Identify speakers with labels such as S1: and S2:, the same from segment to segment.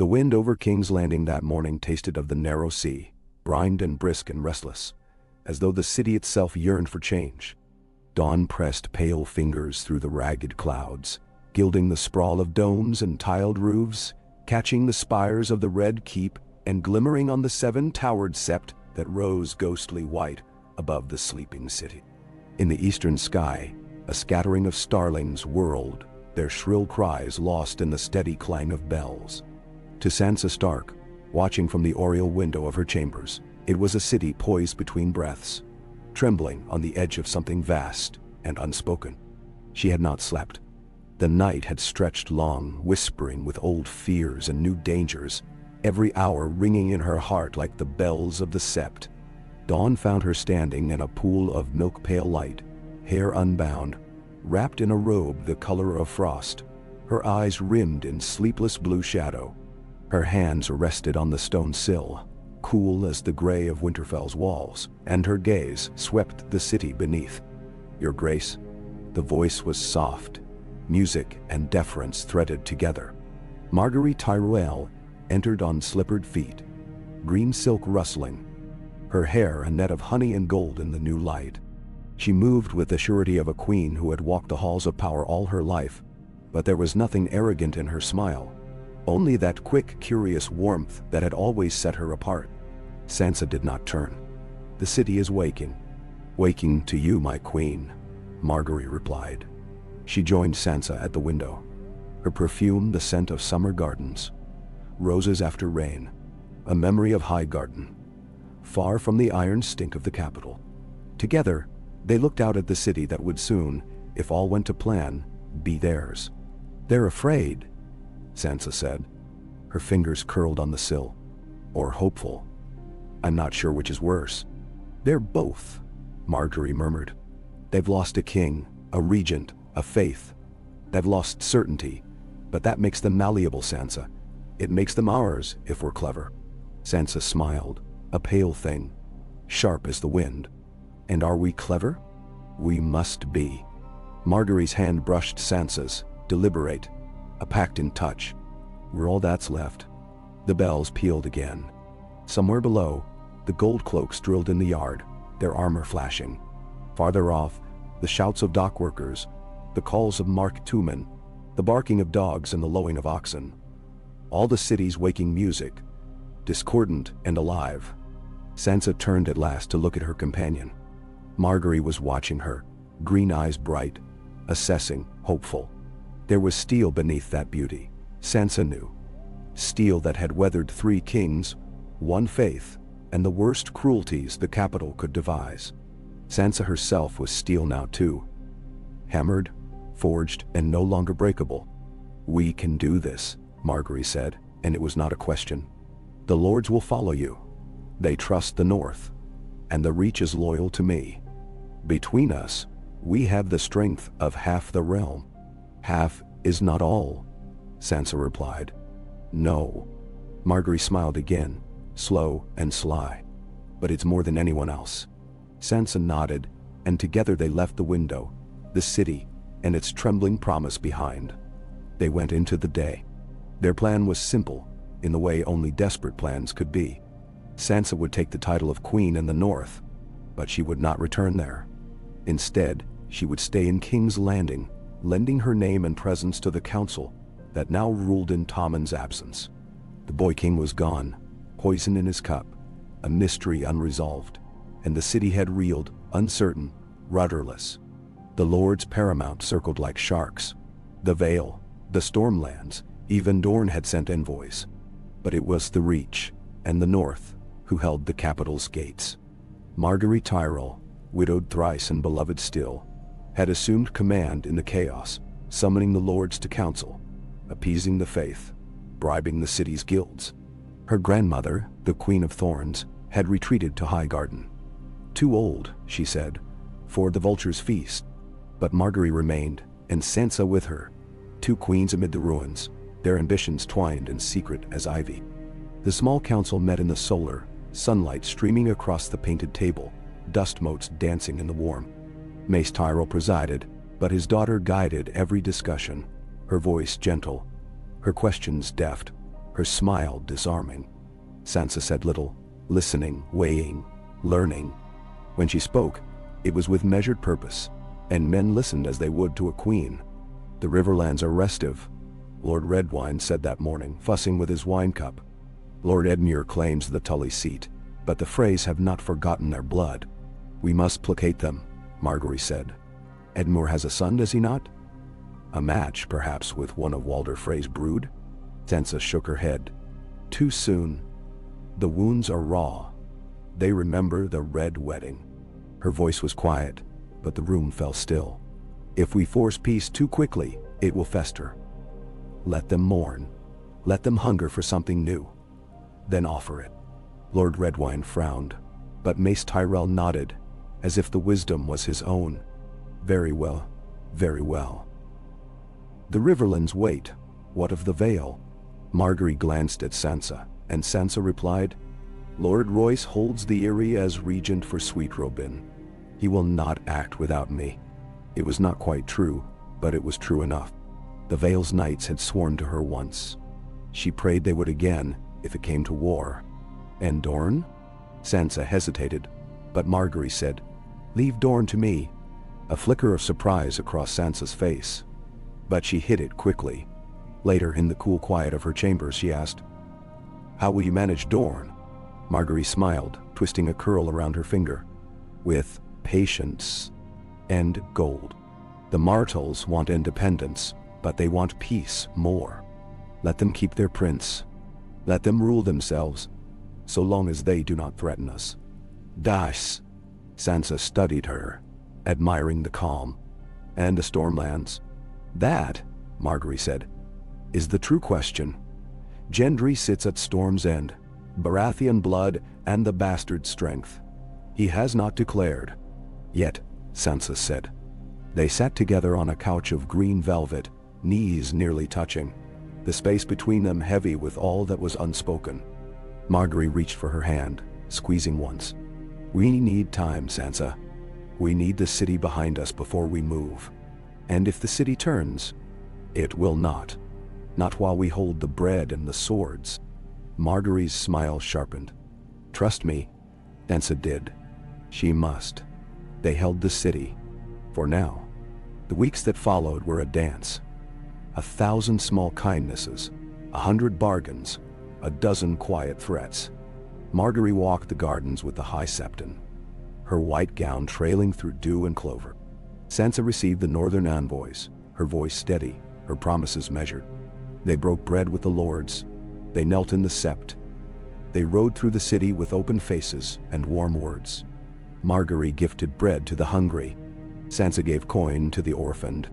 S1: The wind over King's Landing that morning tasted of the narrow sea, brined and brisk and restless, as though the city itself yearned for change. Dawn pressed pale fingers through the ragged clouds, gilding the sprawl of domes and tiled roofs, catching the spires of the red keep and glimmering on the seven-towered sept that rose ghostly white above the sleeping city. In the eastern sky, a scattering of starlings whirled, their shrill cries lost in the steady clang of bells. To Sansa Stark, watching from the oriel window of her chambers, it was a city poised between breaths, trembling on the edge of something vast and unspoken. She had not slept. The night had stretched long, whispering with old fears and new dangers, every hour ringing in her heart like the bells of the sept. Dawn found her standing in a pool of milk-pale light, hair unbound, wrapped in a robe the color of frost, her eyes rimmed in sleepless blue shadow. Her hands rested on the stone sill, cool as the gray of Winterfell's walls, and her gaze swept the city beneath. "Your Grace." The voice was soft, music and deference threaded together. Margaery Tyrell entered on slippered feet, green silk rustling, her hair a net of honey and gold in the new light. She moved with the surety of a queen who had walked the halls of power all her life, but there was nothing arrogant in her smile, only that quick, curious warmth that had always set her apart. Sansa did not turn. "The city is waking." "Waking to you, my queen," Margaery replied. She joined Sansa at the window, her perfume the scent of summer gardens, roses after rain, a memory of Highgarden, far from the iron stink of the capital. Together, they looked out at the city that would soon, if all went to plan, be theirs. "They're afraid," Sansa said, her fingers curled on the sill. "Or hopeful. I'm not sure which is worse." "They're both," Margaery murmured. "They've lost a king, a regent, a faith. They've lost certainty, but that makes them malleable, Sansa. It makes them ours, if we're clever." Sansa smiled, a pale thing, sharp as the wind. "And are we clever?" "We must be." Margaery's hand brushed Sansa's, deliberate, a pact in touch. "We're all that's left." The bells pealed again. Somewhere below, the gold cloaks drilled in the yard, their armor flashing. Farther off, the shouts of dock workers, the calls of Mark Tooman, the barking of dogs and the lowing of oxen. All the city's waking music, discordant and alive. Sansa turned at last to look at her companion. Margaery was watching her, green eyes bright, assessing, hopeful. There was steel beneath that beauty, Sansa knew. Steel that had weathered 3 kings, 1 faith, and the worst cruelties the capital could devise. Sansa herself was steel now too. Hammered, forged, and no longer breakable. "We can do this," Margaery said, and it was not a question. "The lords will follow you. They trust the north, and the Reach is loyal to me. Between us, we have the strength of half the realm." "Half is not all," Sansa replied. "No." Margaery smiled again, slow and sly. "But it's more than anyone else." Sansa nodded, and together they left the window, the city, and its trembling promise behind. They went into the day. Their plan was simple, in the way only desperate plans could be. Sansa would take the title of queen in the north, but she would not return there. Instead, she would stay in King's Landing, lending her name and presence to the council that now ruled in Tommen's absence. The boy king was gone, poison in his cup, a mystery unresolved, and the city had reeled, uncertain, rudderless. The lords paramount circled like sharks. The Vale, the Stormlands, even Dorne had sent envoys. But it was the Reach, and the North, who held the capital's gates. Margaery Tyrell, widowed thrice and beloved still, had assumed command in the chaos, summoning the lords to council, appeasing the faith, bribing the city's guilds. Her grandmother, the Queen of Thorns, had retreated to Highgarden. "Too old," she said, "for the vulture's feast." But Margaery remained, and Sansa with her, 2 queens amid the ruins, their ambitions twined and secret as ivy. The small council met in the solar, sunlight streaming across the painted table, dust motes dancing in the warm. Mace Tyrell presided, but his daughter guided every discussion, her voice gentle, her questions deft. her smile disarming. Sansa said little, listening, weighing, learning. When she spoke, it was with measured purpose, and men listened as they would to a queen. "The Riverlands are restive," Lord Redwine said that morning, fussing with his wine cup. "Lord Edmure claims the Tully seat, but the Freys have not forgotten their blood." "We must placate them," Margaery said. "Edmure has a son, does he not? A match, perhaps, with one of Walder Frey's brood?" Sansa shook her head. "Too soon. The wounds are raw. They remember the Red Wedding." Her voice was quiet, but the room fell still. "If we force peace too quickly, it will fester. Let them mourn. Let them hunger for something new. Then offer it." Lord Redwine frowned, but Mace Tyrell nodded, as if the wisdom was his own. "Very well, very well." "The Riverlands wait. What of the Vale?" Margaery glanced at Sansa, and Sansa replied, "Lord Royce holds the Eyrie as regent for Sweet Robin. He will not act without me." It was not quite true, but it was true enough. The Vale's knights had sworn to her once. She prayed they would again, if it came to war. "And Dorne?" Sansa hesitated, but Margaery said, "Leave Dorne to me." A flicker of surprise across Sansa's face, but she hid it quickly. Later, in the cool quiet of her chambers, she asked, "How will you manage Dorne?" Margaery smiled, twisting a curl around her finger. "With patience and gold. The Martells want independence, but they want peace more. Let them keep their prince. Let them rule themselves, so long as they do not threaten us." "Das." Sansa studied her, admiring the calm. "And the Stormlands?" "That," Margaery said, "is the true question. Gendry sits at Storm's End, Baratheon blood and the bastard strength. He has not declared. Yet," Sansa said. They sat together on a couch of green velvet, knees nearly touching, the space between them heavy with all that was unspoken. Margaery reached for her hand, squeezing once. "We need time, Sansa. We need the city behind us before we move. And if the city turns, it will not. Not while we hold the bread and the swords." Margaery's smile sharpened. "Trust me." Sansa did. She must. They held the city. For now. The weeks that followed were a dance. 1,000 small kindnesses, 100 bargains, 12 quiet threats. Margaery walked the gardens with the High Septon, her white gown trailing through dew and clover. Sansa received the northern envoys, her voice steady, her promises measured. They broke bread with the lords. They knelt in the sept. They rode through the city with open faces and warm words. Margaery gifted bread to the hungry. Sansa gave coin to the orphaned.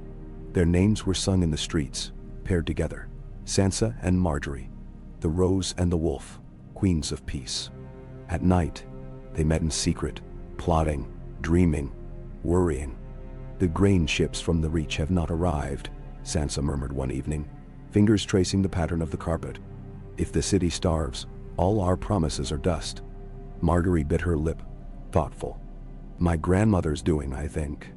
S1: Their names were sung in the streets, paired together. Sansa and Margaery, the Rose and the Wolf, queens of peace. At night, they met in secret, plotting, dreaming, worrying. "The grain ships from the Reach have not arrived," Sansa murmured one evening, fingers tracing the pattern of the carpet. "If the city starves, all our promises are dust." Margaery bit her lip, thoughtful. "My grandmother's doing, I think.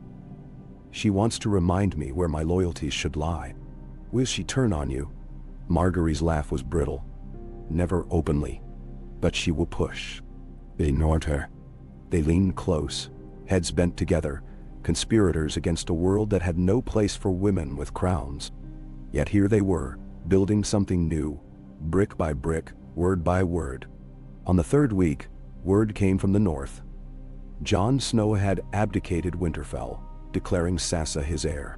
S1: She wants to remind me where my loyalties should lie." "Will she turn on you?" Margaery's laugh was brittle. "Never openly. But she will push." They ignored her. They leaned close, heads bent together, conspirators against a world that had no place for women with crowns. Yet here they were, building something new, brick by brick, word by word. On the third week, word came from the north. Jon Snow had abdicated Winterfell, declaring Sansa his heir.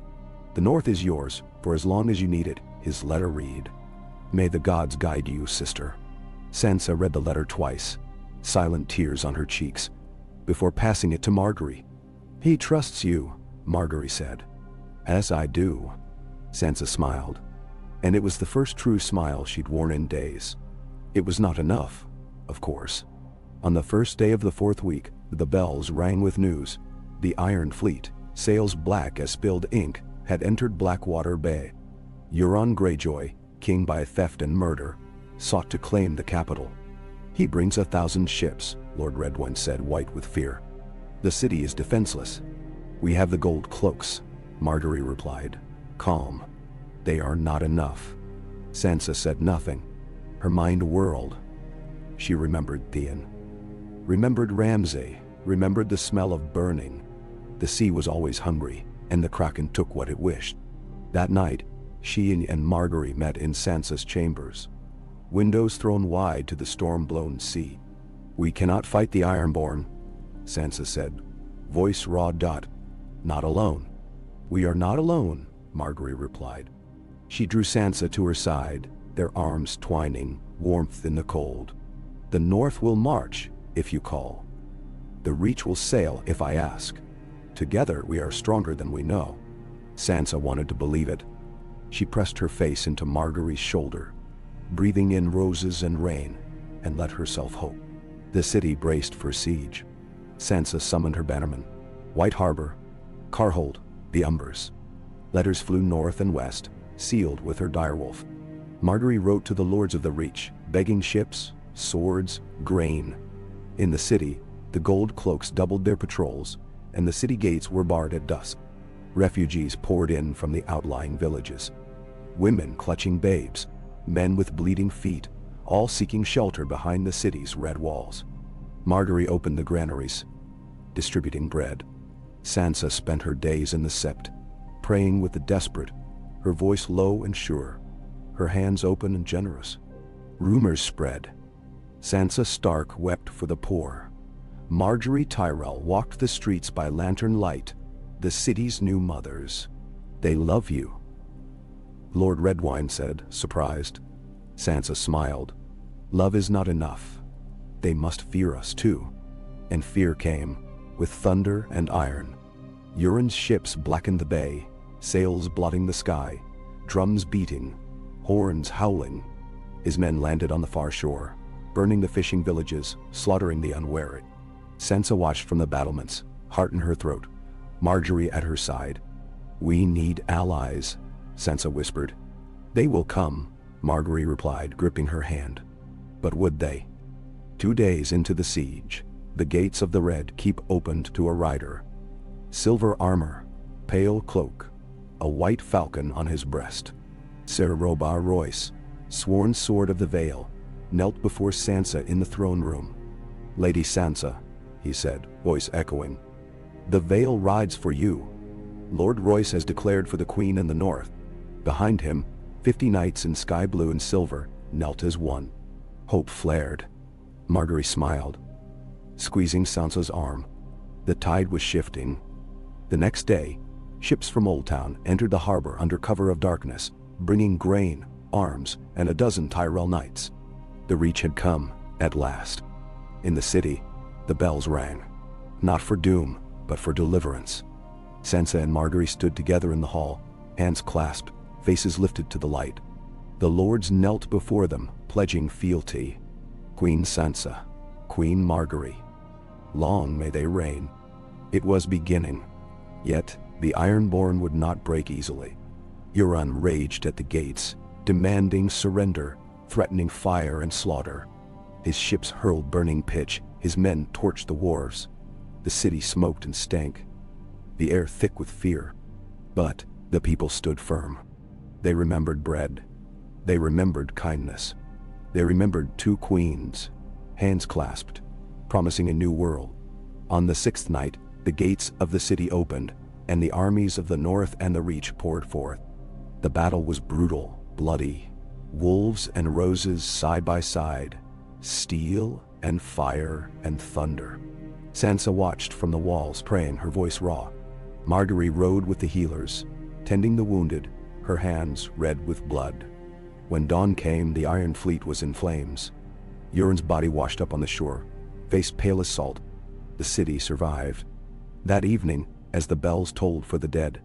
S1: "The north is yours, for as long as you need it," his letter read. "May the gods guide you, sister." Sansa read the letter twice, silent tears on her cheeks, before passing it to Margaery. "He trusts you," Margaery said. "As I do." Sansa smiled, and it was the first true smile she'd worn in days. It was not enough, of course. On the first day of the fourth week, the bells rang with news. The Iron Fleet, sails black as spilled ink, had entered Blackwater Bay. Euron Greyjoy, king by theft and murder, sought to claim the capital. "He brings 1,000 ships," Lord Redwine said, white with fear. "The city is defenseless." "We have the gold cloaks," Margaery replied, calm. "They are not enough." Sansa said nothing. Her mind whirled. She remembered Theon, remembered Ramsay, remembered the smell of burning. The sea was always hungry, and the Kraken took what it wished. That night, she and Margaery met in Sansa's chambers, windows thrown wide to the storm-blown sea. "We cannot fight the Ironborn," Sansa said, voice raw. "Not alone." "We are not alone," Margaery replied. She drew Sansa to her side, their arms twining, warmth in the cold. "The North will march, if you call. The Reach will sail if I ask. Together we are stronger than we know." Sansa wanted to believe it. She pressed her face into Margaery's shoulder, breathing in roses and rain, and let herself hope. The city braced for siege. Sansa summoned her bannermen. White Harbor, Carhold, the Umbers. Letters flew north and west, sealed with her direwolf. Margaery wrote to the lords of the Reach, begging ships, swords, grain. In the city, the gold cloaks doubled their patrols, and the city gates were barred at dusk. Refugees poured in from the outlying villages. Women clutching babes, men with bleeding feet, all seeking shelter behind the city's red walls. Margaery opened the granaries, distributing bread. Sansa spent her days in the sept, praying with the desperate, her voice low and sure, her hands open and generous. Rumors spread. Sansa Stark wept for the poor. Margaery Tyrell walked the streets by lantern light, the city's new mothers. "They love you," Lord Redwyne said, surprised. Sansa smiled. "Love is not enough. They must fear us too." And fear came, with thunder and iron. Euron's ships blackened the bay, sails blotting the sky, drums beating, horns howling. His men landed on the far shore, burning the fishing villages, slaughtering the unwary. Sansa watched from the battlements, heart in her throat, Margaery at her side. "We need allies," Sansa whispered. "They will come," Margaery replied, gripping her hand. But would they? 2 days into the siege, the gates of the Red Keep opened to a rider. Silver armor, pale cloak, a white falcon on his breast. Ser Robar Royce, sworn sword of the Vale, knelt before Sansa in the throne room. "Lady Sansa," he said, voice echoing, "the Vale rides for you. Lord Royce has declared for the Queen in the north." Behind him, 50 knights in sky blue and silver knelt as one. Hope flared. Margaery smiled, squeezing Sansa's arm. The tide was shifting. The next day, ships from Old Town entered the harbor under cover of darkness, bringing grain, arms, and a dozen Tyrell knights. The Reach had come, at last. In the city, the bells rang. Not for doom, but for deliverance. Sansa and Margaery stood together in the hall, hands clasped, faces lifted to the light. The lords knelt before them, pledging fealty. Queen Sansa, Queen Margaery. Long may they reign. It was beginning. Yet, the Ironborn would not break easily. Euron raged at the gates, demanding surrender, threatening fire and slaughter. His ships hurled burning pitch, his men torched the wharves. The city smoked and stank, the air thick with fear. But the people stood firm. They remembered bread. They remembered kindness. They remembered 2 queens, hands clasped, promising a new world. On the 6th night, the gates of the city opened, and the armies of the North and the Reach poured forth. The battle was brutal, bloody. Wolves and roses side by side, steel and fire and thunder. Sansa watched from the walls, praying, her voice raw. Margaery rode with the healers, tending the wounded, her hands red with blood. When dawn came, the Iron Fleet was in flames. Euron's body washed up on the shore, face pale as salt. The city survived. That evening, as the bells tolled for the dead,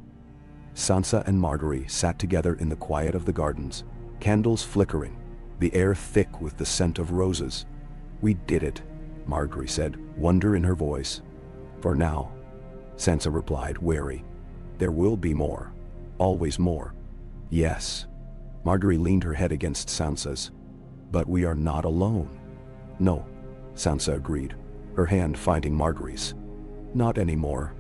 S1: Sansa and Margaery sat together in the quiet of the gardens, candles flickering, the air thick with the scent of roses. "We did it," Margaery said, wonder in her voice. "For now," Sansa replied, wary. "There will be more. Always more." "Yes." Margaery leaned her head against Sansa's. "But we are not alone." "No," Sansa agreed, her hand finding Margaery's. "Not anymore."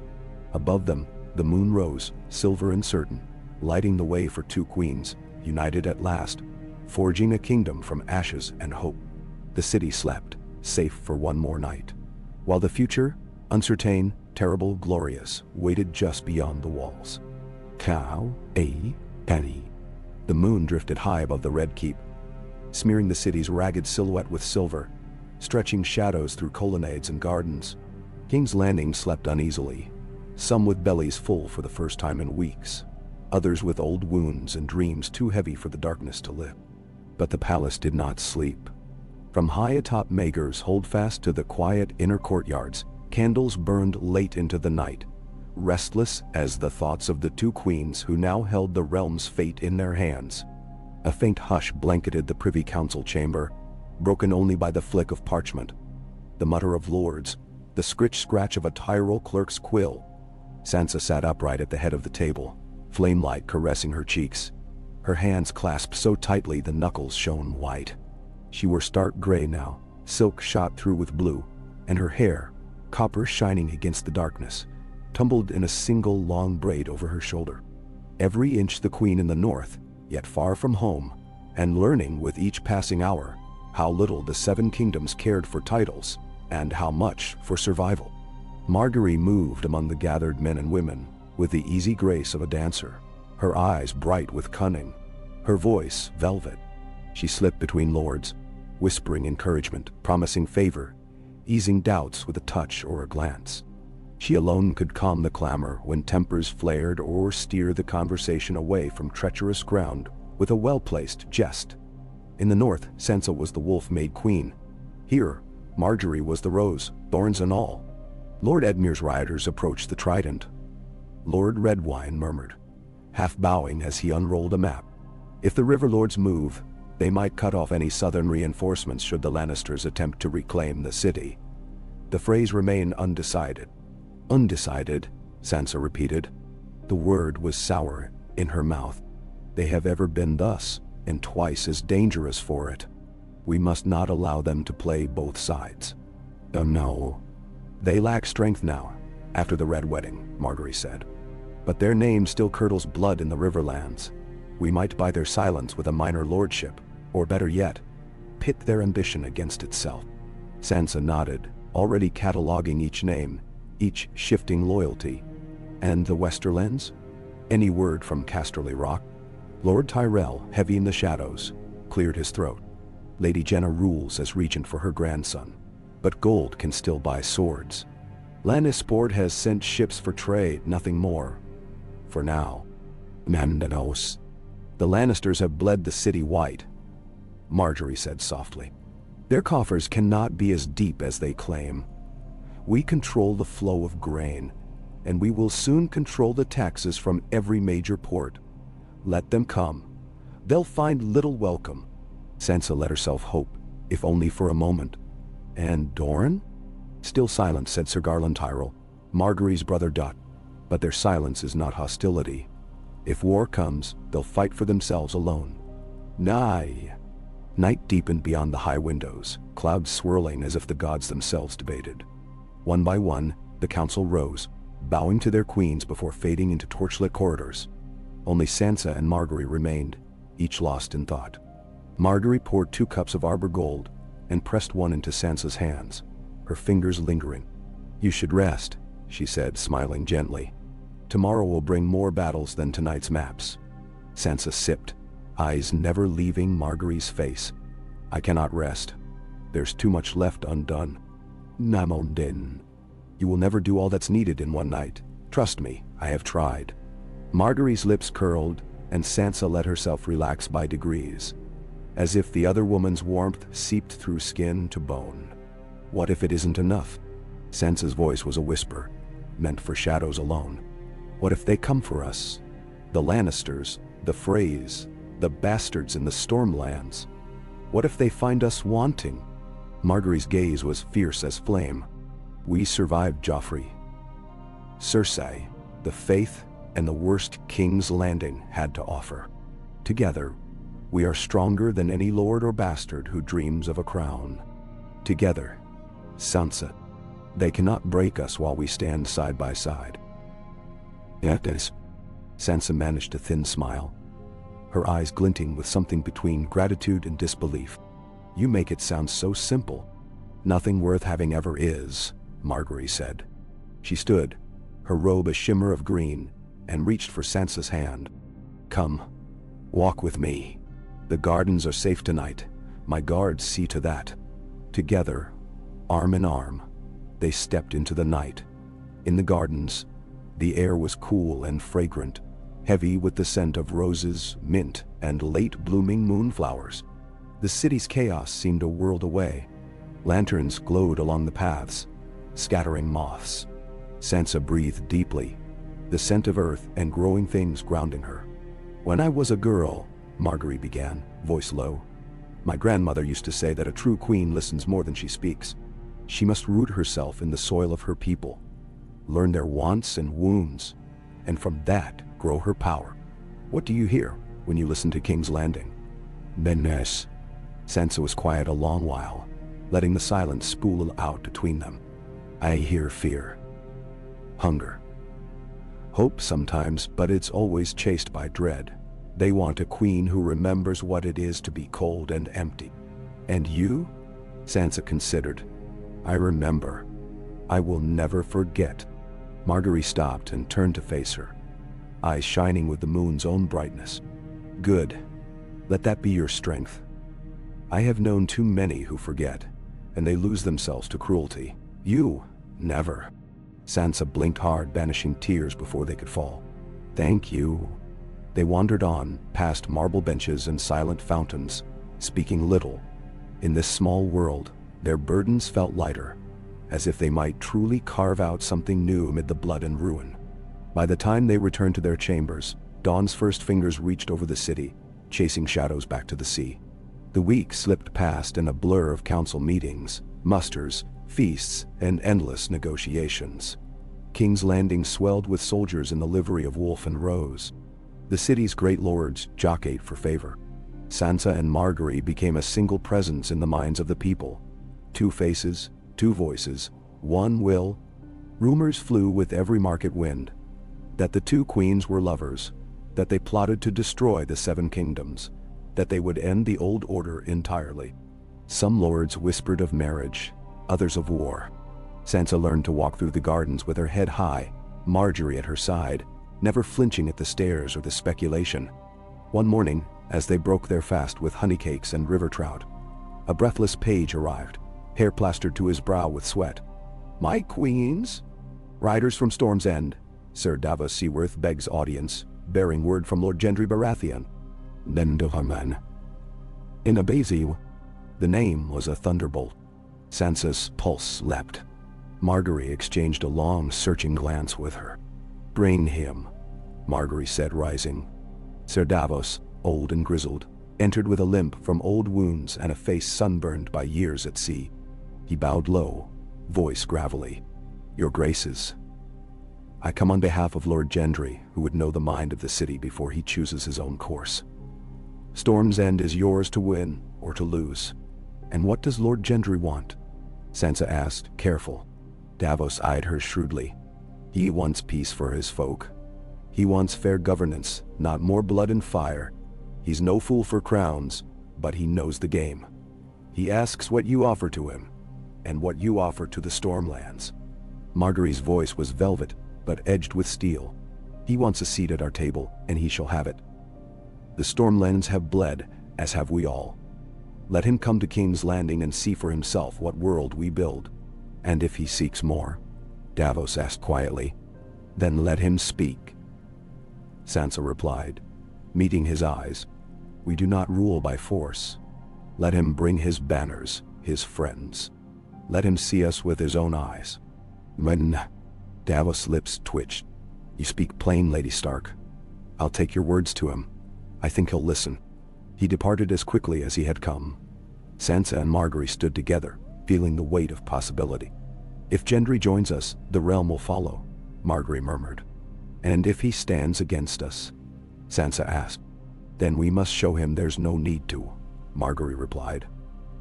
S1: Above them, the moon rose, silver and certain, lighting the way for 2 queens, united at last. forging a kingdom from ashes and hope. The city slept, safe for one more night, while the future, uncertain, terrible, glorious, waited just beyond the walls. Penny. The moon drifted high above the red keep, smearing the city's ragged silhouette with silver, stretching shadows through colonnades and gardens. King's Landing slept uneasily, some with bellies full for the first time in weeks, others with old wounds and dreams too heavy for the darkness to lift. But the palace did not sleep. From high atop Margaery's holdfast to the quiet inner courtyards, candles burned late into the night, restless as the thoughts of the two queens who now held the realm's fate in their hands. A faint hush blanketed the Privy Council chamber, broken only by the flick of parchment, the mutter of lords, the scritch-scratch of a Tyrol clerk's quill. Sansa sat upright at the head of the table, flame-light caressing her cheeks, her hands clasped so tightly the knuckles shone white. She wore stark gray now, silk shot through with blue, and her hair, copper shining against the darkness, tumbled in a single long braid over her shoulder. Every inch the queen in the north, yet far from home, and learning with each passing hour how little the Seven Kingdoms cared for titles, and how much for survival. Margaery moved among the gathered men and women with the easy grace of a dancer, her eyes bright with cunning, her voice velvet. She slipped between lords, whispering encouragement, promising favor, easing doubts with a touch or a glance. She alone could calm the clamor when tempers flared or steer the conversation away from treacherous ground with a well-placed jest. In the north, Sansa was the wolf-made queen. Here, Margaery was the rose, thorns and all. Lord Edmure's rioters approached the trident. Lord Redwine murmured, half bowing as he unrolled a map. If the River Lords move, they might cut off any southern reinforcements should the Lannisters attempt to reclaim the city. The phrase remained undecided. Undecided, Sansa repeated. The word was sour in her mouth. They have ever been thus, and twice as dangerous for it. We must not allow them to play both sides. Oh no. They lack strength now, after the Red Wedding, Margaery said. But their name still curdles blood in the Riverlands. We might buy their silence with a minor lordship, or better yet, pit their ambition against itself. Sansa nodded, already cataloging each name, each shifting loyalty. And the Westerlands? Any word from Casterly Rock? Lord Tyrell, heavy in the shadows, cleared his throat. Lady Jenna rules as regent for her grandson, but gold can still buy swords. Lannisport has sent ships for trade, nothing more. For now. Mandanos. The Lannisters have bled the city white, Margaery said softly. Their coffers cannot be as deep as they claim. We control the flow of grain, and we will soon control the taxes from every major port. Let them come. They'll find little welcome. Sansa let herself hope, if only for a moment. And Doran? Still silent, said Sir Garland Tyrell, Margaery's brother. But their silence is not hostility. If war comes, they'll fight for themselves alone. Nay. Night deepened beyond the high windows, clouds swirling as if the gods themselves debated. One by one, the council rose, bowing to their queens before fading into torchlit corridors. Only Sansa and Margaery remained, each lost in thought. Margaery poured 2 cups of Arbor Gold and pressed one into Sansa's hands, her fingers lingering. You should rest, she said, smiling gently. Tomorrow will bring more battles than tonight's maps. Sansa sipped, eyes never leaving Margaery's face. I cannot rest. There's too much left undone. Namondin. You will never do all that's needed in one night. Trust me, I have tried. Margaery's lips curled, and Sansa let herself relax by degrees, as if the other woman's warmth seeped through skin to bone. What if it isn't enough? Sansa's voice was a whisper, meant for shadows alone. What if they come for us? The Lannisters, the Freys, the bastards in the Stormlands. What if they find us wanting? Margaery's gaze was fierce as flame. We survived Joffrey, Cersei, the faith, and the worst King's Landing had to offer. Together, we are stronger than any lord or bastard who dreams of a crown. Together, Sansa, they cannot break us while we stand side by side. Yes. Sansa managed a thin smile. her eyes glinting with something between gratitude and disbelief. "You make it sound so simple." "Nothing worth having ever is," Margaery said. She stood, her robe a shimmer of green, and reached for Sansa's hand. "Come, walk with me. The gardens are safe tonight. My guards see to that." Together, arm in arm, they stepped into the night. In the gardens, the air was cool and fragrant, heavy with the scent of roses, mint, and late-blooming moonflowers. The city's chaos seemed a world away. Lanterns glowed along the paths, scattering moths. Sansa breathed deeply, the scent of earth and growing things grounding her. "When I was a girl," Margaery began, voice low, "my grandmother used to say that a true queen listens more than she speaks. She must root herself in the soil of her people, learn their wants and wounds, and from that grow her power. What do you hear when you listen to King's Landing?" "Menace." Sansa was quiet a long while, letting the silence spool out between them. "I hear fear. Hunger. Hope sometimes, but it's always chased by dread. They want a queen who remembers what it is to be cold and empty." "And you?" Sansa considered. "I remember. I will never forget." Margaery stopped and turned to face her, eyes shining with the moon's own brightness. "Good. Let that be your strength. I have known too many who forget, and they lose themselves to cruelty. You, never." Sansa blinked hard, banishing tears before they could fall. "Thank you." They wandered on, past marble benches and silent fountains, speaking little. In this small world, their burdens felt lighter, as if they might truly carve out something new amid the blood and ruin. By the time they returned to their chambers, dawn's first fingers reached over the city, chasing shadows back to the sea. The week slipped past in a blur of council meetings, musters, feasts, and endless negotiations. King's Landing swelled with soldiers in the livery of wolf and rose. The city's great lords jockeyed for favor. Sansa and Margaery became a single presence in the minds of the people. Two faces, two voices, one will. Rumors flew with every market wind, that the two queens were lovers, that they plotted to destroy the Seven Kingdoms, that they would end the old order entirely. Some lords whispered of marriage, others of war. Sansa learned to walk through the gardens with her head high, Margaery at her side, never flinching at the stares or the speculation. One morning, as they broke their fast with honeycakes and river trout, a breathless page arrived, hair plastered to his brow with sweat. "My queens?" "Riders from Storm's End," Sir Davos Seaworth begs audience, bearing word from Lord Gendry Baratheon. "Nendohaman." "In Abaziu." The name was a thunderbolt. Sansa's pulse leapt. Margaery exchanged a long, searching glance with her. "Bring him," Margaery said, rising. Sir Davos, old and grizzled, entered with a limp from old wounds and a face sunburned by years at sea. He bowed low, voice gravelly. "Your Graces, I come on behalf of Lord Gendry, who would know the mind of the city before he chooses his own course. Storm's End is yours to win or to lose." "And what does Lord Gendry want?" Sansa asked, careful. Davos eyed her shrewdly. "He wants peace for his folk. He wants fair governance, not more blood and fire. He's no fool for crowns, but he knows the game. He asks what you offer to him, and what you offer to the Stormlands." Margaery's voice was velvet, but edged with steel. "He wants a seat at our table, and he shall have it. The Stormlands have bled, as have we all. Let him come to King's Landing and see for himself what world we build. And if he seeks more," Davos asked quietly, "then let him speak." Sansa replied, meeting his eyes, "We do not rule by force. Let him bring his banners, his friends. Let him see us with his own eyes." "When?" Davos' lips twitched. "You speak plain, Lady Stark. I'll take your words to him. I think he'll listen." He departed as quickly as he had come. Sansa and Margaery stood together, feeling the weight of possibility. "If Gendry joins us, the realm will follow," Margaery murmured. "And if he stands against us?" Sansa asked. "Then we must show him there's no need to," Margaery replied.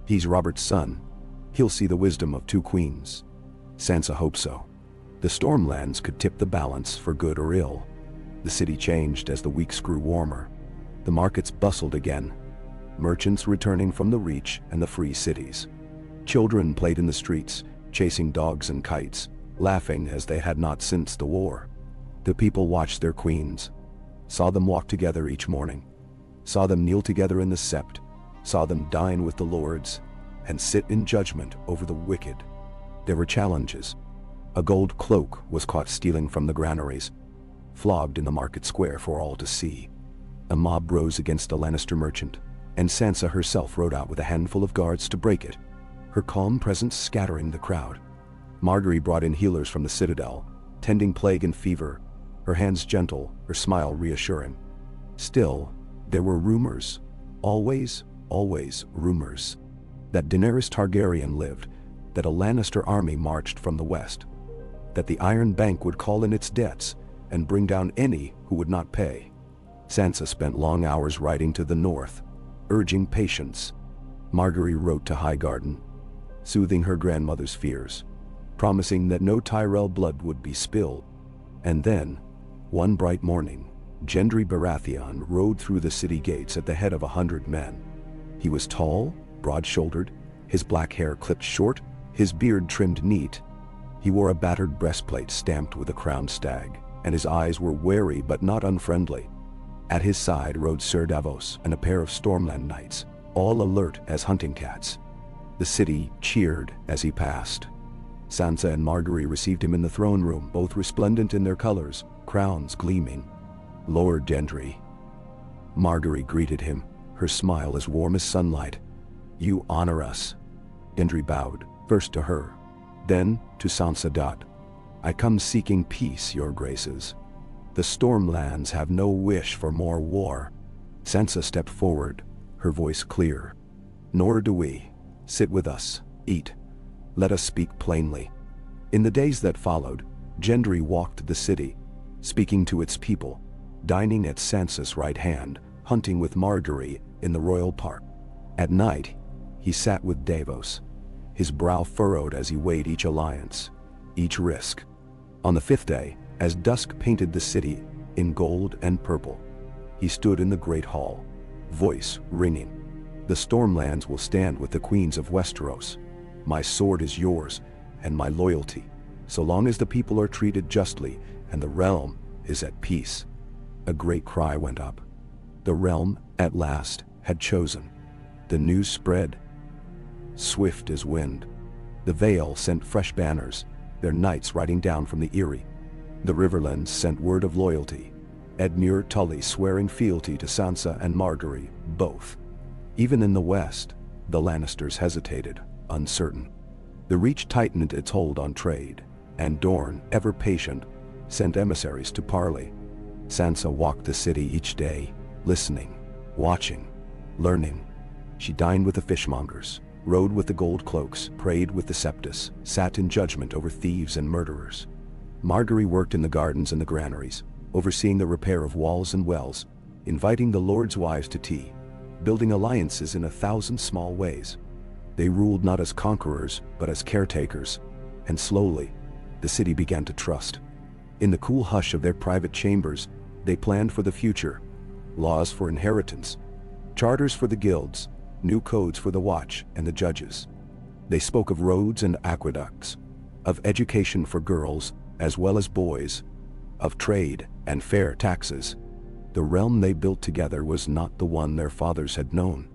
S1: "He's Robert's son. He'll see the wisdom of two queens." Sansa hoped so. The Stormlands could tip the balance for good or ill. The city changed as the weeks grew warmer. The markets bustled again, merchants returning from the Reach and the free cities. Children played in the streets, chasing dogs and kites, laughing as they had not since the war. The people watched their queens, saw them walk together each morning, saw them kneel together in the sept, saw them dine with the lords, and sit in judgment over the wicked. There were challenges. A gold cloak was caught stealing from the granaries, flogged in the market square for all to see. A mob rose against a Lannister merchant, and Sansa herself rode out with a handful of guards to break it, her calm presence scattering the crowd. Margaery brought in healers from the citadel, tending plague and fever, her hands gentle, her smile reassuring. Still, there were rumors, always rumors, that Daenerys Targaryen lived, that a Lannister army marched from the west, that the Iron Bank would call in its debts and bring down any who would not pay. Sansa spent long hours riding to the north, urging patience. Margaery wrote to Highgarden, soothing her grandmother's fears, promising that no Tyrell blood would be spilled. And then, one bright morning, Gendry Baratheon rode through the city gates at the head of 100 men. He was tall, broad-shouldered, his black hair clipped short, his beard trimmed neat. He wore a battered breastplate stamped with a crowned stag, and his eyes were wary but not unfriendly. At his side rode Ser Davos and a pair of Stormland knights, all alert as hunting cats. The city cheered as he passed. Sansa and Margaery received him in the throne room, both resplendent in their colors, crowns gleaming. "Lord Gendry." Margaery greeted him, her smile as warm as sunlight. "You honor us." Gendry bowed, first to her, then to Sansa. "I come seeking peace, your graces. The Stormlands have no wish for more war." Sansa stepped forward, her voice clear. "Nor do we. Sit with us, eat. Let us speak plainly." In the days that followed, Gendry walked the city, speaking to its people, dining at Sansa's right hand, hunting with Margaery in the royal park. At night, he sat with Davos, his brow furrowed as he weighed each alliance, each risk. On the fifth day, as dusk painted the city in gold and purple, he stood in the great hall, voice ringing. "The Stormlands will stand with the queens of Westeros. My sword is yours, and my loyalty, so long as the people are treated justly and the realm is at peace." A great cry went up. The realm, at last, had chosen. The news spread, swift as wind. The Vale sent fresh banners, their knights riding down from the Eyrie. The Riverlands sent word of loyalty, Edmure Tully swearing fealty to Sansa and Margaery, both. Even in the west, the Lannisters hesitated, uncertain. The Reach tightened its hold on trade, and Dorne, ever patient, sent emissaries to parley. Sansa walked the city each day, listening, watching, learning. She dined with the fishmongers, rode with the gold cloaks, prayed with the septus, sat in judgment over thieves and murderers. Margaery worked in the gardens and the granaries, overseeing the repair of walls and wells, inviting the lords' wives to tea, building alliances in 1,000 small ways. They ruled not as conquerors, but as caretakers, and slowly, the city began to trust. In the cool hush of their private chambers, they planned for the future, laws for inheritance, charters for the guilds, new codes for the watch and the judges. They spoke of roads and aqueducts, of education for girls as well as boys, of trade and fair taxes. The realm they built together was not the one their fathers had known.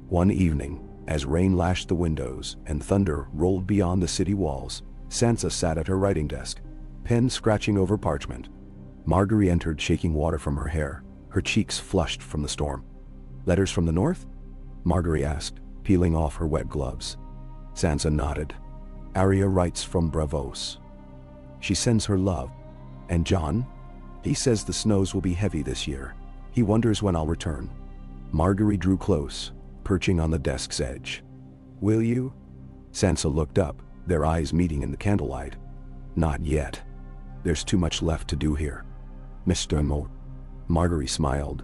S1: One evening, as rain lashed the windows and thunder rolled beyond the city walls, Sansa sat at her writing desk, pen scratching over parchment. Margaery entered, shaking water from her hair, her cheeks flushed from the storm. "Letters from the north?" Margaery asked, peeling off her wet gloves. Sansa nodded. "Arya writes from Braavos. She sends her love. And Jon? He says the snows will be heavy this year. He wonders when I'll return." Margaery drew close, perching on the desk's edge. "Will you?" Sansa looked up, their eyes meeting in the candlelight. "Not yet. There's too much left to do here, Mr. Moat." Margaery smiled,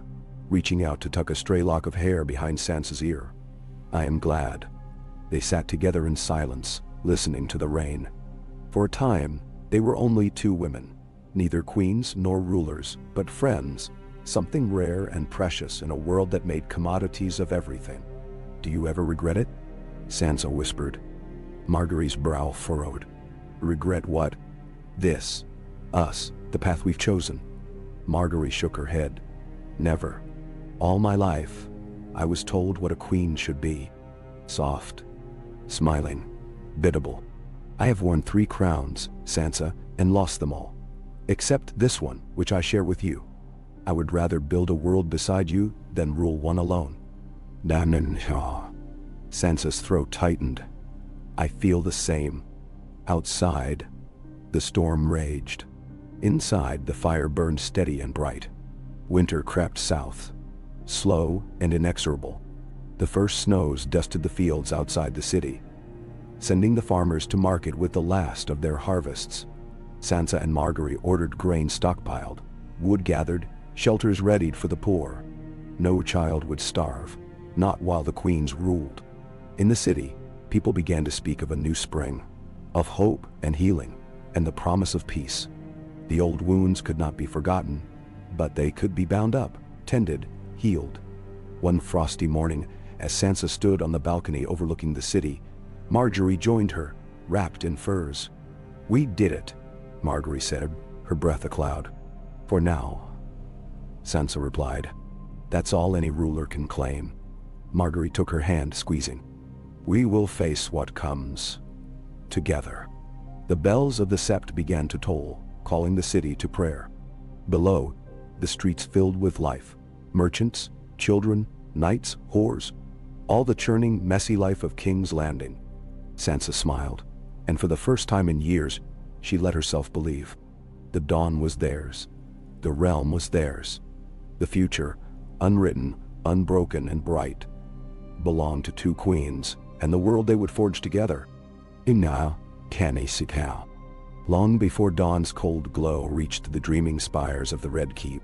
S1: reaching out to tuck a stray lock of hair behind Sansa's ear. "I am glad." They sat together in silence, listening to the rain. For a time, they were only two women, neither queens nor rulers, but friends, something rare and precious in a world that made commodities of everything. Do you ever regret it? Sansa whispered. Margaery's brow furrowed. Regret what? This. Us, the path we've chosen. Margaery shook her head. Never. All my life, I was told what a queen should be. Soft, smiling, biddable. I have worn 3 crowns, Sansa, and lost them all. Except this one, which I share with you. I would rather build a world beside you than rule one alone. Sansa's throat tightened. I feel the same. Outside, the storm raged. Inside, the fire burned steady and bright. Winter crept south, slow and inexorable. The first snows dusted the fields outside the city, sending the farmers to market with the last of their harvests. Sansa and Margaery ordered grain stockpiled, wood gathered, shelters readied for the poor. No child would starve, not while the queens ruled. In the city, people began to speak of a new spring, of hope and healing, and the promise of peace. The old wounds could not be forgotten, but they could be bound up, tended, healed. One frosty morning, as Sansa stood on the balcony overlooking the city, Margaery joined her, wrapped in furs. "We did it," Margaery said, her breath a cloud. "For now," Sansa replied. "That's all any ruler can claim." Margaery took her hand, squeezing. "We will face what comes. Together." The bells of the sept began to toll, calling the city to prayer. Below, the streets filled with life. Merchants, children, knights, whores. All the churning, messy life of King's Landing. Sansa smiled, and for the first time in years, she let herself believe. The dawn was theirs. The realm was theirs. The future, unwritten, unbroken, and bright, belonged to 2 queens, and the world they would forge together. Inna, Canny Sikau. Long before dawn's cold glow reached the dreaming spires of the Red Keep,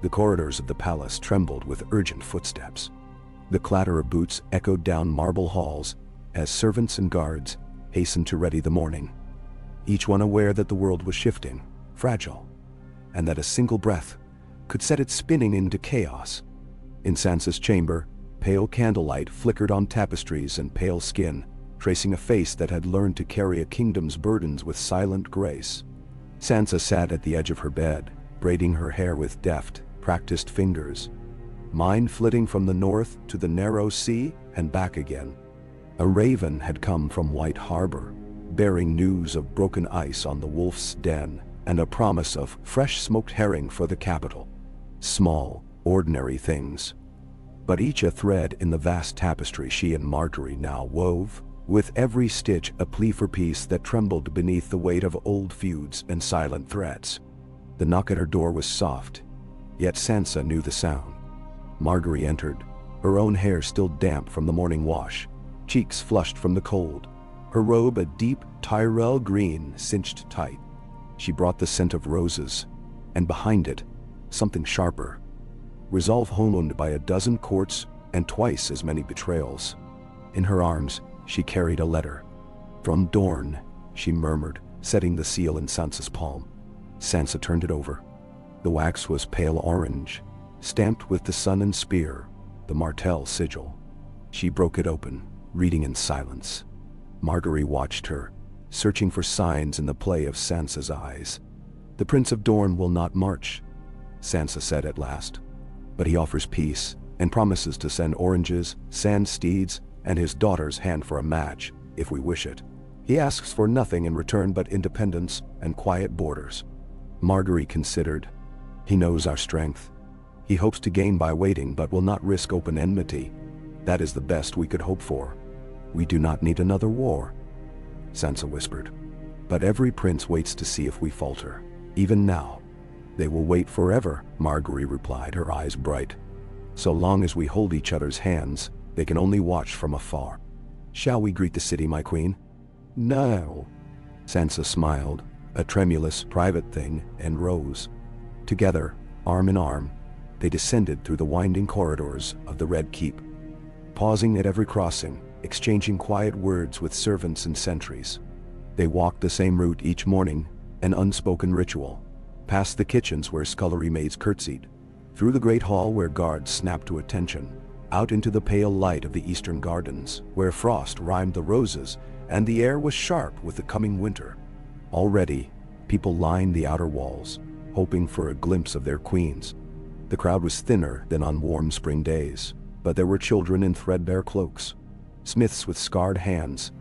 S1: the corridors of the palace trembled with urgent footsteps. The clatter of boots echoed down marble halls as servants and guards hastened to ready the morning, each one aware that the world was shifting, fragile, and that a single breath could set it spinning into chaos. In Sansa's chamber, pale candlelight flickered on tapestries and pale skin, tracing a face that had learned to carry a kingdom's burdens with silent grace. Sansa sat at the edge of her bed, braiding her hair with deft, practiced fingers, mind flitting from the north to the narrow sea and back again. A raven had come from White Harbor, bearing news of broken ice on the Wolf's Den and a promise of fresh smoked herring for the capital. Small, ordinary things, but each a thread in the vast tapestry she and Margaery now wove, with every stitch a plea for peace that trembled beneath the weight of old feuds and silent threats. The knock at her door was soft, yet Sansa knew the sound. Margaery entered, her own hair still damp from the morning wash, cheeks flushed from the cold, her robe a deep Tyrell green cinched tight. She brought the scent of roses, and behind it, something sharper. Resolve honed by a dozen courts and twice as many betrayals. In her arms, she carried a letter. "From Dorne," she murmured, setting the seal in Sansa's palm. Sansa turned it over. The wax was pale orange, stamped with the sun and spear, the Martell sigil. She broke it open, reading in silence. Margaery watched her, searching for signs in the play of Sansa's eyes. "The Prince of Dorne will not march," Sansa said at last. "But he offers peace and promises to send oranges, sand steeds, and his daughter's hand for a match, if we wish it. He asks for nothing in return but independence and quiet borders." Margaery considered. "He knows our strength. He hopes to gain by waiting but will not risk open enmity. That is the best we could hope for. We do not need another war," Sansa whispered. "But every prince waits to see if we falter, even now." "They will wait forever," Margaery replied, her eyes bright. "So long as we hold each other's hands, they can only watch from afar. Shall we greet the city, my queen?" "No." Sansa smiled, a tremulous, private thing, and rose. Together, arm in arm, they descended through the winding corridors of the Red Keep, pausing at every crossing, exchanging quiet words with servants and sentries. They walked the same route each morning, an unspoken ritual, past the kitchens where scullery maids curtsied, Through the great hall where guards snapped to attention, out into the pale light of the eastern gardens, where frost rhymed the roses and the air was sharp with the coming winter. Already, people lined the outer walls, hoping for a glimpse of their queens. The crowd was thinner than on warm spring days, but there were children in threadbare cloaks, smiths with scarred hands,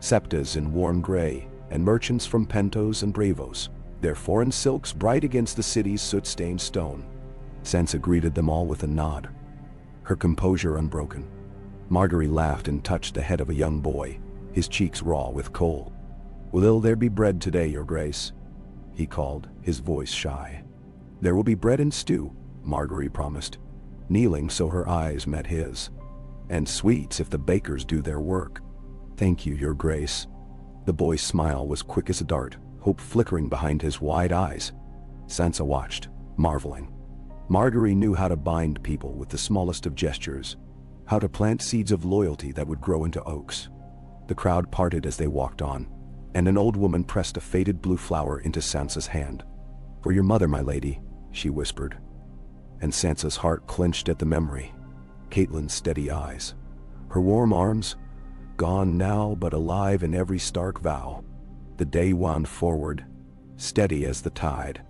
S1: septas in worn gray, and merchants from Pentos and Bravos, their foreign silks bright against the city's soot-stained stone. Sansa greeted them all with a nod, her composure unbroken. Margaery laughed and touched the head of a young boy, his cheeks raw with coal. "Will there be bread today, your grace?" he called, his voice shy. "There will be bread and stew," Margaery promised, kneeling so her eyes met his. "And sweets if the bakers do their work." "Thank you, your grace." The boy's smile was quick as a dart, hope flickering behind his wide eyes. Sansa watched, marveling. Margaery knew how to bind people with the smallest of gestures, how to plant seeds of loyalty that would grow into oaks. The crowd parted as they walked on, and an old woman pressed a faded blue flower into Sansa's hand. "For your mother, my lady," she whispered. And Sansa's heart clenched at the memory. Catelyn's steady eyes, her warm arms, gone now but alive in every stark vow. The day wound forward, steady as the tide.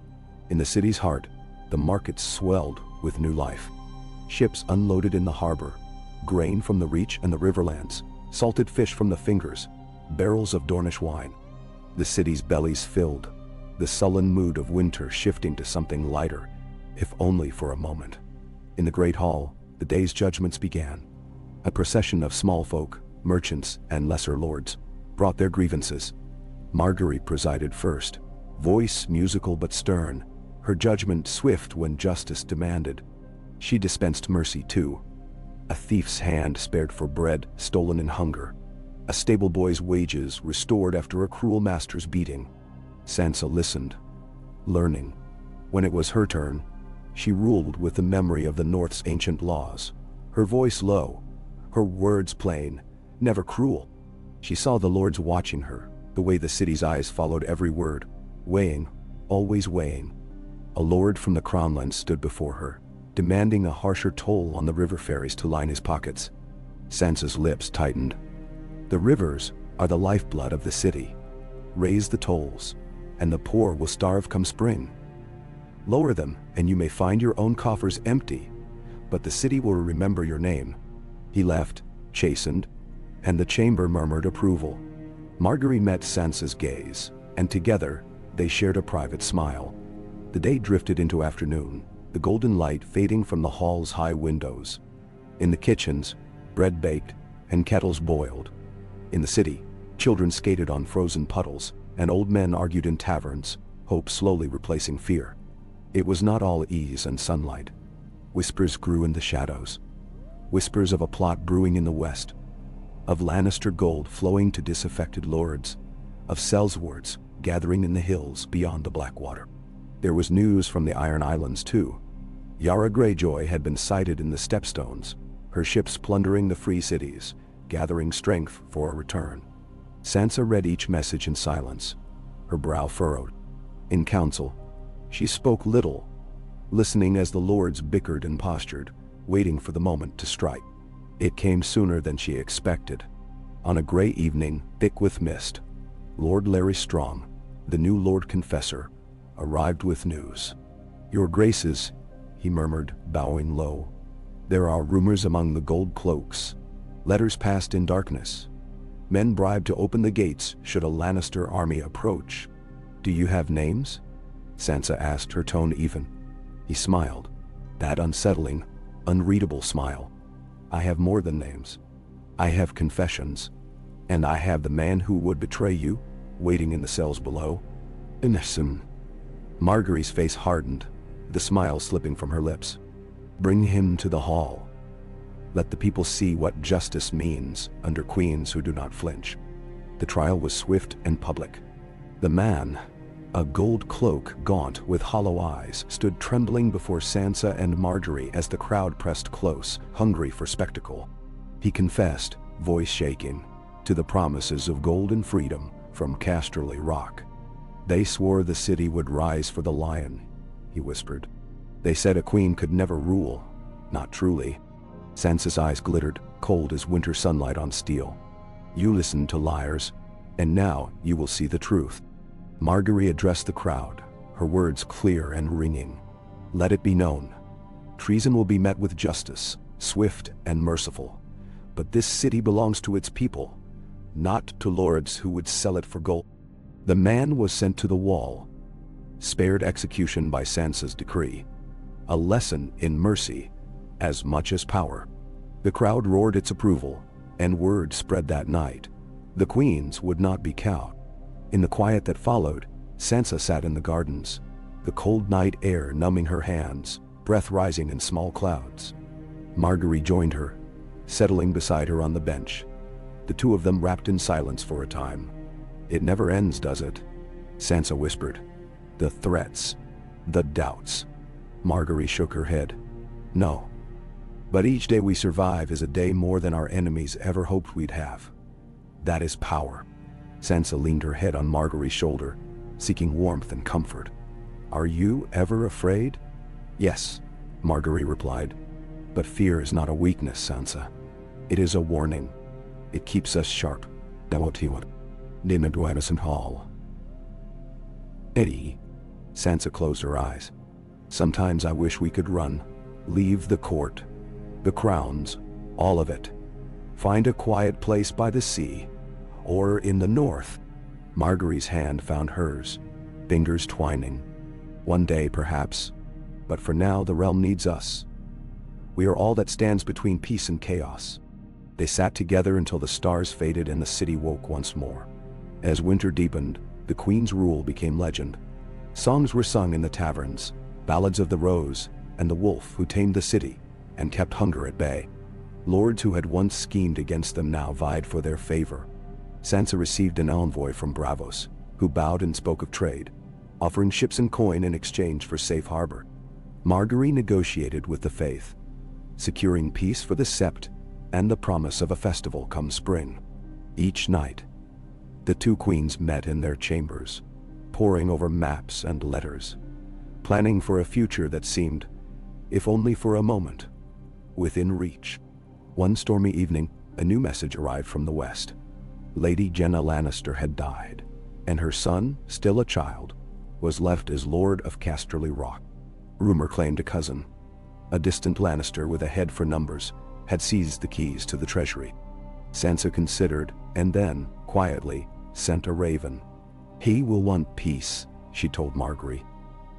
S1: In the city's heart, the markets swelled with new life. Ships unloaded in the harbor, grain from the Reach and the Riverlands, salted fish from the Fingers, barrels of Dornish wine. The city's bellies filled, the sullen mood of winter shifting to something lighter, if only for a moment. In the great hall, the day's judgments began. A procession of small folk, merchants, and lesser lords brought their grievances. Margaery presided first, voice musical but stern, her judgment swift when justice demanded. She dispensed mercy too. A thief's hand spared for bread stolen in hunger. A stable boy's wages restored after a cruel master's beating. Sansa listened, learning. When it was her turn, she ruled with the memory of the North's ancient laws. Her voice low, her words plain, never cruel. She saw the lords watching her, the way the city's eyes followed every word, weighing, always weighing. A lord from the Crownlands stood before her, demanding a harsher toll on the river ferries to line his pockets. Sansa's lips tightened. "The rivers are the lifeblood of the city. Raise the tolls, and the poor will starve come spring. Lower them, and you may find your own coffers empty, but the city will remember your name." He left, chastened, and the chamber murmured approval. Margaery met Sansa's gaze, and together they shared a private smile. The day drifted into afternoon, the golden light fading from the hall's high windows. In the kitchens, bread baked and kettles boiled. In the city, children skated on frozen puddles, and old men argued in taverns, hope slowly replacing fear. It was not all ease and sunlight. Whispers grew in the shadows. Whispers of a plot brewing in the west, of Lannister gold flowing to disaffected lords, of Sellswords gathering in the hills beyond the Blackwater. There was news from the Iron Islands too. Yara Greyjoy had been sighted in the Stepstones, her ships plundering the free cities, gathering strength for a return. Sansa read each message in silence, her brow furrowed. In council, she spoke little, listening as the lords bickered and postured, waiting for the moment to strike. It came sooner than she expected. On a gray evening, thick with mist, Lord Larry Strong, the new Lord Confessor, arrived with news. "Your Graces," he murmured, bowing low. "There are rumors among the gold cloaks. Letters passed in darkness. Men bribed to open the gates should a Lannister army approach. Do you have names?" Sansa asked, her tone even. He smiled, that unsettling, unreadable smile. "I have more than names. I have confessions. And I have the man who would betray you, waiting in the cells below." "Innocent." Margaery's face hardened, the smile slipping from her lips. "Bring him to the hall. Let the people see what justice means under queens who do not flinch." The trial was swift and public. The man, a gold cloak gaunt with hollow eyes, stood trembling before Sansa and Margaery as the crowd pressed close, hungry for spectacle. He confessed, voice shaking, to the promises of gold and freedom from Casterly Rock. "They swore the city would rise for the lion," he whispered. They said a queen could never rule. Not truly. Sansa's eyes glittered, cold as winter sunlight on steel. You listened to liars, and now you will see the truth. Margaery addressed the crowd, her words clear and ringing. Let it be known. Treason will be met with justice, swift and merciful. But this city belongs to its people, not to lords who would sell it for gold. The man was sent to the wall, spared execution by Sansa's decree. A lesson in mercy, as much as power. The crowd roared its approval, and word spread that night. The queens would not be cowed. In the quiet that followed, Sansa sat in the gardens, the cold night air numbing her hands, breath rising in small clouds. Margaery joined her, settling beside her on the bench. The two of them wrapped in silence for a time. It never ends, does it? Sansa whispered. The threats, the doubts. Margaery shook her head. No. But each day we survive is a day more than our enemies ever hoped we'd have. That is power. Sansa leaned her head on Margaery's shoulder, seeking warmth and comfort. Are you ever afraid? Yes, Margaery replied. But fear is not a weakness, Sansa. It is a warning. It keeps us sharp. Hall. Eddie. Sansa closed her eyes. Sometimes I wish we could run, leave the court, the crowns, all of it. Find a quiet place by the sea, or in the north. Margaery's hand found hers, fingers twining. One day, perhaps, but for now the realm needs us. We are all that stands between peace and chaos. They sat together until the stars faded and the city woke once more. As winter deepened, the queen's rule became legend. Songs were sung in the taverns, ballads of the rose and the wolf who tamed the city and kept hunger at bay. Lords who had once schemed against them now vied for their favor. Sansa received an envoy from Braavos, who bowed and spoke of trade, offering ships and coin in exchange for safe harbor. Margaery negotiated with the Faith, securing peace for the Sept and the promise of a festival come spring. Each night, the two queens met in their chambers, poring over maps and letters, planning for a future that seemed, if only for a moment, within reach. One stormy evening, a new message arrived from the west. Lady Jenna Lannister had died, and her son, still a child, was left as Lord of Casterly Rock. Rumor claimed a cousin, a distant Lannister with a head for numbers, had seized the keys to the treasury. Sansa considered, and then, quietly, sent a raven. He will want peace, she told Margaery.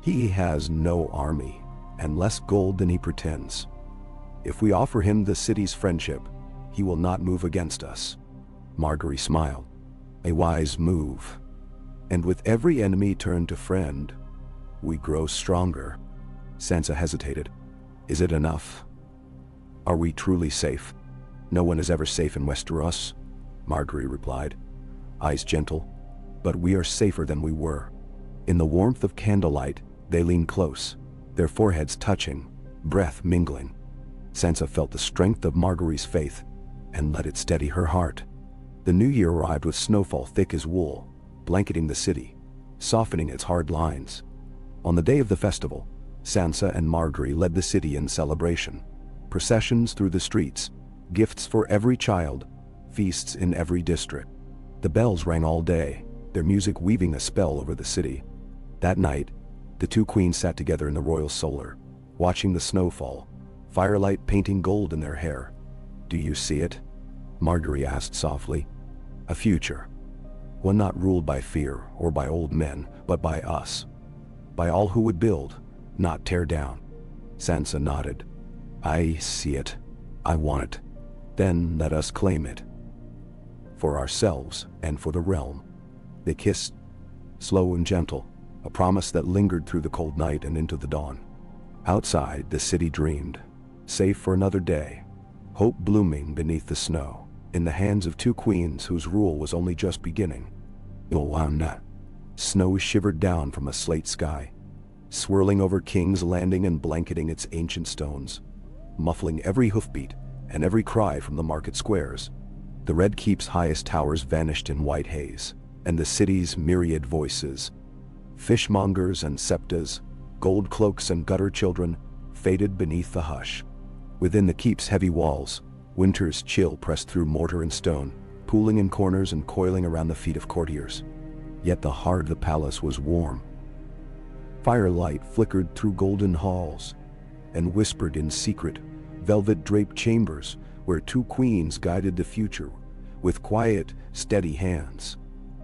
S1: He has no army, and less gold than he pretends. If we offer him the city's friendship, he will not move against us. Margaery smiled. A wise move. And with every enemy turned to friend, we grow stronger. Sansa hesitated. Is it enough? Are we truly safe? No one is ever safe in Westeros, Margaery replied, eyes gentle. But we are safer than we were. In the warmth of candlelight, they leaned close, their foreheads touching, breath mingling. Sansa felt the strength of Margaery's faith and let it steady her heart. The new year arrived with snowfall thick as wool, blanketing the city, softening its hard lines. On the day of the festival, Sansa and Margaery led the city in celebration. Processions through the streets, gifts for every child, feasts in every district. The bells rang all day, their music weaving a spell over the city. That night, the two queens sat together in the royal solar, watching the snow fall, firelight painting gold in their hair. Do you see it? Margaery asked softly. A future. One not ruled by fear or by old men, but by us. By all who would build, not tear down. Sansa nodded. I see it. I want it. Then let us claim it. For ourselves and for the realm. They kissed, slow and gentle, a promise that lingered through the cold night and into the dawn. Outside, the city dreamed, safe for another day, hope blooming beneath the snow, in the hands of two queens whose rule was only just beginning. Snow shivered down from a slate sky, swirling over King's Landing and blanketing its ancient stones, muffling every hoofbeat and every cry from the market squares. The Red Keep's highest towers vanished in white haze, and the city's myriad voices, fishmongers and septas, Gold cloaks and gutter children faded beneath the hush. Within the keep's heavy walls, winter's chill pressed through mortar and stone, pooling in corners and coiling around the feet of courtiers. Yet the heart of the palace was warm. Firelight flickered through golden halls and whispered in secret, velvet-draped chambers where two queens guided the future with quiet, steady hands.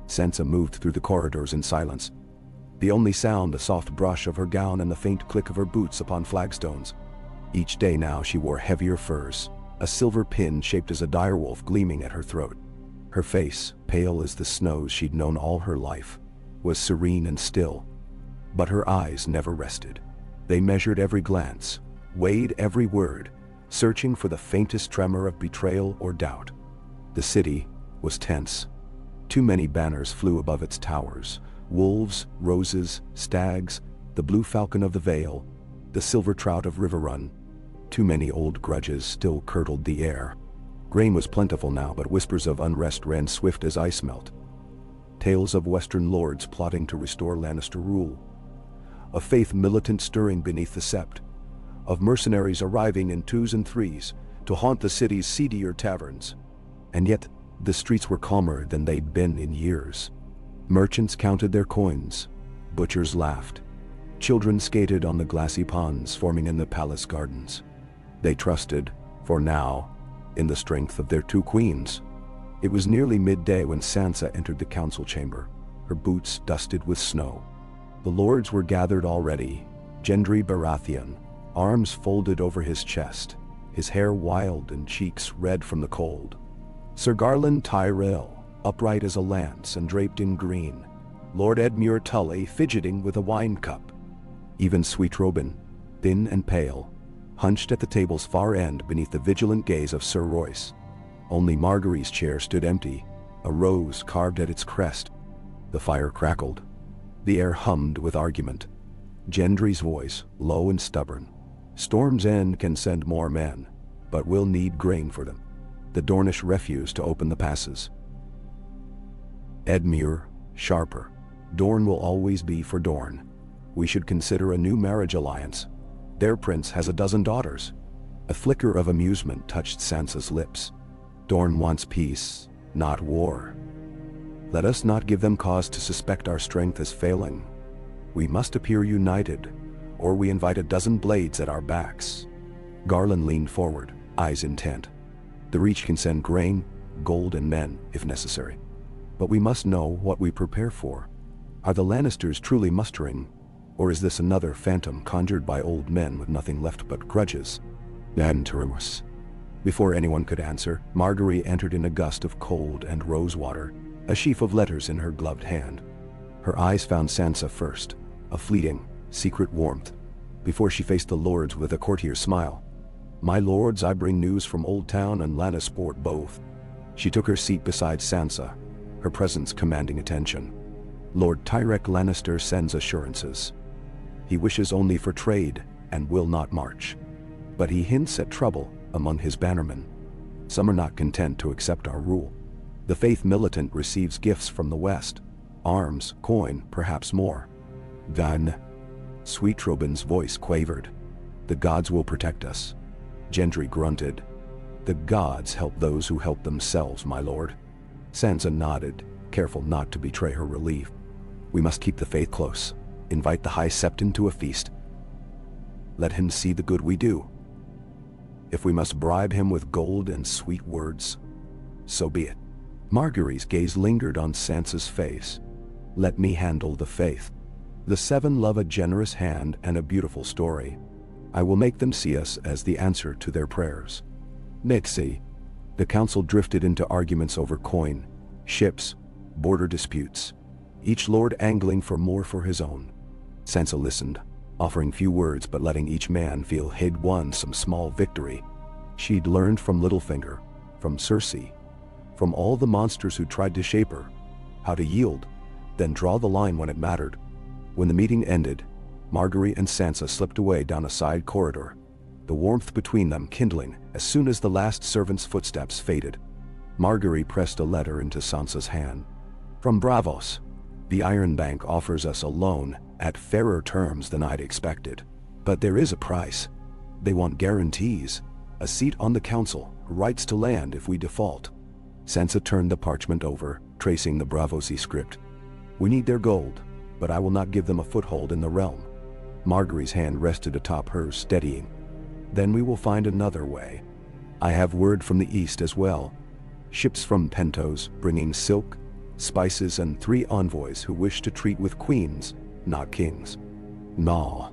S1: Sansa moved through the corridors in silence, the only sound the soft brush of her gown and the faint click of her boots upon flagstones. Each day now she wore heavier furs, a silver pin shaped as a direwolf gleaming at her throat. Her face, pale as the snows she'd known all her life, was serene and still. But her eyes never rested. They measured every glance, weighed every word, searching for the faintest tremor of betrayal or doubt. The city was tense. Too many banners flew above its towers. Wolves, roses, stags, the blue falcon of the Vale, the silver trout of Riverrun. Too many old grudges still curdled the air. Grain was plentiful now, but whispers of unrest ran swift as ice melt. Tales of Western lords plotting to restore Lannister rule. Of faith militant stirring beneath the sept. Of mercenaries arriving in twos and threes to haunt the city's seedier taverns. And yet, the streets were calmer than they'd been in years. Merchants counted their coins. Butchers laughed. Children skated on the glassy ponds forming in the palace gardens. They trusted, for now, in the strength of their two queens. It was nearly midday when Sansa entered the council chamber, her boots dusted with snow. The lords were gathered already, Gendry Baratheon, arms folded over his chest, his hair wild and cheeks red from the cold. Sir Garland Tyrell, upright as a lance and draped in green. Lord Edmure Tully fidgeting with a wine cup. Even Sweet Robin, thin and pale, hunched at the table's far end beneath the vigilant gaze of Sir Royce. Only Margaery's chair stood empty, a rose carved at its crest. The fire crackled. The air hummed with argument. Gendry's voice, low and stubborn. Storm's End can send more men, but we'll need grain for them. The Dornish refused to open the passes. Edmure, sharper. Dorne will always be for Dorne. We should consider a new marriage alliance. Their prince has a dozen daughters. A flicker of amusement touched Sansa's lips. Dorne wants peace, not war. Let us not give them cause to suspect our strength is failing. We must appear united, or we invite a dozen blades at our backs. Garland leaned forward, eyes intent. The Reach can send grain, gold, and men, if necessary. But we must know what we prepare for. Are the Lannisters truly mustering, or is this another phantom conjured by old men with nothing left but grudges? Anterus. Before anyone could answer, Margaery entered in a gust of cold and rose water, a sheaf of letters in her gloved hand. Her eyes found Sansa first, a fleeting, secret warmth, before she faced the lords with a courtier's smile. My lords, I bring news from Old Town and Lannisport both. She took her seat beside Sansa, her presence commanding attention. Lord Tyrek Lannister sends assurances. He wishes only for trade and will not march. But he hints at trouble among his bannermen. Some are not content to accept our rule. The faith militant receives gifts from the West. Arms, coin, perhaps more. Then, Sweet Robin's voice quavered. The gods will protect us. Gendry grunted. The gods help those who help themselves, my lord. Sansa nodded, careful not to betray her relief. We must keep the faith close. Invite the High Septon to a feast. Let him see the good we do. If we must bribe him with gold and sweet words, so be it. Margaery's gaze lingered on Sansa's face. Let me handle the faith. The seven love a generous hand and a beautiful story. I will make them see us as the answer to their prayers. Nixie. The council drifted into arguments over coin, ships, border disputes, each lord angling for more for his own. Sansa listened, offering few words but letting each man feel he'd won some small victory. She'd learned from Littlefinger, from Cersei, from all the monsters who tried to shape her, how to yield, then draw the line when it mattered. When the meeting ended, Margaery and Sansa slipped away down a side corridor, the warmth between them kindling as soon as the last servant's footsteps faded. Margaery pressed a letter into Sansa's hand. From Bravos. The Iron Bank offers us a loan at fairer terms than I'd expected. But there is a price. They want guarantees, a seat on the council, rights to land if we default. Sansa turned the parchment over, tracing the Braavosi script. We need their gold, but I will not give them a foothold in the realm. Margaery's hand rested atop hers, steadying. Then we will find another way. I have word from the east as well. Ships from Pentos bringing silk, spices, and 3 envoys who wish to treat with queens, not kings. Nah.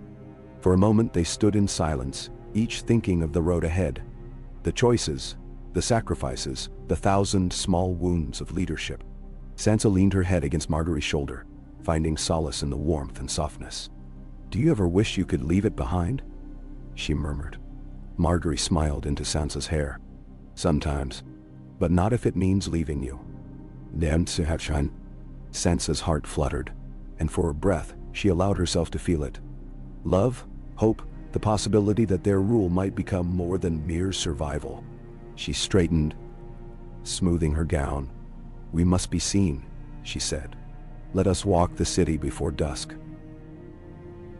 S1: For a moment they stood in silence, each thinking of the road ahead. The choices, the sacrifices, the 1,000 small wounds of leadership. Sansa leaned her head against Margaery's shoulder, finding solace in the warmth and softness. Do you ever wish you could leave it behind? She murmured. Margaery smiled into Sansa's hair. Sometimes, but not if it means leaving you. Sansa's heart fluttered, and for a breath, she allowed herself to feel it. Love, hope, the possibility that their rule might become more than mere survival. She straightened, smoothing her gown. We must be seen, she said. Let us walk the city before dusk.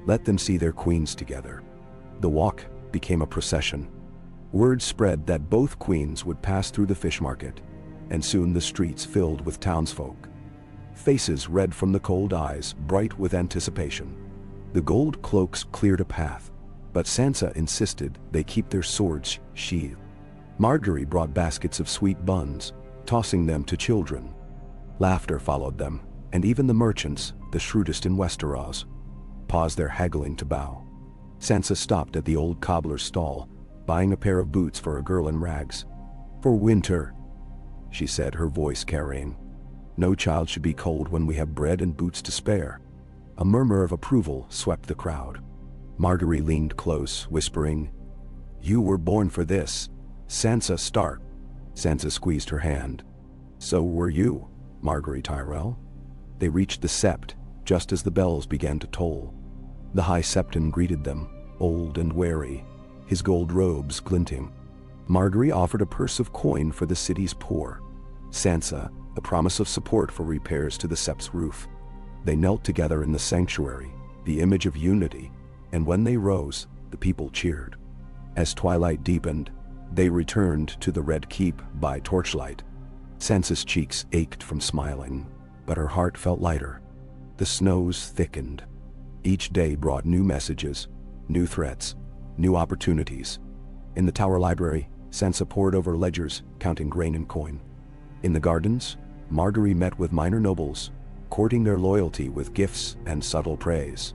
S1: Let them see their queens together. The walk became a procession. Word spread that both queens would pass through the fish market, and soon the streets filled with townsfolk. Faces red from the cold eyes, bright with anticipation. The gold cloaks cleared a path, but Sansa insisted they keep their swords sheathed. Margaery brought baskets of sweet buns, tossing them to children. Laughter followed them, and even the merchants, the shrewdest in Westeros, paused their haggling to bow. Sansa stopped at the old cobbler's stall, buying a pair of boots for a girl in rags. For winter, she said, her voice carrying. No child should be cold when we have bread and boots to spare. A murmur of approval swept the crowd. Margaery leaned close, whispering, You were born for this, Sansa Stark. Sansa squeezed her hand. So were you, Margaery Tyrell. They reached the sept, just as the bells began to toll. The High Septon greeted them, old and wary, his gold robes glinting. Margaery offered a purse of coin for the city's poor. Sansa, a promise of support for repairs to the sept's roof. They knelt together in the sanctuary, the image of unity, and when they rose, the people cheered. As twilight deepened, they returned to the Red Keep by torchlight. Sansa's cheeks ached from smiling, but her heart felt lighter. The snows thickened. Each day brought new messages, new threats, new opportunities. In the Tower Library, Sansa pored over ledgers, counting grain and coin. In the gardens, Margaery met with minor nobles, courting their loyalty with gifts and subtle praise.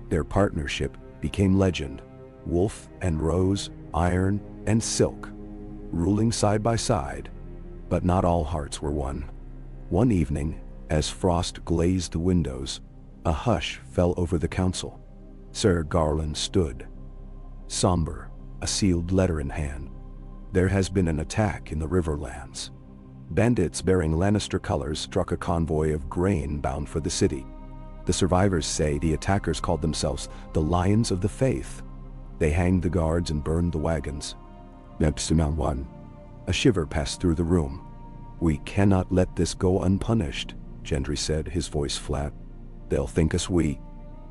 S1: Their partnership became legend, wolf and rose, iron and silk, ruling side by side. But not all hearts were won. One evening, as frost glazed the windows, a hush fell over the council. Sir Garland stood, somber, a sealed letter in hand. There has been an attack in the Riverlands. Bandits bearing Lannister colors struck a convoy of grain bound for the city. The survivors say the attackers called themselves the Lions of the Faith. They hanged the guards and burned the wagons. A shiver passed through the room. We cannot let this go unpunished, Gendry said, his voice flat. They'll think us weak.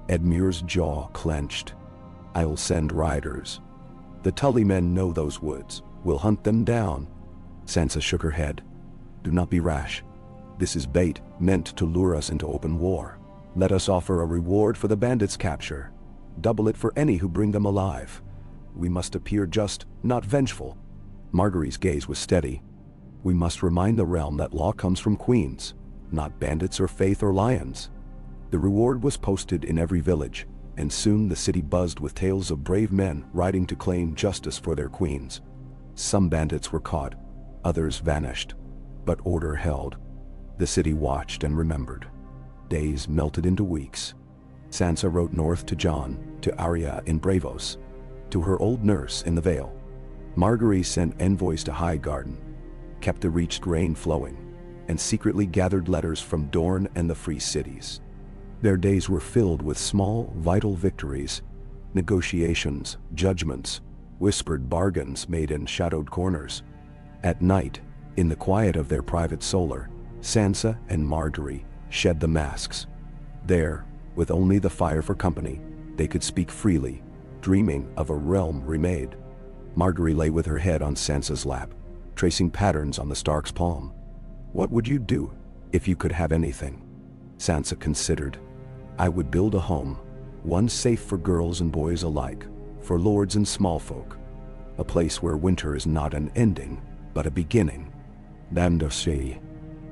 S1: Edmure's jaw clenched. I'll send riders. The Tully men know those woods. We'll hunt them down. Sansa shook her head. Do not be rash. This is bait meant to lure us into open war. Let us offer a reward for the bandits' capture. Double it for any who bring them alive. We must appear just, not vengeful. Margaery's gaze was steady. We must remind the realm that law comes from queens, not bandits or faith or lions. The reward was posted in every village, and soon the city buzzed with tales of brave men riding to claim justice for their queens. Some bandits were caught, others vanished, but order held. The city watched and remembered. Days melted into weeks. Sansa wrote north to Jon, to Arya in Braavos, to her old nurse in the Vale. Margaery sent envoys to Highgarden, kept the reached grain flowing, and secretly gathered letters from Dorne and the free cities. Their days were filled with small, vital victories, negotiations, judgments, whispered bargains made in shadowed corners. At night, in the quiet of their private solar, Sansa and Margaery shed the masks. There, With only the fire for company, they could speak freely, dreaming of a realm remade. Margaery lay with her head on Sansa's lap, tracing patterns on the Stark's palm. "What would you do if you could have anything?" Sansa considered. "I would build a home, one safe for girls and boys alike, for lords and small folk. A place where winter is not an ending, but a beginning." "Damn,"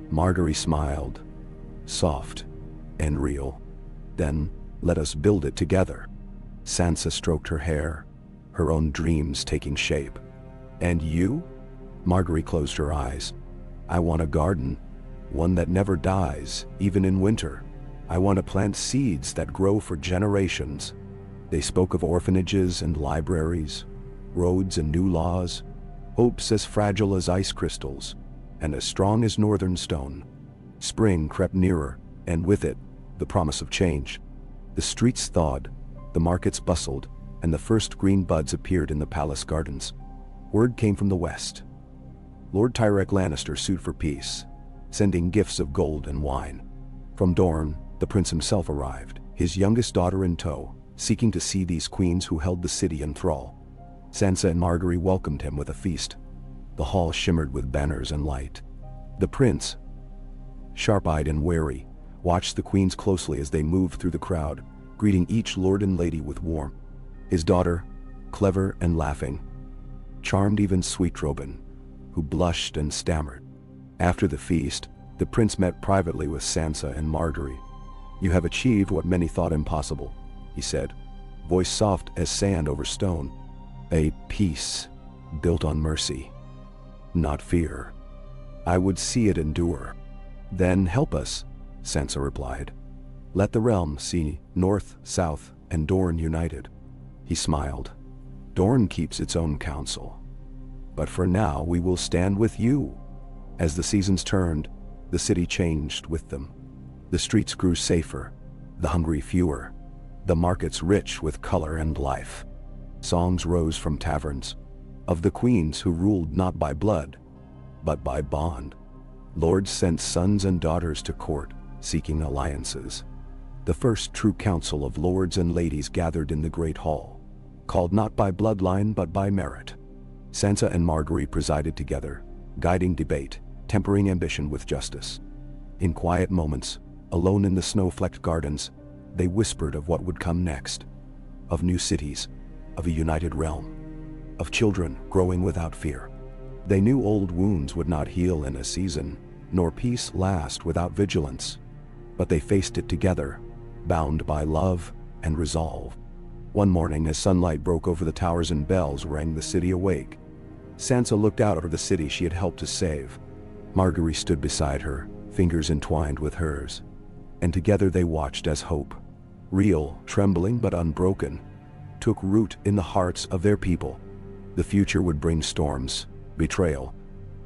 S1: Margaery smiled, soft and real. "Then, let us build it together." Sansa stroked her hair, her own dreams taking shape. "And you?" Margaery closed her eyes. "I want a garden, one that never dies, even in winter. I want to plant seeds that grow for generations." They spoke of orphanages and libraries, roads and new laws, hopes as fragile as ice crystals, and as strong as northern stone. Spring crept nearer, and with it, the promise of change. The streets thawed, the markets bustled, and the first green buds appeared in the palace gardens. Word came from the west. Lord Tyrek Lannister sued for peace, sending gifts of gold and wine. From Dorne, the prince himself arrived, his youngest daughter in tow, seeking to see these queens who held the city in thrall. Sansa and Margaery welcomed him with a feast. The hall shimmered with banners and light. The prince, sharp-eyed and wary, watched the queens closely as they moved through the crowd, greeting each lord and lady with warmth. His daughter, clever and laughing, charmed even sweet Robin, who blushed and stammered. After the feast, the prince met privately with Sansa and Margaery. "You have achieved what many thought impossible," he said, voice soft as sand over stone. "A peace built on mercy, not fear. I would see it endure." "Then help us," Sansa replied. "Let the realm see North, South, and Dorne united." He smiled. "Dorne keeps its own council. But for now we will stand with you." As the seasons turned, the city changed with them. The streets grew safer, the hungry fewer, the markets rich with color and life. Songs rose from taverns, of the queens who ruled not by blood, but by bond. Lords sent sons and daughters to court, seeking alliances. The first true council of lords and ladies gathered in the great hall, called not by bloodline but by merit. Sansa and Margaery presided together, guiding debate, tempering ambition with justice. In quiet moments, alone in the snow-flecked gardens, they whispered of what would come next, of new cities, of a united realm, of children growing without fear. They knew old wounds would not heal in a season, nor peace last without vigilance, but they faced it together, bound by love and resolve. One morning, as sunlight broke over the towers and bells rang the city awake, Sansa looked out over the city she had helped to save. Margaery stood beside her, fingers entwined with hers, and together they watched as hope, real, trembling but unbroken, took root in the hearts of their people. The future would bring storms, betrayal,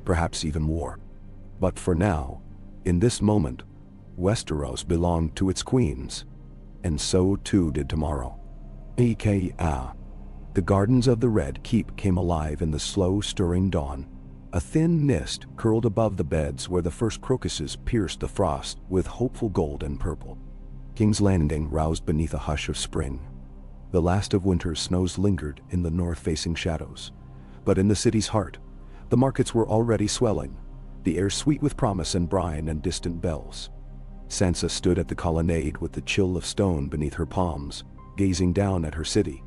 S1: perhaps even war. But for now, in this moment, Westeros belonged to its queens, and so too did tomorrow. The gardens of the Red Keep came alive in the slow-stirring dawn. A thin mist curled above the beds where the first crocuses pierced the frost with hopeful gold and purple. King's Landing roused beneath a hush of spring. The last of winter's snows lingered in the north-facing shadows. But in the city's heart, the markets were already swelling, the air sweet with promise and brine and distant bells. Sansa stood at the colonnade with the chill of stone beneath her palms, gazing down at her city.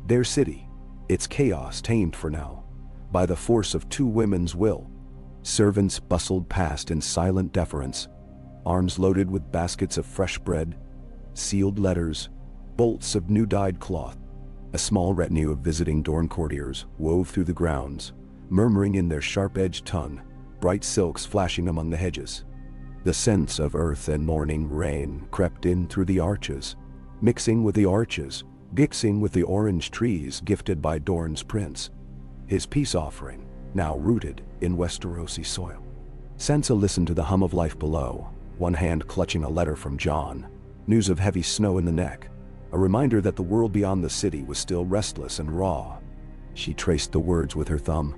S1: Their city, its chaos tamed for now, by the force of two women's will. Servants bustled past in silent deference, arms loaded with baskets of fresh bread, sealed letters, bolts of new-dyed cloth. A small retinue of visiting Dorne courtiers wove through the grounds, murmuring in their sharp-edged tongue, bright silks flashing among the hedges. The scents of earth and morning rain crept in through the arches, mixing with the arches, mixing with the orange trees gifted by Dorne's prince, his peace offering, now rooted in Westerosi soil. Sansa listened to the hum of life below, one hand clutching a letter from Jon, news of heavy snow in the neck, a reminder that the world beyond the city was still restless and raw. She traced the words with her thumb.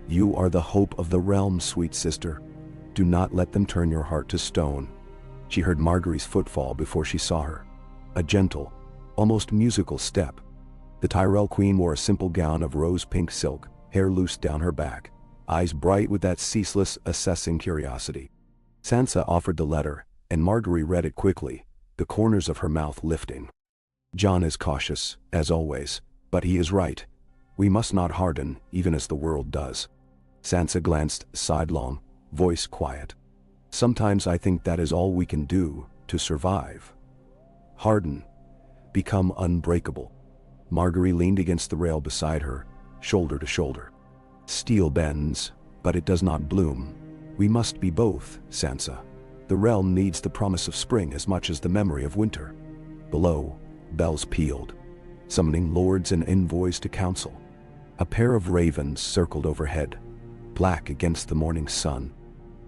S1: "You are the hope of the realm, sweet sister. Do not let them turn your heart to stone." She heard Margaery's footfall before she saw her. a gentle, almost musical step. The Tyrell queen wore a simple gown of rose-pink silk, hair loosed down her back, eyes bright with that ceaseless, assessing curiosity. Sansa offered the letter, and Margaery read it quickly, the corners of her mouth lifting. Jon is cautious, as always, but he is right. We must not harden, even as the world does. Sansa glanced sidelong, voice quiet. Sometimes I think that is all we can do to survive. Harden. Become unbreakable. Margaery leaned against the rail beside her, shoulder to shoulder. Steel bends, but it does not bloom. We must be both, Sansa. The realm needs the promise of spring as much as the memory of winter. Below, bells pealed, summoning lords and envoys to council. A pair of ravens circled overhead, black against the morning sun.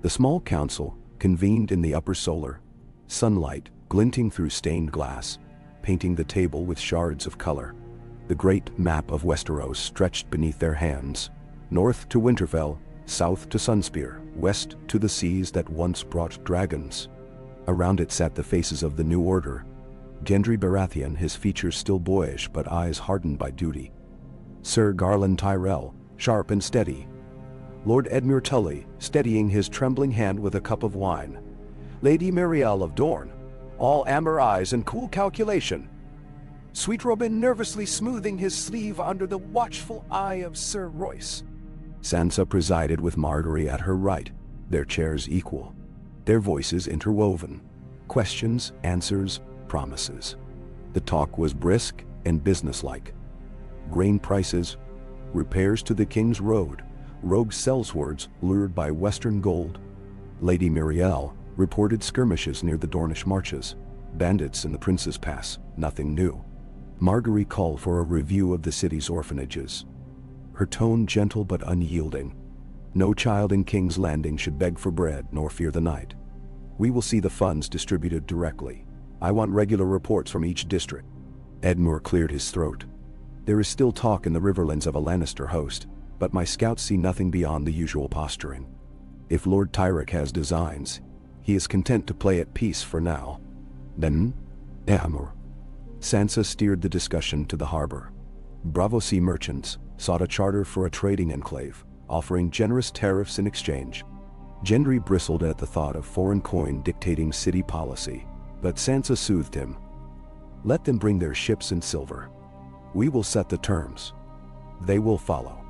S1: The small council convened in the upper solar, sunlight glinting through stained glass, painting the table with shards of color. The great map of Westeros stretched beneath their hands, north to Winterfell, south to Sunspear, west to the seas that once brought dragons. Around it sat the faces of the new order. Gendry Baratheon, his features still boyish but eyes hardened by duty. Sir Garland Tyrell, sharp and steady. Lord Edmure Tully, steadying his trembling hand with a cup of wine. Lady Muriel of Dorne, all amber eyes and cool calculation. Sweet Robin nervously smoothing his sleeve under the watchful eye of Sir Royce. Sansa presided with Margaery at her right, their chairs equal, their voices interwoven. Questions, answers, promises. The talk was brisk and businesslike. Grain prices, repairs to the King's Road, rogue sellswords lured by western gold. Lady Muriel reported skirmishes near the Dornish marches, bandits in the Prince's Pass, nothing new. Margaery called for a review of the city's orphanages, her tone gentle but unyielding. No child in King's Landing should beg for bread nor fear the night. We will see the funds distributed directly. I want regular reports from each district. Edmure cleared his throat. There is still talk in the Riverlands of a Lannister host, but my scouts see nothing beyond the usual posturing. If Lord Tyrek has designs, he is content to play at peace for now. Then, Edmure. Sansa steered the discussion to the harbor. Bravo Sea merchants sought a charter for a trading enclave, offering generous tariffs in exchange. Gendry bristled at the thought of foreign coin dictating city policy, but Sansa soothed him. Let them bring their ships and silver. We will set the terms. They will follow.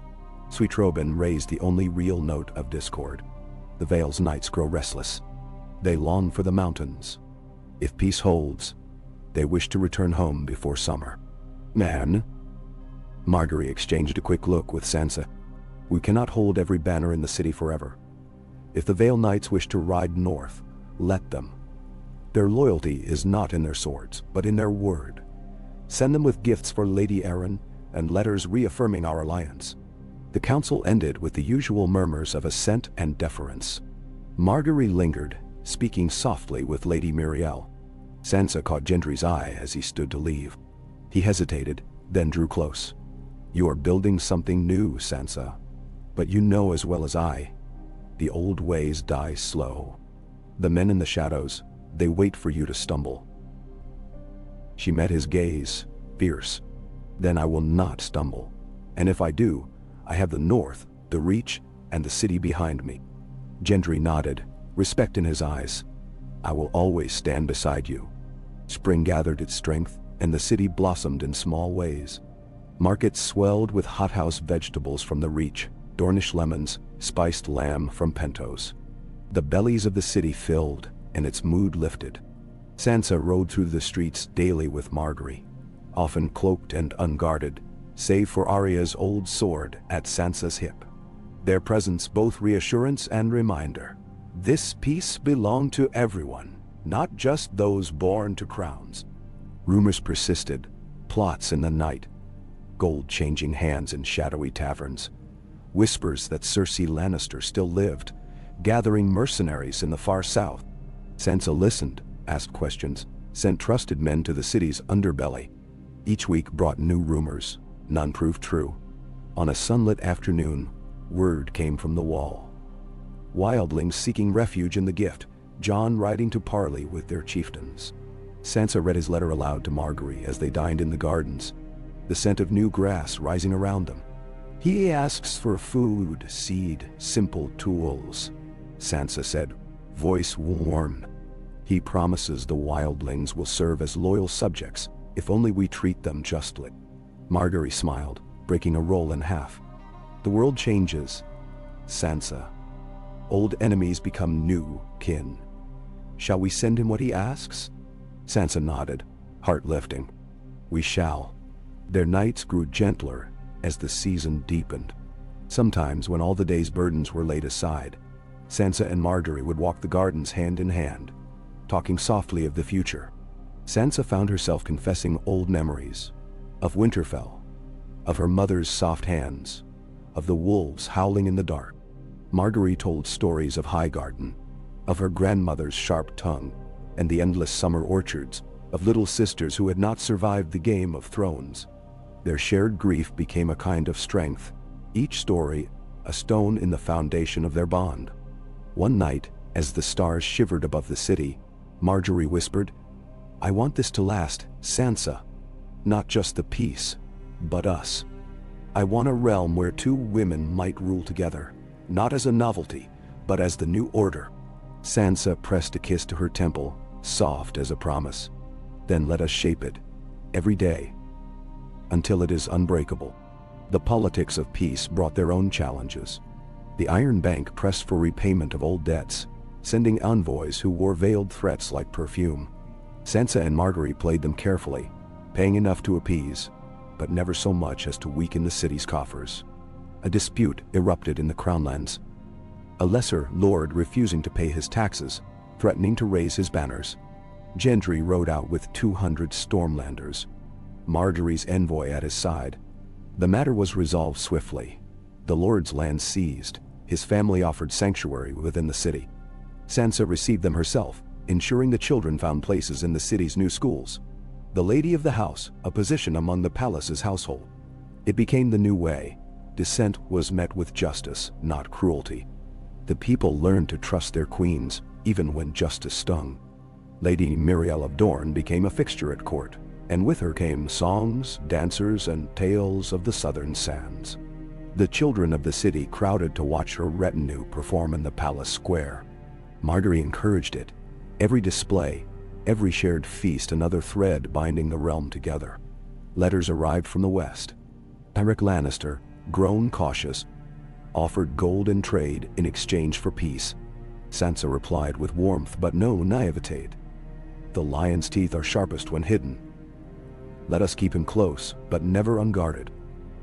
S1: Sweet Robin raised the only real note of discord. The Vale's knights grow restless. They long for the mountains. If peace holds, they wish to return home before summer. Man. Margaery exchanged a quick look with Sansa. We cannot hold every banner in the city forever. If the Vale Knights wish to ride north, let them. Their loyalty is not in their swords, but in their word. Send them with gifts for Lady Arryn and letters reaffirming our alliance. The council ended with the usual murmurs of assent and deference. Margaery lingered, speaking softly with Lady Muriel. Sansa caught Gendry's eye as he stood to leave. He hesitated, then drew close. You are building something new, Sansa. But you know as well as I, the old ways die slow. The men in the shadows, they wait for you to stumble. She met his gaze, fierce. Then I will not stumble. And if I do, I have the north, the reach, and the city behind me. Gendry nodded, respect in his eyes. I will always stand beside you. Spring gathered its strength, and the city blossomed in small ways. Markets swelled with hothouse vegetables from the reach, Dornish lemons, spiced lamb from Pentos. The bellies of the city filled, and its mood lifted. Sansa rode through the streets daily with Margaery, often cloaked and unguarded, save for Arya's old sword at Sansa's hip. Their presence both reassurance and reminder. This peace belonged to everyone, not just those born to crowns. Rumors persisted, plots in the night, gold changing hands in shadowy taverns, whispers that Cersei Lannister still lived, gathering mercenaries in the far south. Sansa listened, asked questions, sent trusted men to the city's underbelly. Each week brought new rumors, none proved true. On a sunlit afternoon, word came from the wall. Wildlings seeking refuge in the gift, Jon riding to parley with their chieftains. Sansa read his letter aloud to Margaery as they dined in the gardens, the scent of new grass rising around them. "He asks for food, seed, simple tools," Sansa said, voice warm. "He promises the wildlings will serve as loyal subjects if only we treat them justly." Margaery smiled, breaking a roll in half. "The world changes, Sansa. Old enemies become new kin. Shall we send him what he asks?" Sansa nodded, heart lifting. "We shall." Their nights grew gentler as the season deepened. Sometimes, when all the day's burdens were laid aside, Sansa and Margaery would walk the gardens hand in hand, talking softly of the future. Sansa found herself confessing old memories, of Winterfell, of her mother's soft hands, of the wolves howling in the dark. Margaery told stories of Highgarden, of her grandmother's sharp tongue, and the endless summer orchards, of little sisters who had not survived the Game of Thrones. Their shared grief became a kind of strength, each story a stone in the foundation of their bond. One night, as the stars shivered above the city, Margaery whispered, "I want this to last, Sansa. Not just the peace, but us. I want a realm where two women might rule together, not as a novelty, but as the new order." Sansa pressed a kiss to her temple, soft as a promise. "Then let us shape it, every day, until it is unbreakable." The politics of peace brought their own challenges. The Iron Bank pressed for repayment of old debts, sending envoys who wore veiled threats like perfume. Sansa and Margaery played them carefully, paying enough to appease, but never so much as to weaken the city's coffers. A dispute erupted in the Crownlands, a lesser lord refusing to pay his taxes, threatening to raise his banners. Gendry rode out with 200 Stormlanders, Margaery's envoy at his side. The matter was resolved swiftly. The lord's land seized, his family offered sanctuary within the city. Sansa received them herself, ensuring the children found places in the city's new schools. The lady of the house, a position among the palace's household. It became the new way. Dissent was met with justice, not cruelty. The people learned to trust their queens, even when justice stung. Lady Muriel of Dorne became a fixture at court, and with her came songs, dancers, and tales of the southern sands. The children of the city crowded to watch her retinue perform in the palace square. Margaery encouraged it. Every display, every shared feast, another thread binding the realm together. Letters arrived from the west. Eric Lannister, grown cautious, offered gold in trade in exchange for peace. Sansa replied with warmth but no naivete. "The lion's teeth are sharpest when hidden. Let us keep him close, but never unguarded."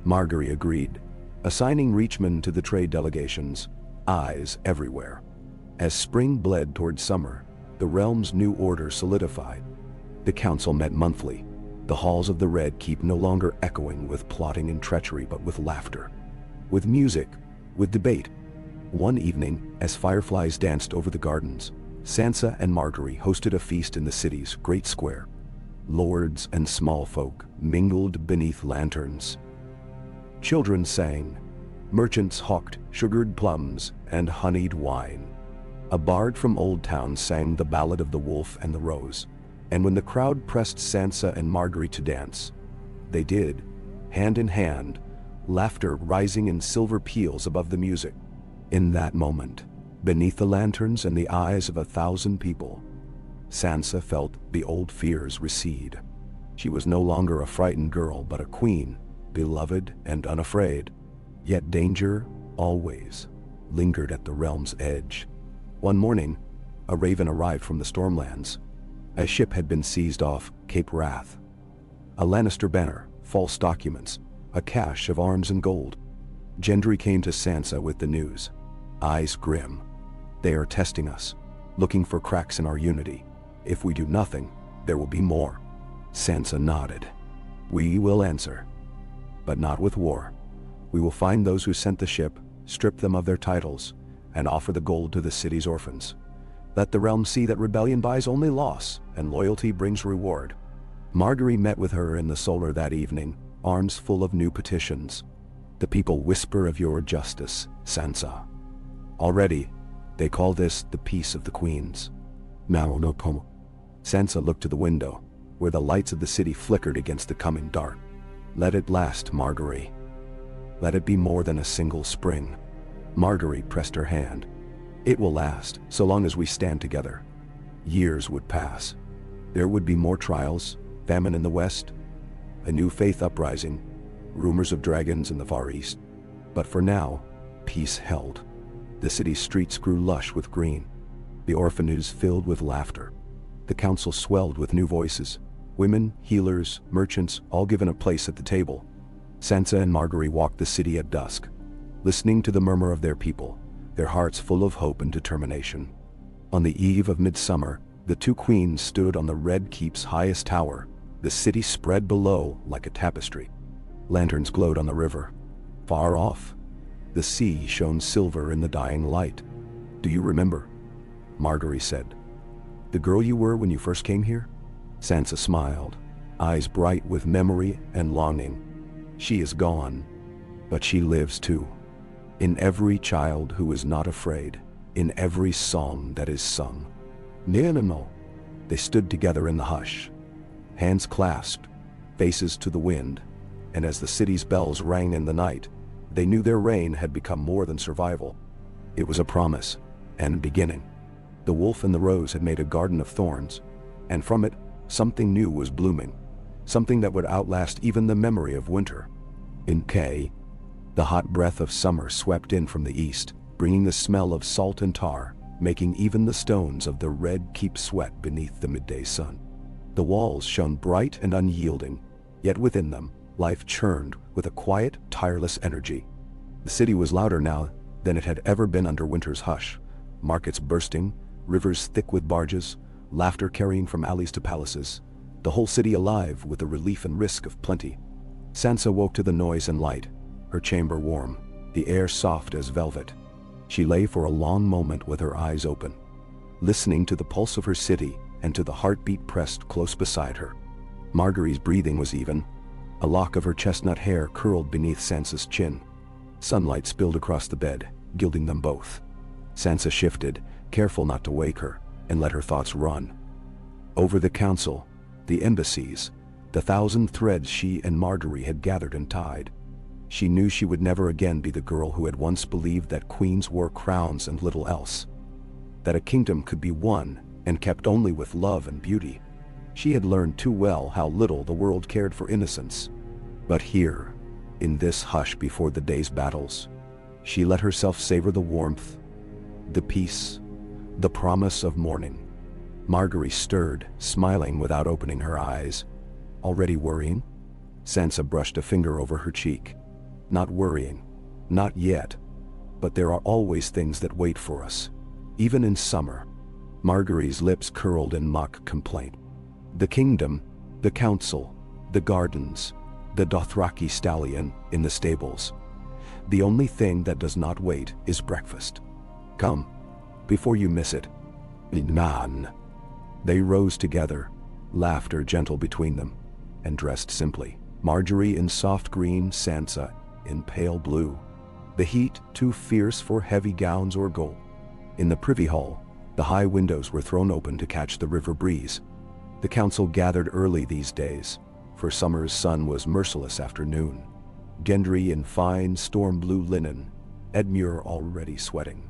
S1: Margaery agreed, assigning Reachmen to the trade delegations, eyes everywhere. As spring bled toward summer, the realm's new order solidified. The council met monthly. The halls of the Red Keep no longer echoing with plotting and treachery, but with laughter, with music, with debate. One evening, as fireflies danced over the gardens, Sansa and Margaery hosted a feast in the city's great square. Lords and small folk mingled beneath lanterns. Children sang. Merchants hawked sugared plums and honeyed wine. A bard from Old Town sang the ballad of the wolf and the rose. And when the crowd pressed Sansa and Margaery to dance, they did, hand in hand, laughter rising in silver peals above the music. In that moment, beneath the lanterns and the eyes of 1,000 people, Sansa felt the old fears recede. She was no longer a frightened girl, but a queen, beloved and unafraid. Yet danger, always, lingered at the realm's edge. One morning, a raven arrived from the Stormlands. A ship had been seized off Cape Wrath. A Lannister banner, false documents, a cache of arms and gold. Gendry came to Sansa with the news, eyes grim. "They are testing us, looking for cracks in our unity. If we do nothing, there will be more." Sansa nodded. "We will answer, but not with war. We will find those who sent the ship, strip them of their titles, and offer the gold to the city's orphans. Let the realm see that rebellion buys only loss, and loyalty brings reward." Margaery met with her in the Solar that evening, arms full of new petitions. "The people whisper of your justice, Sansa. Already, they call this the peace of the queens." "Now no como." Sansa looked to the window, where the lights of the city flickered against the coming dark. Let it last, Margaery. Let it be more than a single spring. Margaery pressed her hand. It will last, so long as we stand together. Years would pass. There would be more trials, famine in the west, a new faith uprising, rumors of dragons in the Far East. But for now, peace held. The city's streets grew lush with green. The orphanages filled with laughter. The council swelled with new voices. Women, healers, merchants, all given a place at the table. Sansa and Margaery walked the city at dusk, listening to the murmur of their people, their hearts full of hope and determination. On the eve of midsummer, the two queens stood on the Red Keep's highest tower, the city spread below like a tapestry. Lanterns glowed on the river. Far off, the sea shone silver in the dying light. "Do you remember?" Margaery said. "The girl you were when you first came here?" Sansa smiled, eyes bright with memory and longing. "She is gone, but she lives too. In every child who is not afraid, in every song that is sung." No. They stood together in the hush, hands clasped, faces to the wind, and as the city's bells rang in the night, they knew their reign had become more than survival. It was a promise and a beginning. The wolf and the rose had made a garden of thorns, and from it, something new was blooming, something that would outlast even the memory of winter. In Kay, the hot breath of summer swept in from the east, bringing the smell of salt and tar, making even the stones of the Red Keep sweat beneath the midday sun. The walls shone bright and unyielding, yet within them, life churned with a quiet, tireless energy. The city was louder now than it had ever been under winter's hush. Markets bursting, rivers thick with barges, laughter carrying from alleys to palaces, the whole city alive with the relief and risk of plenty. Sansa woke to the noise and light, her chamber warm, the air soft as velvet. She lay for a long moment with her eyes open, listening to the pulse of her city and to the heartbeat pressed close beside her. Margaery's breathing was even. A lock of her chestnut hair curled beneath Sansa's chin. Sunlight spilled across the bed, gilding them both. Sansa shifted, careful not to wake her, and let her thoughts run. Over the council, the embassies, the thousand threads she and Margaery had gathered and tied. She knew she would never again be the girl who had once believed that queens wore crowns and little else, that a kingdom could be won and kept only with love and beauty. She had learned too well how little the world cared for innocence. But here, in this hush before the day's battles, she let herself savor the warmth, the peace, the promise of morning. Margaery stirred, smiling without opening her eyes. "Already worrying?" Sansa brushed a finger over her cheek. "Not worrying. Not yet. But there are always things that wait for us, even in summer." Margaery's lips curled in mock complaint. The kingdom, the council, the gardens, the Dothraki stallion in the stables. The only thing that does not wait is breakfast. Come, before you miss it. Nan. They rose together, laughter gentle between them, and dressed simply. Margaery in soft green, Sansa in pale blue. The heat too fierce for heavy gowns or gold. In the privy hall, the high windows were thrown open to catch the river breeze. The council gathered early these days, for summer's sun was merciless after noon. Gendry in fine storm-blue linen, Edmure already sweating.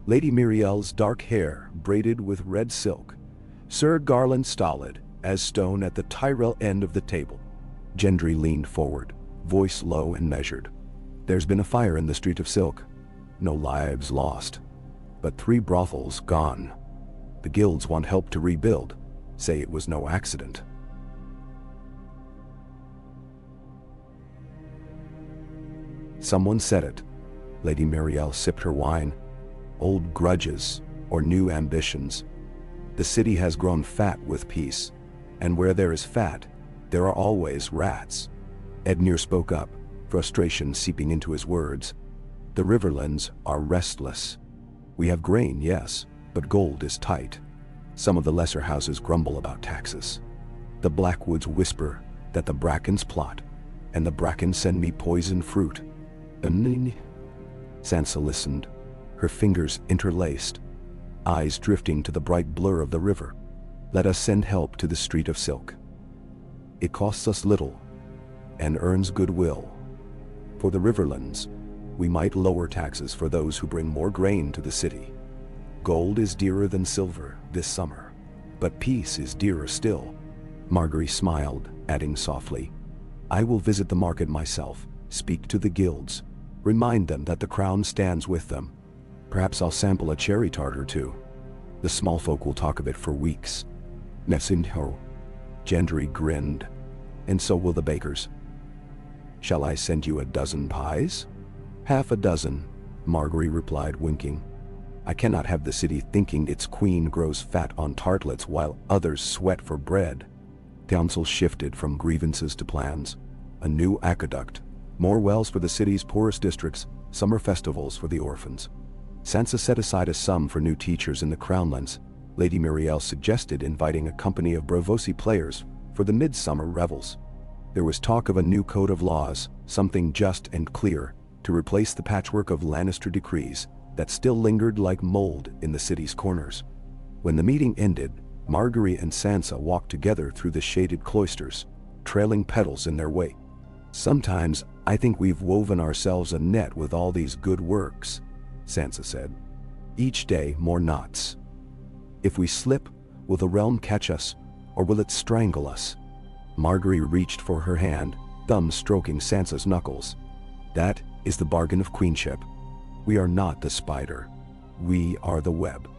S1: Lady Miriel's dark hair braided with red silk, Sir Garland stolid as stone at the Tyrell end of the table. Gendry leaned forward, voice low and measured. "There's been a fire in the Street of Silk. No lives lost, but 3 brothels gone. The guilds want help to rebuild, say it was no accident." Someone said it. Lady Miriel sipped her wine. Old grudges or new ambitions. The city has grown fat with peace, and where there is fat, there are always rats. Edmure spoke up, frustration seeping into his words. "The Riverlands are restless. We have grain, yes, but gold is tight. Some of the lesser houses grumble about taxes. The Blackwoods whisper that the Brackens plot, and the Brackens send me poisoned fruit." Sansa listened, her fingers interlaced, eyes drifting to the bright blur of the river. Let us send help to the Street of Silk. It costs us little, and earns goodwill. For the Riverlands, we might lower taxes for those who bring more grain to the city. Gold is dearer than silver this summer, but peace is dearer still. Margaery smiled, adding softly, I will visit the market myself, speak to the guilds, remind them that the crown stands with them. Perhaps I'll sample a cherry tart or two. The small folk will talk of it for weeks. Nesinho. Gendry grinned. And so will the bakers. Shall I send you a dozen pies? Half a dozen, Margaery replied, winking. I cannot have the city thinking its queen grows fat on tartlets while others sweat for bread. Council shifted from grievances to plans. A new aqueduct, more wells for the city's poorest districts, summer festivals for the orphans. Sansa set aside a sum for new teachers in the Crownlands. Lady Muriel suggested inviting a company of Braavosi players for the midsummer revels. There was talk of a new code of laws, something just and clear, to replace the patchwork of Lannister decrees that still lingered like mold in the city's corners. When the meeting ended, Margaery and Sansa walked together through the shaded cloisters, trailing petals in their wake. Sometimes I think we've woven ourselves a net with all these good works, Sansa said. Each day more knots. If we slip, will the realm catch us, or will it strangle us? Margaery reached for her hand, thumb stroking Sansa's knuckles. That is the bargain of queenship. We are not the spider. We are the web.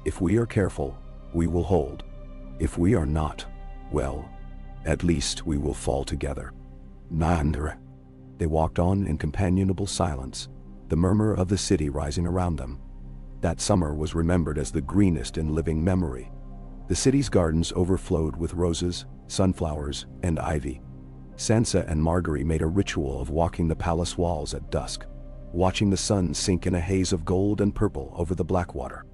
S1: If we are careful, we will hold. If we are not, well, at least we will fall together. Nandra. They walked on in companionable silence, the murmur of the city rising around them. That summer was remembered as the greenest in living memory. The city's gardens overflowed with roses, sunflowers, and ivy. Sansa and Margaery made a ritual of walking the palace walls at dusk, watching the sun sink in a haze of gold and purple over the Blackwater.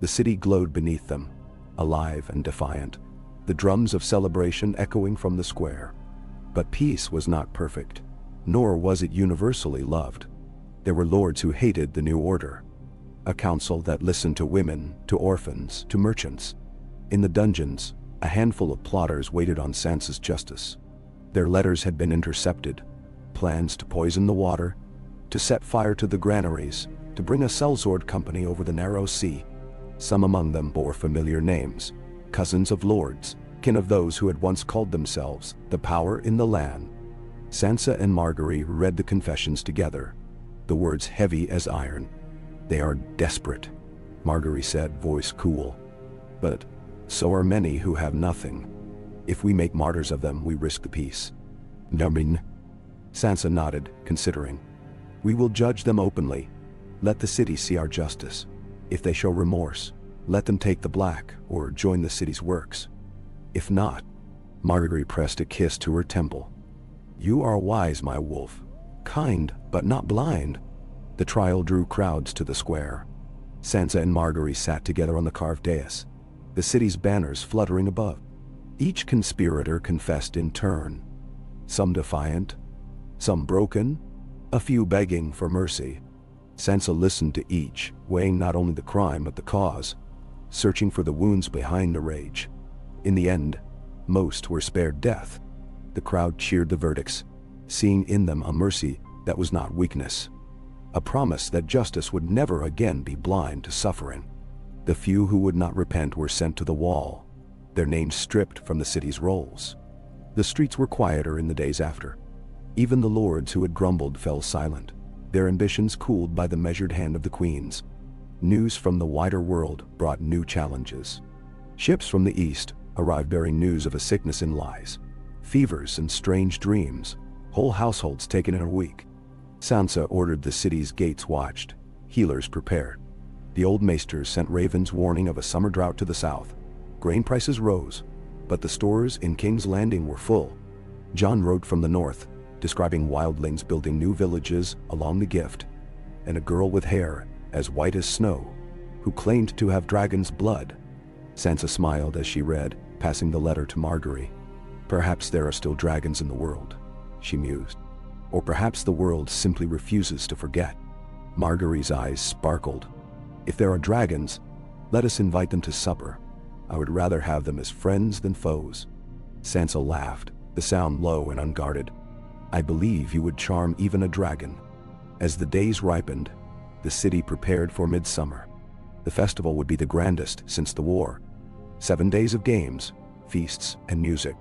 S1: The city glowed beneath them, alive and defiant, the drums of celebration echoing from the square. But peace was not perfect, nor was it universally loved. There were lords who hated the new order, a council that listened to women, to orphans, to merchants. In the dungeons, a handful of plotters waited on Sansa's justice. Their letters had been intercepted, plans to poison the water, to set fire to the granaries, to bring a sellsword company over the narrow sea. Some among them bore familiar names, cousins of lords, kin of those who had once called themselves the power in the land. Sansa and Margaery read the confessions together, the words heavy as iron. They are desperate, Margaery said, voice cool. But so are many who have nothing. If we make martyrs of them, we risk the peace. Numbing. Sansa nodded, considering. We will judge them openly. Let the city see our justice. If they show remorse, let them take the black or join the city's works. If not, Margaery pressed a kiss to her temple. You are wise, my wolf. Kind, but not blind. The trial drew crowds to the square. Sansa and Margaery sat together on the carved dais, the city's banners fluttering above. Each conspirator confessed in turn, some defiant, some broken, a few begging for mercy. Sansa listened to each, weighing not only the crime but the cause, searching for the wounds behind the rage. In the end, most were spared death. The crowd cheered the verdicts, seeing in them a mercy that was not weakness, a promise that justice would never again be blind to suffering. The few who would not repent were sent to the wall, their names stripped from the city's rolls. The streets were quieter in the days after. Even the lords who had grumbled fell silent, their ambitions cooled by the measured hand of the queens. News from the wider world brought new challenges. Ships from the east arrived bearing news of a sickness in lies, fevers and strange dreams, whole households taken in a week. Sansa ordered the city's gates watched, healers prepared. The old maesters sent ravens warning of a summer drought to the south. Grain prices rose, but the stores in King's Landing were full. Jon wrote from the north, describing wildlings building new villages along the Gift, and a girl with hair as white as snow, who claimed to have dragon's blood. Sansa smiled as she read, passing the letter to Margaery. Perhaps there are still dragons in the world, she mused. Or perhaps the world simply refuses to forget. Margaery's eyes sparkled. If there are dragons, let us invite them to supper. I would rather have them as friends than foes." Sansa laughed, the sound low and unguarded. "I believe you would charm even a dragon." As the days ripened, the city prepared for midsummer. The festival would be the grandest since the war. 7 days of games, feasts, and music.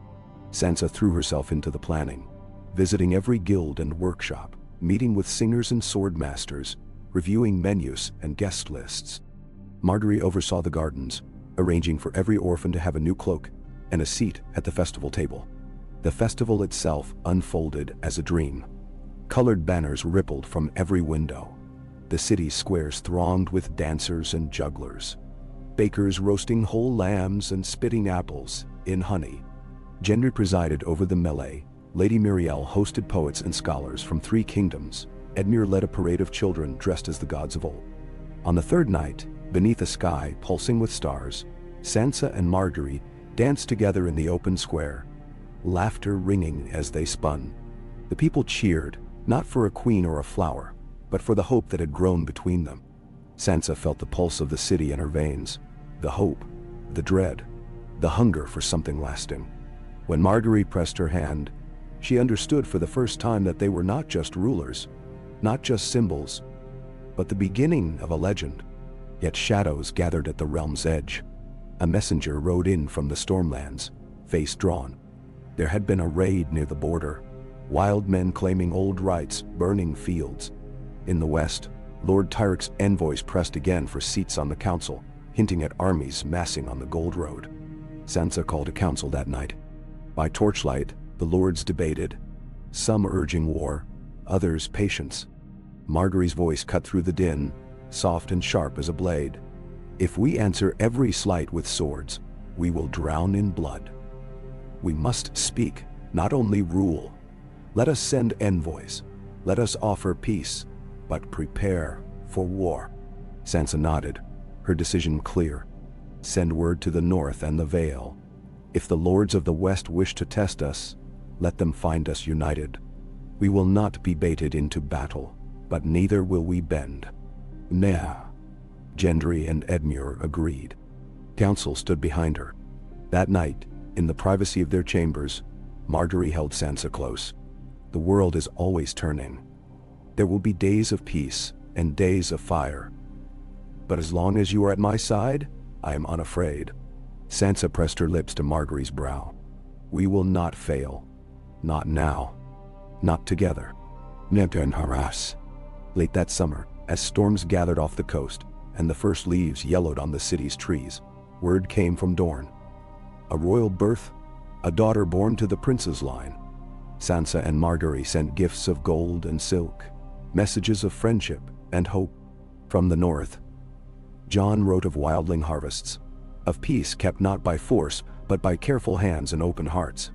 S1: Sansa threw herself into the planning, visiting every guild and workshop, meeting with singers and sword masters, reviewing menus and guest lists. Margaery oversaw the gardens, arranging for every orphan to have a new cloak and a seat at the festival table. The festival itself unfolded as a dream. Colored banners rippled from every window. The city squares thronged with dancers and jugglers. Bakers roasting whole lambs and spitting apples in honey. Gendry presided over the melee. Lady Muriel hosted poets and scholars from 3 kingdoms. Edmure led a parade of children dressed as the gods of old. On the 3rd night, beneath a sky pulsing with stars, Sansa and Margaery danced together in the open square, laughter ringing as they spun. The people cheered, not for a queen or a flower, but for the hope that had grown between them. Sansa felt the pulse of the city in her veins, the hope, the dread, the hunger for something lasting. When Margaery pressed her hand, she understood for the first time that they were not just rulers, not just symbols, but the beginning of a legend. Yet shadows gathered at the realm's edge. A messenger rode in from the Stormlands, face drawn. There had been a raid near the border, wild men claiming old rights, burning fields. In the west, Lord Tyrick's envoys pressed again for seats on the council, hinting at armies massing on the Gold Road. Sansa called a council that night. By torchlight, the lords debated, some urging war, others patience. Margaery's voice cut through the din, soft and sharp as a blade. "If we answer every slight with swords, we will drown in blood. We must speak, not only rule. Let us send envoys. Let us offer peace, but prepare for war." Sansa nodded, her decision clear. "Send word to the north and the Vale. If the lords of the west wish to test us, let them find us united. We will not be baited into battle, but neither will we bend." "Nah." Gendry and Edmure agreed. Council stood behind her. That night, in the privacy of their chambers, Margaery held Sansa close. "The world is always turning. There will be days of peace and days of fire. But as long as you are at my side, I am unafraid." Sansa pressed her lips to Margaery's brow. "We will not fail. Not now. Not together." Neptune harass. Late that summer, as storms gathered off the coast and the first leaves yellowed on the city's trees, word came from Dorne. A royal birth, a daughter born to the prince's line. Sansa and Margaery sent gifts of gold and silk, messages of friendship and hope. From the north, Jon wrote of wildling harvests, of peace kept not by force, but by careful hands and open hearts.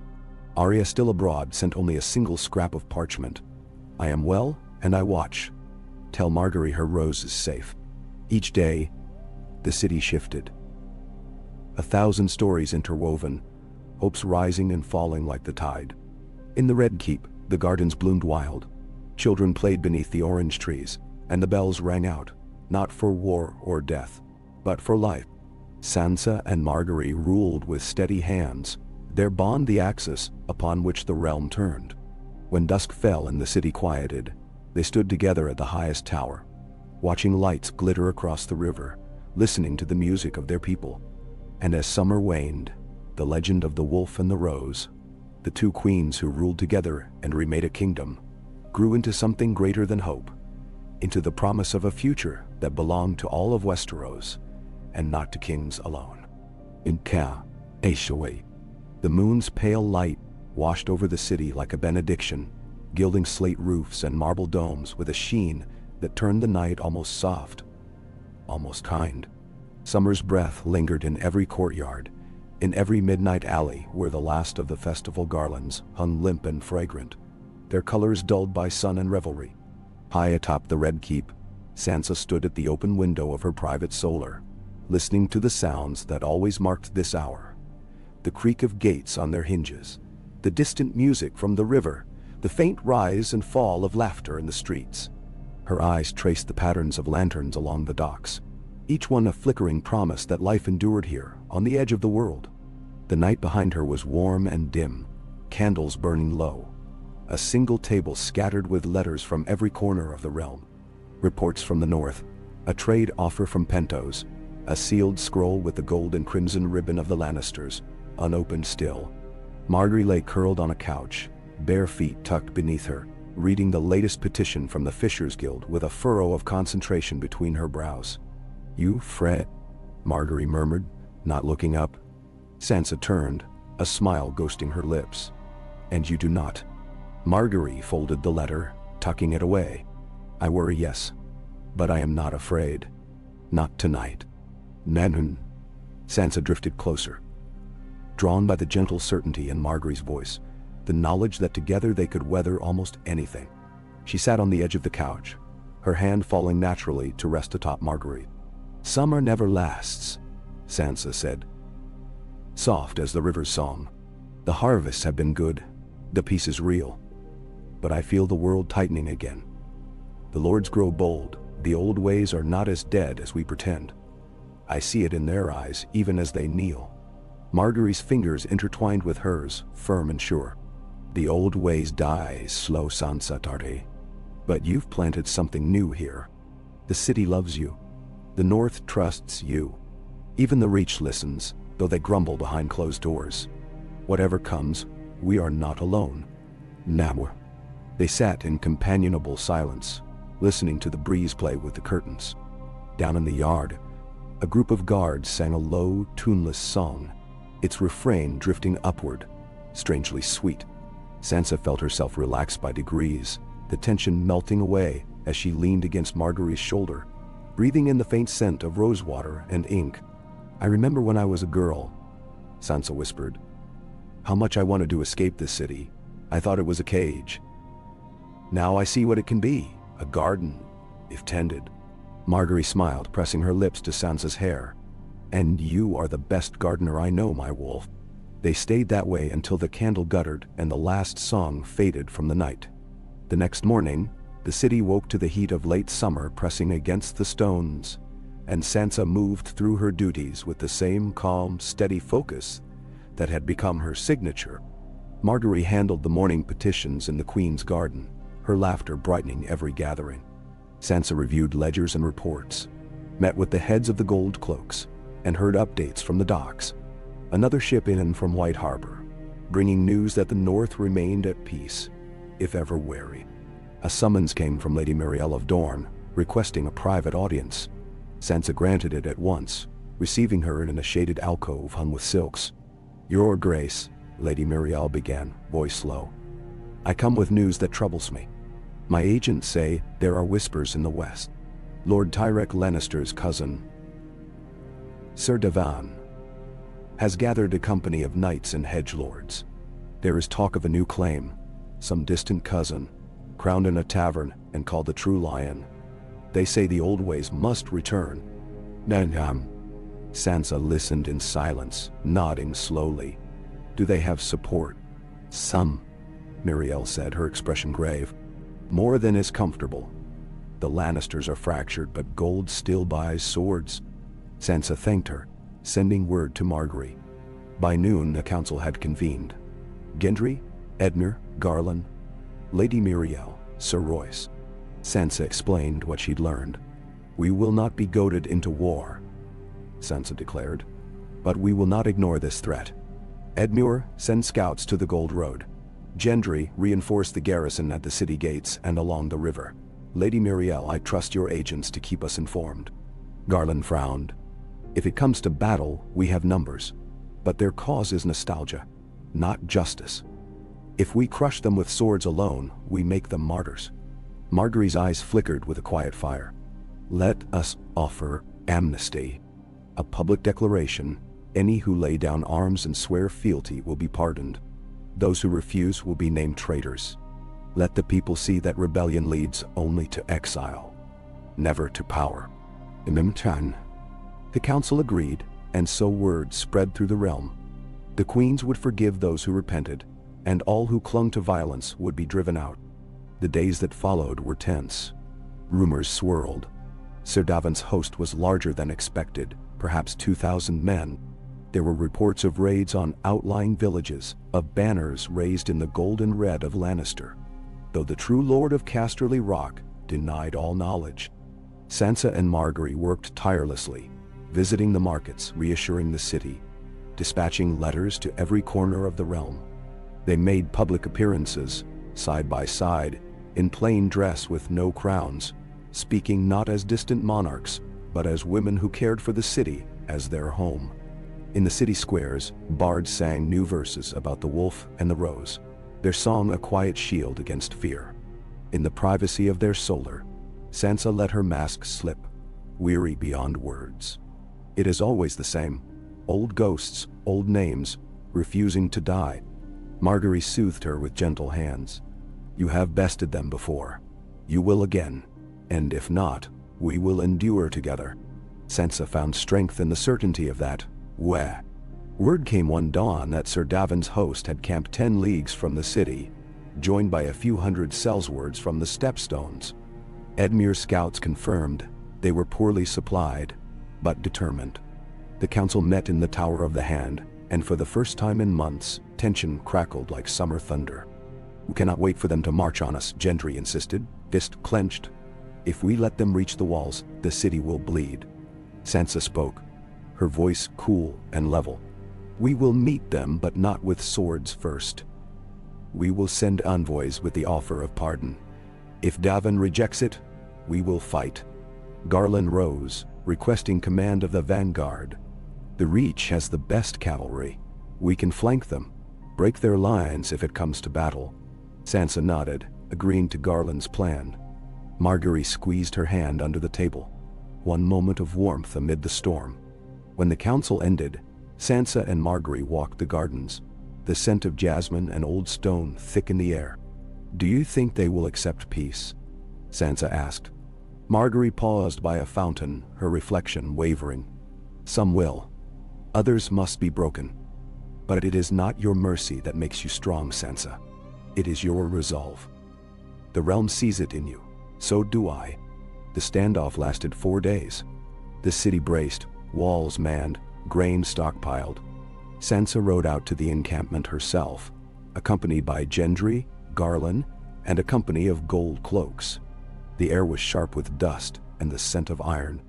S1: Arya, still abroad, sent only a single scrap of parchment. "I am well, and I watch. Tell Margaery her rose is safe." Each day, the city shifted. 1,000 stories interwoven, hopes rising and falling like the tide. In the Red Keep, the gardens bloomed wild. Children played beneath the orange trees, and the bells rang out, not for war or death, but for life. Sansa and Margaery ruled with steady hands, their bond the axis upon which the realm turned. When dusk fell and the city quieted, they stood together at the highest tower, watching lights glitter across the river, listening to the music of their people. And as summer waned, the legend of the Wolf and the Rose, the 2 queens who ruled together and remade a kingdom, grew into something greater than hope, into the promise of a future that belonged to all of Westeros, and not to kings alone. In Ka, Aishaway, the moon's pale light washed over the city like a benediction, gilding slate roofs and marble domes with a sheen that turned the night almost soft, almost kind. Summer's breath lingered in every courtyard, in every midnight alley where the last of the festival garlands hung limp and fragrant, their colors dulled by sun and revelry. High atop the Red Keep, Sansa stood at the open window of her private solar, listening to the sounds that always marked this hour. The creak of gates on their hinges, the distant music from the river, the faint rise and fall of laughter in the streets. Her eyes traced the patterns of lanterns along the docks. each one a flickering promise that life endured here, on the edge of the world. The night behind her was warm and dim, candles burning low. A single table scattered with letters from every corner of the realm. Reports from the north, a trade offer from Pentos, a sealed scroll with the gold and crimson ribbon of the Lannisters, unopened still. Margaery lay curled on a couch, bare feet tucked beneath her, reading the latest petition from the Fishers Guild with a furrow of concentration between her brows. "You fret," Margaery murmured, not looking up. Sansa turned, a smile ghosting her lips. "And you do not." Margaery folded the letter, tucking it away. "I worry, yes. But I am not afraid. Not tonight." "Nanhun." Sansa drifted closer, drawn by the gentle certainty in Margaery's voice, the knowledge that together they could weather almost anything. She sat on the edge of the couch, her hand falling naturally to rest atop Margaery. "Summer never lasts," Sansa said, soft as the river's song. "The harvests have been good, the peace is real. But I feel the world tightening again. The lords grow bold, the old ways are not as dead as we pretend. I see it in their eyes even as they kneel." Margaery's fingers intertwined with hers, firm and sure. "The old ways die slow, Sansa Tarde. But you've planted something new here. The city loves you. The North trusts you. Even the Reach listens, though they grumble behind closed doors. Whatever comes, we are not alone." Now. They sat in companionable silence, listening to the breeze play with the curtains. Down in the yard, a group of guards sang a low, tuneless song, its refrain drifting upward, strangely sweet. Sansa felt herself relax by degrees, the tension melting away as she leaned against Margaery's shoulder, breathing in the faint scent of rosewater and ink. "I remember when I was a girl," Sansa whispered. "How much I wanted to escape this city. I thought it was a cage. Now I see what it can be, a garden, if tended." Margaery smiled, pressing her lips to Sansa's hair. "And you are the best gardener I know, my wolf." They stayed that way until the candle guttered and the last song faded from the night. The next morning, the city woke to the heat of late summer pressing against the stones, and Sansa moved through her duties with the same calm, steady focus that had become her signature. Margaery handled the morning petitions in the Queen's garden, her laughter brightening every gathering. Sansa reviewed ledgers and reports, met with the heads of the gold cloaks, and heard updates from the docks. Another ship in from White Harbor, bringing news that the North remained at peace, if ever wary. A summons came from Lady Marielle of Dorne, requesting a private audience. Sansa granted it at once, receiving her in a shaded alcove hung with silks. "Your Grace," Lady Marielle began, voice low. "I come with news that troubles me. My agents say there are whispers in the west. Lord Tyrek Lannister's cousin, Sir Devan, has gathered a company of knights and hedgelords. There is talk of a new claim, some distant cousin, crowned in a tavern and called the True Lion. They say the old ways must return." Sansa listened in silence, nodding slowly. "Do they have support?" "Some," Marielle said, her expression grave. "More than is comfortable. The Lannisters are fractured, but gold still buys swords." Sansa thanked her, sending word to Margaery. By noon, the council had convened. Gendry, Edmure, Garland, Lady Marielle, Sir Royce. Sansa explained what she'd learned. "We will not be goaded into war," Sansa declared, "but we will not ignore this threat. Edmure, send scouts to the Gold Road. Gendry, reinforce the garrison at the city gates and along the river. Lady Marielle, I trust your agents to keep us informed." Garland frowned. "If it comes to battle, we have numbers. But their cause is nostalgia, not justice. If we crush them with swords alone, we make them martyrs." Margaery's eyes flickered with a quiet fire. "Let us offer amnesty. A public declaration. Any who lay down arms and swear fealty will be pardoned. Those who refuse will be named traitors. Let the people see that rebellion leads only to exile, never to power." Imimchan. The council agreed, and so word spread through the realm. The queens would forgive those who repented, and all who clung to violence would be driven out. The days that followed were tense. Rumors swirled. Sir Davon's host was larger than expected, perhaps 2,000 men. There were reports of raids on outlying villages, of banners raised in the gold and red of Lannister, though the true Lord of Casterly Rock denied all knowledge. Sansa and Margaery worked tirelessly, visiting the markets, reassuring the city, dispatching letters to every corner of the realm. They made public appearances, side by side, in plain dress with no crowns, speaking not as distant monarchs, but as women who cared for the city as their home. In the city squares, bards sang new verses about the wolf and the rose, their song a quiet shield against fear. In the privacy of their solar, Sansa let her mask slip, weary beyond words. It is always the same. Old ghosts, old names, refusing to die. Margaery soothed her with gentle hands. You have bested them before. You will again. And if not, we will endure together. Sansa found strength in the certainty of that. Word came one dawn that Sir Davon's host had camped 10 leagues from the city, joined by a few hundred sellswards from the Stepstones. Edmure's scouts confirmed they were poorly supplied, but determined. The council met in the Tower of the Hand, and for the first time in months, tension crackled like summer thunder. We cannot wait for them to march on us, Gendry insisted, fist clenched. If we let them reach the walls, the city will bleed. Sansa spoke, her voice cool and level. We will meet them, but not with swords first. We will send envoys with the offer of pardon. If Davon rejects it, we will fight. Garland rose, requesting command of the vanguard. The Reach has the best cavalry. We can flank them, break their lines if it comes to battle. Sansa nodded, agreeing to Garland's plan. Margaery squeezed her hand under the table. One moment of warmth amid the storm. When the council ended, Sansa and Margaery walked the gardens, the scent of jasmine and old stone thick in the air. Do you think they will accept peace? Sansa asked. Margaery paused by a fountain, her reflection wavering. Some will. Others must be broken. But it is not your mercy that makes you strong, Sansa. It is your resolve. The realm sees it in you. So do I. The standoff lasted 4 days. The city braced, walls manned, grain stockpiled. Sansa rode out to the encampment herself, accompanied by Gendry, Garland, and a company of gold cloaks. The air was sharp with dust and the scent of iron.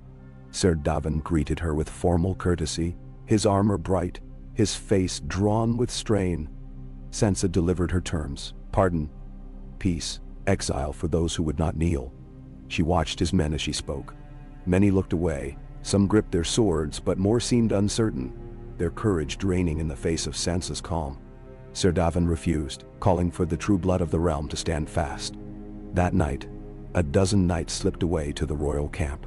S1: Sir Davon greeted her with formal courtesy, his armor bright, his face drawn with strain. Sansa delivered her terms: pardon, peace, exile for those who would not kneel. She watched his men as she spoke. Many looked away, some gripped their swords, but more seemed uncertain, their courage draining in the face of Sansa's calm. Sir Davon refused, calling for the true blood of the realm to stand fast. That night, a dozen knights slipped away to the royal camp.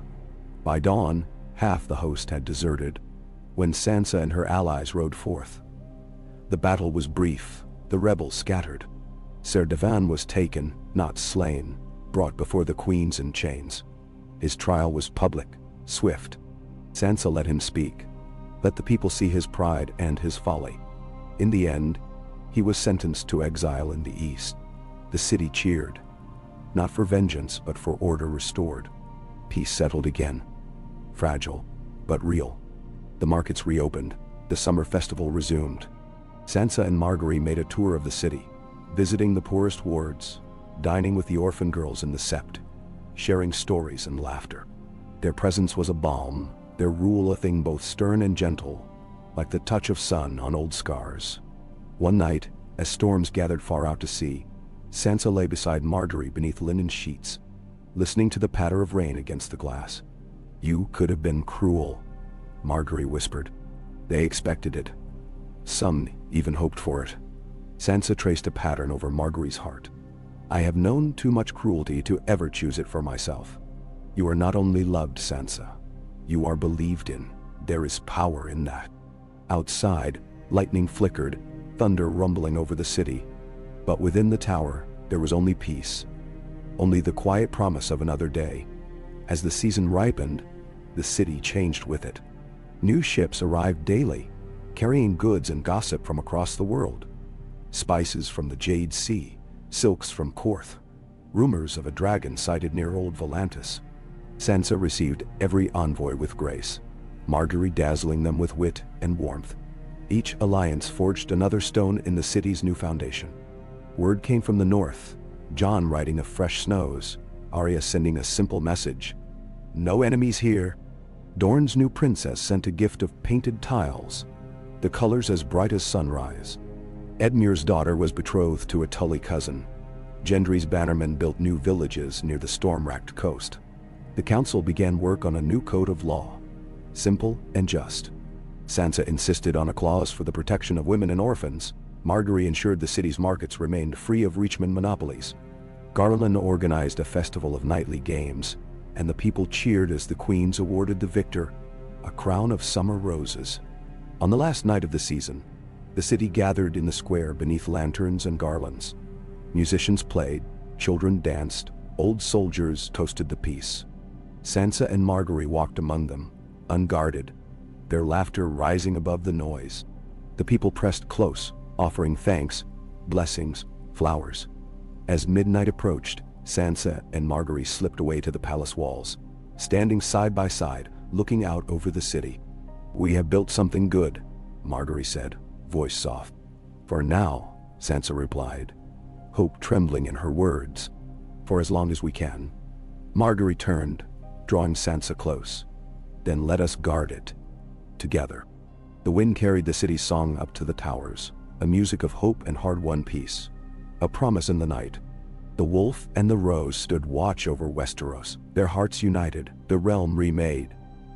S1: By dawn, half the host had deserted, when Sansa and her allies rode forth. The battle was brief, the rebels scattered. Sir Davon was taken, not slain, brought before the queens in chains. His trial was public, swift. Sansa let him speak. Let the people see his pride and his folly. In the end, he was sentenced to exile in the east. The city cheered, not for vengeance, but for order restored. Peace settled again. Fragile, but real. The markets reopened. The summer festival resumed. Sansa and Margaery made a tour of the city, visiting the poorest wards, dining with the orphan girls in the sept, sharing stories and laughter. Their presence was a balm, their rule a thing both stern and gentle, like the touch of sun on old scars. One night, as storms gathered far out to sea, Sansa lay beside Margaery beneath linen sheets, listening to the patter of rain against the glass. You could have been cruel, Margaery whispered. They expected it. Some even hoped for it. Sansa traced a pattern over Margaery's heart. I have known too much cruelty to ever choose it for myself. You are not only loved, Sansa. You are believed in. There is power in that. Outside, lightning flickered, thunder rumbling over the city. But within the tower, there was only peace. Only the quiet promise of another day. As the season ripened, the city changed with it. New ships arrived daily, carrying goods and gossip from across the world. Spices from the Jade Sea, silks from Korth, rumors of a dragon sighted near Old Volantis. Sansa received every envoy with grace, Margaery dazzling them with wit and warmth. Each alliance forged another stone in the city's new foundation. Word came from the north, Jon riding of fresh snows, Arya sending a simple message: "No enemies here." Dorne's new princess sent a gift of painted tiles, the colors as bright as sunrise. Edmure's daughter was betrothed to a Tully cousin. Gendry's bannermen built new villages near the storm-racked coast. The council began work on a new code of law, simple and just. Sansa insisted on a clause for the protection of women and orphans. Margaery ensured the city's markets remained free of Reachman monopolies. Garland organized a festival of nightly games, and the people cheered as the queens awarded the victor a crown of summer roses. On the last night of the season, the city gathered in the square beneath lanterns and garlands. Musicians played, children danced, old soldiers toasted the peace. Sansa and Margaery walked among them, unguarded, their laughter rising above the noise. The people pressed close, offering thanks, blessings, flowers. As midnight approached, Sansa and Margaery slipped away to the palace walls, standing side by side, looking out over the city. "We have built something good," Margaery said, voice soft. "For now," Sansa replied, hope trembling in her words. "For as long as we can." Margaery turned, drawing Sansa close. "Then let us guard it together." The wind carried the city's song up to the towers, a music of hope and hard-won peace, a promise in the night. The wolf and the rose stood watch over Westeros, their hearts united, the realm remade.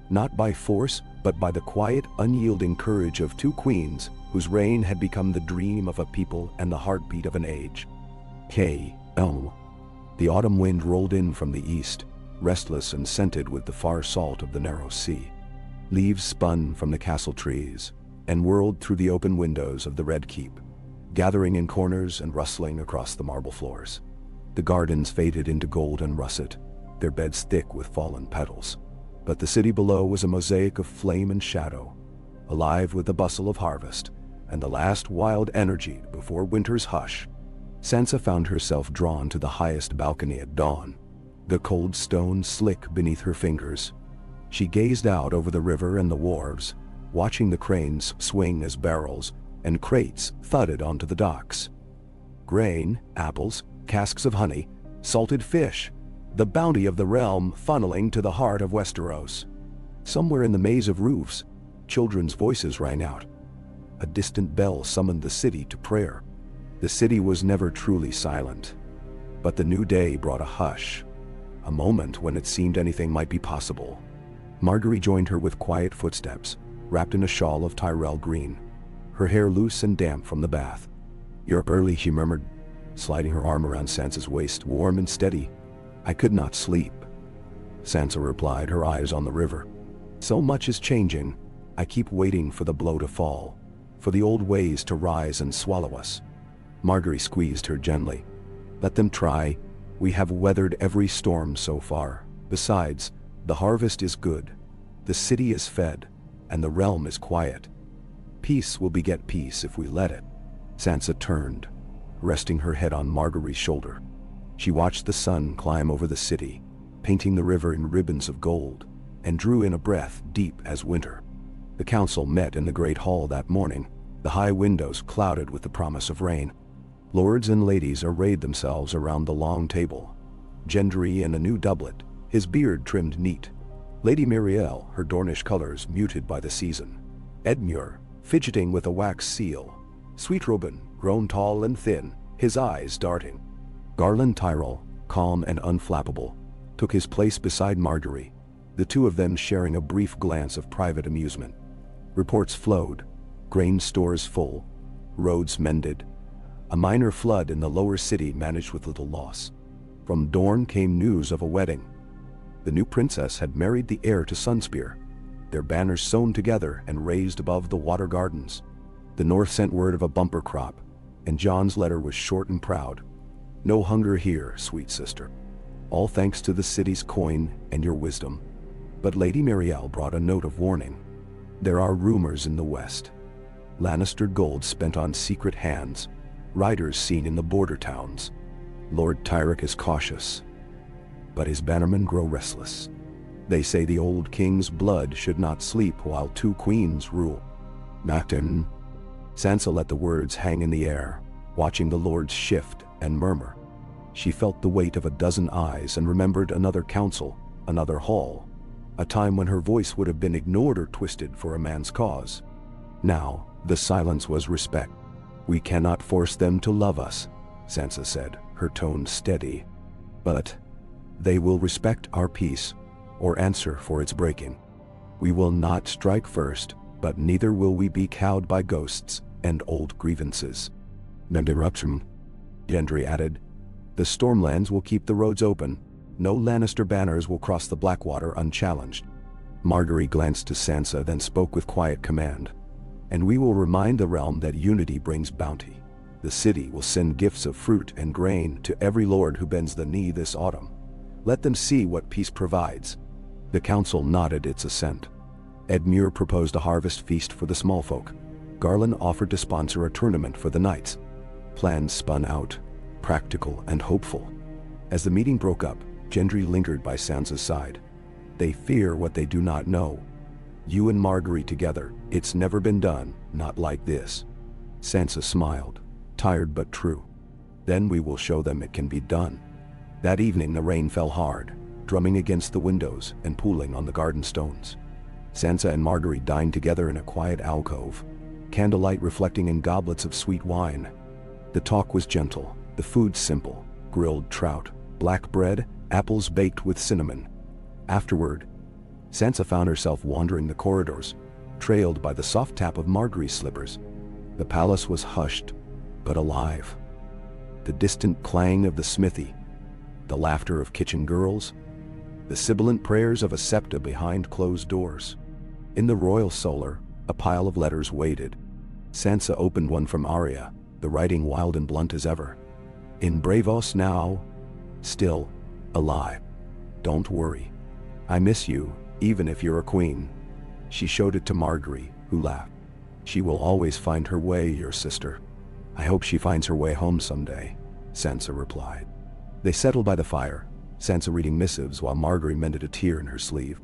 S1: Not by force, but by the quiet, unyielding courage of two queens whose reign had become the dream of a people and the heartbeat of an age. K.O. The autumn wind rolled in from the east, restless and scented with the far salt of the narrow sea. Leaves spun from the castle trees and whirled through the open windows of the Red Keep, gathering in corners and rustling across the marble floors. The gardens faded into gold and russet, their beds thick with fallen petals. But the city below was a mosaic of flame and shadow, alive with the bustle of harvest and the last wild energy before winter's hush. Sansa found herself drawn to the highest balcony at dawn, the cold stone slick beneath her fingers. She gazed out over the river and the wharves, watching the cranes swing as barrels and crates thudded onto the docks. Grain, apples, casks of honey, salted fish, the bounty of the realm funneling to the heart of Westeros. Somewhere in the maze of roofs, children's voices rang out. A distant bell summoned the city to prayer. The city was never truly silent, but the new day brought a hush, a moment when it seemed anything might be possible. Margaery joined her with quiet footsteps, wrapped in a shawl of Tyrell green, her hair loose and damp from the bath. "You're up early," she murmured, sliding her arm around Sansa's waist, warm and steady. "I could not sleep," Sansa replied, her eyes on the river. "So much is changing. I keep waiting for the blow to fall, for the old ways to rise and swallow us." Margaery squeezed her gently. "Let them try. We have weathered every storm so far. Besides, the harvest is good. The city is fed, and the realm is quiet. Peace will beget peace if we let it." Sansa turned, resting her head on Margaery's shoulder. She watched the sun climb over the city, painting the river in ribbons of gold, and drew in a breath deep as winter. The council met in the great hall that morning, the high windows clouded with the promise of rain. Lords and ladies arrayed themselves around the long table. Gendry in a new doublet, his beard trimmed neat. Lady Mirielle, her Dornish colors muted by the season. Edmure, fidgeting with a wax seal. Sweet Robin, grown tall and thin, his eyes darting. Garland Tyrell, calm and unflappable, took his place beside Margaery, the two of them sharing a brief glance of private amusement. Reports flowed, grain stores full, roads mended, a minor flood in the lower city managed with little loss. From Dorne came news of a wedding. The new princess had married the heir to Sunspear, their banners sewn together and raised above the water gardens. The north sent word of a bumper crop, and Jon's letter was short and proud. "No hunger here, sweet sister. All thanks to the city's coin and your wisdom." But Lady Mirielle brought a note of warning. "There are rumors in the west. Lannister gold spent on secret hands, riders seen in the border towns. Lord Tyrek is cautious, but his bannermen grow restless. They say the old king's blood should not sleep while two queens rule. Macton. Sansa let the words hang in the air, watching the lords shift and murmur. She felt the weight of a dozen eyes and remembered another council, another hall, a time when her voice would have been ignored or twisted for a man's cause. Now, the silence was respect. "We cannot force them to love us," Sansa said, her tone steady. "But they will respect our peace, or answer for its breaking. We will not strike first, but neither will we be cowed by ghosts and old grievances." "Interruption," Gendry added. "The Stormlands will keep the roads open. No Lannister banners will cross the Blackwater unchallenged." Margaery glanced to Sansa, then spoke with quiet command. "And we will remind the realm that unity brings bounty. The city will send gifts of fruit and grain to every lord who bends the knee this autumn. Let them see what peace provides." The council nodded its assent. Edmure proposed a harvest feast for the small folk. Garland offered to sponsor a tournament for the knights. Plans spun out, practical and hopeful. As the meeting broke up, Gendry lingered by Sansa's side. "They fear what they do not know. You and Margaery together, it's never been done, not like this." Sansa smiled, tired but true. "Then we will show them it can be done." That evening the rain fell hard, drumming against the windows and pooling on the garden stones. Sansa and Margaery dined together in a quiet alcove, candlelight reflecting in goblets of sweet wine. The talk was gentle, the food simple: grilled trout, black bread, apples baked with cinnamon. Afterward, Sansa found herself wandering the corridors, trailed by the soft tap of Margaery's slippers. The palace was hushed, but alive. The distant clang of the smithy, the laughter of kitchen girls, the sibilant prayers of a septa behind closed doors. In the royal solar, a pile of letters waited. Sansa opened one from Arya, the writing wild and blunt as ever. "In Bravos now, still alive. Don't worry. I miss you, even if you're a queen." She showed it to Margaery, who laughed. "She will always find her way, your sister." "I hope she finds her way home someday," Sansa replied. They settled by the fire, Sansa reading missives while Margaery mended a tear in her sleeve.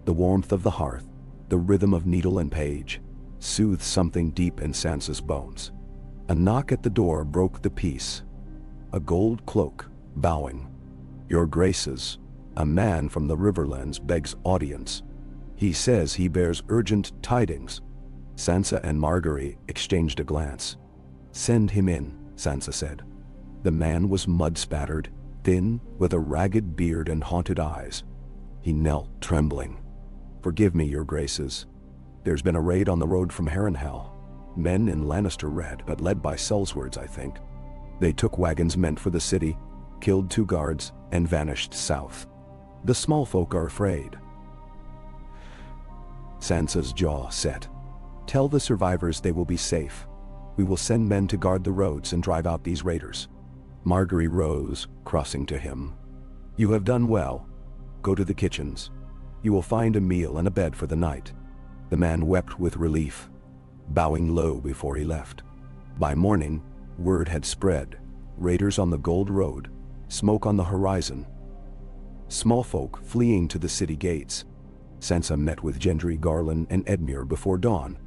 S1: The warmth of the hearth, the rhythm of needle and page, soothed something deep in Sansa's bones. A knock at the door broke the peace. A gold cloak, bowing. "Your Graces, a man from the Riverlands begs audience. He says he bears urgent tidings." Sansa and Margaery exchanged a glance. "Send him in," Sansa said. The man was mud-spattered, thin, with a ragged beard and haunted eyes. He knelt, trembling. "Forgive me, your Graces. There's been a raid on the road from Harrenhal. Men in Lannister red, but led by sellswords, I think. They took wagons meant for the city, killed 2 guards, and vanished south. The small folk are afraid." Sansa's jaw set. "Tell the survivors they will be safe. We will send men to guard the roads and drive out these raiders." Margaery rose, crossing to him. "You have done well. Go to the kitchens. You will find a meal and a bed for the night." The man wept with relief, bowing low before he left. By morning, word had spread. Raiders on the Gold Road, smoke on the horizon. Small folk fleeing to the city gates. Sansa met with Gendry, Garland, and Edmure before dawn.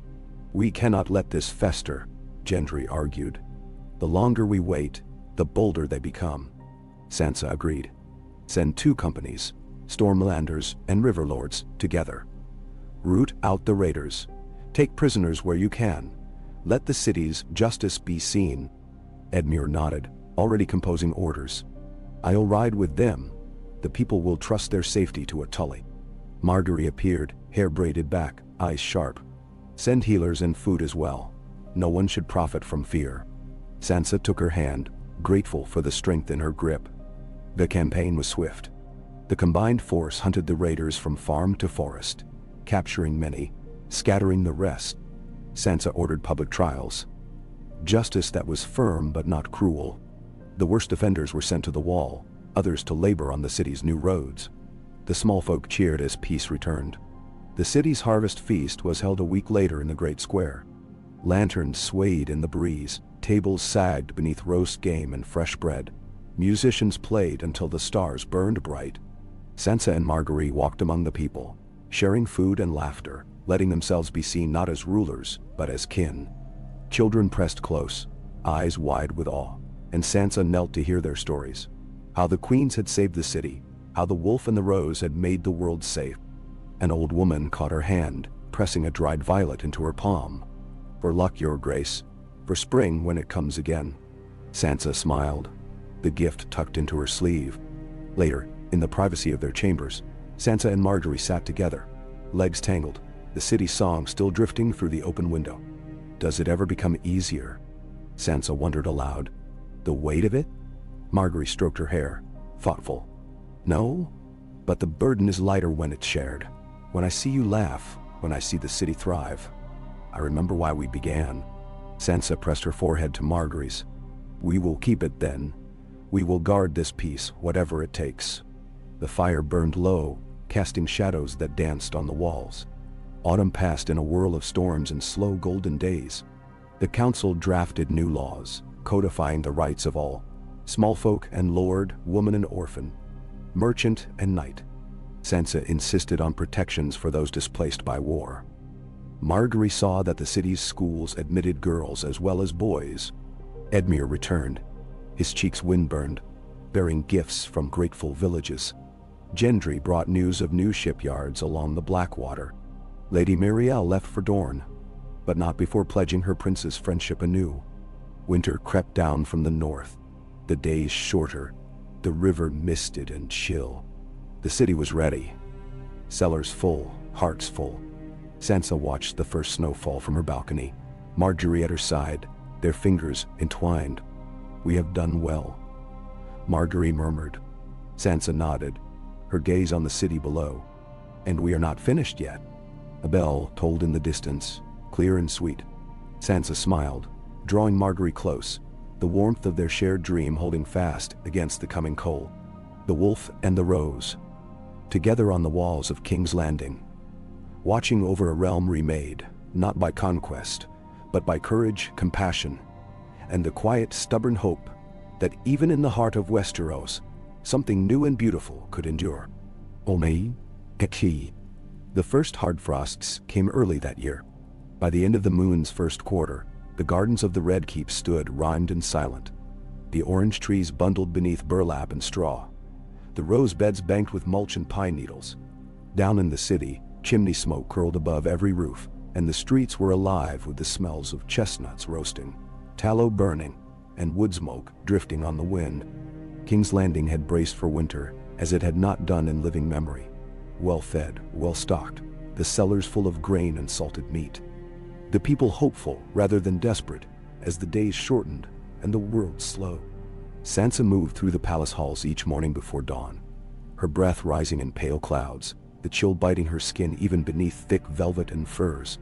S1: "We cannot let this fester," Gendry argued. "The longer we wait, the bolder they become." Sansa agreed. "Send 2 companies, Stormlanders and Riverlords, together. Root out the raiders. Take prisoners where you can. Let the city's justice be seen." Edmure nodded, already composing orders. "I'll ride with them. The people will trust their safety to a Tully." Margaery appeared, hair braided back, eyes sharp. "Send healers and food as well. No one should profit from fear." Sansa took her hand, grateful for the strength in her grip. The campaign was swift. The combined force hunted the raiders from farm to forest, capturing many, scattering the rest. Sansa ordered public trials. Justice that was firm but not cruel. The worst offenders were sent to the wall, others to labor on the city's new roads. The small folk cheered as peace returned. The city's harvest feast was held a week later in the Great Square. Lanterns swayed in the breeze, tables sagged beneath roast game and fresh bread. Musicians played until the stars burned bright. Sansa and Margaery walked among the people, sharing food and laughter, letting themselves be seen not as rulers, but as kin. Children pressed close, eyes wide with awe, and Sansa knelt to hear their stories. How the queens had saved the city, how the wolf and the rose had made the world safe. An old woman caught her hand, pressing a dried violet into her palm. "For luck, your grace. For spring when it comes again." Sansa smiled, the gift tucked into her sleeve. Later, in the privacy of their chambers, Sansa and Margaery sat together, legs tangled, the city song still drifting through the open window. "Does it ever become easier?" Sansa wondered aloud. "The weight of it?" Margaery stroked her hair, thoughtful. "No, but the burden is lighter when it's shared. When I see you laugh, when I see the city thrive. I remember why we began." Sansa pressed her forehead to Margaery's. "We will keep it then. We will guard this peace, whatever it takes." The fire burned low, casting shadows that danced on the walls. Autumn passed in a whirl of storms and slow golden days. The council drafted new laws, codifying the rights of all, small folk and lord, woman and orphan, merchant and knight. Sansa insisted on protections for those displaced by war. Margaery saw that the city's schools admitted girls as well as boys. Edmure returned, his cheeks wind-burned, bearing gifts from grateful villages. Gendry brought news of new shipyards along the Blackwater. Lady Muriel left for Dorne, but not before pledging her prince's friendship anew. Winter crept down from the north, the days shorter, the river misted and chill. The city was ready, cellars full, hearts full. Sansa watched the first snowfall from her balcony, Margaery at her side, their fingers entwined. "We have done well," Margaery murmured. Sansa nodded, her gaze on the city below. "And we are not finished yet." A bell tolled in the distance, clear and sweet. Sansa smiled, drawing Margaery close, the warmth of their shared dream holding fast against the coming cold. The wolf and the rose, together on the walls of King's Landing, watching over a realm remade, not by conquest, but by courage, compassion, and the quiet, stubborn hope that even in the heart of Westeros, something new and beautiful could endure. Only, Eki. The first hard frosts came early that year. By the end of the moon's first quarter, the gardens of the Red Keep stood rimed and silent. The orange trees bundled beneath burlap and straw, the rose beds banked with mulch and pine needles. Down in the city, chimney smoke curled above every roof, and the streets were alive with the smells of chestnuts roasting, tallow burning, and wood smoke drifting on the wind. King's Landing had braced for winter as it had not done in living memory. Well-fed, well-stocked, the cellars full of grain and salted meat. The people hopeful rather than desperate as the days shortened and the world slow. Sansa moved through the palace halls each morning before dawn, her breath rising in pale clouds, the chill biting her skin even beneath thick velvet and furs.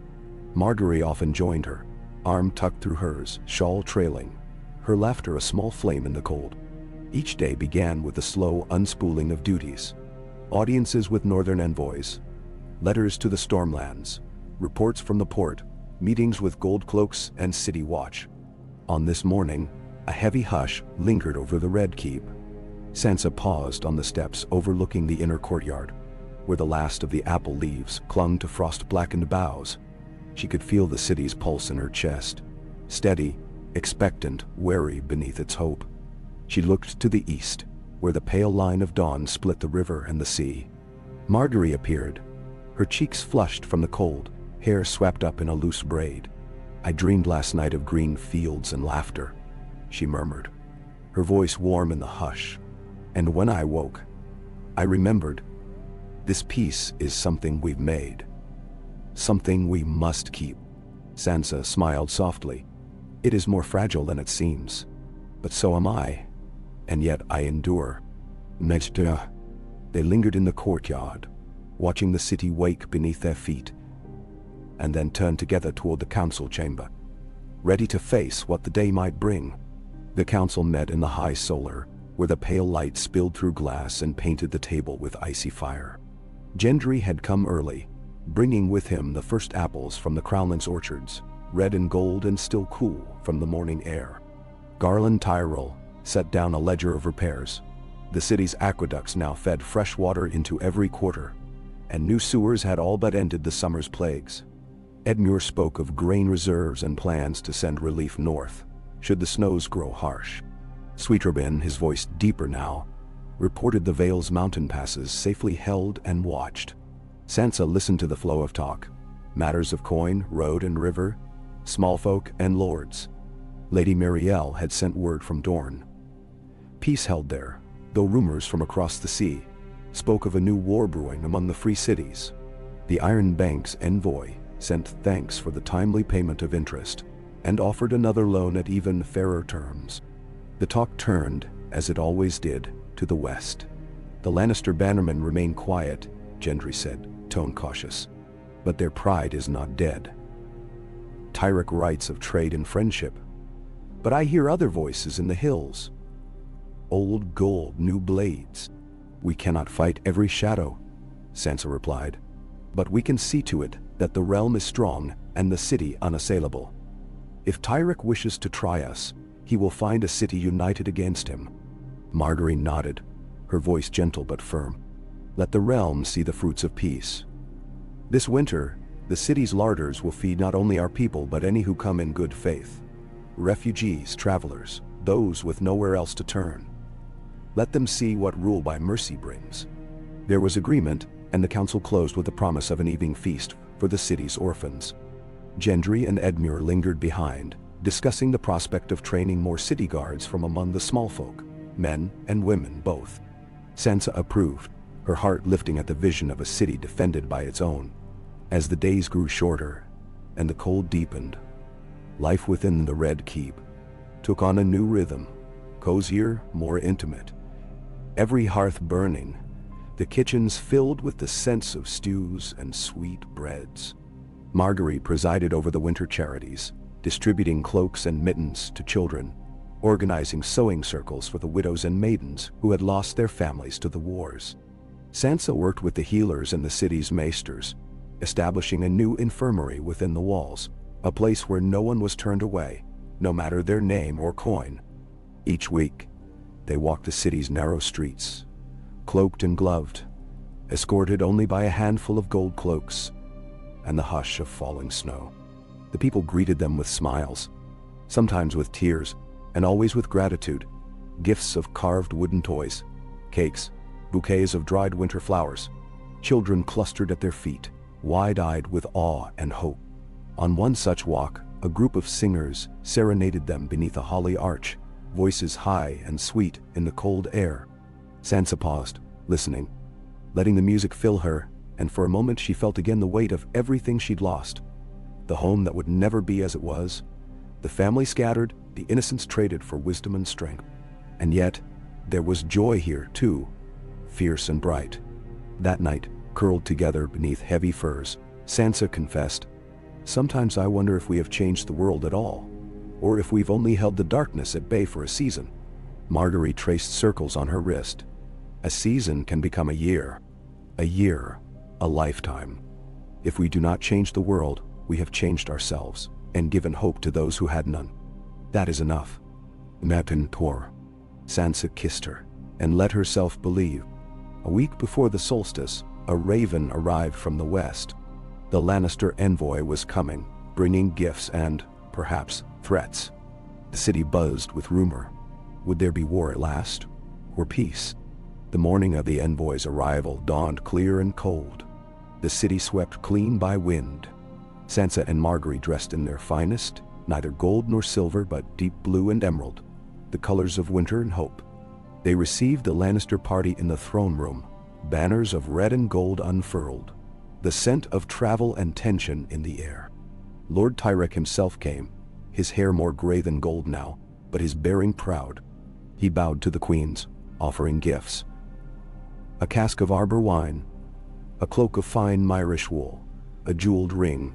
S1: Margaery often joined her, arm tucked through hers, shawl trailing, her laughter a small flame in the cold. Each day began with the slow unspooling of duties. Audiences with northern envoys, letters to the Stormlands, reports from the port, meetings with gold cloaks and city watch. On this morning, a heavy hush lingered over the Red Keep. Sansa paused on the steps overlooking the inner courtyard, where the last of the apple leaves clung to frost-blackened boughs. She could feel the city's pulse in her chest, steady, expectant, wary beneath its hope. She looked to the east, where the pale line of dawn split the river and the sea. Margaery appeared, her cheeks flushed from the cold, hair swept up in a loose braid. "I dreamed last night of green fields and laughter," she murmured, her voice warm in the hush. "And when I woke, I remembered, this peace is something we've made, something we must keep." Sansa smiled softly. "It is more fragile than it seems, but so am I, and yet I endure." Nejda. They lingered in the courtyard, watching the city wake beneath their feet, and then turned together toward the council chamber, ready to face what the day might bring. The council met in the high solar, where the pale light spilled through glass and painted the table with icy fire. Gendry had come early, bringing with him the first apples from the Crownlands orchards, red and gold and still cool from the morning air. Garland Tyrell set down a ledger of repairs, The city's aqueducts now fed fresh water into every quarter, and new sewers had all but ended the summer's plagues. Edmure spoke of grain reserves and plans to send relief north, should the snows grow harsh. Sweetrobin, his voice deeper now, reported the Vale's mountain passes safely held and watched. Sansa listened to the flow of talk, matters of coin, road and river, small folk and lords. Lady Marielle had sent word from Dorne. Peace held there, though rumors from across the sea spoke of a new war brewing among the free cities. The Iron Bank's envoy sent thanks for the timely payment of interest and offered another loan at even fairer terms. The talk turned, as it always did, to the west. The Lannister bannermen remain quiet, Gendry said, tone cautious. But their pride is not dead. Tyrek writes of trade and friendship. But I hear other voices in the hills. Old gold, new blades. We cannot fight every shadow, Sansa replied. But we can see to it that the realm is strong and the city unassailable. If Tyrek wishes to try us, he will find a city united against him. Margaery nodded, her voice gentle but firm. Let the realm see the fruits of peace. This winter, the city's larders will feed not only our people but any who come in good faith. Refugees, travelers, those with nowhere else to turn. Let them see what rule by mercy brings. There was agreement, and the council closed with the promise of an evening feast for the city's orphans. Gendry and Edmure lingered behind, discussing the prospect of training more city guards from among the small folk, men and women both. Sansa approved, her heart lifting at the vision of a city defended by its own. As the days grew shorter and the cold deepened, life within the Red Keep took on a new rhythm, cozier, more intimate. Every hearth burning, the kitchens filled with the scents of stews and sweet breads. Margaery presided over the winter charities, distributing cloaks and mittens to children, organizing sewing circles for the widows and maidens who had lost their families to the wars. Sansa worked with the healers and the city's maesters, establishing a new infirmary within the walls, a place where no one was turned away, no matter their name or coin. Each week, they walked the city's narrow streets, cloaked and gloved, escorted only by a handful of gold cloaks and the hush of falling snow. The people greeted them with smiles, sometimes with tears, and always with gratitude. Gifts of carved wooden toys, cakes, bouquets of dried winter flowers. Children clustered at their feet, wide-eyed with awe and hope. On one such walk, a group of singers serenaded them beneath a holly arch, voices high and sweet in the cold air. Sansa paused, listening, letting the music fill her, and for a moment she felt again the weight of everything she'd lost. The home that would never be as it was, the family scattered, the innocence traded for wisdom and strength. And yet, there was joy here too, fierce and bright. That night, curled together beneath heavy furs, Sansa confessed, "Sometimes I wonder if we have changed the world at all, or if we've only held the darkness at bay for a season." Margaery traced circles on her wrist. A season can become a year, a lifetime. If we do not change the world, we have changed ourselves and given hope to those who had none. That is enough. Matin Tor. Sansa kissed her and let herself believe. A week before the solstice, a raven arrived from the west. The Lannister envoy was coming, bringing gifts and, perhaps, threats. The city buzzed with rumor. Would there be war at last, or peace? The morning of the envoy's arrival dawned clear and cold. The city swept clean by wind. Sansa and Margaery dressed in their finest, neither gold nor silver but deep blue and emerald, the colors of winter and hope. They received the Lannister party in the throne room, banners of red and gold unfurled, the scent of travel and tension in the air. Lord Tyrek himself came, his hair more gray than gold now, but his bearing proud. He bowed to the queens, offering gifts. A cask of arbor wine, a cloak of fine Myrish wool, a jeweled ring.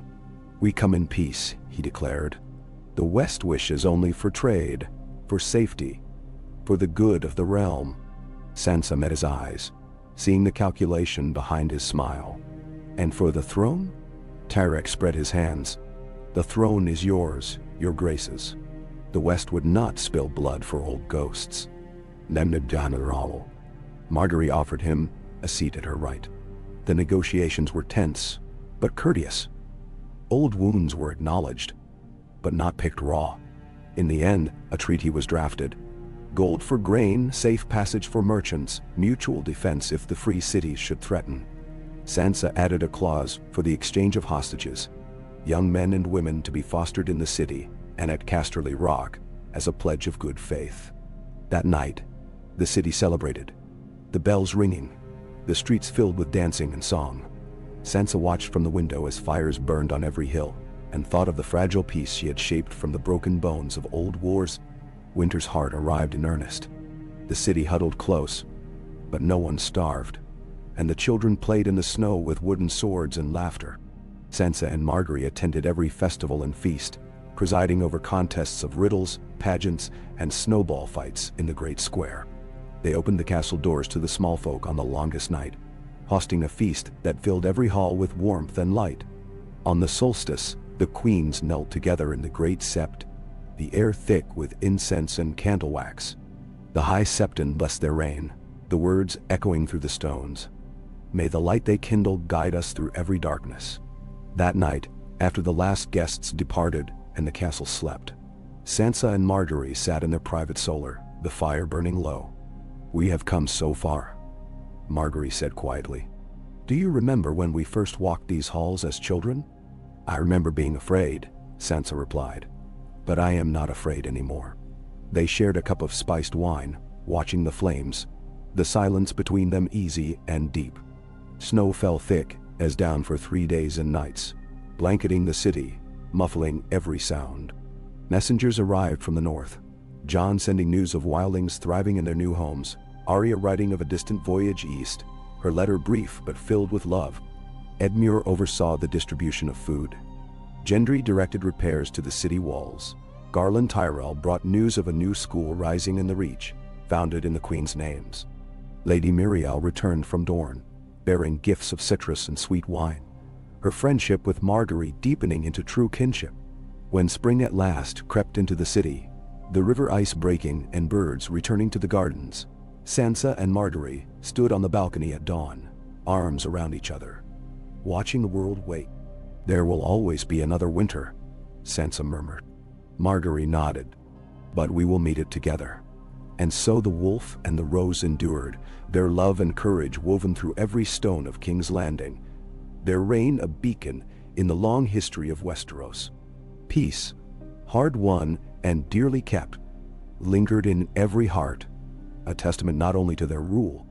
S1: "We come in peace," he declared. "The West wishes only for trade, for safety, for the good of the realm." Sansa met his eyes, seeing the calculation behind his smile. "And for the throne?" Tyrek spread his hands. "The throne is yours, your graces. The West would not spill blood for old ghosts." Nemnadjanaral. Margaery offered him a seat at her right. The negotiations were tense, but courteous. Old wounds were acknowledged, but not picked raw. In the end, a treaty was drafted. Gold for grain, safe passage for merchants, mutual defense if the free cities should threaten. Sansa added a clause for the exchange of hostages, young men and women to be fostered in the city and at Casterly Rock as a pledge of good faith. That night, the city celebrated, the bells ringing, the streets filled with dancing and song. Sansa watched from the window as fires burned on every hill and thought of the fragile peace she had shaped from the broken bones of old wars. Winter's heart arrived in earnest. The city huddled close, but no one starved, and the children played in the snow with wooden swords and laughter. Sansa and Margaery attended every festival and feast, presiding over contests of riddles, pageants, and snowball fights in the great square. They opened the castle doors to the small folk on the longest night, hosting a feast that filled every hall with warmth and light. On the solstice, the queens knelt together in the great sept, the air thick with incense and candle wax. The high septon blessed their reign, the words echoing through the stones. May the light they kindle guide us through every darkness. That night, after the last guests departed and the castle slept, Sansa and Margaery sat in their private solar, the fire burning low. "We have come so far," Margaery said quietly. "Do you remember when we first walked these halls as children?" "I remember being afraid," Sansa replied. "But I am not afraid anymore." They shared a cup of spiced wine, watching the flames, the silence between them easy and deep. Snow fell thick, as down for 3 days and nights, blanketing the city, muffling every sound. Messengers arrived from the north, Jon sending news of wildlings thriving in their new homes, Arya writing of a distant voyage east, her letter brief but filled with love. Edmure oversaw the distribution of food. Gendry directed repairs to the city walls. Garland Tyrell brought news of a new school rising in the Reach, founded in the Queen's names. Lady Miriel returned from Dorne, bearing gifts of citrus and sweet wine, her friendship with Margaery deepening into true kinship. When spring at last crept into the city, the river ice breaking and birds returning to the gardens, Sansa and Margaery stood on the balcony at dawn, arms around each other, watching the world wait. "There will always be another winter," Sansa murmured. Margaery nodded. "But we will meet it together." And so the wolf and the rose endured, their love and courage woven through every stone of King's Landing, their reign a beacon in the long history of Westeros. Peace, hard won and dearly kept, lingered in every heart, a testament not only to their rule,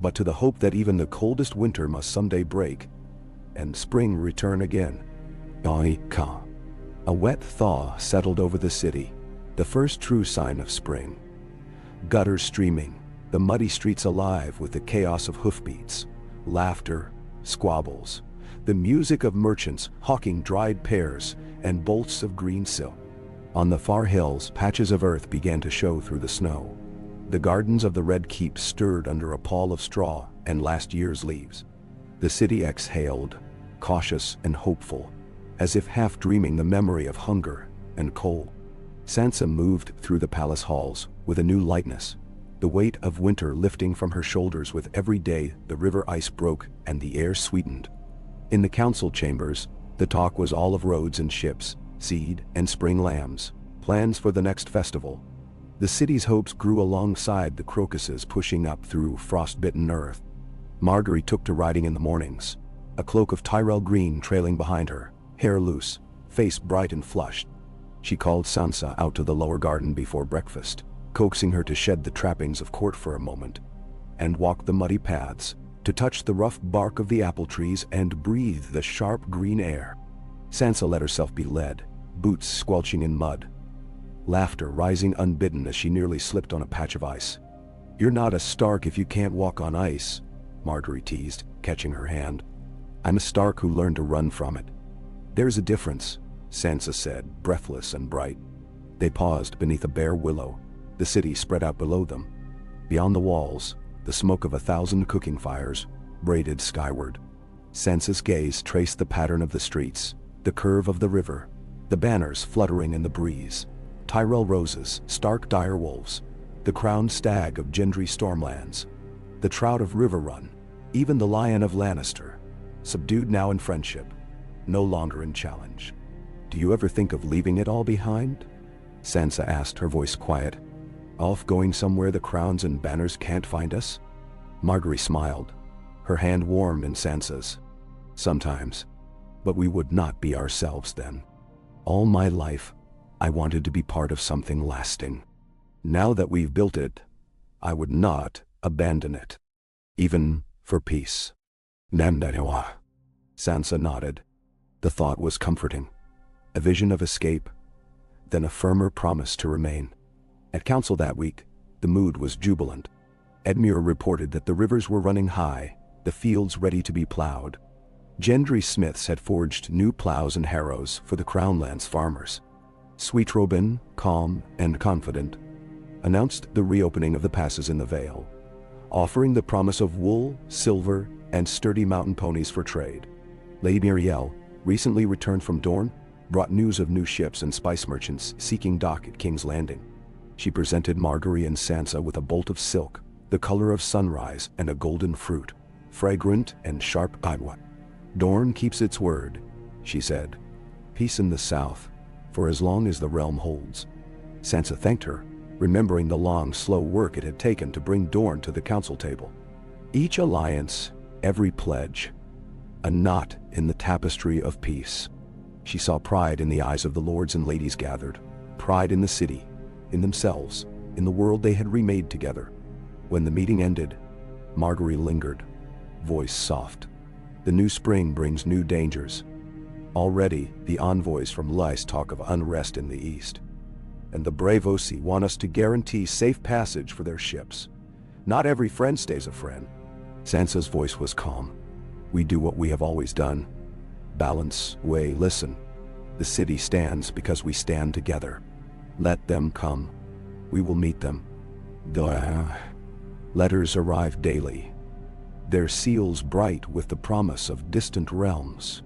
S1: but to the hope that even the coldest winter must someday break, and spring return again. A wet thaw settled over the city, the first true sign of spring. Gutters streaming, the muddy streets alive with the chaos of hoofbeats, laughter, squabbles, the music of merchants hawking dried pears and bolts of green silk. On the far hills, patches of earth began to show through the snow. The gardens of the Red Keep stirred under a pall of straw and last year's leaves. The city exhaled, cautious and hopeful, as if half dreaming the memory of hunger and cold. Sansa moved through the palace halls with a new lightness, the weight of winter lifting from her shoulders with every day the river ice broke and the air sweetened. In the council chambers, the talk was all of roads and ships, seed and spring lambs, plans for the next festival. The city's hopes grew alongside the crocuses pushing up through frost-bitten earth. Margaery took to riding in the mornings, a cloak of Tyrell green trailing behind her, hair loose, face bright and flushed. She called Sansa out to the lower garden before breakfast, coaxing her to shed the trappings of court for a moment, and walk the muddy paths, to touch the rough bark of the apple trees and breathe the sharp green air. Sansa let herself be led, boots squelching in mud, laughter rising unbidden as she nearly slipped on a patch of ice. "You're not a Stark if you can't walk on ice," Margaery teased, catching her hand. "I'm a Stark who learned to run from it." "There's a difference," Sansa said, breathless and bright. They paused beneath a bare willow, the city spread out below them. Beyond the walls, the smoke of 1,000 cooking fires braided skyward. Sansa's gaze traced the pattern of the streets, the curve of the river, the banners fluttering in the breeze. Tyrell roses, Stark direwolves, the crowned stag of Gendry Stormlands. The trout of River Run, even the lion of Lannister, subdued now in friendship, no longer in challenge. Do you ever think of leaving it all behind? Sansa asked, her voice quiet. Off going somewhere the crowns and banners can't find us? Margaery smiled, her hand warm in Sansa's. Sometimes. But we would not be ourselves then. All my life, I wanted to be part of something lasting. Now that we've built it, I would not abandon it. Even for peace. Namdanewa. Sansa nodded. The thought was comforting. A vision of escape, then a firmer promise to remain. At council that week, the mood was jubilant. Edmure reported that the rivers were running high, the fields ready to be plowed. Gendry smiths had forged new plows and harrows for the Crownlands farmers. Sweet Robin, calm and confident, announced the reopening of the passes in the Vale, offering the promise of wool, silver, and sturdy mountain ponies for trade. Lady Muriel, recently returned from Dorne, brought news of new ships and spice merchants seeking dock at King's Landing. She presented Margaery and Sansa with a bolt of silk, the color of sunrise, and a golden fruit, fragrant and sharp. Dorne keeps its word, she said. Peace in the south, for as long as the realm holds. Sansa thanked her, remembering the long, slow work it had taken to bring Dorne to the council table. Each alliance, every pledge, a knot in the tapestry of peace. She saw pride in the eyes of the lords and ladies gathered, pride in the city, in themselves, in the world they had remade together. When the meeting ended, Margaery lingered, voice soft. The new spring brings new dangers. Already, the envoys from Lys talk of unrest in the east. And the Braavosi want us to guarantee safe passage for their ships. Not every friend stays a friend. Sansa's voice was calm. We do what we have always done. Balance, listen. The city stands because we stand together. Let them come. We will meet them. Letters arrive daily, their seals bright with the promise of distant realms.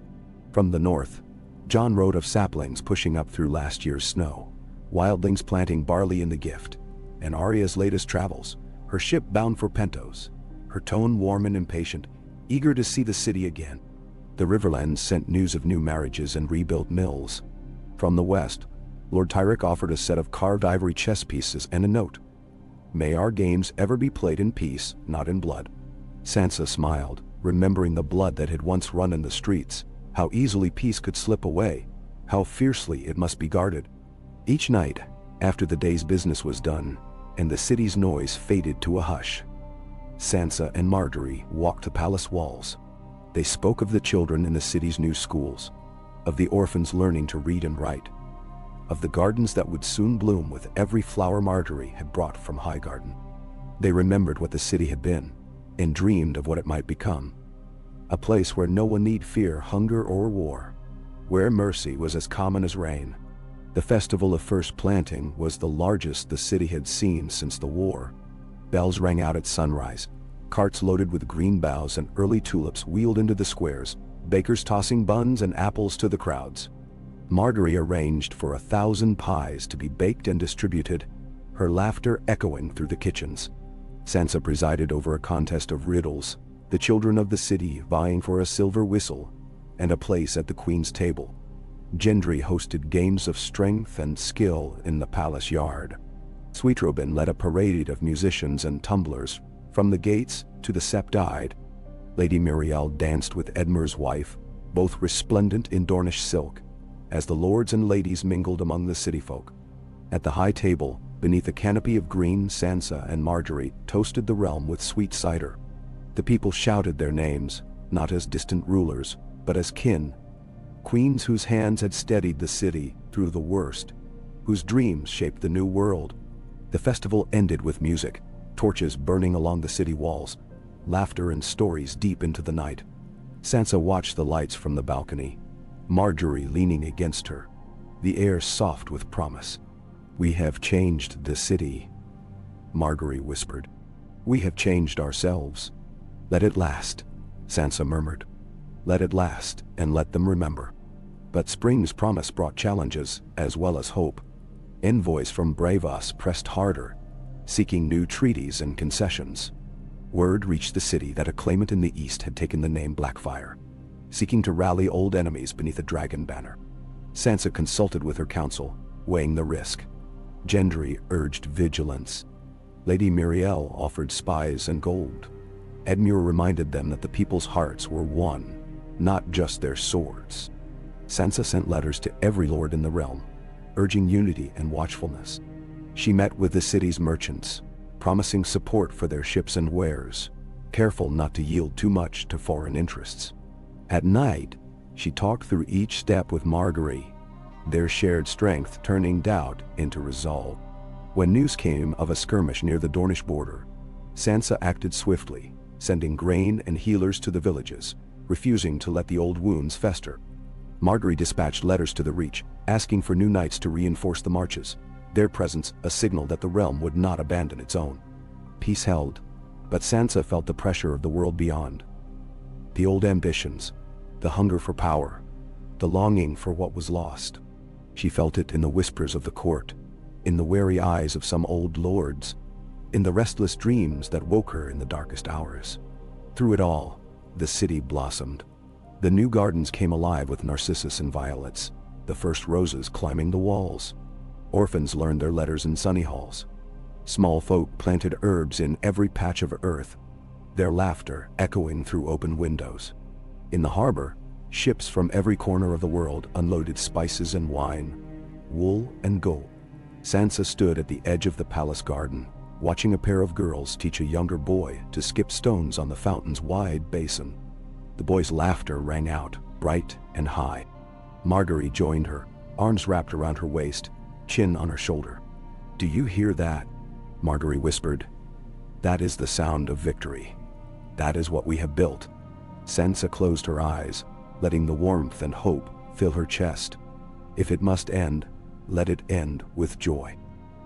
S1: From the north, Jon wrote of saplings pushing up through last year's snow, wildlings planting barley in the gift, and Arya's latest travels, her ship bound for Pentos, her tone warm and impatient, eager to see the city again. The Riverlands sent news of new marriages and rebuilt mills. From the west, Lord Tyrek offered a set of carved ivory chess pieces and a note. May our games ever be played in peace, not in blood. Sansa smiled, remembering the blood that had once run in the streets, how easily peace could slip away, how fiercely it must be guarded. Each night, after the day's business was done, and the city's noise faded to a hush, Sansa and Margaery walked the palace walls. They spoke of the children in the city's new schools, of the orphans learning to read and write, of the gardens that would soon bloom with every flower Margaery had brought from Highgarden. They remembered what the city had been, and dreamed of what it might become. A place where no one need fear hunger or war, where mercy was as common as rain. The festival of first planting was the largest the city had seen since the war. Bells rang out at sunrise, carts loaded with green boughs and early tulips wheeled into the squares, bakers tossing buns and apples to the crowds. Margaery arranged for 1,000 pies to be baked and distributed, her laughter echoing through the kitchens. Sansa presided over a contest of riddles, the children of the city vying for a silver whistle and a place at the queen's table. Gendry hosted games of strength and skill in the palace yard. Sweet Robin led a parade of musicians and tumblers, from the gates to the Septide. Lady Muriel danced with Edmure's wife, both resplendent in Dornish silk, as the lords and ladies mingled among the city folk. At the high table, beneath a canopy of green, Sansa and Margaery toasted the realm with sweet cider. The people shouted their names, not as distant rulers, but as kin, queens whose hands had steadied the city through the worst, whose dreams shaped the new world. The festival ended with music, torches burning along the city walls, laughter and stories deep into the night. Sansa watched the lights from the balcony, Margaery leaning against her, the air soft with promise. "We have changed the city," Margaery whispered. "We have changed ourselves. Let it last," Sansa murmured. "Let it last, and let them remember." But spring's promise brought challenges, as well as hope. Envoys from Braavos pressed harder, seeking new treaties and concessions. Word reached the city that a claimant in the east had taken the name Blackfire, seeking to rally old enemies beneath a dragon banner. Sansa consulted with her council, weighing the risk. Gendry urged vigilance. Lady Muriel offered spies and gold. Edmure reminded them that the people's hearts were one, not just their swords. Sansa sent letters to every lord in the realm, urging unity and watchfulness. She met with the city's merchants, promising support for their ships and wares, careful not to yield too much to foreign interests. At night, she talked through each step with Margaery, their shared strength turning doubt into resolve. When news came of a skirmish near the Dornish border, Sansa acted swiftly, sending grain and healers to the villages, refusing to let the old wounds fester. Margaery dispatched letters to the Reach, asking for new knights to reinforce the marches, their presence a signal that the realm would not abandon its own. Peace held, but Sansa felt the pressure of the world beyond. The old ambitions, the hunger for power, the longing for what was lost. She felt it in the whispers of the court, in the wary eyes of some old lords, in the restless dreams that woke her in the darkest hours. Through it all, the city blossomed. The new gardens came alive with narcissus and violets, the first roses climbing the walls. Orphans learned their letters in sunny halls. Small folk planted herbs in every patch of earth, their laughter echoing through open windows. In the harbor, ships from every corner of the world unloaded spices and wine, wool and gold. Sansa stood at the edge of the palace garden, watching a pair of girls teach a younger boy to skip stones on the fountain's wide basin. The boy's laughter rang out, bright and high. Margaery joined her, arms wrapped around her waist, chin on her shoulder. "Do you hear that?" Margaery whispered. "That is the sound of victory. That is what we have built." Sansa closed her eyes, letting the warmth and hope fill her chest. "If it must end, let it end with joy.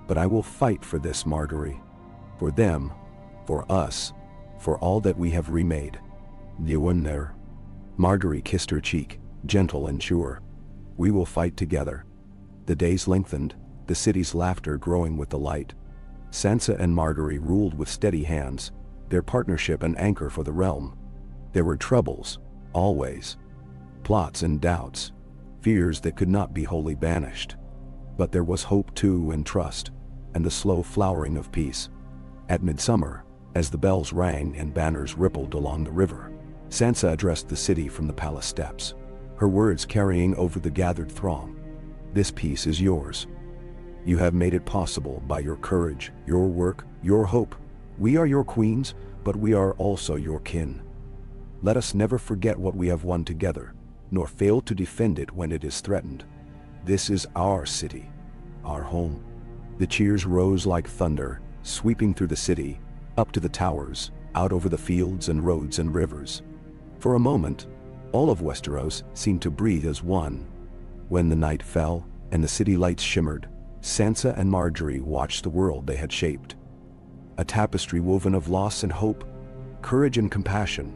S1: But I will fight for this, Margaery. For them, for us, for all that we have remade." "You in there?" Margaery kissed her cheek, gentle and sure. "We will fight together." The days lengthened, the city's laughter growing with the light. Sansa and Margaery ruled with steady hands, their partnership an anchor for the realm. There were troubles, always. Plots and doubts, fears that could not be wholly banished. But there was hope too, and trust, and the slow flowering of peace. At midsummer, as the bells rang and banners rippled along the river, Sansa addressed the city from the palace steps, her words carrying over the gathered throng. "This peace is yours. You have made it possible by your courage, your work, your hope. We are your queens, but we are also your kin. Let us never forget what we have won together, nor fail to defend it when it is threatened. This is our city, our home." The cheers rose like thunder, sweeping through the city, up to the towers, out over the fields and roads and rivers. For a moment, all of Westeros seemed to breathe as one. When the night fell and the city lights shimmered, Sansa and Margaery watched the world they had shaped. A tapestry woven of loss and hope, courage and compassion.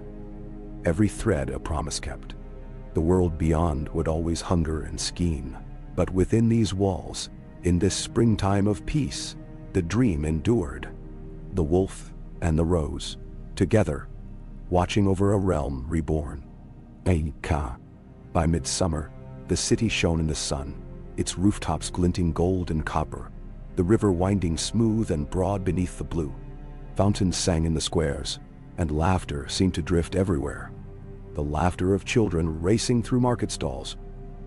S1: Every thread a promise kept. The world beyond would always hunger and scheme. But within these walls, in this springtime of peace, the dream endured. The wolf and the rose, together, watching over a realm reborn. Aika. By midsummer, the city shone in the sun, its rooftops glinting gold and copper, the river winding smooth and broad beneath the blue. Fountains sang in the squares, and laughter seemed to drift everywhere. The laughter of children racing through market stalls,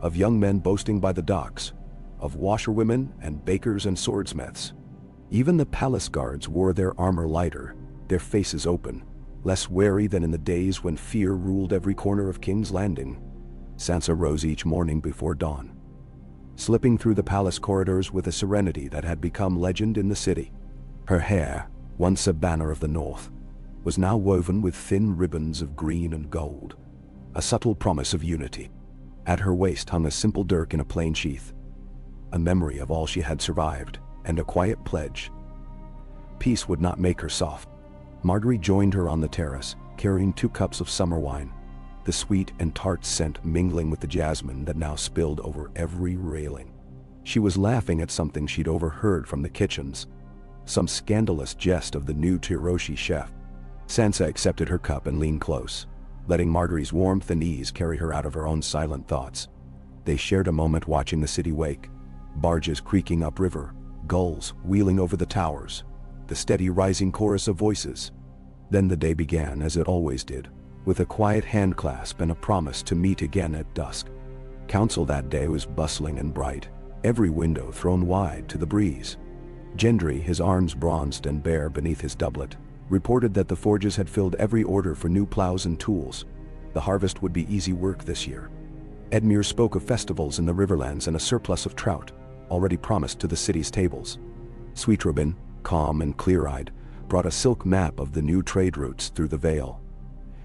S1: of young men boasting by the docks, of washerwomen and bakers and swordsmiths. Even the palace guards wore their armor lighter, their faces open, less wary than in the days when fear ruled every corner of King's Landing. Sansa rose each morning before dawn, slipping through the palace corridors with a serenity that had become legend in the city. Her hair, once a banner of the north, was now woven with thin ribbons of green and gold, a subtle promise of unity. At her waist hung a simple dirk in a plain sheath, a memory of all she had survived, and a quiet pledge. Peace would not make her soft. Margaery joined her on the terrace, carrying 2 cups of summer wine, the sweet and tart scent mingling with the jasmine that now spilled over every railing. She was laughing at something she'd overheard from the kitchens, some scandalous jest of the new Tiroshi chef. Sansa accepted her cup and leaned close, letting Margaery's warmth and ease carry her out of her own silent thoughts. They shared a moment watching the city wake, barges creaking upriver, gulls wheeling over the towers, the steady rising chorus of voices. Then the day began as it always did, with a quiet handclasp and a promise to meet again at dusk. Council that day was bustling and bright, every window thrown wide to the breeze. Gendry, his arms bronzed and bare beneath his doublet, reported that the forges had filled every order for new plows and tools. The harvest would be easy work this year. Edmure spoke of festivals in the riverlands and a surplus of trout, already promised to the city's tables. Sweet Robin, calm and clear-eyed, brought a silk map of the new trade routes through the Vale.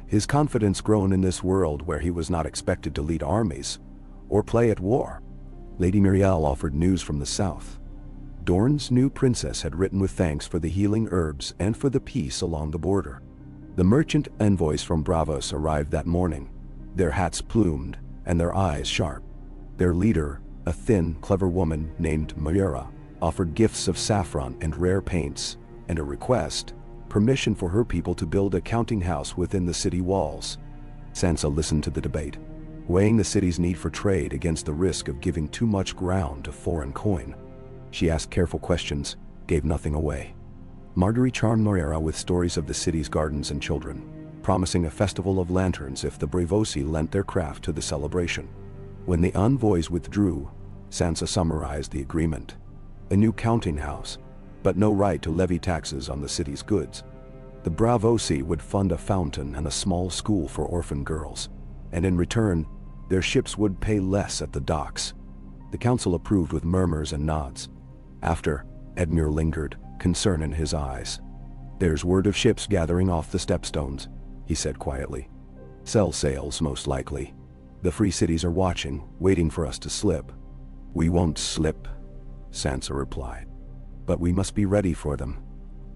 S1: His confidence grown in this world where he was not expected to lead armies or play at war. Lady Muriel offered news from the south. Dorne's new princess had written with thanks for the healing herbs and for the peace along the border. The merchant envoys from Bravos arrived that morning, their hats plumed and their eyes sharp. Their leader, a thin, clever woman named Mayura, offered gifts of saffron and rare paints, and a request, permission for her people to build a counting house within the city walls. Sansa listened to the debate, weighing the city's need for trade against the risk of giving too much ground to foreign coin. She asked careful questions, gave nothing away. Margaery charmed Mayura with stories of the city's gardens and children, promising a festival of lanterns if the Braavosi lent their craft to the celebration. When the envoys withdrew, Sansa summarized the agreement. A new counting house, but no right to levy taxes on the city's goods. The Braavosi would fund a fountain and a small school for orphan girls, and in return, their ships would pay less at the docks. The council approved with murmurs and nods. After, Edmure lingered, concern in his eyes. "There's word of ships gathering off the stepstones," he said quietly. "Sell sails, most likely. The free cities are watching, waiting for us to slip." "We won't slip," Sansa replied. "But we must be ready for them.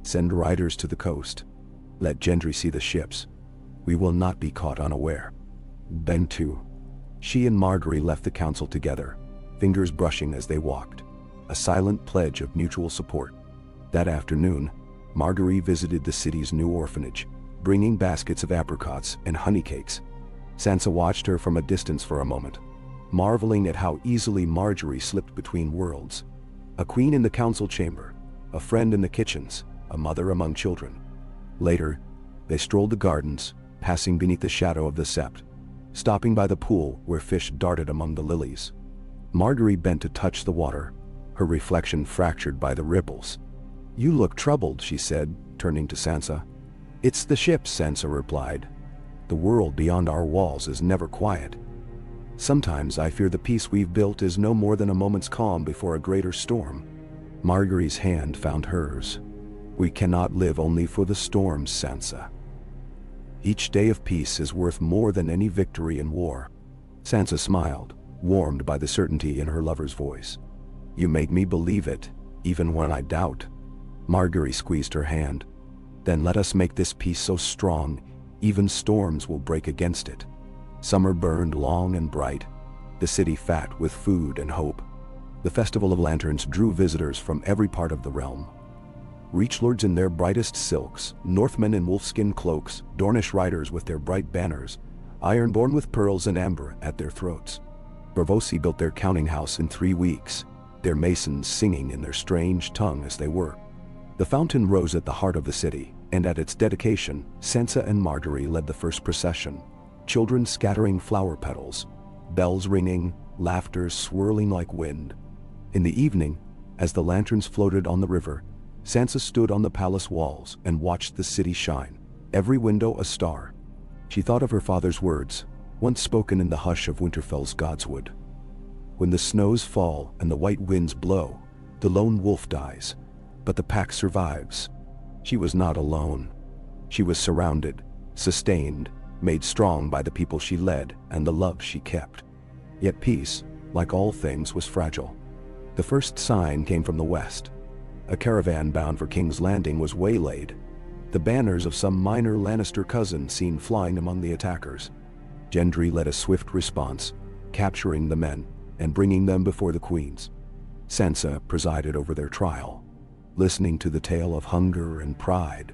S1: Send riders to the coast. Let Gendry see the ships. We will not be caught unaware." Then too, she and Margaery left the council together, fingers brushing as they walked, a silent pledge of mutual support. That afternoon, Margaery visited the city's new orphanage, bringing baskets of apricots and honey cakes. Sansa watched her from a distance for a moment, marveling at how easily Margaery slipped between worlds. A queen in the council chamber, a friend in the kitchens, a mother among children. Later, they strolled the gardens, passing beneath the shadow of the sept, stopping by the pool where fish darted among the lilies. Margaery bent to touch the water, her reflection fractured by the ripples. "You look troubled," she said, turning to Sansa. "It's the ships," Sansa replied. "The world beyond our walls is never quiet. Sometimes I fear the peace we've built is no more than a moment's calm before a greater storm." Margaery's hand found hers. "We cannot live only for the storms, Sansa. Each day of peace is worth more than any victory in war." Sansa smiled, warmed by the certainty in her lover's voice. "You make me believe it, even when I doubt." Margaery squeezed her hand. "Then let us make this peace so strong, even storms will break against it." Summer burned long and bright, the city fat with food and hope. The Festival of Lanterns drew visitors from every part of the realm. Reachlords in their brightest silks, Northmen in wolfskin cloaks, Dornish riders with their bright banners, Ironborn with pearls and amber at their throats. Braavosi built their counting house in 3 weeks, their masons singing in their strange tongue as they worked. The fountain rose at the heart of the city, and at its dedication, Sansa and Margaery led the first procession, children scattering flower petals, bells ringing, laughter swirling like wind. In the evening, as the lanterns floated on the river, Sansa stood on the palace walls and watched the city shine, every window a star. She thought of her father's words, once spoken in the hush of Winterfell's godswood. "When the snows fall and the white winds blow, the lone wolf dies, but the pack survives." She was not alone. She was surrounded, sustained, made strong by the people she led and the love she kept. Yet peace, like all things, was fragile. The first sign came from the west. A caravan bound for King's Landing was waylaid, the banners of some minor Lannister cousin seen flying among the attackers. Gendry led a swift response, capturing the men and bringing them before the queens. Sansa presided over their trial, listening to the tale of hunger and pride.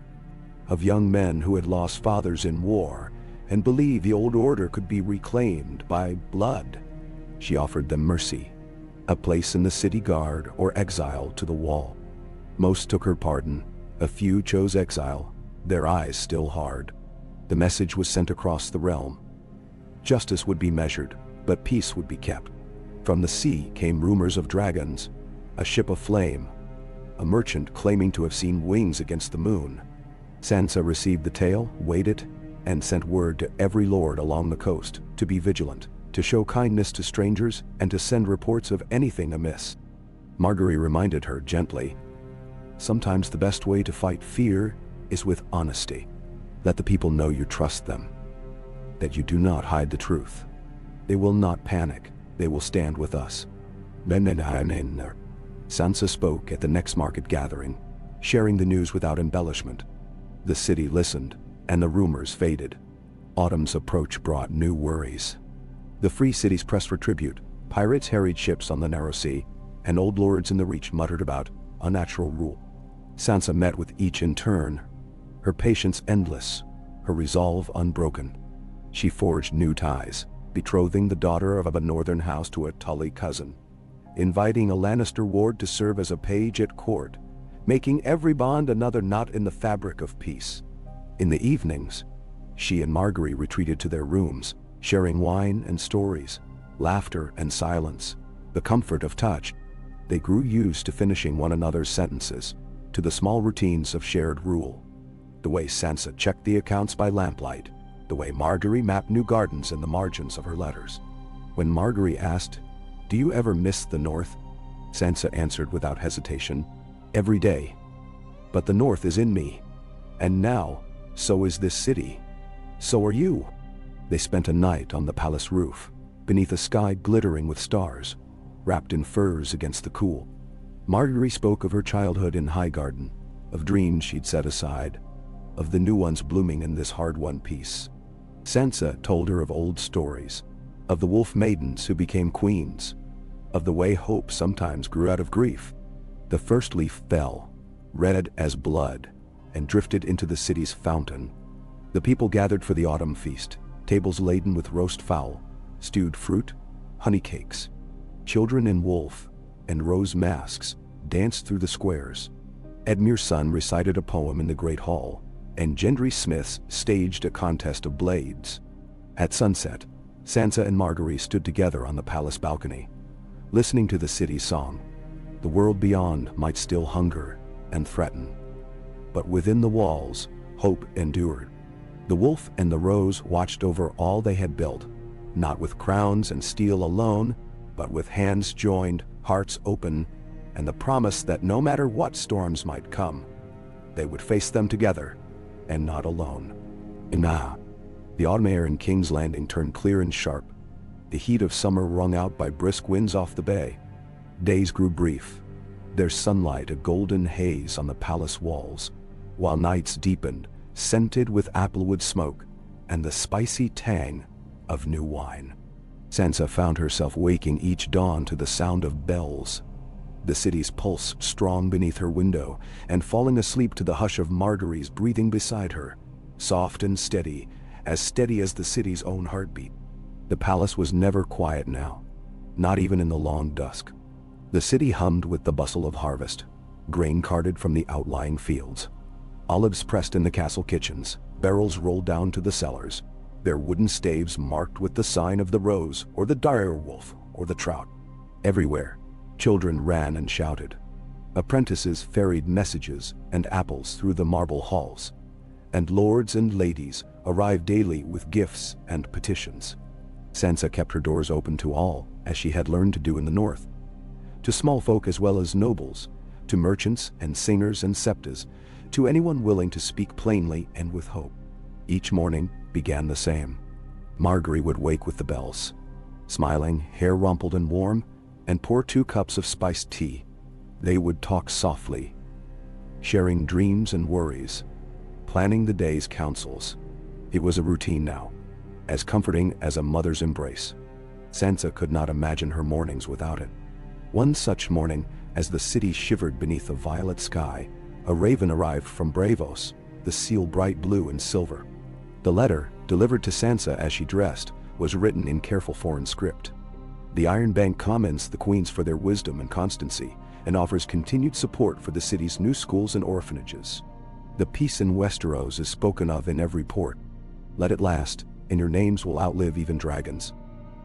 S1: of young men who had lost fathers in war and believed the old order could be reclaimed by blood. She offered them mercy, a place in the city guard or exile to the wall. Most took her pardon, a few chose exile, their eyes still hard. The message was sent across the realm. Justice would be measured, but peace would be kept. From the sea came rumors of dragons, a ship of flame, a merchant claiming to have seen wings against the moon. Sansa received the tale, weighed it, and sent word to every lord along the coast to be vigilant, to show kindness to strangers, and to send reports of anything amiss. Margaery reminded her gently, "Sometimes the best way to fight fear is with honesty. Let the people know you trust them, that you do not hide the truth. They will not panic, they will stand with us." Sansa spoke at the next market gathering, sharing the news without embellishment. The city listened, and the rumors faded. Autumn's approach brought new worries. The free cities pressed for tribute, pirates harried ships on the narrow sea, and old lords in the Reach muttered about unnatural rule. Sansa met with each in turn, her patience endless, her resolve unbroken. She forged new ties, betrothing the daughter of a northern house to a Tully cousin, inviting a Lannister ward to serve as a page at court, making every bond another knot in the fabric of peace. In the evenings, she and Margaery retreated to their rooms, sharing wine and stories, laughter and silence, the comfort of touch. They grew used to finishing one another's sentences, to the small routines of shared rule. The way Sansa checked the accounts by lamplight, the way Margaery mapped new gardens in the margins of her letters. When Margaery asked, "Do you ever miss the North?" Sansa answered without hesitation, "Every day. But the North is in me. And now, so is this city. So are you." They spent a night on the palace roof, beneath a sky glittering with stars, wrapped in furs against the cool. Margaery spoke of her childhood in Highgarden, of dreams she'd set aside, of the new ones blooming in this hard-won peace. Sansa told her of old stories, of the wolf maidens who became queens, of the way hope sometimes grew out of grief. The first leaf fell, red as blood, and drifted into the city's fountain. The people gathered for the autumn feast, tables laden with roast fowl, stewed fruit, honey cakes. Children in wolf and rose masks danced through the squares. Edmure's son recited a poem in the great hall, and Gendry smiths staged a contest of blades. At sunset, Sansa and Margaery stood together on the palace balcony, listening to the city's song. The world beyond might still hunger and threaten, but within the walls, hope endured. The wolf and the rose watched over all they had built, not with crowns and steel alone, but with hands joined, hearts open, and the promise that no matter what storms might come, they would face them together and not alone. The autumn air in King's Landing turned clear and sharp, the heat of summer wrung out by brisk winds off the bay. Days grew brief, their sunlight a golden haze on the palace walls, while nights deepened, scented with applewood smoke and the spicy tang of new wine. Sansa found herself waking each dawn to the sound of bells, the city's pulse strong beneath her window, and falling asleep to the hush of Margaery's breathing beside her, soft and steady as the city's own heartbeat. The palace was never quiet now, not even in the long dusk. The city hummed with the bustle of harvest, grain carted from the outlying fields, olives pressed in the castle kitchens, barrels rolled down to the cellars, their wooden staves marked with the sign of the rose or the dire wolf or the trout. Everywhere, children ran and shouted. Apprentices ferried messages and apples through the marble halls, and lords and ladies arrived daily with gifts and petitions. Sansa kept her doors open to all, as she had learned to do in the north, to small folk as well as nobles, to merchants and singers and septas, to anyone willing to speak plainly and with hope. Each morning began the same. Margaery would wake with the bells, smiling, hair rumpled and warm, and pour 2 cups of spiced tea. They would talk softly, sharing dreams and worries, planning the day's councils. It was a routine now, as comforting as a mother's embrace. Sansa could not imagine her mornings without it. One such morning, as the city shivered beneath a violet sky, a raven arrived from Braavos, the seal bright blue and silver. The letter, delivered to Sansa as she dressed, was written in careful foreign script. The Iron Bank commends the queens for their wisdom and constancy, and offers continued support for the city's new schools and orphanages. The peace in Westeros is spoken of in every port. Let it last, and your names will outlive even dragons.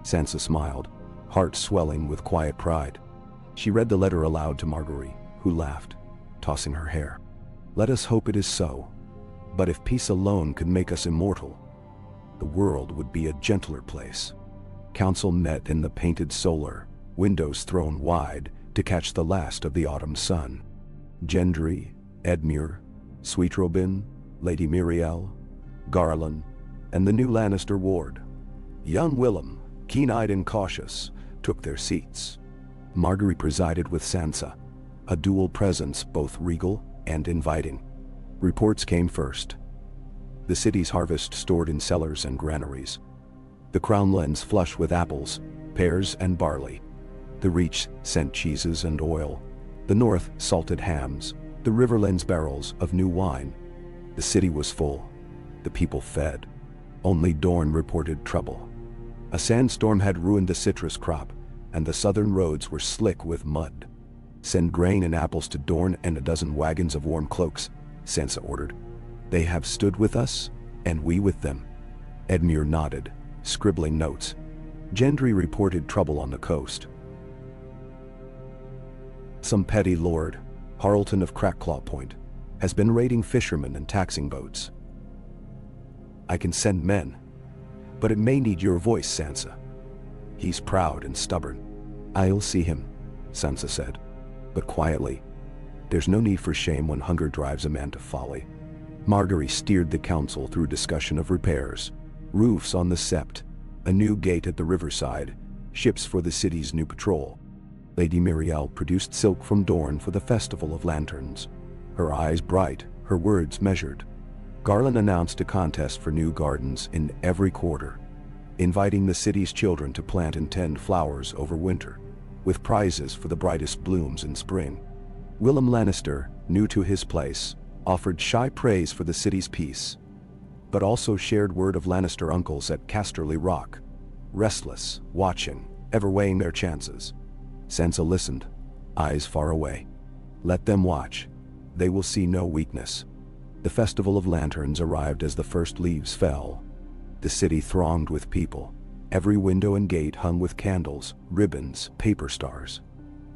S1: Sansa smiled, heart swelling with quiet pride. She read the letter aloud to Margaery, who laughed, tossing her hair. Let us hope it is so. But if peace alone could make us immortal, the world would be a gentler place. Council met in the painted solar, windows thrown wide to catch the last of the autumn sun. Gendry, Edmure, Sweet Robin, Lady Miriel, Garland, and the new Lannister ward, young Willem, keen-eyed and cautious, took their seats. Margaery presided with Sansa, a dual presence both regal and inviting. Reports came first. The city's harvest stored in cellars and granaries. The crownlands flush with apples, pears and barley. The reach sent cheeses and oil. The north salted hams. The riverlands barrels of new wine. The city was full. The people fed. Only Dorne reported trouble. A sandstorm had ruined the citrus crop, and the southern roads were slick with mud. Send grain and apples to Dorne and a dozen wagons of warm cloaks, Sansa ordered. They have stood with us, and we with them. Edmure nodded, scribbling notes. Gendry reported trouble on the coast. Some petty lord, Harlton of Crackclaw Point, has been raiding fishermen and taxing boats. I can send men, but it may need your voice, Sansa. He's proud and stubborn. I'll see him, Sansa said, but quietly. There's no need for shame when hunger drives a man to folly. Margaery steered the council through discussion of repairs, roofs on the Sept, a new gate at the riverside, ships for the city's new patrol. Lady Miriel produced silk from Dorne for the Festival of Lanterns. Her eyes bright, her words measured. Garland announced a contest for new gardens in every quarter, inviting the city's children to plant and tend flowers over winter, with prizes for the brightest blooms in spring. Willem Lannister, new to his place, offered shy praise for the city's peace, but also shared word of Lannister uncles at Casterly Rock, restless, watching, ever weighing their chances. Sansa listened, eyes far away. Let them watch. They will see no weakness. The Festival of Lanterns arrived as the first leaves fell. The city thronged with people. Every window and gate hung with candles, ribbons, paper stars.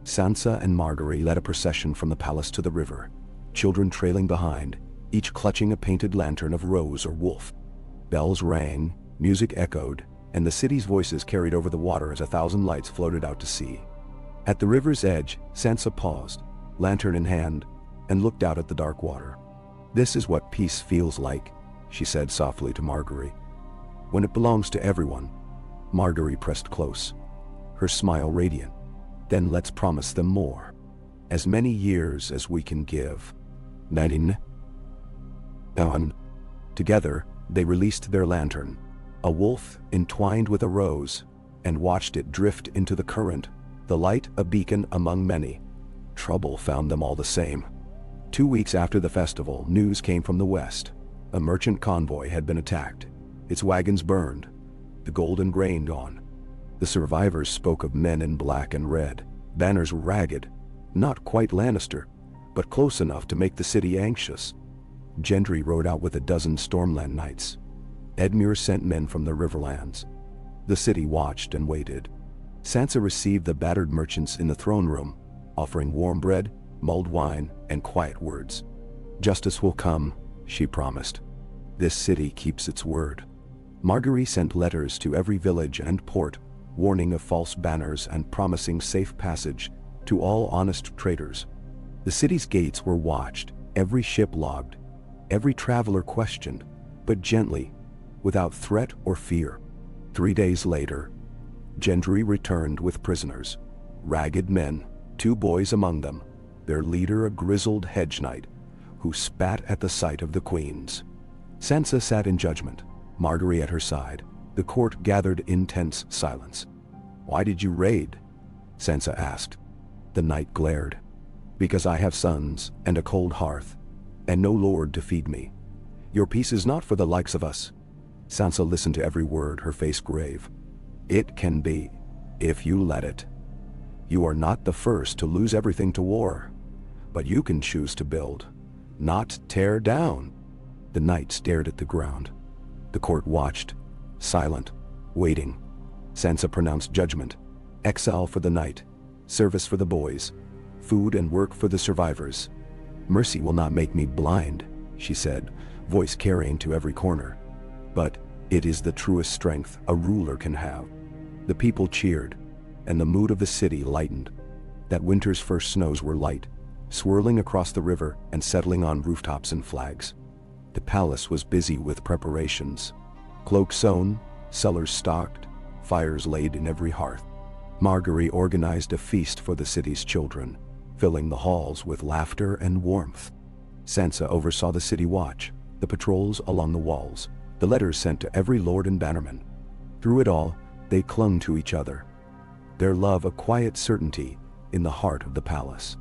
S1: Sansa and Margaery led a procession from the palace to the river, children trailing behind, each clutching a painted lantern of rose or wolf. Bells rang, music echoed, and the city's voices carried over the water as 1,000 lights floated out to sea. At the river's edge, Sansa paused, lantern in hand, and looked out at the dark water. This is what peace feels like, she said softly to Margaery. When it belongs to everyone. Margaery pressed close, her smile radiant. Then let's promise them more. As many years as we can give. 19. Together, they released their lantern, a wolf entwined with a rose, and watched it drift into the current, the light a beacon among many. Trouble found them all the same. 2 weeks after the festival, news came from the west. A merchant convoy had been attacked, its wagons burned, the gold and grain gone. The survivors spoke of men in black and red, banners ragged, not quite Lannister, but close enough to make the city anxious. Gendry rode out with a dozen Stormland knights. Edmure sent men from the riverlands. The city watched and waited. Sansa received the battered merchants in the throne room, offering warm bread, mulled wine, and quiet words. Justice will come, she promised. This city keeps its word. Margaery sent letters to every village and port, warning of false banners and promising safe passage to all honest traders. The city's gates were watched, every ship logged, every traveler questioned, but gently, without threat or fear. 3 days later, Gendry returned with prisoners, ragged men, 2 boys among them, their leader a grizzled hedge knight, who spat at the sight of the queens. Sansa sat in judgment, Margaery at her side. The court gathered in tense silence. Why did you raid? Sansa asked. The knight glared. Because I have sons and a cold hearth, and no lord to feed me. Your peace is not for the likes of us. Sansa listened to every word, her face grave. It can be, if you let it. You are not the first to lose everything to war, but you can choose to build, not tear down. The knight stared at the ground. The court watched, silent, waiting. Sansa pronounced judgment. Exile for the knight, service for the boys, food and work for the survivors. Mercy will not make me blind, she said, voice carrying to every corner. But it is the truest strength a ruler can have. The people cheered, and the mood of the city lightened. That winter's first snows were light, swirling across the river and settling on rooftops and flags. The palace was busy with preparations. Cloaks sewn, cellars stocked, fires laid in every hearth. Margaery organized a feast for the city's children, filling the halls with laughter and warmth. Sansa oversaw the city watch, the patrols along the walls, the letters sent to every lord and bannerman. Through it all, they clung to each other, their love a quiet certainty in the heart of the palace.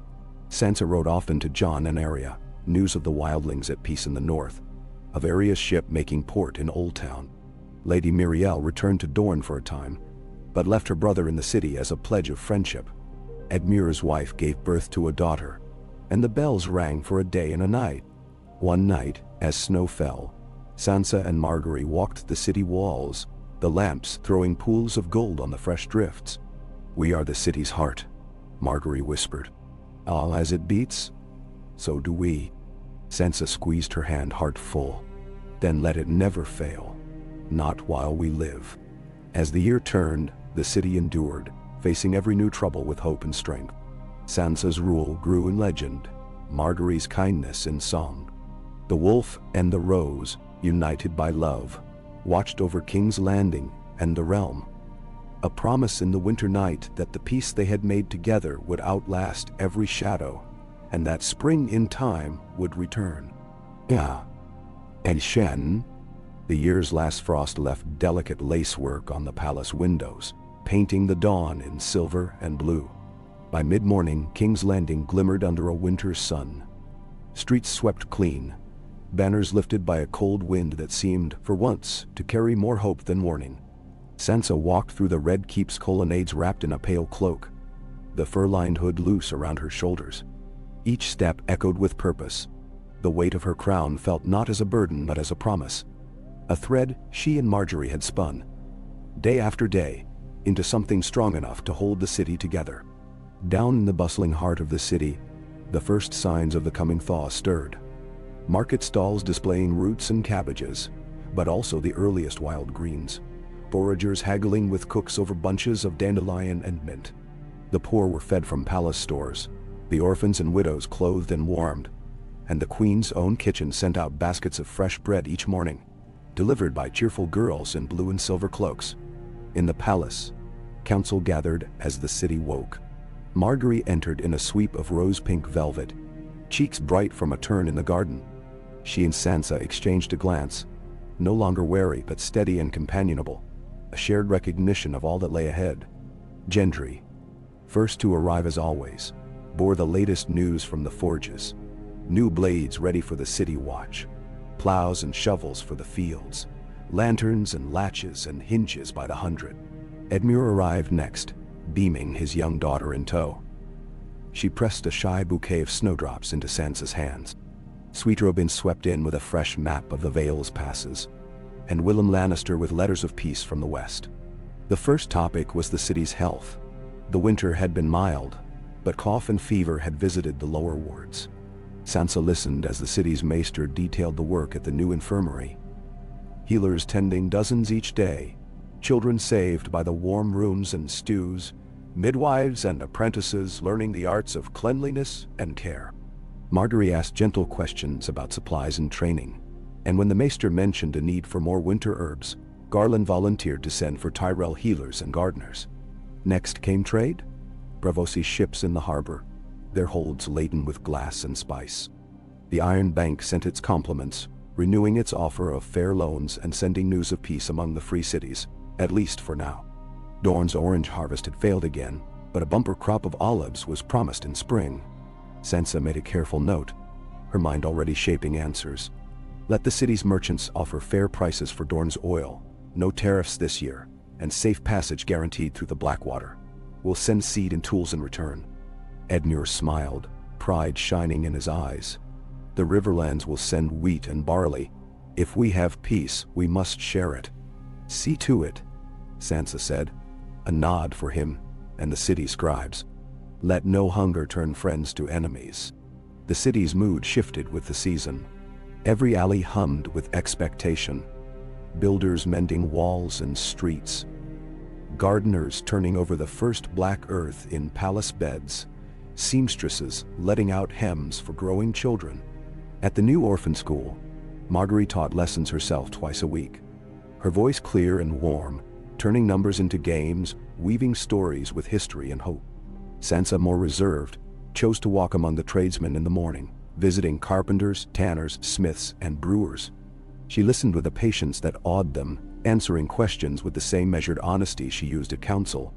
S1: Sansa wrote often to Jon and Arya, news of the wildlings at peace in the north, of Arya's ship making port in Old Town. Lady Mirielle returned to Dorne for a time, but left her brother in the city as a pledge of friendship. Edmure's wife gave birth to a daughter, and the bells rang for a day and a night. One night, as snow fell, Sansa and Margaery walked the city walls, the lamps throwing pools of gold on the fresh drifts. "We are the city's heart," Margaery whispered. "Ah, as it beats, so do we." Sansa squeezed her hand heart full. "Then let it never fail, not while we live." As the year turned, the city endured, facing every new trouble with hope and strength. Sansa's rule grew in legend, Margaery's kindness in song. The wolf and the rose, united by love, watched over King's Landing and the realm. A promise in the winter night that the peace they had made together would outlast every shadow, and that spring in time would return. And Shen, the year's last frost left delicate lacework on the palace windows, painting the dawn in silver and blue. By mid-morning, King's Landing glimmered under a winter's sun. Streets swept clean, banners lifted by a cold wind that seemed, for once, to carry more hope than warning. Sansa walked through the Red Keep's colonnades wrapped in a pale cloak, the fur-lined hood loose around her shoulders. Each step echoed with purpose. The weight of her crown felt not as a burden but as a promise, a thread she and Margaery had spun, day after day, into something strong enough to hold the city together. Down in the bustling heart of the city, the first signs of the coming thaw stirred. Market stalls displaying roots and cabbages, but also the earliest wild greens. Foragers haggling with cooks over bunches of dandelion and mint. The poor were fed from palace stores, the orphans and widows clothed and warmed, and the queen's own kitchen sent out baskets of fresh bread each morning, delivered by cheerful girls in blue and silver cloaks. In the palace, council gathered as the city woke. Margaery entered in a sweep of rose-pink velvet, cheeks bright from a turn in the garden. She and Sansa exchanged a glance, no longer wary but steady and companionable, a shared recognition of all that lay ahead. Gendry, first to arrive as always, bore the latest news from the forges. New blades ready for the city watch, plows and shovels for the fields, lanterns and latches and hinges by the hundred. Edmure arrived next, beaming his young daughter in tow. She pressed a shy bouquet of snowdrops into Sansa's hands. Sweet Robin swept in with a fresh map of the Vale's passes, and Willem Lannister with letters of peace from the west. The first topic was the city's health. The winter had been mild, but cough and fever had visited the lower wards. Sansa listened as the city's maester detailed the work at the new infirmary. Healers tending dozens each day, children saved by the warm rooms and stews, midwives and apprentices learning the arts of cleanliness and care. Margaery asked gentle questions about supplies and training, and when the maester mentioned a need for more winter herbs, Garland volunteered to send for Tyrell healers and gardeners. Next came trade. Bravosi's ships in the harbor, their holds laden with glass and spice. The Iron Bank sent its compliments, renewing its offer of fair loans and sending news of peace among the free cities, at least for now. Dorne's orange harvest had failed again, but a bumper crop of olives was promised in spring. Sansa made a careful note, her mind already shaping answers. Let the city's merchants offer fair prices for Dorne's oil, no tariffs this year, and safe passage guaranteed through the Blackwater. We'll send seed and tools in return." Edmure smiled, pride shining in his eyes. "The Riverlands will send wheat and barley. If we have peace, we must share it." "See to it," Sansa said, a nod for him and the city scribes. "Let no hunger turn friends to enemies." The city's mood shifted with the season. Every alley hummed with expectation. Builders mending walls and streets. Gardeners turning over the first black earth in palace beds. Seamstresses letting out hems for growing children. At the new orphan school, Margaery taught lessons herself twice a week. Her voice clear and warm, turning numbers into games, weaving stories with history and hope. Sansa, more reserved, chose to walk among the tradesmen in the morning, visiting carpenters, tanners, smiths, and brewers. She listened with a patience that awed them, answering questions with the same measured honesty she used at council.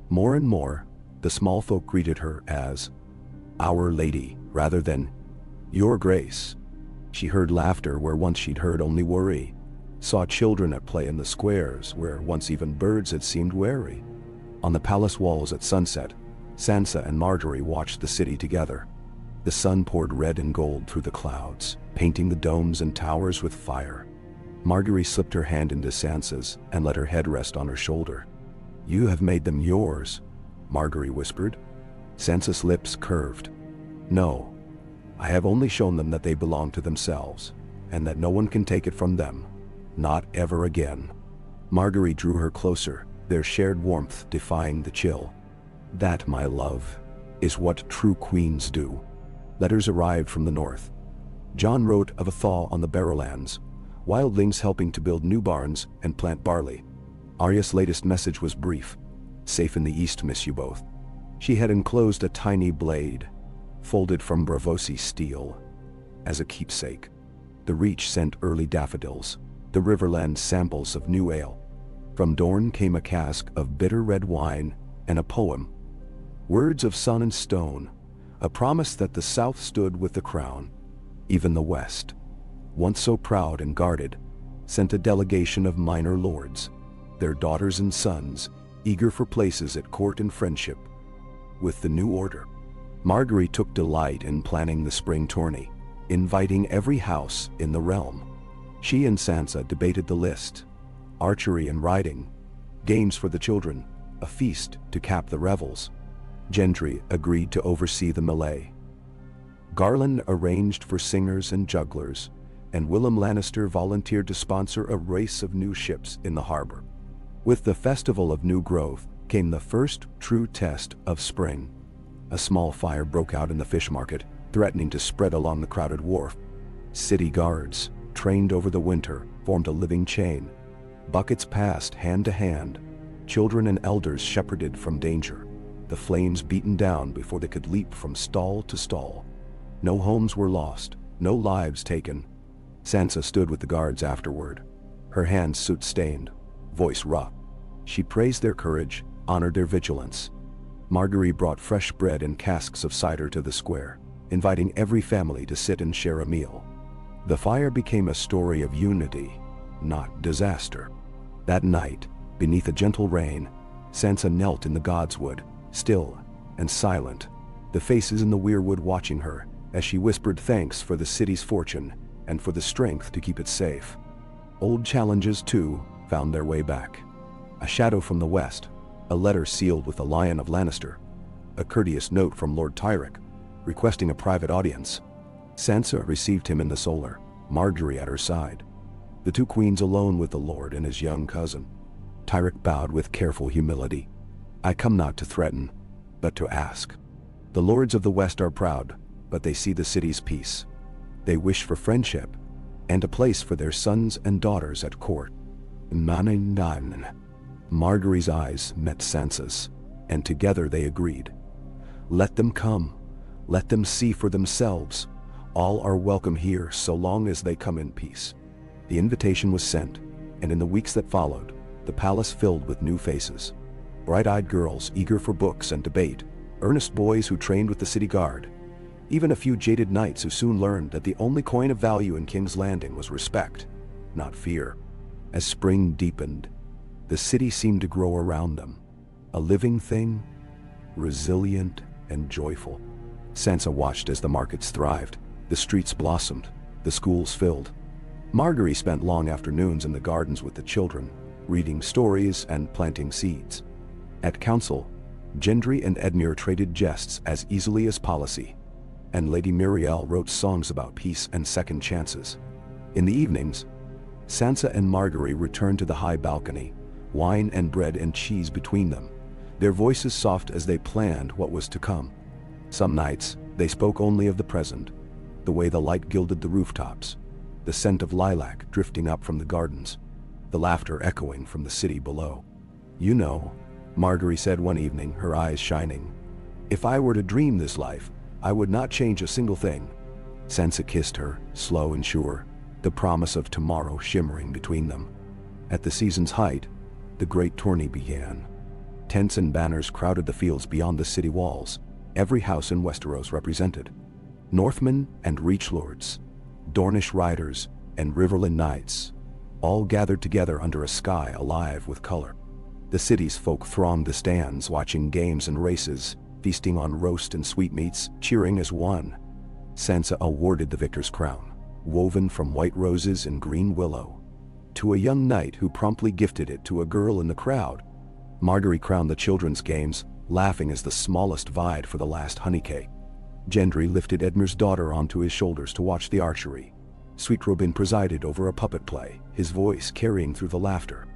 S1: More and more, the small folk greeted her as "Our Lady" rather than "Your Grace." She heard laughter where once she'd heard only worry, saw children at play in the squares where once even birds had seemed wary. On the palace walls at sunset, Sansa and Margaery watched the city together. The sun poured red and gold through the clouds, painting the domes and towers with fire. Margaery slipped her hand into Sansa's and let her head rest on her shoulder. "You have made them yours," Margaery whispered. Sansa's lips curved. "No, I have only shown them that they belong to themselves, and that no one can take it from them. Not ever again." Margaery drew her closer, their shared warmth defying the chill. "That, my love, is what true queens do." Letters arrived from the north. Jon wrote of a thaw on the Barrowlands, wildlings helping to build new barns and plant barley. Arya's latest message was brief. "Safe in the east, miss you both." She had enclosed a tiny blade, folded from Bravosi steel, as a keepsake. The Reach sent early daffodils, the Riverland samples of new ale. From Dorne came a cask of bitter red wine and a poem. Words of sun and stone, a promise that the South stood with the crown. Even the West, once so proud and guarded, sent a delegation of minor lords, their daughters and sons, eager for places at court and friendship. With the new order, Margaery took delight in planning the spring tourney, inviting every house in the realm. She and Sansa debated the list: archery and riding, games for the children, a feast to cap the revels. Gendry agreed to oversee the melee. Garland arranged for singers and jugglers, and Willem Lannister volunteered to sponsor a race of new ships in the harbor. With the Festival of New Growth came the first true test of spring. A small fire broke out in the fish market, threatening to spread along the crowded wharf. City guards, trained over the winter, formed a living chain. Buckets passed hand to hand. Children and elders shepherded from danger, the flames beaten down before they could leap from stall to stall. No homes were lost, no lives taken. Sansa stood with the guards afterward, her hands soot-stained, voice rough. She praised their courage, honored their vigilance. Margaery brought fresh bread and casks of cider to the square, inviting every family to sit and share a meal. The fire became a story of unity, not disaster. That night, beneath a gentle rain, Sansa knelt in the godswood, still and silent, the faces in the weirwood watching her as she whispered thanks for the city's fortune and for the strength to keep it safe. Old challenges, too, found their way back. A shadow from the west, a letter sealed with the Lion of Lannister, a courteous note from Lord Tyrek, requesting a private audience. Sansa received him in the solar, Margaery at her side. The two queens alone with the Lord and his young cousin. Tyrek bowed with careful humility. "I come not to threaten, but to ask. The lords of the West are proud, but they see the city's peace. They wish for friendship, and a place for their sons and daughters at court." Margaery's eyes met Sansa's, and together they agreed. "Let them come. Let them see for themselves. All are welcome here so long as they come in peace." The invitation was sent, and in the weeks that followed, the palace filled with new faces. Bright-eyed girls eager for books and debate, earnest boys who trained with the city guard, Even a few jaded knights who soon learned that the only coin of value in King's Landing was respect, not fear. As spring deepened, the city seemed to grow around them. A living thing, resilient and joyful. Sansa watched as the markets thrived, the streets blossomed, the schools filled. Margaery spent long afternoons in the gardens with the children, reading stories and planting seeds. At council, Gendry and Edmure traded jests as easily as policy, and Lady Muriel wrote songs about peace and second chances. In the evenings, Sansa and Margaery returned to the high balcony, wine and bread and cheese between them, their voices soft as they planned what was to come. Some nights, they spoke only of the present, the way the light gilded the rooftops, the scent of lilac drifting up from the gardens, the laughter echoing from the city below. "You know," Margaery said one evening, her eyes shining, "if I were to dream this life, I would not change a single thing." Sansa kissed her, slow and sure, the promise of tomorrow shimmering between them. At the season's height, the great tourney began. Tents and banners crowded the fields beyond the city walls, every house in Westeros represented. Northmen and Reach Lords, Dornish riders and Riverland knights, all gathered together under a sky alive with color. The city's folk thronged the stands, watching games and races, feasting on roast and sweetmeats, cheering as one. Sansa awarded the victor's crown, woven from white roses and green willow, to a young knight who promptly gifted it to a girl in the crowd. Margaery crowned the children's games, laughing as the smallest vied for the last honey cake. Gendry lifted Edmure's daughter onto his shoulders to watch the archery. Sweet Robin presided over a puppet play, his voice carrying through the laughter.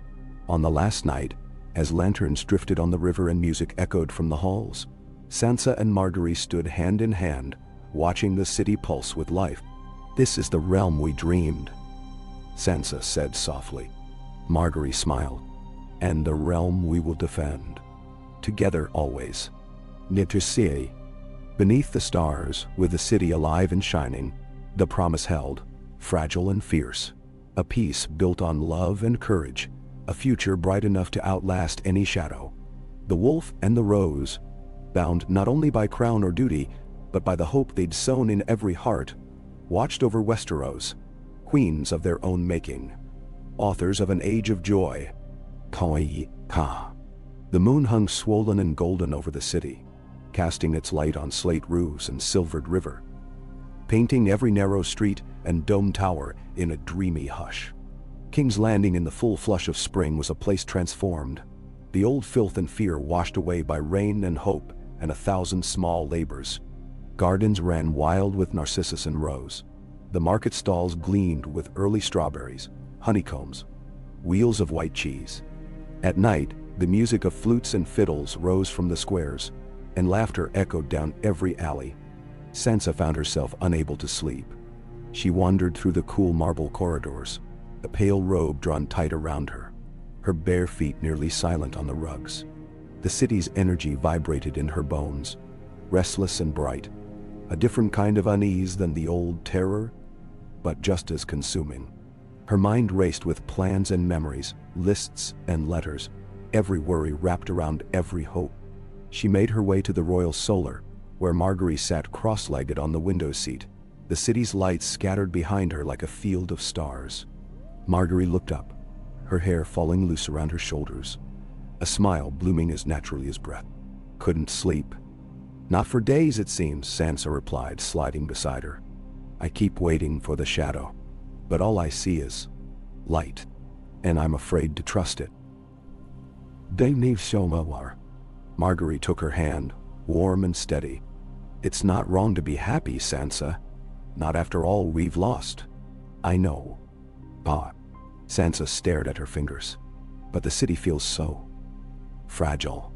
S1: On the last night, as lanterns drifted on the river and music echoed from the halls, Sansa and Margaery stood hand in hand, watching the city pulse with life. "This is the realm we dreamed," Sansa said softly. Margaery smiled. "And the realm we will defend. Together always." Nittersi. Beneath the stars, with the city alive and shining, the promise held, fragile and fierce. A peace built on love and courage, a future bright enough to outlast any shadow. The wolf and the rose, bound not only by crown or duty, but by the hope they'd sown in every heart, watched over Westeros, queens of their own making, authors of an age of joy. Koi Ka. The moon hung swollen and golden over the city, casting its light on slate roofs and silvered river, painting every narrow street and domed tower in a dreamy hush. King's Landing in the full flush of spring was a place transformed, the old filth and fear washed away by rain and hope and 1,000 small labors. Gardens ran wild with narcissus and rose. The market stalls gleamed with early strawberries, honeycombs, wheels of white cheese. At night, the music of flutes and fiddles rose from the squares, and laughter echoed down every alley. Sansa found herself unable to sleep. She wandered through the cool marble corridors, a pale robe drawn tight around her, her bare feet nearly silent on the rugs. The city's energy vibrated in her bones, restless and bright, a different kind of unease than the old terror, but just as consuming. Her mind raced with plans and memories, lists and letters, every worry wrapped around every hope. She made her way to the Royal Solar, where Margaery sat cross-legged on the window seat, the city's lights scattered behind her like a field of stars. Margaery looked up, her hair falling loose around her shoulders, a smile blooming as naturally as breath. "Couldn't sleep?" "Not for days, it seems," Sansa replied, sliding beside her. "I keep waiting for the shadow, but all I see is light, and I'm afraid to trust it." "Dave Shomawar." Margaery took her hand, warm and steady. "It's not wrong to be happy, Sansa. Not after all we've lost." "I know." "Pa." Sansa stared at her fingers. "But the city feels so fragile.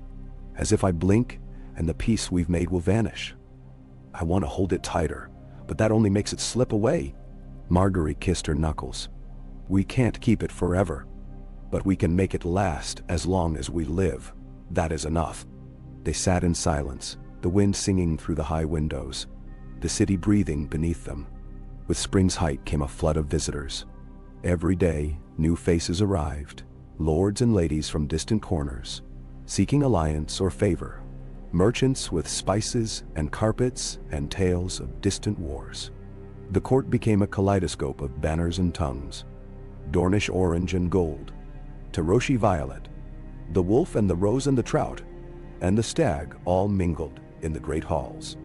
S1: As if I blink, and the peace we've made will vanish. I want to hold it tighter, but that only makes it slip away." Margaery kissed her knuckles. "We can't keep it forever, but we can make it last as long as we live. That is enough." They sat in silence, the wind singing through the high windows, the city breathing beneath them. With spring's height came a flood of visitors. Every day, new faces arrived, lords and ladies from distant corners, seeking alliance or favor. merchants with spices and carpets and tales of distant wars. The court became a kaleidoscope of banners and tongues, Dornish orange and gold, Taroshi violet, the wolf and the rose and the trout, and the stag all mingled in the great halls.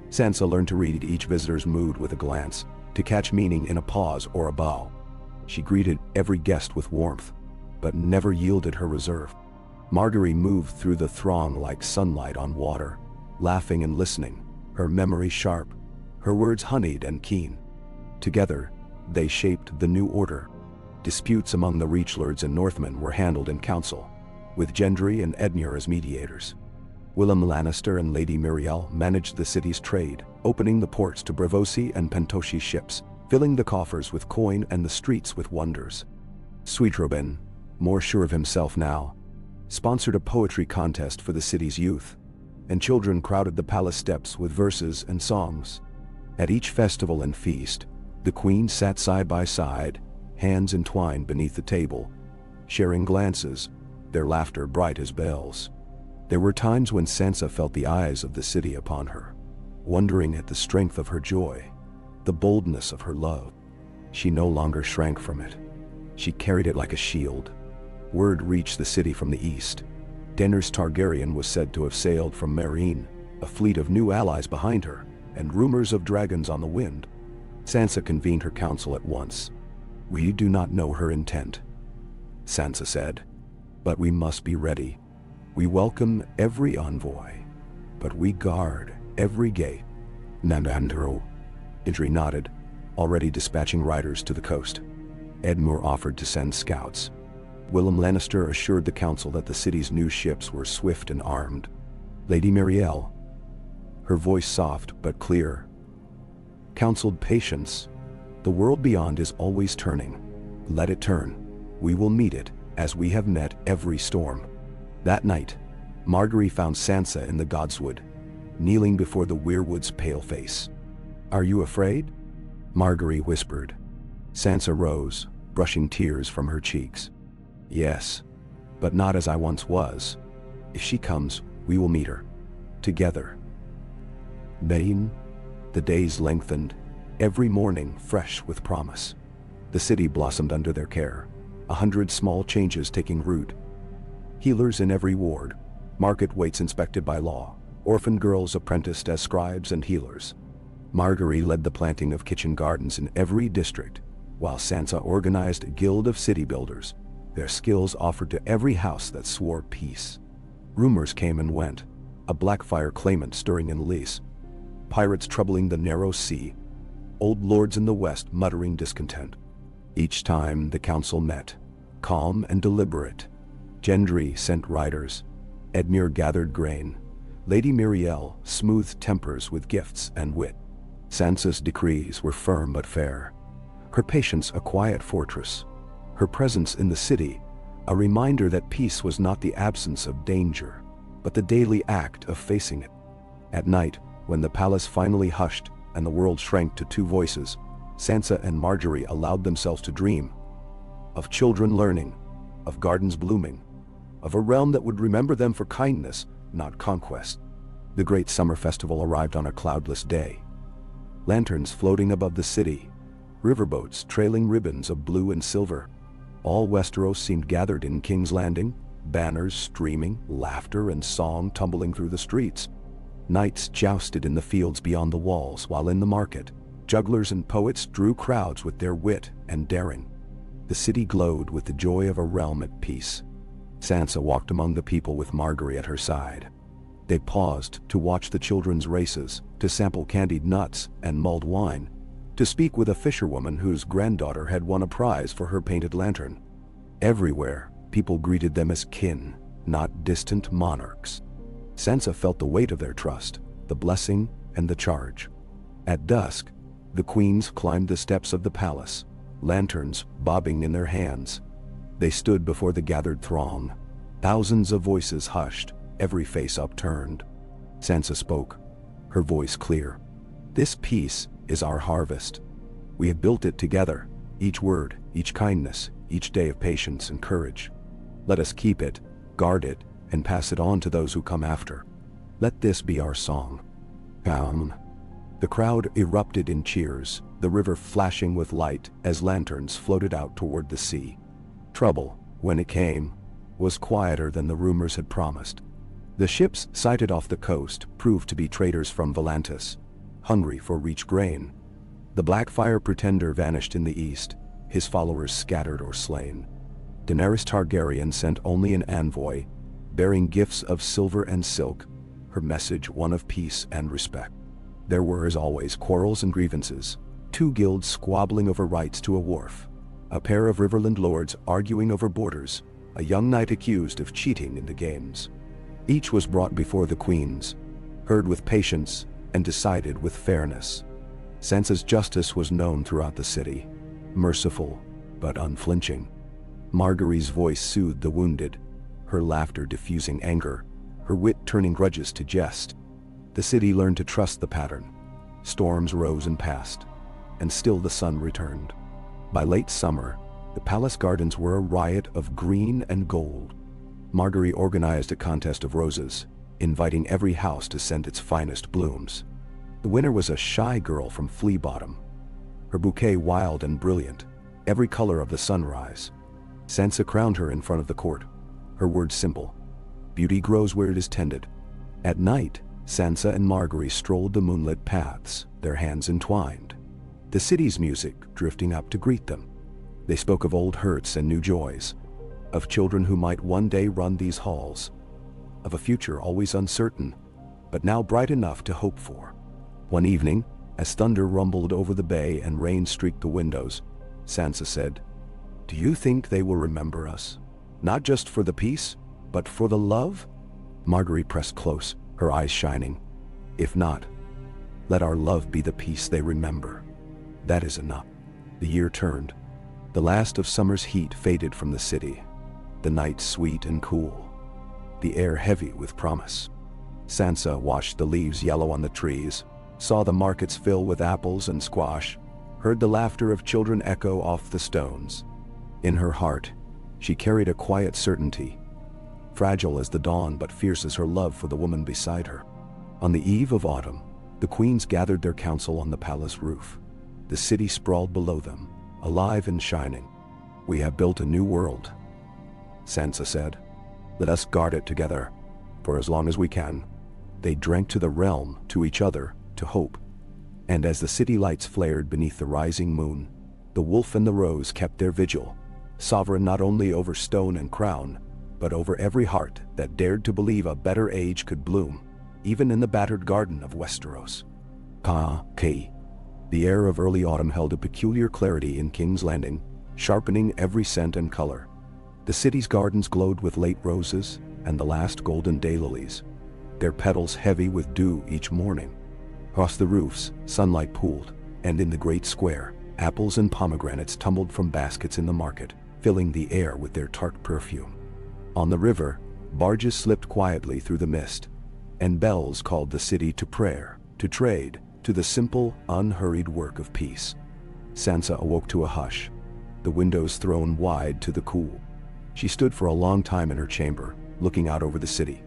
S1: Sansa learned to read each visitor's mood with a glance, to catch meaning in a pause or a bow. She greeted every guest with warmth, but never yielded her reserve. Margaery moved through the throng like sunlight on water, laughing and listening, her memory sharp, her words honeyed and keen. Together, they shaped the new order. Disputes among the Reachlords and Northmen were handled in council, with Gendry and Edmure as mediators. Willem Lannister and Lady Muriel managed the city's trade, opening the ports to Braavosi and Pentoshi ships, filling the coffers with coin and the streets with wonders. Sweet Robin, more sure of himself now, sponsored a poetry contest for the city's youth, and children crowded the palace steps with verses and songs. At each festival and feast, the queen sat side by side, hands entwined beneath the table, sharing glances, their laughter bright as bells. There were times when Sansa felt the eyes of the city upon her, wondering at the strength of her joy, the boldness of her love. She no longer shrank from it. She carried it like a shield. Word reached the city from the east. Daenerys Targaryen was said to have sailed from Meereen, a fleet of new allies behind her, and rumors of dragons on the wind. Sansa convened her council at once. "We do not know her intent," Sansa said, "but we must be ready. We welcome every envoy, but we guard every gate." Nandandro. Gendry nodded, already dispatching riders to the coast. Edmure offered to send scouts. Willem Lannister assured the council that the city's new ships were swift and armed. Lady Muriel, her voice soft but clear, counseled patience. "The world beyond is always turning. Let it turn. We will meet it, as we have met every storm." That night, Margaery found Sansa in the Godswood, kneeling before the weirwood's pale face. "Are you afraid?" Margaery whispered. Sansa rose, brushing tears from her cheeks. "Yes, but not as I once was. If she comes, we will meet her. Together." Then, the days lengthened, every morning fresh with promise. The city blossomed under their care, 100 small changes taking root. Healers in every ward, market waits inspected by law, orphan girls apprenticed as scribes and healers. Margaery led the planting of kitchen gardens in every district, while Sansa organized a guild of city builders, their skills offered to every house that swore peace. Rumors came and went, a Blackfire claimant stirring in Lys, pirates troubling the narrow sea, old lords in the west muttering discontent. Each time the council met, calm and deliberate. Gendry sent riders, Edmure gathered grain, Lady Muriel smoothed tempers with gifts and wit. Sansa's decrees were firm but fair, her patience a quiet fortress, her presence in the city a reminder that peace was not the absence of danger, but the daily act of facing it. At night, when the palace finally hushed and the world shrank to two voices, Sansa and Margaery allowed themselves to dream of children learning, of gardens blooming, of a realm that would remember them for kindness, not conquest. The great summer festival arrived on a cloudless day. Lanterns floating above the city, riverboats trailing ribbons of blue and silver. All Westeros seemed gathered in King's Landing, banners streaming, laughter and song tumbling through the streets. Knights jousted in the fields beyond the walls, while in the market, jugglers and poets drew crowds with their wit and daring. The city glowed with the joy of a realm at peace. Sansa walked among the people with Margaery at her side. They paused to watch the children's races, to sample candied nuts and mulled wine, to speak with a fisherwoman whose granddaughter had won a prize for her painted lantern. Everywhere, people greeted them as kin, not distant monarchs. Sansa felt the weight of their trust, the blessing and the charge. At dusk, the queens climbed the steps of the palace, lanterns bobbing in their hands. They stood before the gathered throng. Thousands of voices hushed, every face upturned. Sansa spoke, her voice clear. "This peace is our harvest. We have built it together, each word, each kindness, each day of patience and courage. Let us keep it, guard it, and pass it on to those who come after." Let this be our song. Come. The crowd erupted in cheers, the river flashing with light as lanterns floated out toward the sea. Trouble, when it came, was quieter than the rumors had promised. The ships sighted off the coast proved to be traders from Volantis, hungry for rich grain. The Blackfire Pretender vanished in the east, his followers scattered or slain. Daenerys Targaryen sent only an envoy, bearing gifts of silver and silk, her message one of peace and respect. There were, as always, quarrels and grievances, two guilds squabbling over rights to a wharf, a pair of Riverland lords arguing over borders, a young knight accused of cheating in the games. Each was brought before the queens, heard with patience, and decided with fairness. Sansa's justice was known throughout the city, merciful but unflinching. Margaery's voice soothed the wounded, her laughter diffusing anger, her wit turning grudges to jest. The city learned to trust the pattern. Storms rose and passed, and still the sun returned. By late summer, the palace gardens were a riot of green and gold. Margaery organized a contest of roses, inviting every house to send its finest blooms. The winner was a shy girl from Flea Bottom, her bouquet wild and brilliant, every color of the sunrise. Sansa crowned her in front of the court, her words simple: beauty grows where it is tended. At night, Sansa and Margaery strolled the moonlit paths, their hands entwined, the city's music drifting up to greet them. They spoke of old hurts and new joys, of children who might one day run these halls, of a future always uncertain, but now bright enough to hope for. One evening, as thunder rumbled over the bay and rain streaked the windows, Sansa said, "Do you think they will remember us? Not just for the peace, but for the love?" Margaery pressed close, her eyes shining. "If not, let our love be the peace they remember. That is enough." The year turned. The last of summer's heat faded from the city, the night sweet and cool, the air heavy with promise. Sansa watched the leaves yellow on the trees, saw the markets fill with apples and squash, heard the laughter of children echo off the stones. In her heart, she carried a quiet certainty, fragile as the dawn but fierce as her love for the woman beside her. On the eve of autumn, the queens gathered their council on the palace roof. The city sprawled below them, alive and shining. "We have built a new world," Sansa said. "Let us guard it together, for as long as we can." They drank to the realm, to each other, to hope. And as the city lights flared beneath the rising moon, the wolf and the rose kept their vigil, sovereign not only over stone and crown, but over every heart that dared to believe a better age could bloom, even in the battered garden of Westeros. Ka-Ki. The air of early autumn held a peculiar clarity in King's Landing, sharpening every scent and color. The city's gardens glowed with late roses and the last golden daylilies, their petals heavy with dew each morning. Across the roofs, sunlight pooled, and in the great square, apples and pomegranates tumbled from baskets in the market, filling the air with their tart perfume. On the river, barges slipped quietly through the mist, and bells called the city to prayer, to trade, to the simple, unhurried work of peace. Sansa awoke to a hush, the windows thrown wide to the cool. She stood for a long time in her chamber, looking out over the city.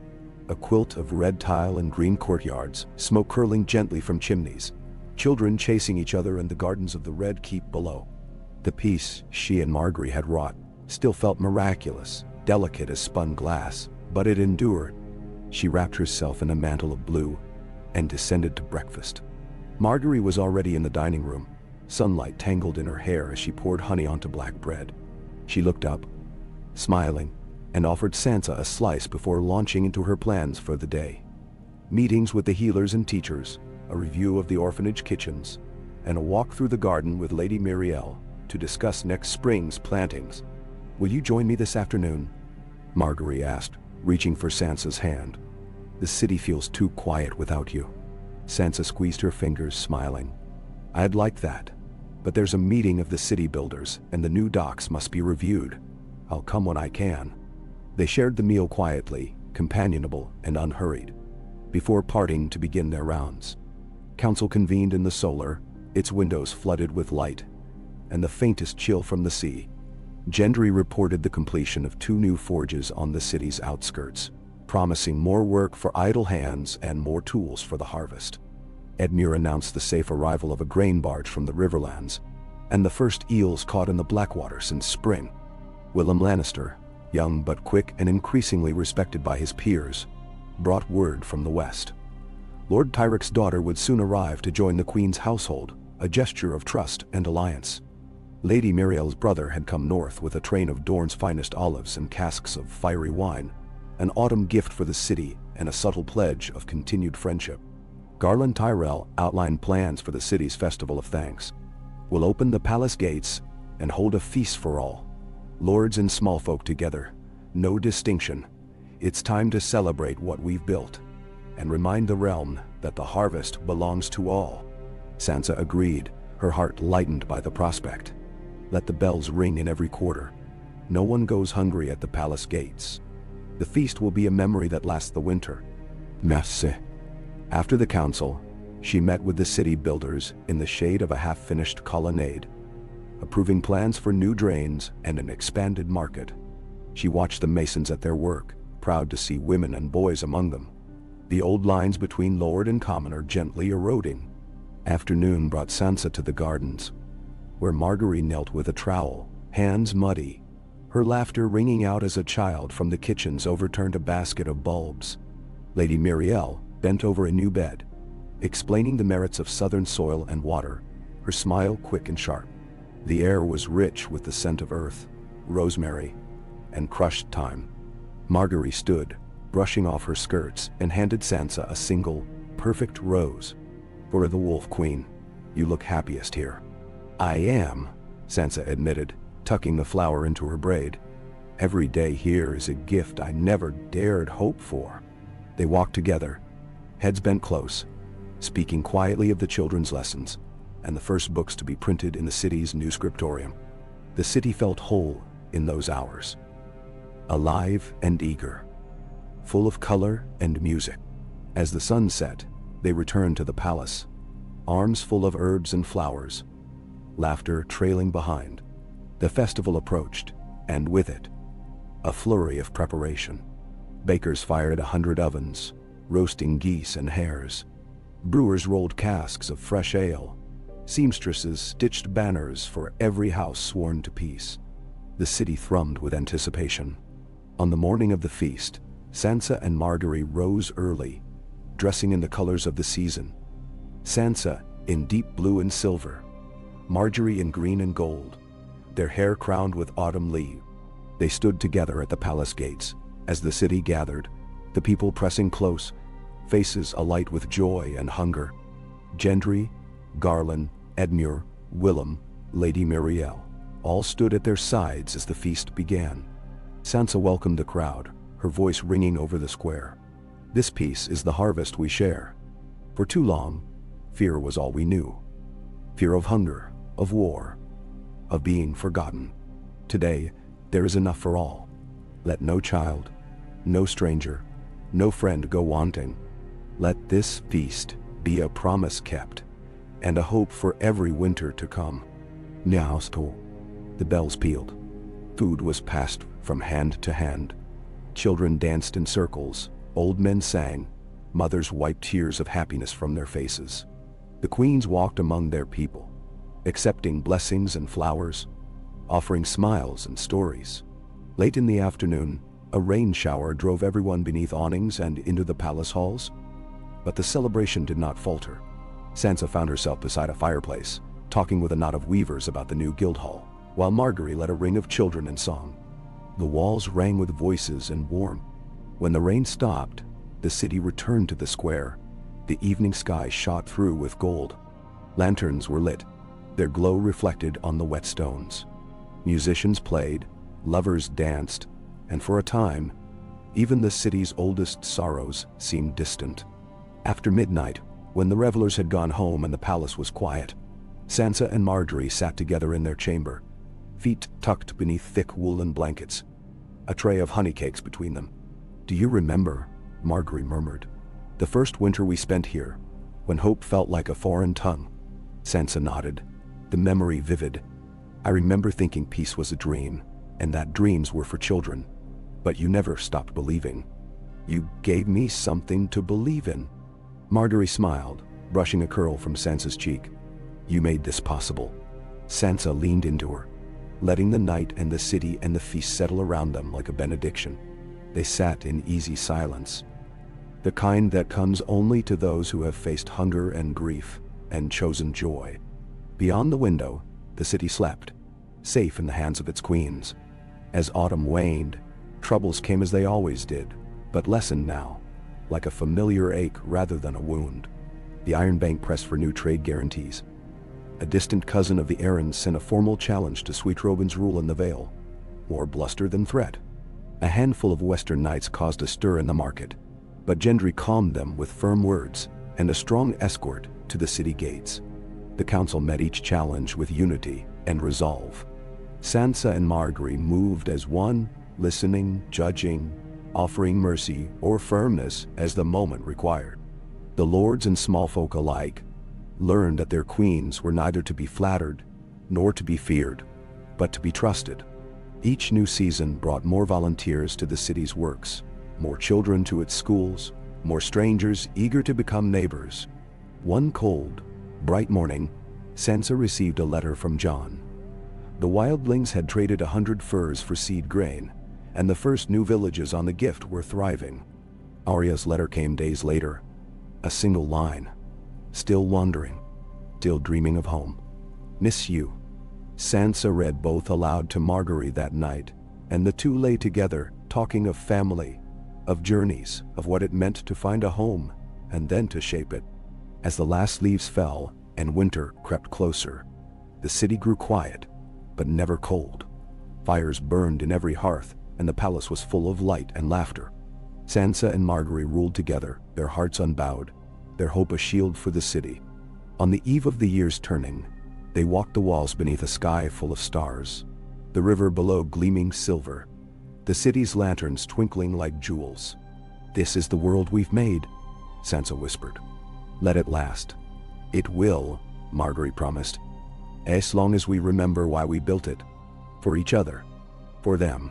S1: A quilt of red tile and green courtyards, smoke curling gently from chimneys, children chasing each other in the gardens of the Red Keep below. The peace she and Margaery had wrought still felt miraculous, delicate as spun glass, but it endured. She wrapped herself in a mantle of blue and descended to breakfast. Margaery was already in the dining room, sunlight tangled in her hair as she poured honey onto black bread. She looked up, smiling, and offered Sansa a slice before launching into her plans for the day. Meetings with the healers and teachers, a review of the orphanage kitchens, and a walk through the garden with Lady Mirielle to discuss next spring's plantings. "Will you join me this afternoon?" Margaery asked, reaching for Sansa's hand. "The city feels too quiet without you." Sansa squeezed her fingers, smiling. "I'd like that, but there's a meeting of the city builders, and the new docks must be reviewed. I'll come when I can." They shared the meal quietly, companionable and unhurried, before parting to begin their rounds. Council convened in the solar, its windows flooded with light, and the faintest chill from the sea. Gendry reported the completion of 2 new forges on the city's outskirts. promising more work for idle hands and more tools for the harvest. Edmure announced the safe arrival of a grain barge from the Riverlands, and the first eels caught in the Blackwater since spring. Willem Lannister, young but quick and increasingly respected by his peers, brought word from the west. Lord Tyric's daughter would soon arrive to join the Queen's household, a gesture of trust and alliance. Lady Muriel's brother had come north with a train of Dorne's finest olives and casks of fiery wine, an autumn gift for the city and a subtle pledge of continued friendship. Garland Tyrell outlined plans for the city's Festival of Thanks. We'll open the palace gates and hold a feast for all. Lords and small folk together, no distinction. It's time to celebrate what we've built and remind the realm that the harvest belongs to all. Sansa agreed, her heart lightened by the prospect. Let the bells ring in every quarter. No one goes hungry at the palace gates. The feast will be a memory that lasts the winter. Merci. After the council, she met with the city builders in the shade of a half-finished colonnade, approving plans for new drains and an expanded market. She watched the masons at their work, proud to see women and boys among them. The old lines between lord and commoner gently eroding. Afternoon brought Sansa to the gardens, where Margaery knelt with a trowel, hands muddy, her laughter ringing out as a child from the kitchens overturned a basket of bulbs. Lady Muriel bent over a new bed, explaining the merits of southern soil and water, her smile quick and sharp. The air was rich with the scent of earth, rosemary, and crushed thyme. Margaery stood, brushing off her skirts, and handed Sansa a single, perfect rose. For the Wolf Queen, you look happiest here. I am, Sansa admitted, tucking the flower into her braid. Every day here is a gift I never dared hope for. They walked together, heads bent close, speaking quietly of the children's lessons and the first books to be printed in the city's new scriptorium. The city felt whole in those hours, alive and eager, full of color and music. As the sun set, they returned to the palace, arms full of herbs and flowers, laughter trailing behind. The festival approached, and with it, a flurry of preparation. Bakers fired 100 ovens, roasting geese and hares. Brewers rolled casks of fresh ale. Seamstresses stitched banners for every house sworn to peace. The city thrummed with anticipation. On the morning of the feast, Sansa and Margaery rose early, dressing in the colors of the season. Sansa in deep blue and silver, Margaery in green and gold, their hair crowned with autumn leaves. They stood together at the palace gates. As the city gathered, the people pressing close, faces alight with joy and hunger. Gendry, Garland, Edmure, Willem, Lady Muriel, all stood at their sides as the feast began. Sansa welcomed the crowd, her voice ringing over the square. This peace is the harvest we share. For too long, fear was all we knew. Fear of hunger, of war, of being forgotten. Today, there is enough for all. Let no child, no stranger, no friend go wanting. Let this feast be a promise kept, and a hope for every winter to come. Now, the bells pealed. Food was passed from hand to hand. Children danced in circles, old men sang, mothers wiped tears of happiness from their faces. The queens walked among their people, accepting blessings and flowers, offering smiles and stories. Late in the afternoon, a rain shower drove everyone beneath awnings and into the palace halls. But the celebration did not falter. Sansa found herself beside a fireplace, talking with a knot of weavers about the new guild hall, while Margaery led a ring of children in song. The walls rang with voices and warmth. When the rain stopped, the city returned to the square. The evening sky shot through with gold. Lanterns were lit, their glow reflected on the wet stones. Musicians played, lovers danced, and for a time, even the city's oldest sorrows seemed distant. After midnight, when the revelers had gone home and the palace was quiet, Sansa and Margaery sat together in their chamber, feet tucked beneath thick woolen blankets, a tray of honey cakes between them. "Do you remember," Margaery murmured, "the first winter we spent here, when hope felt like a foreign tongue?" Sansa nodded, the memory vivid. "I remember thinking peace was a dream, and that dreams were for children. But you never stopped believing." You gave me something to believe in." Margaery smiled, brushing a curl from Sansa's cheek. "You made this possible." Sansa leaned into her, letting the night and the city and the feast settle around them like a benediction. They sat in easy silence, the kind that comes only to those who have faced hunger and grief and chosen joy. Beyond the window, the city slept, safe in the hands of its queens. As autumn waned, troubles came as they always did, but lessened now, like a familiar ache rather than a wound. The Iron Bank pressed for new trade guarantees. A distant cousin of the Arryns sent a formal challenge to Sweet Robin's rule in the Vale. More bluster than threat. A handful of Western knights caused a stir in the market, but Gendry calmed them with firm words and a strong escort to the city gates. The council met each challenge with unity and resolve. Sansa and Margaery moved as one, listening, judging, offering mercy or firmness as the moment required. The lords and small folk alike learned that their queens were neither to be flattered nor to be feared, but to be trusted. Each new season brought more volunteers to the city's works, more children to its schools, more strangers eager to become neighbors. One cold, bright morning, Sansa received a letter from Jon. The wildlings had traded 100 furs for seed grain, and the first new villages on the gift were thriving. Arya's letter came days later. A single line. "Still wandering, still dreaming of home. Miss you." Sansa read both aloud to Margaery that night, and the two lay together, talking of family, of journeys, of what it meant to find a home, and then to shape it. As the last leaves fell and winter crept closer, the city grew quiet, but never cold. Fires burned in every hearth, and the palace was full of light and laughter. Sansa and Margaery ruled together, their hearts unbowed, their hope a shield for the city. On the eve of the year's turning, they walked the walls beneath a sky full of stars, the river below gleaming silver, the city's lanterns twinkling like jewels. "This is the world we've made," Sansa whispered. "Let it last." "It will," Margaery promised, "as long as we remember why we built it. For each other. For them."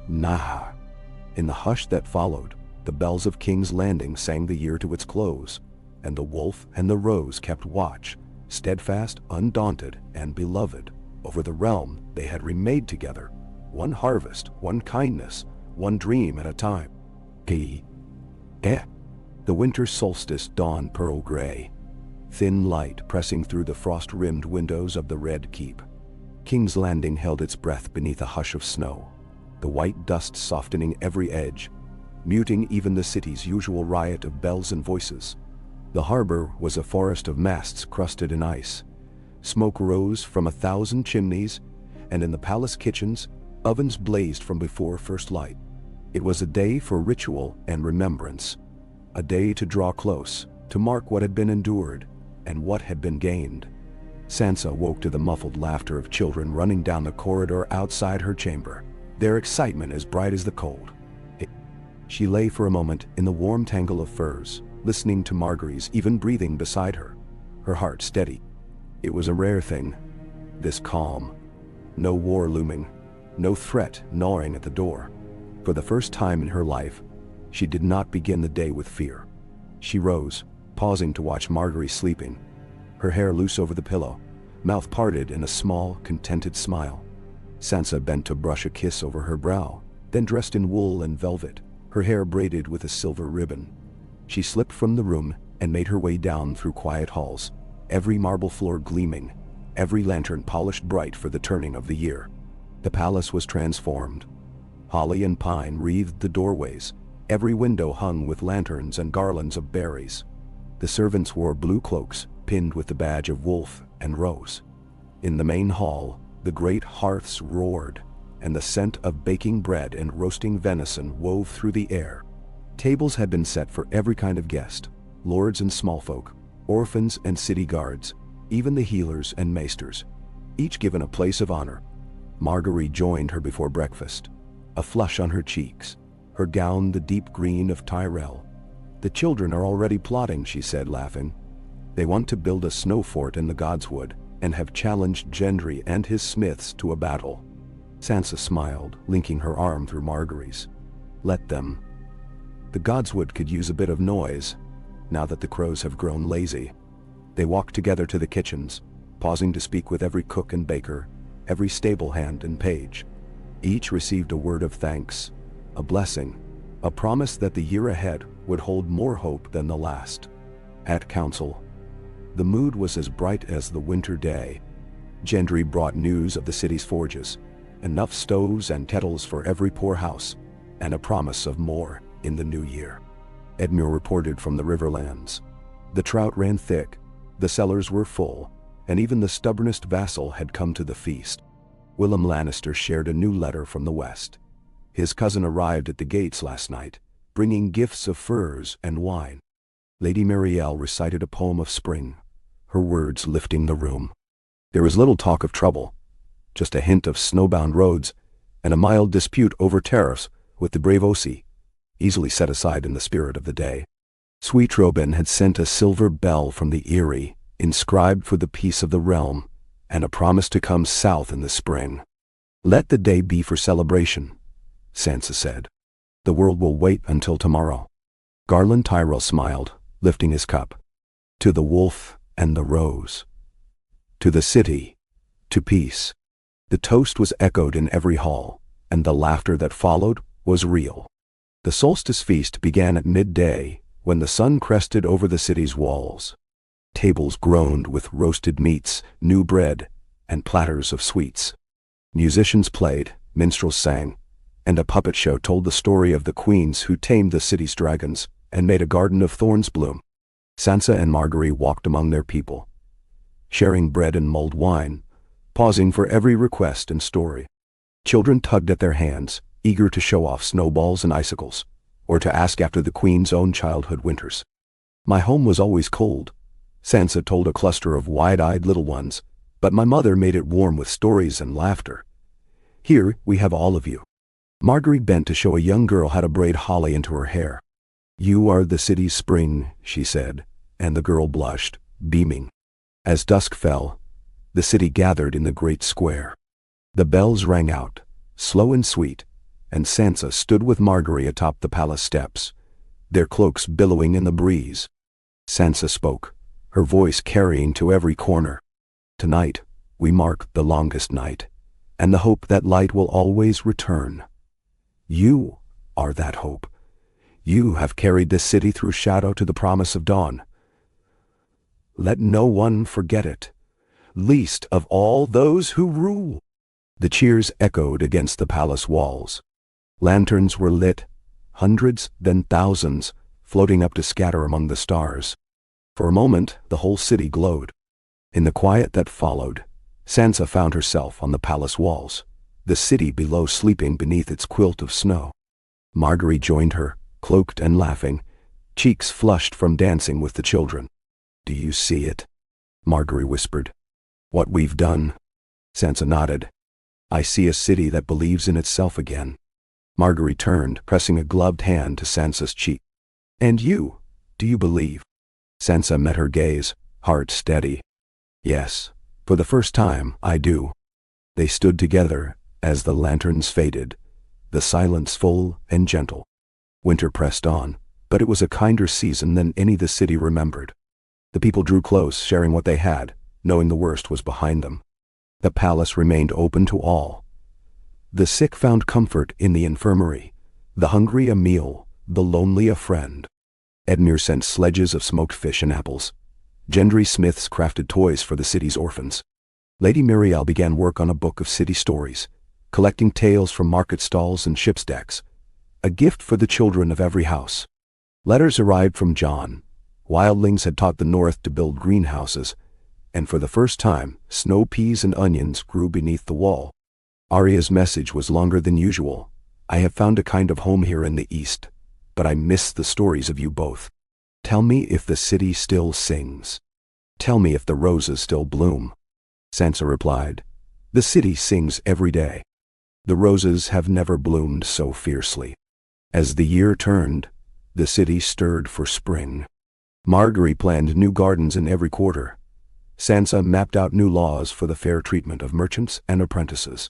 S1: Nah. In the hush that followed, the bells of King's Landing sang the year to its close, and the wolf and the rose kept watch, steadfast, undaunted, and beloved, over the realm they had remade together, one harvest, one kindness, one dream at a time. The winter solstice dawned pearl gray, thin light pressing through the frost-rimmed windows of the Red Keep. King's Landing held its breath beneath a hush of snow, the white dust softening every edge, muting even the city's usual riot of bells and voices. The harbor was a forest of masts crusted in ice. Smoke rose from 1,000 chimneys, and in the palace kitchens, ovens blazed from before first light. It was a day for ritual and remembrance, a day to draw close, to mark what had been endured and what had been gained. Sansa woke to the muffled laughter of children running down the corridor outside her chamber, their excitement as bright as the cold. She lay for a moment in the warm tangle of furs, listening to Margaery's even breathing beside her, her heart steady. It was a rare thing, this calm. No war looming, no threat gnawing at the door. For the first time in her life, she did not begin the day with fear. She rose, pausing to watch Margaery sleeping, her hair loose over the pillow, mouth parted in a small, contented smile. Sansa bent to brush a kiss over her brow, then dressed in wool and velvet, her hair braided with a silver ribbon. She slipped from the room and made her way down through quiet halls, every marble floor gleaming, every lantern polished bright for the turning of the year. The palace was transformed. Holly and pine wreathed the doorways, every window hung with lanterns and garlands of berries. The servants wore blue cloaks, pinned with the badge of wolf and rose. In the main hall, the great hearths roared, and the scent of baking bread and roasting venison wove through the air. Tables had been set for every kind of guest, lords and small folk, orphans and city guards, even the healers and maesters, each given a place of honor. Margaery joined her before breakfast, a flush on her cheeks, her gown the deep green of Tyrell. "The children are already plotting," she said, laughing. "They want to build a snow fort in the Godswood and have challenged Gendry and his smiths to a battle." Sansa smiled, linking her arm through Margaery's. "Let them. The godswood could use a bit of noise, now that the crows have grown lazy. They walked together to the kitchens, pausing to speak with every cook and baker, every stable hand and page. Each received a word of thanks, a blessing, a promise that the year ahead would hold more hope than the last. At council, the mood was as bright as the winter day. Gendry brought news of the city's forges, enough stoves and kettles for every poor house, and a promise of more in the new year. Edmure reported from the riverlands. The trout ran thick, the cellars were full, and even the stubbornest vassal had come to the feast. Willem Lannister shared a new letter from the west. His cousin arrived at the gates last night, bringing gifts of furs and wine. Lady Marielle recited a poem of spring, her words lifting the room. There was little talk of trouble, just a hint of snowbound roads and a mild dispute over tariffs with the brave Ossi, easily set aside in the spirit of the day. Sweet Robin had sent a silver bell from the Eyrie, inscribed for the peace of the realm, and a promise to come south in the spring. "Let the day be for celebration," Sansa said. "The world will wait until tomorrow." Garland Tyrell smiled, lifting his cup. "To the wolf and the rose. To the city, to peace." The toast was echoed in every hall, and the laughter that followed was real. The solstice feast began at midday, when the sun crested over the city's walls. Tables groaned with roasted meats, new bread, and platters of sweets. Musicians played, minstrels sang, and a puppet show told the story of the queens who tamed the city's dragons and made a garden of thorns bloom. Sansa and Margaery walked among their people, sharing bread and mulled wine, pausing for every request and story. Children tugged at their hands, eager to show off snowballs and icicles, or to ask after the queen's own childhood winters. "My home was always cold," Sansa told a cluster of wide-eyed little ones, "but my mother made it warm with stories and laughter. Here we have all of you." Margaery bent to show a young girl how to braid holly into her hair. "You are the city's spring," she said, and the girl blushed, beaming. As dusk fell, the city gathered in the great square. The bells rang out, slow and sweet, and Sansa stood with Margaery atop the palace steps, their cloaks billowing in the breeze. Sansa spoke, her voice carrying to every corner. "Tonight, we mark the longest night, and the hope that light will always return. You are that hope. You have carried this city through shadow to the promise of dawn. Let no one forget it, least of all those who rule." The cheers echoed against the palace walls. Lanterns were lit, hundreds, then thousands, floating up to scatter among the stars. For a moment, the whole city glowed. In the quiet that followed, Sansa found herself on the palace walls, the city below sleeping beneath its quilt of snow. Margaery joined her, cloaked and laughing, cheeks flushed from dancing with the children. "Do you see it?" Margaery whispered. "What we've done?" Sansa nodded. "I see a city that believes in itself again." Margaery turned, pressing a gloved hand to Sansa's cheek. "And you, do you believe?" Sansa met her gaze, heart steady. "Yes, for the first time, I do." They stood together as the lanterns faded, the silence full and gentle. Winter pressed on, but it was a kinder season than any the city remembered. The people drew close, sharing what they had, knowing the worst was behind them. The palace remained open to all. The sick found comfort in the infirmary, the hungry a meal, the lonely a friend. Edmure sent sledges of smoked fish and apples. Gendry smiths crafted toys for the city's orphans. Lady Marielle began work on a book of city stories, collecting tales from market stalls and ship's decks, a gift for the children of every house. Letters arrived from Jon. Wildlings had taught the north to build greenhouses, and for the first time, snow peas and onions grew beneath the wall. Arya's message was longer than usual. "I have found a kind of home here in the east, but I miss the stories of you both. Tell me if the city still sings. Tell me if the roses still bloom." Sansa replied, "The city sings every day. The roses have never bloomed so fiercely." As the year turned, the city stirred for spring. Margaery planned new gardens in every quarter. Sansa mapped out new laws for the fair treatment of merchants and apprentices.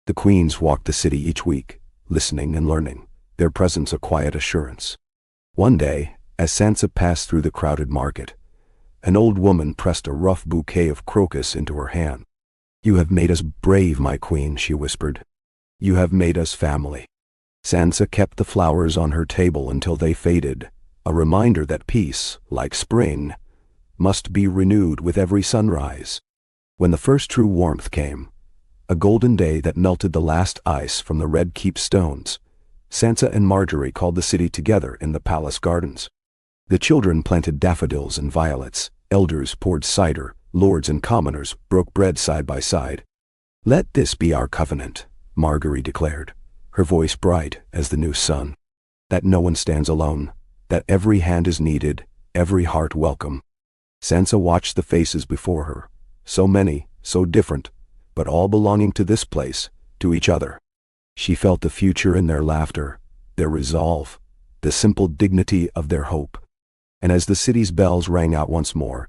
S1: The queens walked the city each week, listening and learning, their presence a quiet assurance. One day, as Sansa passed through the crowded market, an old woman pressed a rough bouquet of crocus into her hand. "You have made us brave, my queen," she whispered. "You have made us family." Sansa kept the flowers on her table until they faded, a reminder that peace, like spring, must be renewed with every sunrise. When the first true warmth came, a golden day that melted the last ice from the Red Keep stones, Sansa and Margaery called the city together in the palace gardens. The children planted daffodils and violets, elders poured cider, lords and commoners broke bread side by side. "Let this be our covenant," Margaery declared, her voice bright as the new sun. "That no one stands alone, that every hand is needed, every heart welcome." Sansa watched the faces before her, so many, so different, but all belonging to this place, to each other. She felt the future in their laughter, their resolve, the simple dignity of their hope. And as the city's bells rang out once more,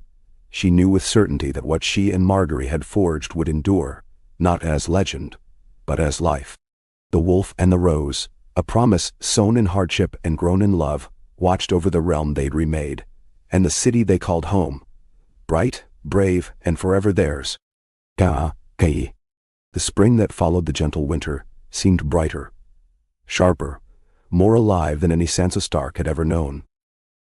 S1: she knew with certainty that what she and Margaery had forged would endure, not as legend, but as life. The Wolf and the Rose, a promise sown in hardship and grown in love, watched over the realm they'd remade, and the city they called home, bright, brave, and forever theirs. The spring that followed the gentle winter seemed brighter, sharper, more alive than any Sansa Stark had ever known.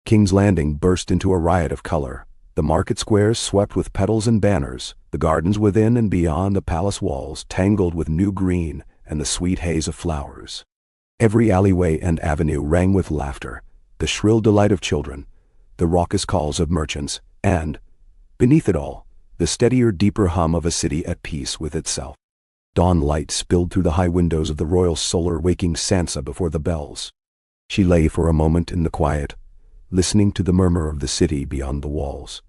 S1: King's Landing burst into a riot of color. The market squares swept with petals and banners, the gardens within and beyond the palace walls tangled with new green and the sweet haze of flowers. Every alleyway and avenue rang with laughter, the shrill delight of children, the raucous calls of merchants, and, beneath it all, the steadier, deeper hum of a city at peace with itself. Dawn light spilled through the high windows of the royal solar, waking Sansa before the bells. She lay for a moment in the quiet, listening to the murmur of the city beyond the walls.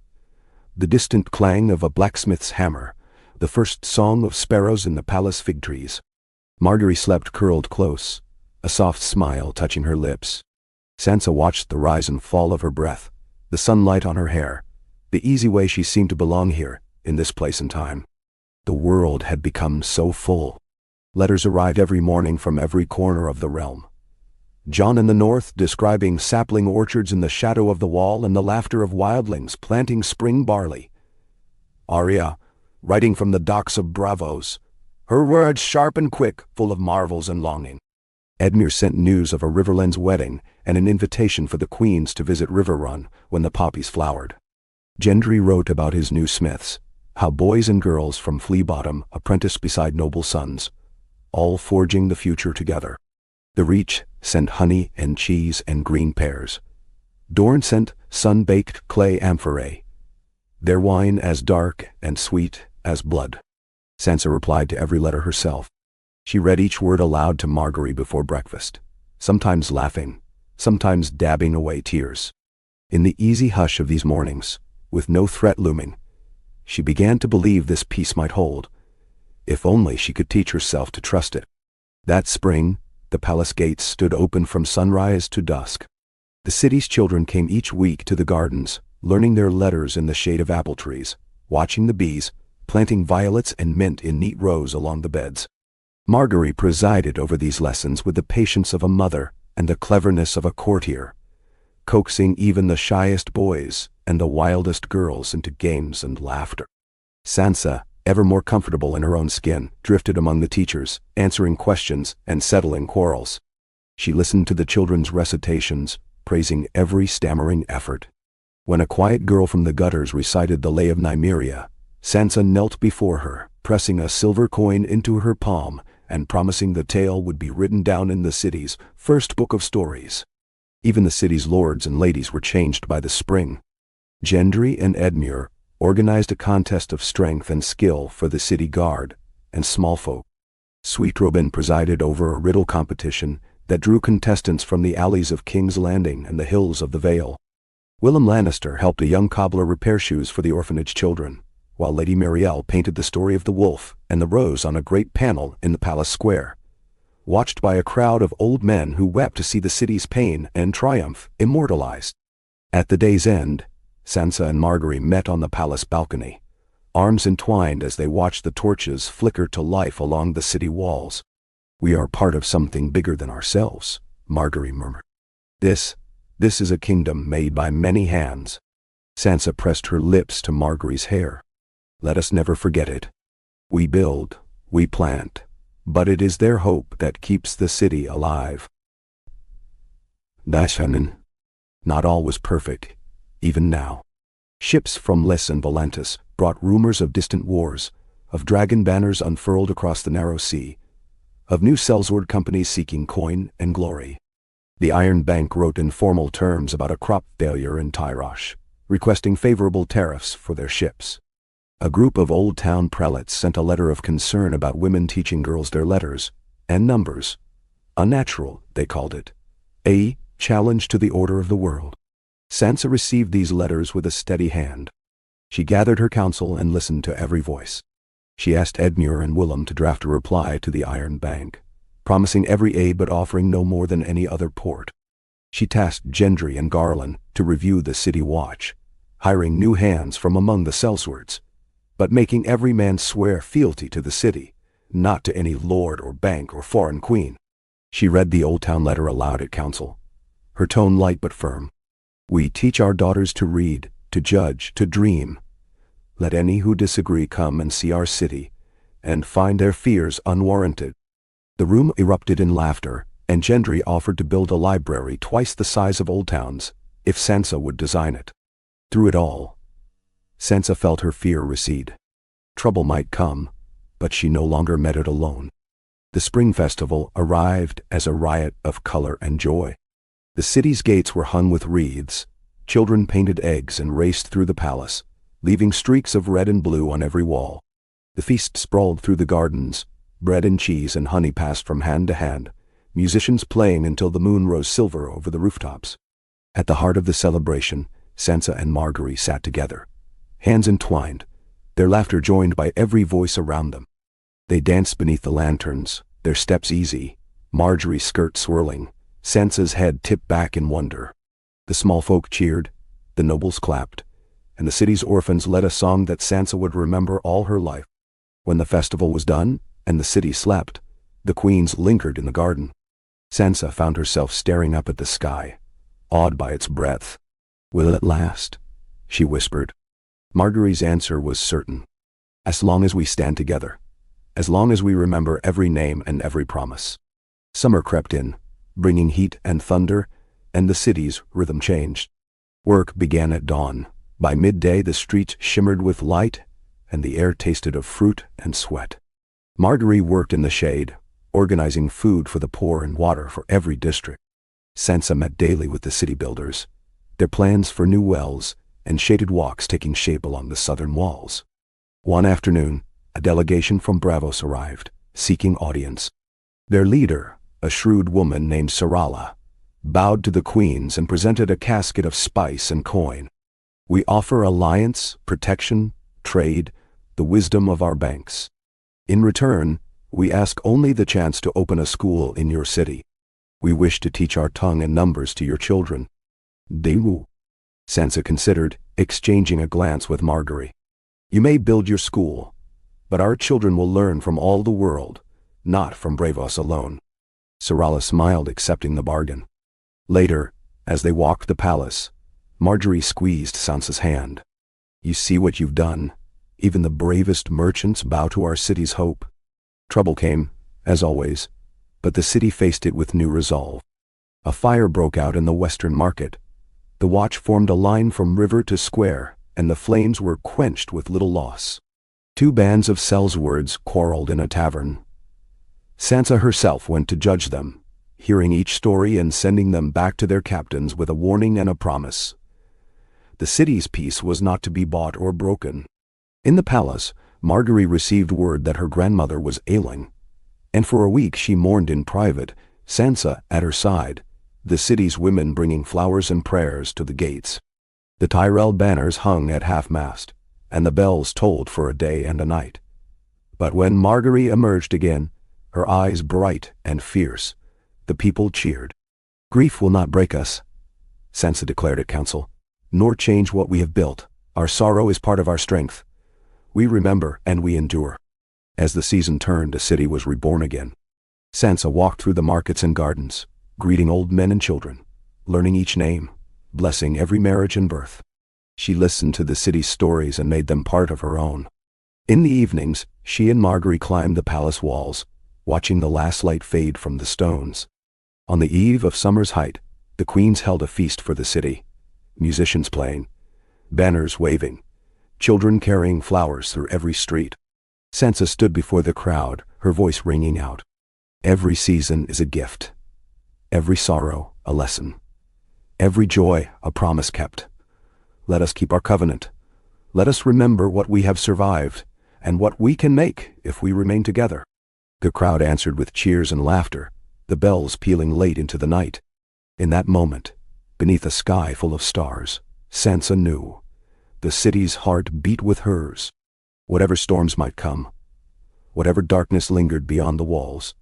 S1: The distant clang of a blacksmith's hammer, the first song of sparrows in the palace fig trees. Margaery slept curled close, a soft smile touching her lips. Sansa watched the rise and fall of her breath, the sunlight on her hair, the easy way she seemed to belong here, in this place and time. The world had become so full. Letters arrived every morning from every corner of the realm. John in the north describing sapling orchards in the shadow of the wall and the laughter of wildlings planting spring barley. Arya, writing from the docks of Bravos, her words sharp and quick, full of marvels and longing. Edmure sent news of a Riverlands wedding and an invitation for the queens to visit Riverrun when the poppies flowered. Gendry wrote about his new smiths, how boys and girls from Flea Bottom apprenticed beside noble sons, all forging the future together. The Reach sent honey and cheese and green pears. Dorne sent sun-baked clay amphorae, their wine as dark and sweet as blood. Sansa replied to every letter herself. She read each word aloud to Margaery before breakfast, sometimes laughing, sometimes dabbing away tears. In the easy hush of these mornings, with no threat looming, she began to believe this peace might hold, if only she could teach herself to trust it. That spring, the palace gates stood open from sunrise to dusk. The city's children came each week to the gardens, learning their letters in the shade of apple trees, watching the bees, planting violets and mint in neat rows along the beds. Margaery presided over these lessons with the patience of a mother and the cleverness of a courtier, coaxing even the shyest boys and the wildest girls into games and laughter. Sansa, ever more comfortable in her own skin, drifted among the teachers, answering questions and settling quarrels. She listened to the children's recitations, praising every stammering effort. When a quiet girl from the gutters recited the Lay of Nymeria, Sansa knelt before her, pressing a silver coin into her palm and promising the tale would be written down in the city's first book of stories. Even the city's lords and ladies were changed by the spring. Gendry and Edmure organized a contest of strength and skill for the city guard and small folk. Sweet Robin presided over a riddle competition that drew contestants from the alleys of King's Landing and the hills of the Vale. Willem Lannister helped a young cobbler repair shoes for the orphanage children, while Lady Marielle painted the story of the wolf and the rose on a great panel in the palace square, watched by a crowd of old men who wept to see the city's pain and triumph immortalized. At the day's end, Sansa and Margaery met on the palace balcony, arms entwined as they watched the torches flicker to life along the city walls. "We are part of something bigger than ourselves," Margaery murmured. This This is a kingdom made by many hands. Sansa pressed her lips to Margaery's hair. Let us never forget it. We build, we plant, but it is their hope that keeps the city alive. Not all was perfect, even now. Ships from Les and Volantis brought rumors of distant wars, of dragon banners unfurled across the narrow sea, of new sellsword companies seeking coin and glory. The Iron Bank wrote informal terms about a crop failure in Tyrosh, requesting favorable tariffs for their ships. A group of Old Town prelates sent a letter of concern about women teaching girls their letters and numbers. Unnatural, they called it. A challenge to the order of the world. Sansa received these letters with a steady hand. She gathered her council and listened to every voice. She asked Edmure and Willem to draft a reply to the Iron Bank, promising every aid but offering no more than any other port. She tasked Gendry and Garland to review the city watch, hiring new hands from among the sellswords, but making every man swear fealty to the city, not to any lord or bank or foreign queen. She read the Old Town letter aloud at council, her tone light but firm. We teach our daughters to read, to judge, to dream. Let any who disagree come and see our city, and find their fears unwarranted. The room erupted in laughter, and Gendry offered to build a library twice the size of Old Town's, if Sansa would design it. Through it all, Sansa felt her fear recede. Trouble might come, but she no longer met it alone. The spring festival arrived as a riot of color and joy. The city's gates were hung with wreaths, children painted eggs and raced through the palace, leaving streaks of red and blue on every wall. The feast sprawled through the gardens, bread and cheese and honey passed from hand to hand, musicians playing until the moon rose silver over the rooftops. At the heart of the celebration, Sansa and Margaery sat together, hands entwined, their laughter joined by every voice around them. They danced beneath the lanterns, their steps easy, Margaery's skirt swirling, Sansa's head tipped back in wonder. The small folk cheered, the nobles clapped, and the city's orphans led a song that Sansa would remember all her life. When the festival was done, and the city slept, the queens lingered in the garden. Sansa found herself staring up at the sky, awed by its breadth. Will it last? She whispered. Margaery's answer was certain. As long as we stand together. As long as we remember every name and every promise. Summer crept in, bringing heat and thunder, and the city's rhythm changed. Work began at dawn. By midday the streets shimmered with light, and the air tasted of fruit and sweat. Margaery worked in the shade, organizing food for the poor and water for every district. Sansa met daily with the city builders, their plans for new wells and shaded walks taking shape along the southern walls. One afternoon, a delegation from Braavos arrived, seeking audience. Their leader, a shrewd woman named Sarala, bowed to the queens and presented a casket of spice and coin. We offer alliance, protection, trade, the wisdom of our banks. In return, we ask only the chance to open a school in your city. We wish to teach our tongue and numbers to your children. Demu. Sansa considered, exchanging a glance with Margaery. You may build your school, but our children will learn from all the world, not from Braavos alone. Sarala smiled, accepting the bargain. Later, as they walked the palace, Margaery squeezed Sansa's hand. You see what you've done. Even the bravest merchants bow to our city's hope. Trouble came, as always, but the city faced it with new resolve. A fire broke out in the western market. The watch formed a line from river to square, and the flames were quenched with little loss. Two bands of sellswords quarreled in a tavern. Sansa herself went to judge them, hearing each story and sending them back to their captains with a warning and a promise. The city's peace was not to be bought or broken. In the palace, Margaery received word that her grandmother was ailing, and for a week she mourned in private, Sansa at her side, the city's women bringing flowers and prayers to the gates. The Tyrell banners hung at half-mast, and the bells tolled for a day and a night. But when Margaery emerged again, her eyes bright and fierce, the people cheered. Grief will not break us, Sansa declared at council, nor change what we have built. Our sorrow is part of our strength. We remember and we endure. As the season turned, the city was reborn again. Sansa walked through the markets and gardens, greeting old men and children, learning each name, blessing every marriage and birth. She listened to the city's stories and made them part of her own. In the evenings, she and Margaery climbed the palace walls, watching the last light fade from the stones. On the eve of summer's height, the queens held a feast for the city, musicians playing, banners waving, children carrying flowers through every street. Sansa stood before the crowd, her voice ringing out. Every season is a gift. Every sorrow, a lesson. Every joy, a promise kept. Let us keep our covenant. Let us remember what we have survived, and what we can make if we remain together. The crowd answered with cheers and laughter, the bells pealing late into the night. In that moment, beneath a sky full of stars, Sansa knew. The city's heart beat with hers. Whatever storms might come, whatever darkness lingered beyond the walls,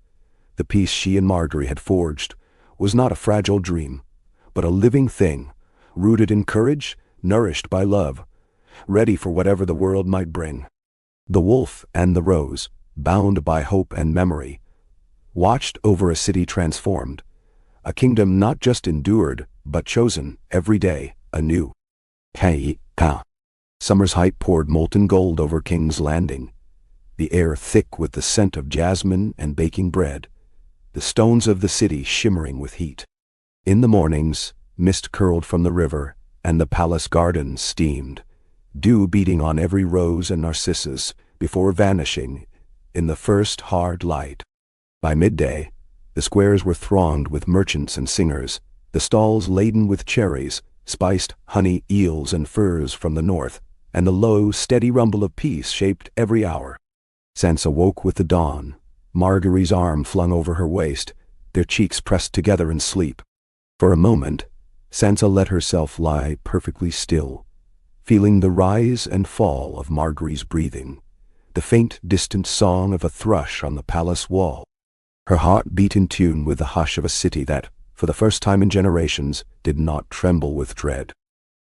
S1: the peace she and Margaery had forged was not a fragile dream, but a living thing, rooted in courage, nourished by love, ready for whatever the world might bring. The wolf and the rose, bound by hope and memory, watched over a city transformed, a kingdom not just endured, but chosen every day anew. Ka. Summer's height poured molten gold over King's Landing, the air thick with the scent of jasmine and baking bread, the stones of the city shimmering with heat. In the mornings, mist curled from the river, and the palace gardens steamed, dew beating on every rose and narcissus before vanishing in the first hard light. By midday, the squares were thronged with merchants and singers, the stalls laden with cherries, spiced honey, eels, and furs from the north, and the low, steady rumble of peace shaped every hour. Sansa woke with the dawn, Margaery's arm flung over her waist, their cheeks pressed together in sleep. For a moment, Sansa let herself lie perfectly still, feeling the rise and fall of Margaery's breathing, the faint, distant song of a thrush on the palace wall. Her heart beat in tune with the hush of a city that, for the first time in generations, did not tremble with dread.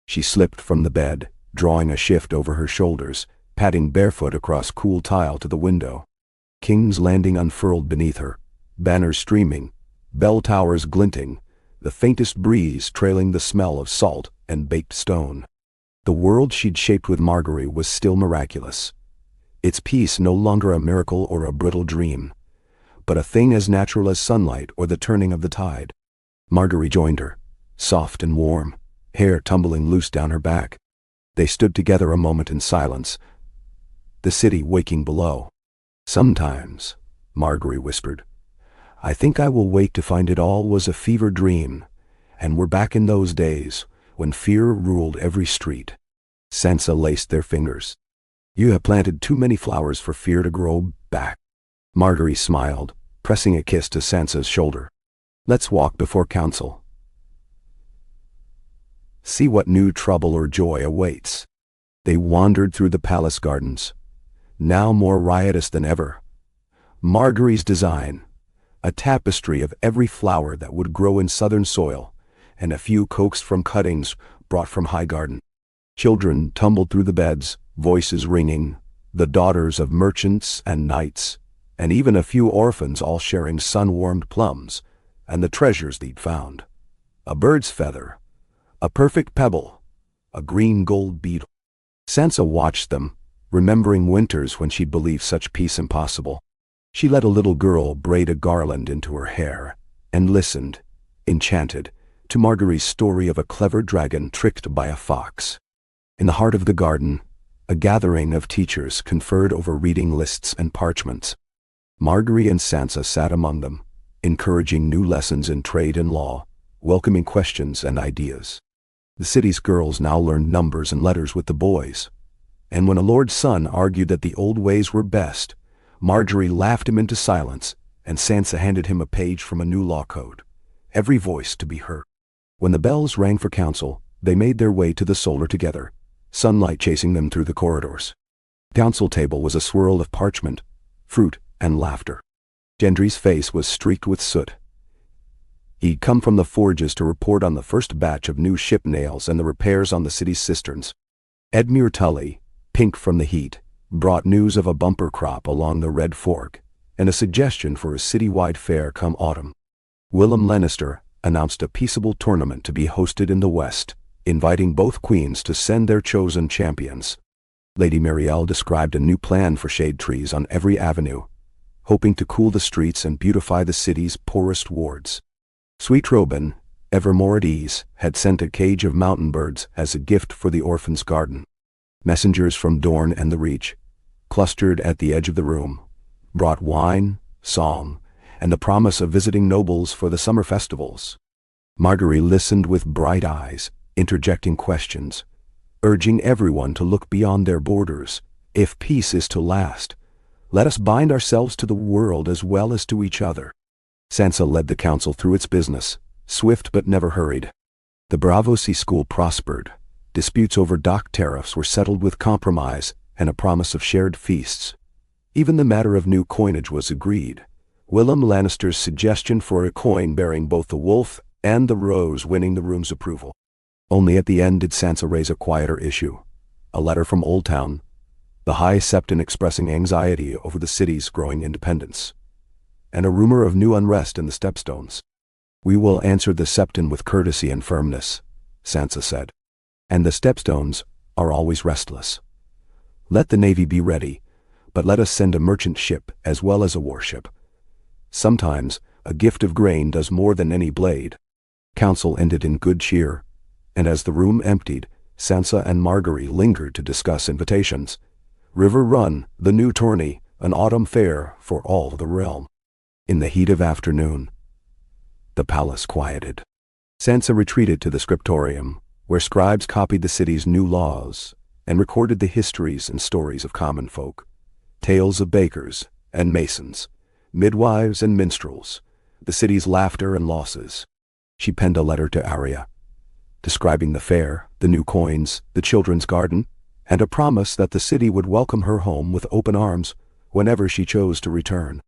S1: She slipped from the bed, drawing a shift over her shoulders, padding barefoot across cool tile to the window. King's Landing unfurled beneath her, banners streaming, bell towers glinting, the faintest breeze trailing the smell of salt and baked stone. The world she'd shaped with Margaery was still miraculous, its peace no longer a miracle or a brittle dream, but a thing as natural as sunlight or the turning of the tide. Margaery joined her, soft and warm, hair tumbling loose down her back. They stood together a moment in silence, the city waking below. "Sometimes," Margaery whispered, "I think I will wake to find it all was a fever dream, and we're back in those days when fear ruled every street." Sansa laced their fingers. "You have planted too many flowers for fear to grow back." Margaery smiled, pressing a kiss to Sansa's shoulder. "Let's walk before council. See what new trouble or joy awaits." They wandered through the palace gardens, now more riotous than ever. Margaery's design, a tapestry of every flower that would grow in southern soil, and a few coaxed from cuttings brought from Highgarden. Children tumbled through the beds, voices ringing, the daughters of merchants and knights, and even a few orphans all sharing sun-warmed plums, and the treasures they'd found. A bird's feather, a perfect pebble, a green gold beetle. Sansa watched them, remembering winters when she'd believed such peace impossible. She let a little girl braid a garland into her hair, and listened, enchanted, to Margaery's story of a clever dragon tricked by a fox. In the heart of the garden, a gathering of teachers conferred over reading lists and parchments. Margaery and Sansa sat among them, encouraging new lessons in trade and law, welcoming questions and ideas. The city's girls now learned numbers and letters with the boys, and when a lord's son argued that the old ways were best, Margaery laughed him into silence, and Sansa handed him a page from a new law code, every voice to be heard. When the bells rang for council, they made their way to the solar together, sunlight chasing them through the corridors. The council table was a swirl of parchment, fruit, and laughter. Gendry's face was streaked with soot. He'd come from the forges to report on the first batch of new ship nails and the repairs on the city's cisterns. Edmure Tully, pink from the heat, brought news of a bumper crop along the Red Fork, and a suggestion for a citywide fair come autumn. Willem Lannister, announced a peaceable tournament to be hosted in the west, inviting both queens to send their chosen champions. Lady Marielle described a new plan for shade trees on every avenue, hoping to cool the streets and beautify the city's poorest wards. Sweet Robin, ever more at ease, had sent a cage of mountain birds as a gift for the orphan's garden. Messengers from Dorne and the Reach, clustered at the edge of the room, brought wine, song, and the promise of visiting nobles for the summer festivals. Margaery listened with bright eyes, interjecting questions, urging everyone to look beyond their borders. If peace is to last, let us bind ourselves to the world as well as to each other. Sansa led the council through its business, swift but never hurried. The Braavosi school prospered. Disputes over dock tariffs were settled with compromise and a promise of shared feasts. Even the matter of new coinage was agreed, Willem Lannister's suggestion for a coin bearing both the wolf and the rose winning the room's approval. Only at the end did Sansa raise a quieter issue, a letter from Old Town, the High Septon expressing anxiety over the city's growing independence, and a rumor of new unrest in the Stepstones. "We will answer the Septon with courtesy and firmness," Sansa said. "And the Stepstones are always restless. Let the navy be ready, but let us send a merchant ship as well as a warship. Sometimes a gift of grain does more than any blade." Council ended in good cheer, and as the room emptied, Sansa and Margaery lingered to discuss invitations. River Run, the new tourney, an autumn fair for all the realm. In the heat of afternoon, the palace quieted. Sansa retreated to the scriptorium, where scribes copied the city's new laws and recorded the histories and stories of common folk, tales of bakers and masons, midwives and minstrels, the city's laughter and losses. She penned a letter to Arya, describing the fair, the new coins, the children's garden, and a promise that the city would welcome her home with open arms whenever she chose to return.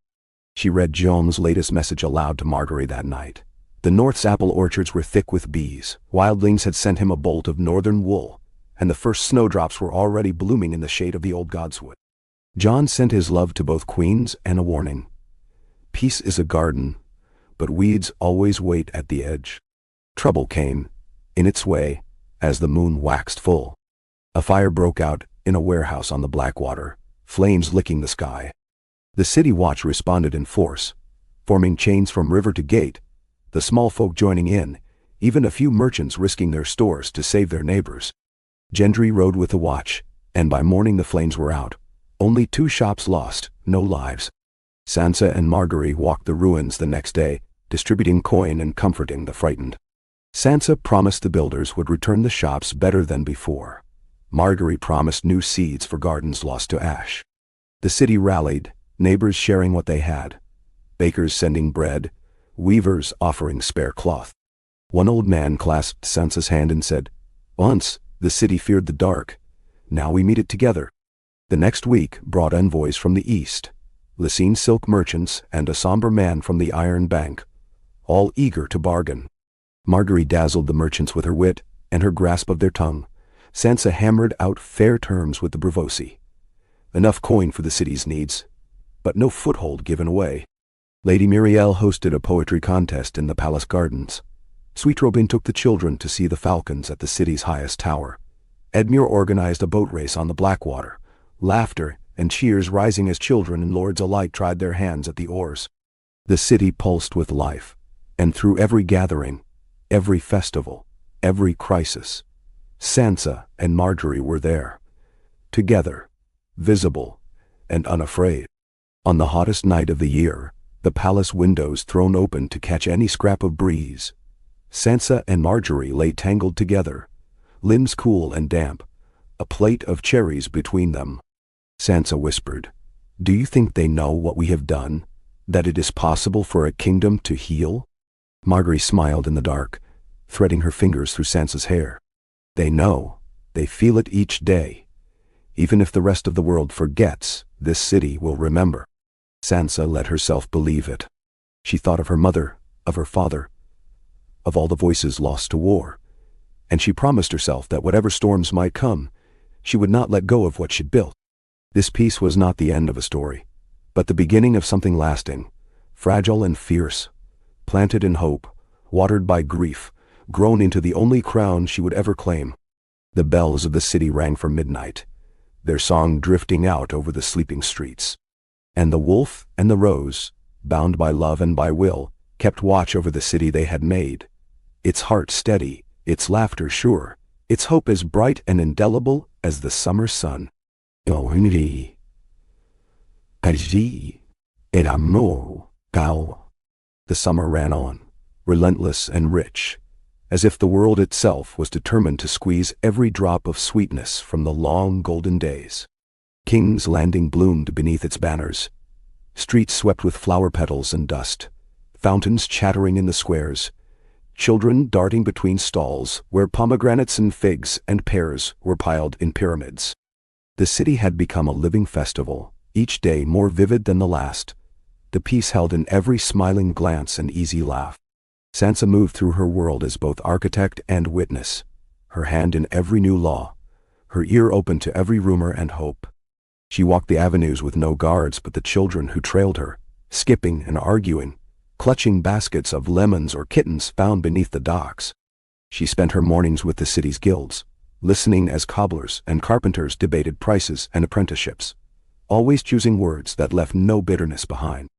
S1: She read John's latest message aloud to Margaery that night. The North's apple orchards were thick with bees, wildlings had sent him a bolt of northern wool, and the first snowdrops were already blooming in the shade of the old godswood. John sent his love to both queens and a warning. Peace is a garden, but weeds always wait at the edge. Trouble came, in its way, as the moon waxed full. A fire broke out in a warehouse on the Blackwater, flames licking the sky. The city watch responded in force, forming chains from river to gate, the small folk joining in, even a few merchants risking their stores to save their neighbors. Gendry rode with the watch, and by morning the flames were out. Only 2 shops lost, no lives. Sansa and Margaery walked the ruins the next day, distributing coin and comforting the frightened. Sansa promised the builders would return the shops better than before. Margaery promised new seeds for gardens lost to ash. The city rallied, neighbors sharing what they had, bakers sending bread, weavers offering spare cloth. One old man clasped Sansa's hand and said, "Once, the city feared the dark. Now we meet it together." The next week brought envoys from the east, Lysine silk merchants and a somber man from the Iron Bank, all eager to bargain. Margaery dazzled the merchants with her wit and her grasp of their tongue. Sansa hammered out fair terms with the Braavosi. Enough coin for the city's needs, but no foothold given away. Lady Marielle hosted a poetry contest in the palace gardens. Sweet Robin took the children to see the falcons at the city's highest tower. Edmure organized a boat race on the Blackwater, laughter and cheers rising as children and lords alike tried their hands at the oars. The city pulsed with life, and through every gathering, every festival, every crisis, Sansa and Margaery were there, together, visible and unafraid. On the hottest night of the year, the palace windows thrown open to catch any scrap of breeze, Sansa and Margaery lay tangled together, limbs cool and damp, a plate of cherries between them. Sansa whispered, "Do you think they know what we have done, that it is possible for a kingdom to heal?" Margaery smiled in the dark, threading her fingers through Sansa's hair. "They know, they feel it each day. Even if the rest of the world forgets, this city will remember." Sansa let herself believe it. She thought of her mother, of her father, of all the voices lost to war, and she promised herself that whatever storms might come, she would not let go of what she'd built. This peace was not the end of a story, but the beginning of something lasting, fragile and fierce, planted in hope, watered by grief, grown into the only crown she would ever claim. The bells of the city rang for midnight, their song drifting out over the sleeping streets. And the wolf and the rose, bound by love and by will, kept watch over the city they had made, its heart steady, its laughter sure, its hope as bright and indelible as the summer sun. The summer ran on, relentless and rich, as if the world itself was determined to squeeze every drop of sweetness from the long golden days. King's Landing bloomed beneath its banners, streets swept with flower petals and dust, fountains chattering in the squares, children darting between stalls where pomegranates and figs and pears were piled in pyramids. The city had become a living festival, each day more vivid than the last, the peace held in every smiling glance and easy laugh. Sansa moved through her world as both architect and witness, her hand in every new law, her ear open to every rumor and hope. She walked the avenues with no guards but the children who trailed her, skipping and arguing, clutching baskets of lemons or kittens found beneath the docks. She spent her mornings with the city's guilds, listening as cobblers and carpenters debated prices and apprenticeships, always choosing words that left no bitterness behind.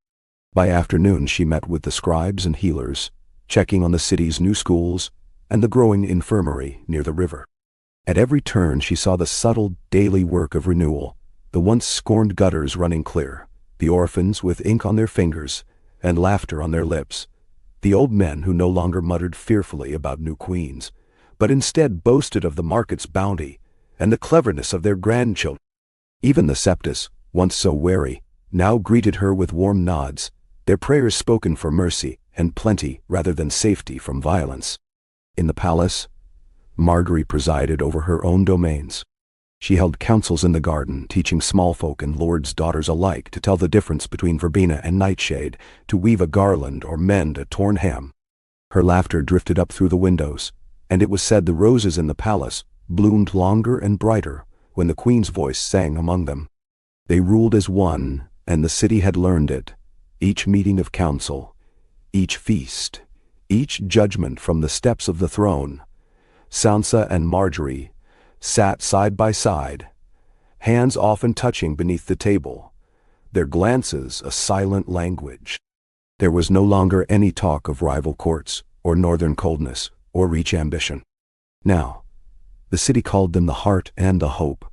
S1: By afternoon she met with the scribes and healers, checking on the city's new schools and the growing infirmary near the river. At every turn she saw the subtle daily work of renewal, the once scorned gutters running clear, the orphans with ink on their fingers and laughter on their lips, the old men who no longer muttered fearfully about new queens, but instead boasted of the market's bounty and the cleverness of their grandchildren. Even the Septus, once so wary, now greeted her with warm nods, their prayers spoken for mercy and plenty rather than safety from violence. In the palace, Margaery presided over her own domains. She held councils in the garden, teaching small folk and lords' daughters alike to tell the difference between verbena and nightshade, to weave a garland or mend a torn hem. Her laughter drifted up through the windows, and it was said the roses in the palace bloomed longer and brighter when the queen's voice sang among them. They ruled as one, and the city had learned it. Each meeting of council, each feast, each judgment from the steps of the throne, Sansa and Margaery sat side by side, hands often touching beneath the table, their glances a silent language. There was no longer any talk of rival courts, or northern coldness, or reach ambition. Now, the city called them the heart and the hope,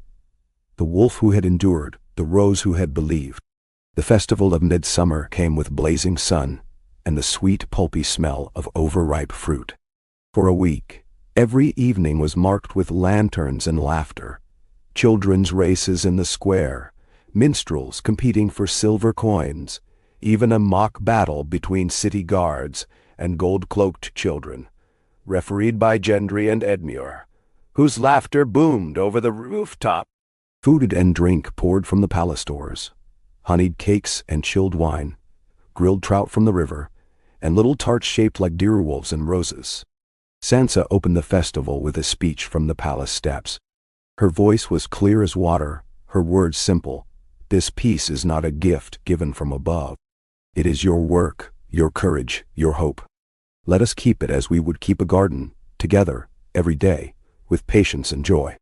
S1: the wolf who had endured, the rose who had believed. The festival of midsummer came with blazing sun and the sweet pulpy smell of overripe fruit. For a week, every evening was marked with lanterns and laughter, children's races in the square, minstrels competing for silver coins, even a mock battle between city guards and gold-cloaked children, refereed by Gendry and Edmure, whose laughter boomed over the rooftop. Food and drink poured from the palace doors, honeyed cakes and chilled wine, grilled trout from the river, and little tarts shaped like deerwolves and roses. Sansa opened the festival with a speech from the palace steps. Her voice was clear as water, her words simple. This peace is not a gift given from above. It is your work, your courage, your hope. Let us keep it as we would keep a garden, together, every day, with patience and joy.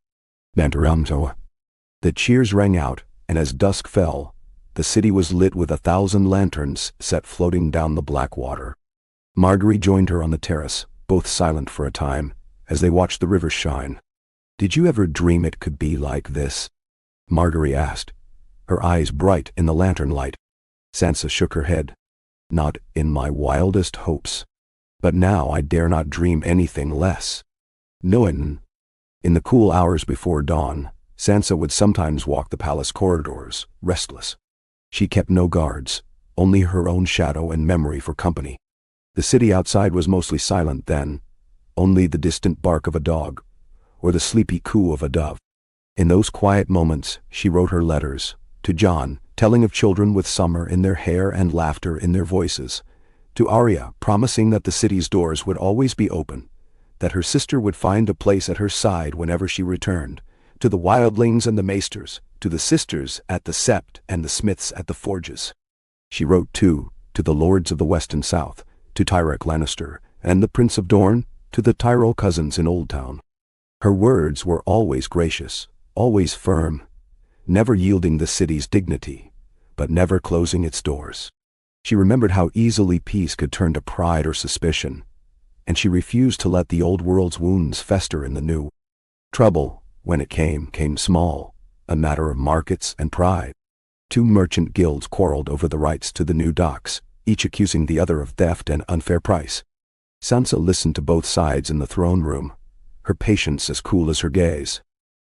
S1: The cheers rang out, and as dusk fell, the city was lit with 1,000 lanterns set floating down the black water. Margaery joined her on the terrace, both silent for a time, as they watched the river shine. "Did you ever dream it could be like this?" Margaery asked, her eyes bright in the lantern light. Sansa shook her head. "Not in my wildest hopes. But now I dare not dream anything less." In the cool hours before dawn, Sansa would sometimes walk the palace corridors, restless. She kept no guards, only her own shadow and memory for company. The city outside was mostly silent then, only the distant bark of a dog, or the sleepy coo of a dove. In those quiet moments, she wrote her letters, to Jon, telling of children with summer in their hair and laughter in their voices, to Arya, promising that the city's doors would always be open, that her sister would find a place at her side whenever she returned, to the wildlings and the maesters, to the sisters at the sept and the smiths at the forges. She wrote, too, to the lords of the West and South, to Tyrek Lannister and the Prince of Dorne, to the Tyrell cousins in Old Town. Her words were always gracious, always firm, never yielding the city's dignity, but never closing its doors. She remembered how easily peace could turn to pride or suspicion, and she refused to let the old world's wounds fester in the new. Trouble, when it came small, a matter of markets and pride. Two merchant guilds quarreled over the rights to the new docks, each accusing the other of theft and unfair price. Sansa listened to both sides in the throne room, her patience as cool as her gaze.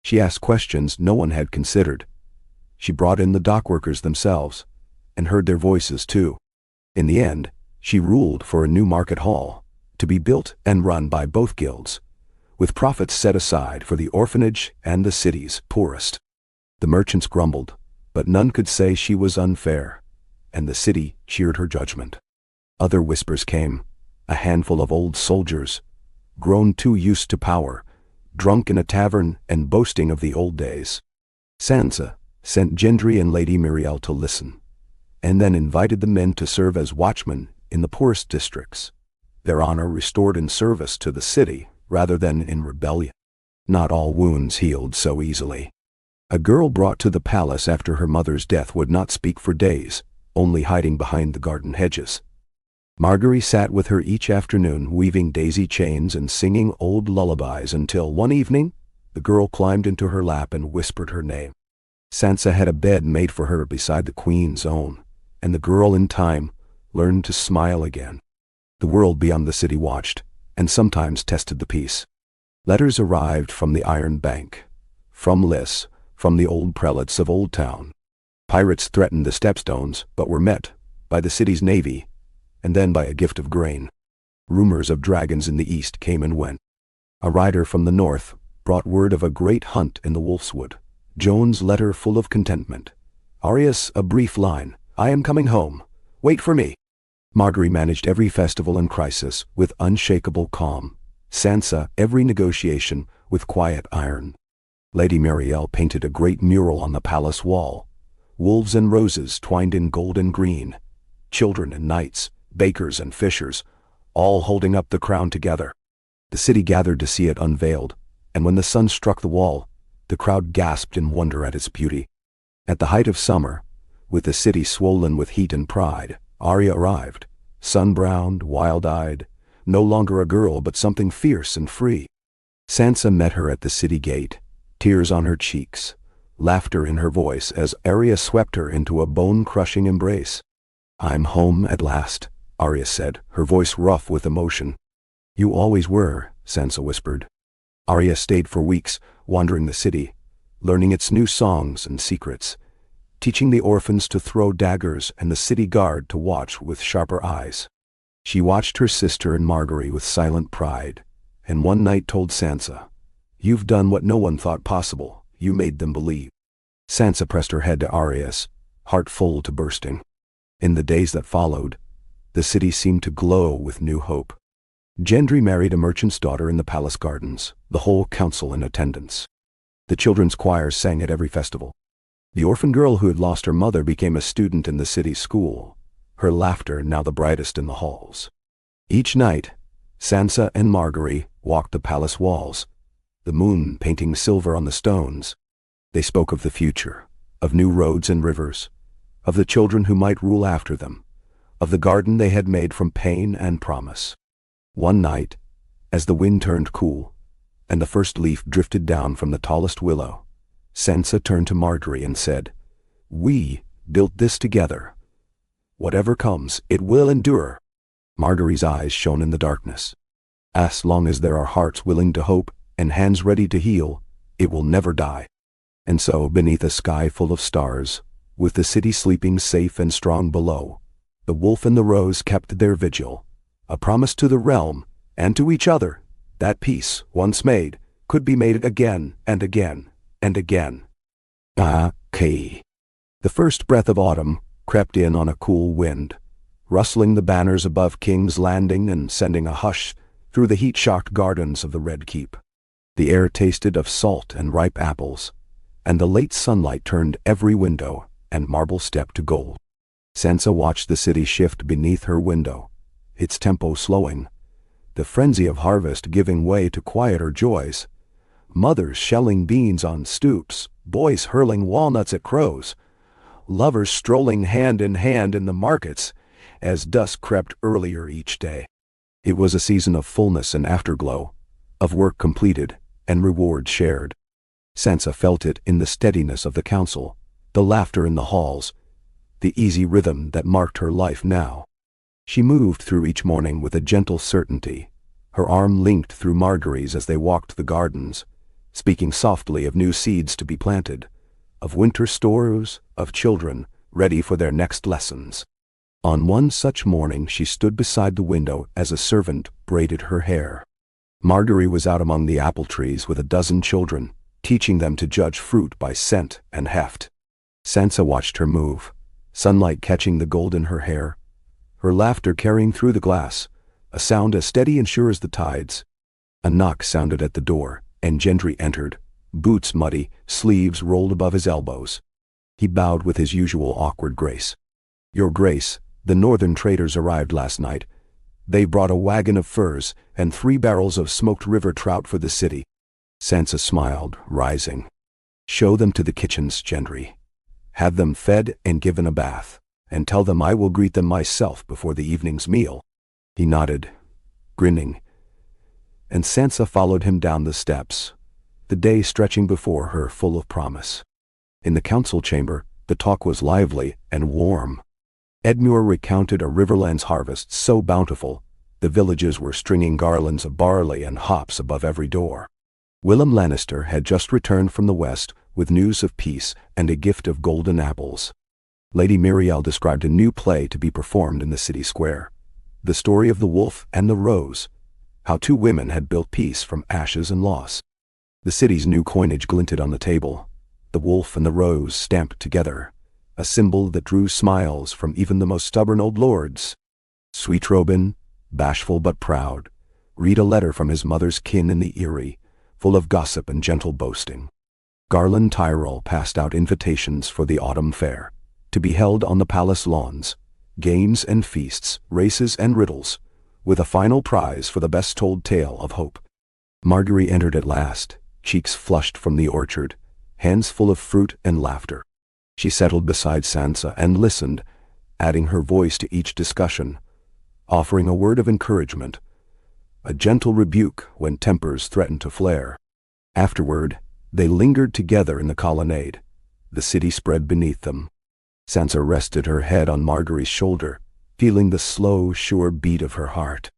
S1: She asked questions no one had considered. She brought in the dockworkers themselves, and heard their voices too. In the end, she ruled for a new market hall, to be built and run by both guilds, with profits set aside for the orphanage and the city's poorest. The merchants grumbled, but none could say she was unfair, and the city cheered her judgment. Other whispers came, a handful of old soldiers, grown too used to power, drunk in a tavern and boasting of the old days. Sansa sent Gendry and Lady Muriel to listen, and then invited the men to serve as watchmen in the poorest districts, their honor restored in service to the city rather than in rebellion. Not all wounds healed so easily. A girl brought to the palace after her mother's death would not speak for days, only hiding behind the garden hedges. Margaery sat with her each afternoon, weaving daisy chains and singing old lullabies until one evening, the girl climbed into her lap and whispered her name. Sansa had a bed made for her beside the queen's own, and the girl in time learned to smile again. The world beyond the city watched, and sometimes tested the peace. Letters arrived from the Iron Bank, from Lys, from the old prelates of Old Town. Pirates threatened the Stepstones, but were met by the city's navy, and then by a gift of grain. Rumors of dragons in the east came and went. A rider from the north brought word of a great hunt in the Wolfswood. Joan's letter full of contentment. Arya's a brief line, "I am coming home. Wait for me." Margaery managed every festival and crisis with unshakable calm. Sansa every negotiation with quiet iron. Lady Muriel painted a great mural on the palace wall. Wolves and roses twined in gold and green. Children and knights, bakers and fishers, all holding up the crown together. The city gathered to see it unveiled, and when the sun struck the wall, the crowd gasped in wonder at its beauty. At the height of summer, with the city swollen with heat and pride, Arya arrived, sun-browned, wild-eyed, no longer a girl but something fierce and free. Sansa met her at the city gate, tears on her cheeks, laughter in her voice as Arya swept her into a bone-crushing embrace. "I'm home at last," Arya said, her voice rough with emotion. "You always were," Sansa whispered. Arya stayed for weeks, wandering the city, learning its new songs and secrets, teaching the orphans to throw daggers and the city guard to watch with sharper eyes. She watched her sister and Margaery with silent pride, and one night told Sansa, "You've done what no one thought possible. You made them believe." Sansa pressed her head to Arya's, heart full to bursting. In the days that followed, the city seemed to glow with new hope. Gendry married a merchant's daughter in the palace gardens, the whole council in attendance. The children's choirs sang at every festival. The orphan girl who had lost her mother became a student in the city's school, her laughter now the brightest in the halls. Each night, Sansa and Margaery walked the palace walls, the moon painting silver on the stones. They spoke of the future, of new roads and rivers, of the children who might rule after them, of the garden they had made from pain and promise. One night, as the wind turned cool, and the first leaf drifted down from the tallest willow, Sansa turned to Margaery and said, "We built this together. Whatever comes, it will endure." Margaery's eyes shone in the darkness. "As long as there are hearts willing to hope and hands ready to heal, it will never die." And so, beneath a sky full of stars, with the city sleeping safe and strong below, the wolf and the rose kept their vigil, a promise to the realm and to each other that peace, once made, could be made again and again and again. The first breath of autumn crept in on a cool wind, rustling the banners above King's Landing and sending a hush through the heat-shocked gardens of the Red Keep. The air tasted of salt and ripe apples, and the late sunlight turned every window and marble step to gold. Sansa watched the city shift beneath her window, its tempo slowing, the frenzy of harvest giving way to quieter joys. Mothers shelling beans on stoops, boys hurling walnuts at crows, lovers strolling hand in hand in the markets as dusk crept earlier each day. It was a season of fullness and afterglow, of work completed and reward shared. Sansa felt it in the steadiness of the council, the laughter in the halls, the easy rhythm that marked her life now. She moved through each morning with a gentle certainty, her arm linked through Margaery's as they walked the gardens, speaking softly of new seeds to be planted, of winter stores, of children ready for their next lessons. On one such morning she stood beside the window as a servant braided her hair. Margaery was out among the apple trees with a dozen children, teaching them to judge fruit by scent and heft. Sansa watched her move, sunlight catching the gold in her hair, her laughter carrying through the glass, a sound as steady and sure as the tides. A knock sounded at the door, and Gendry entered, boots muddy, sleeves rolled above his elbows. He bowed with his usual awkward grace. "Your Grace, the northern traders arrived last night. They brought a wagon of furs and 3 barrels of smoked river trout for the city." Sansa smiled, rising. "Show them to the kitchens, Gendry. Have them fed and given a bath, and tell them I will greet them myself before the evening's meal." He nodded, grinning, and Sansa followed him down the steps, the day stretching before her full of promise. In the council chamber, the talk was lively and warm. Edmure recounted a Riverlands harvest so bountiful, the villages were stringing garlands of barley and hops above every door. Willem Lannister had just returned from the west with news of peace and a gift of golden apples. Lady Muriel described a new play to be performed in the city square, the story of the wolf and the rose, how 2 women had built peace from ashes and loss. The city's new coinage glinted on the table, the wolf and the rose stamped together, a symbol that drew smiles from even the most stubborn old lords. Sweet Robin, bashful but proud, read a letter from his mother's kin in the Eyrie, full of gossip and gentle boasting. Garland Tyrell passed out invitations for the autumn fair, to be held on the palace lawns, games and feasts, races and riddles, with a final prize for the best-told tale of hope. Margaery entered at last, cheeks flushed from the orchard, hands full of fruit and laughter. She settled beside Sansa and listened, adding her voice to each discussion, offering a word of encouragement, a gentle rebuke when tempers threatened to flare. Afterward, they lingered together in the colonnade, the city spread beneath them. Sansa rested her head on Margaery's shoulder, feeling the slow, sure beat of her heart.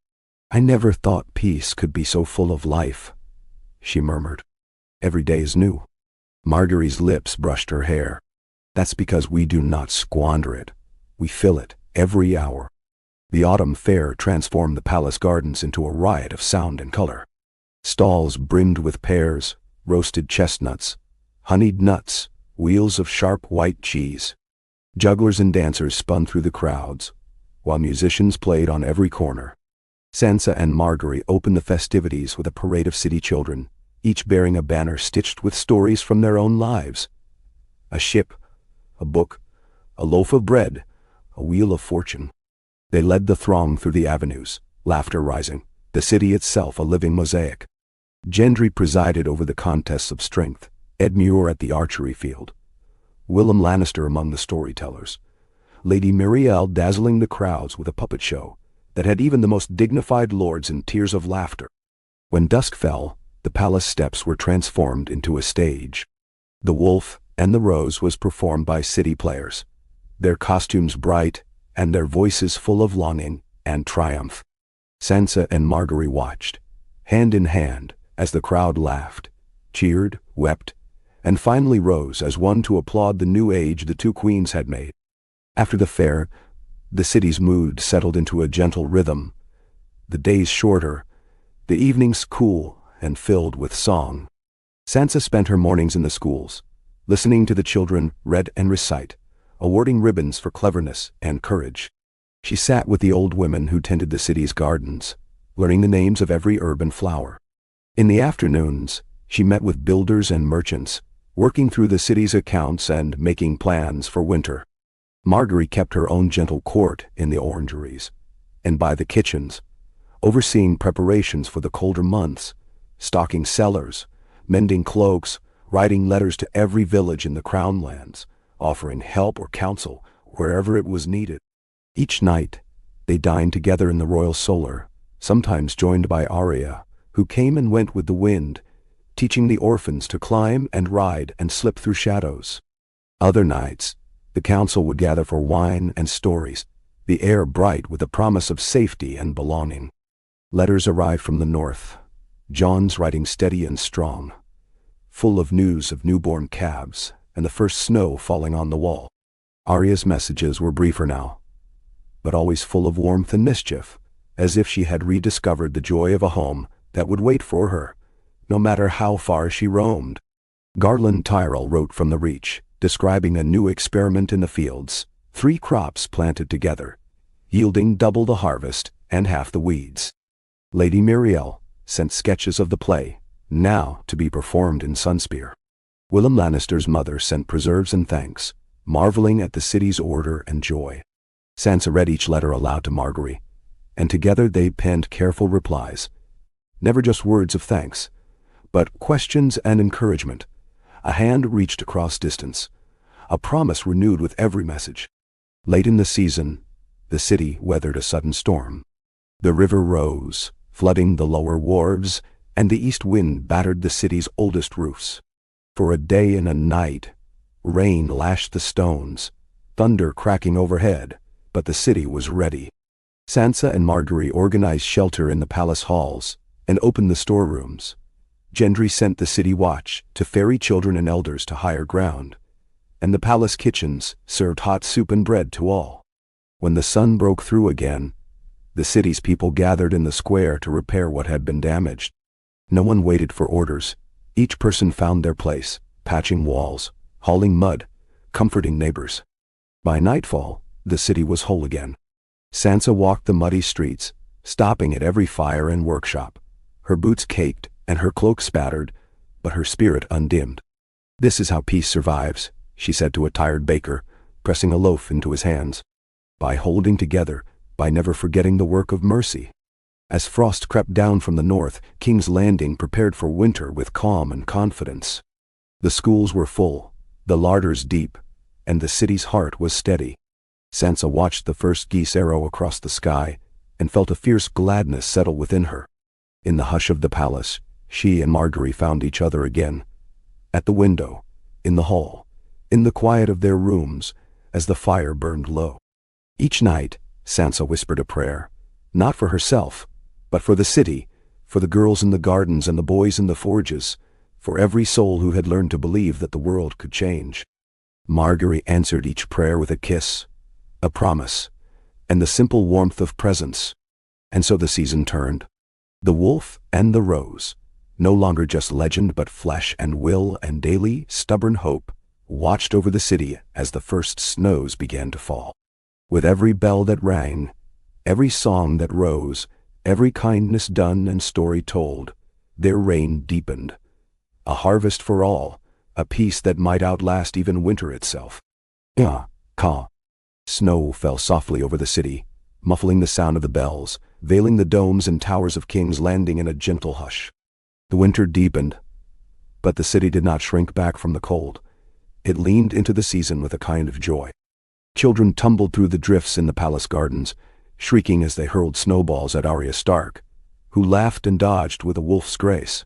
S1: "I never thought peace could be so full of life," she murmured. "Every day is new." Margaery's lips brushed her hair. "That's because we do not squander it. We fill it every hour." The autumn fair transformed the palace gardens into a riot of sound and color. Stalls brimmed with pears, roasted chestnuts, honeyed nuts, wheels of sharp white cheese. Jugglers and dancers spun through the crowds, while musicians played on every corner. Sansa and Margaery opened the festivities with a parade of city children, each bearing a banner stitched with stories from their own lives. A ship, a book, a loaf of bread, a wheel of fortune. They led the throng through the avenues, laughter rising, the city itself a living mosaic. Gendry presided over the contests of strength, Edmure at the archery field, Willem Lannister among the storytellers, Lady Muriel dazzling the crowds with a puppet show that had even the most dignified lords in tears of laughter. When dusk fell, the palace steps were transformed into a stage. The Wolf and the Rose was performed by city players, their costumes bright and their voices full of longing and triumph. Sansa and Margaery watched, hand in hand, as the crowd laughed, cheered, wept, and finally rose as one to applaud the new age the 2 queens had made. After the fair, the city's mood settled into a gentle rhythm, the days shorter, the evenings cool and filled with song. Sansa spent her mornings in the schools, listening to the children read and recite, awarding ribbons for cleverness and courage. She sat with the old women who tended the city's gardens, learning the names of every herb and flower. In the afternoons, she met with builders and merchants, working through the city's accounts and making plans for winter. Margaery kept her own gentle court in the orangeries, and by the kitchens, overseeing preparations for the colder months, stocking cellars, mending cloaks, writing letters to every village in the Crown lands, offering help or counsel wherever it was needed. Each night, they dined together in the royal solar, sometimes joined by Arya, who came and went with the wind, teaching the orphans to climb and ride and slip through shadows. Other nights, the council would gather for wine and stories, the air bright with the promise of safety and belonging. Letters arrived from the north, John's writing steady and strong, full of news of newborn calves and the first snow falling on the wall. Arya's messages were briefer now, but always full of warmth and mischief, as if she had rediscovered the joy of a home that would wait for her, no matter how far she roamed. Garland Tyrell wrote from the Reach, describing a new experiment in the fields, 3 crops planted together, yielding double the harvest and half the weeds. Lady Muriel sent sketches of the play, now to be performed in Sunspear. Willem Lannister's mother sent preserves and thanks, marveling at the city's order and joy. Sansa read each letter aloud to Margaery, and together they penned careful replies, never just words of thanks, but questions and encouragement. A hand reached across distance, a promise renewed with every message. Late in the season, the city weathered a sudden storm. The river rose, flooding the lower wharves, and the east wind battered the city's oldest roofs. For a day and a night, rain lashed the stones, thunder cracking overhead, but the city was ready. Sansa and Margaery organized shelter in the palace halls and opened the storerooms. Gendry sent the city watch to ferry children and elders to higher ground, and the palace kitchens served hot soup and bread to all. When the sun broke through again, the city's people gathered in the square to repair what had been damaged. No one waited for orders. Each person found their place, patching walls, hauling mud, comforting neighbors. By nightfall, the city was whole again. Sansa walked the muddy streets, stopping at every fire and workshop. Her boots caked and her cloak spattered, but her spirit undimmed. "This is how peace survives," she said to a tired baker, pressing a loaf into his hands. "By holding together, by never forgetting the work of mercy." As frost crept down from the north, King's Landing prepared for winter with calm and confidence. The schools were full, the larders deep, and the city's heart was steady. Sansa watched the first geese arrow across the sky and felt a fierce gladness settle within her. In the hush of the palace, she and Margaery found each other again. At the window, in the hall, in the quiet of their rooms, as the fire burned low. Each night, Sansa whispered a prayer, not for herself, but for the city, for the girls in the gardens and the boys in the forges, for every soul who had learned to believe that the world could change. Margaery answered each prayer with a kiss, a promise, and the simple warmth of presence. And so the season turned. The wolf and the rose, no longer just legend but flesh and will and daily, stubborn hope, watched over the city as the first snows began to fall. With every bell that rang, every song that rose, every kindness done and story told, their reign deepened. A harvest for all, a peace that might outlast even winter itself. Ka. Snow fell softly over the city, muffling the sound of the bells, veiling the domes and towers of King's Landing in a gentle hush. The winter deepened, but the city did not shrink back from the cold. It leaned into the season with a kind of joy. Children tumbled through the drifts in the palace gardens, shrieking as they hurled snowballs at Arya Stark, who laughed and dodged with a wolf's grace.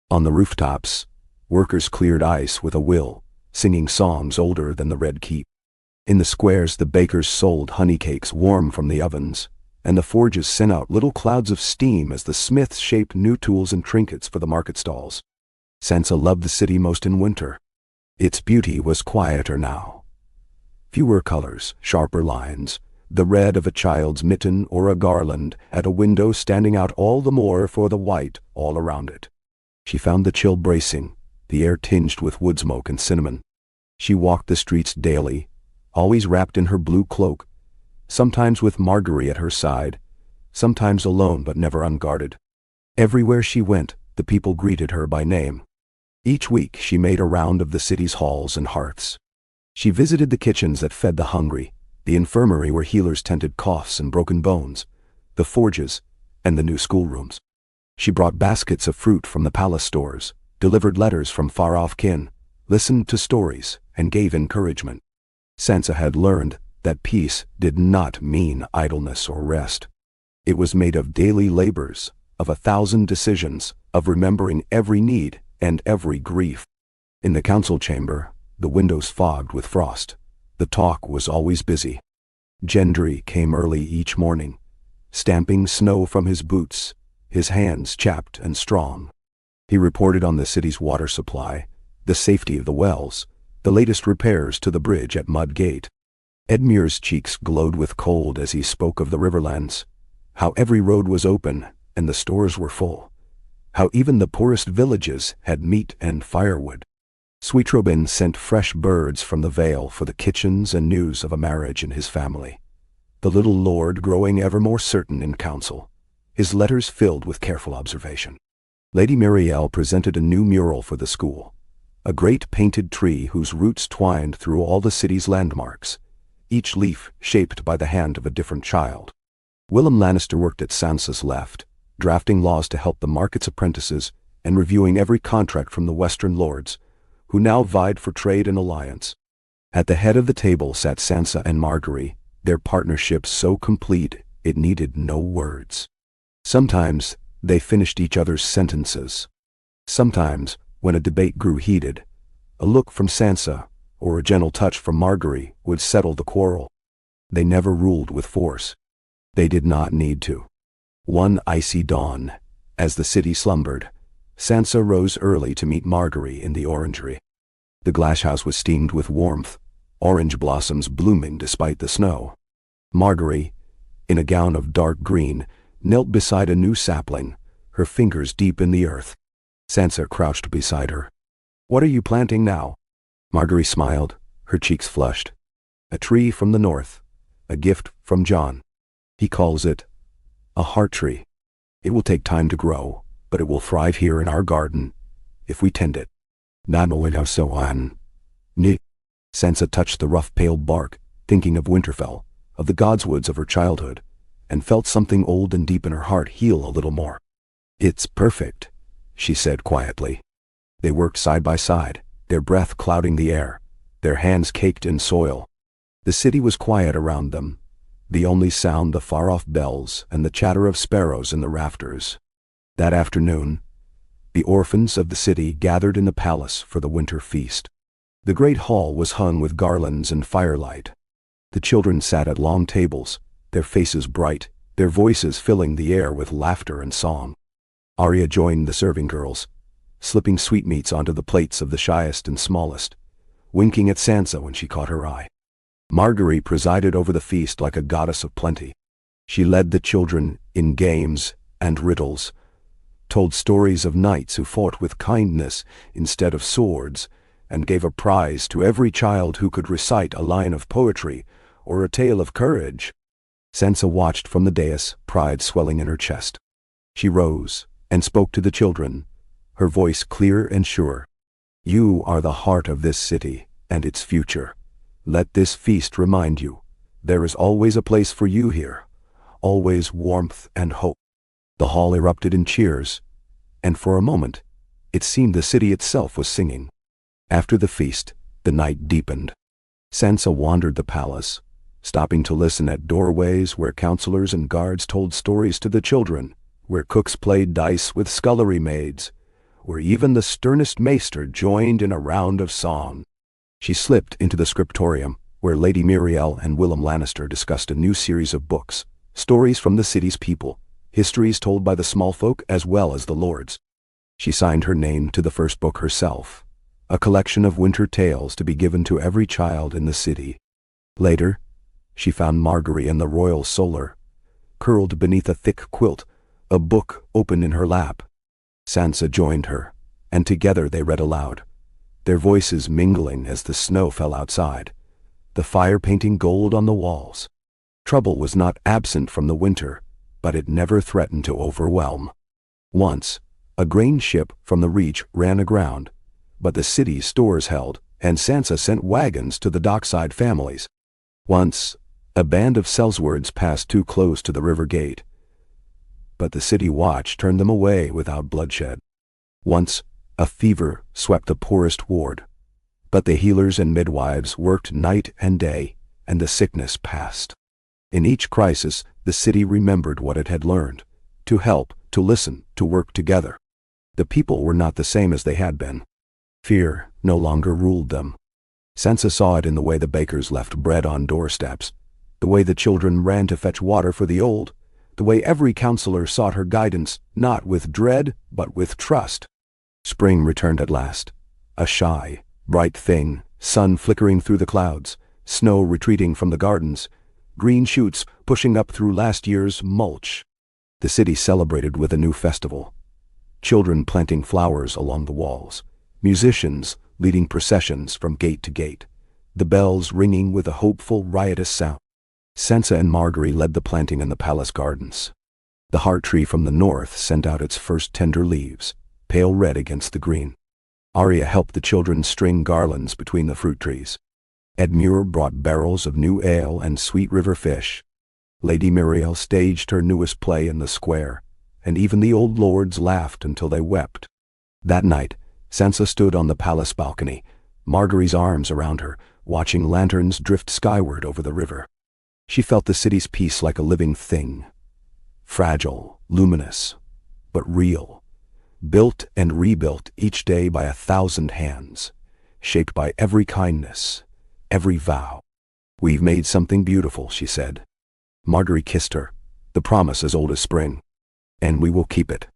S1: On the rooftops, workers cleared ice with a will, singing songs older than the Red Keep. In the squares, the bakers sold honey cakes warm from the ovens, and the forges sent out little clouds of steam as the smiths shaped new tools and trinkets for the market stalls. Sansa loved the city most in winter. Its beauty was quieter now. Fewer colors, sharper lines, the red of a child's mitten or a garland at a window standing out all the more for the white all around it. She found the chill bracing, the air tinged with wood smoke and cinnamon. She walked the streets daily, always wrapped in her blue cloak, sometimes with Margaery at her side, sometimes alone but never unguarded. Everywhere she went, the people greeted her by name. Each week she made a round of the city's halls and hearths. She visited the kitchens that fed the hungry, the infirmary where healers tended coughs and broken bones, the forges, and the new schoolrooms. She brought baskets of fruit from the palace stores, delivered letters from far-off kin, listened to stories, and gave encouragement. Sansa had learned that peace did not mean idleness or rest. It was made of daily labors, of 1,000 decisions, of remembering every need and every grief. In the council chamber, the windows fogged with frost, the talk was always busy. Gendry came early each morning, stamping snow from his boots, his hands chapped and strong. He reported on the city's water supply, the safety of the wells, the latest repairs to the bridge at Mud Gate. Edmure's cheeks glowed with cold as he spoke of the riverlands, how every road was open and the stores were full, how even the poorest villages had meat and firewood. Sweet Robin sent fresh birds from the Vale for the kitchens and news of a marriage in his family. The little lord growing ever more certain in council, his letters filled with careful observation. Lady Muriel presented a new mural for the school, a great painted tree whose roots twined through all the city's landmarks, each leaf shaped by the hand of a different child. Willem Lannister worked at Sansa's left, drafting laws to help the market's apprentices and reviewing every contract from the Western lords, who now vied for trade and alliance. At the head of the table sat Sansa and Margaery, their partnership so complete it needed no words. Sometimes they finished each other's sentences. Sometimes, when a debate grew heated, a look from Sansa or a gentle touch from Margaery would settle the quarrel. They never ruled with force. They did not need to. One icy dawn, as the city slumbered, Sansa rose early to meet Margaery in the orangery. The glasshouse was steamed with warmth, orange blossoms blooming despite the snow. Margaery, in a gown of dark green, knelt beside a new sapling, her fingers deep in the earth. Sansa crouched beside her. "What are you planting now?" Margaery smiled, her cheeks flushed. "A tree from the north, a gift from Jon. He calls it a heart tree. It will take time to grow, but it will thrive here in our garden, if we tend it." Sansa touched the rough pale bark, thinking of Winterfell, of the godswoods of her childhood, and felt something old and deep in her heart heal a little more. "It's perfect," she said quietly. They worked side by side, their breath clouding the air, their hands caked in soil. The city was quiet around them, the only sound the far-off bells and the chatter of sparrows in the rafters. That afternoon, the orphans of the city gathered in the palace for the winter feast. The great hall was hung with garlands and firelight. The children sat at long tables, their faces bright, their voices filling the air with laughter and song. Arya joined the serving girls, slipping sweetmeats onto the plates of the shyest and smallest, winking at Sansa when she caught her eye. Margaery presided over the feast like a goddess of plenty. She led the children in games and riddles, told stories of knights who fought with kindness instead of swords, and gave a prize to every child who could recite a line of poetry or a tale of courage. Sansa watched from the dais, pride swelling in her chest. She rose and spoke to the children, her voice clear and sure. "You are the heart of this city and its future. Let this feast remind you, there is always a place for you here, always warmth and hope." The hall erupted in cheers, and for a moment, it seemed the city itself was singing. After the feast, the night deepened. Sansa wandered the palace, stopping to listen at doorways where counselors and guards told stories to the children, where cooks played dice with scullery maids, where even the sternest maester joined in a round of song. She slipped into the scriptorium, where Lady Muriel and Willem Lannister discussed a new series of books, stories from the city's people, histories told by the small folk as well as the lords. She signed her name to the first book herself, a collection of winter tales to be given to every child in the city. Later, she found Margaery in the royal solar, curled beneath a thick quilt, a book open in her lap. Sansa joined her, and together they read aloud, their voices mingling as the snow fell outside, the fire painting gold on the walls. Trouble was not absent from the winter, but it never threatened to overwhelm. Once, a grain ship from the Reach ran aground, but the city's stores held, and Sansa sent wagons to the dockside families. Once, a band of sellswords passed too close to the river gate, but the city watch turned them away without bloodshed. Once, a fever swept the poorest ward, but the healers and midwives worked night and day, and the sickness passed. In each crisis, the city remembered what it had learned: to help, to listen, to work together. The people were not the same as they had been. Fear no longer ruled them. Sansa saw it in the way the bakers left bread on doorsteps, the way the children ran to fetch water for the old, the way every counselor sought her guidance, not with dread, but with trust. Spring returned at last, a shy, bright thing, sun flickering through the clouds, snow retreating from the gardens, green shoots pushing up through last year's mulch. The city celebrated with a new festival. Children planting flowers along the walls, musicians leading processions from gate to gate, the bells ringing with a hopeful, riotous sound. Sansa and Margaery led the planting in the palace gardens. The heart tree from the north sent out its first tender leaves, pale red against the green. Arya helped the children string garlands between the fruit trees. Edmure brought barrels of new ale and sweet river fish. Lady Muriel staged her newest play in the square, and even the old lords laughed until they wept. That night, Sansa stood on the palace balcony, Margaery's arms around her, watching lanterns drift skyward over the river. She felt the city's peace like a living thing, fragile, luminous, but real, built and rebuilt each day by 1,000 hands, shaped by every kindness, every vow. "We've made something beautiful," she said. Margaery kissed her, the promise as old as spring. "And we will keep it,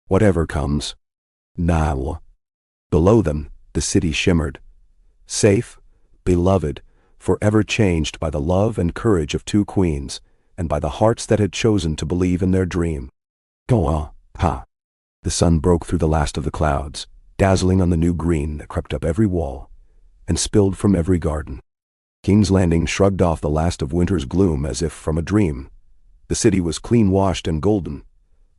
S1: whatever comes." Now, below them, the city shimmered, safe, beloved, forever changed by the love and courage of two queens, and by the hearts that had chosen to believe in their dream. Go on, ha! The sun broke through the last of the clouds, dazzling on the new green that crept up every wall, and spilled from every garden. King's Landing shrugged off the last of winter's gloom as if from a dream. The city was clean-washed and golden,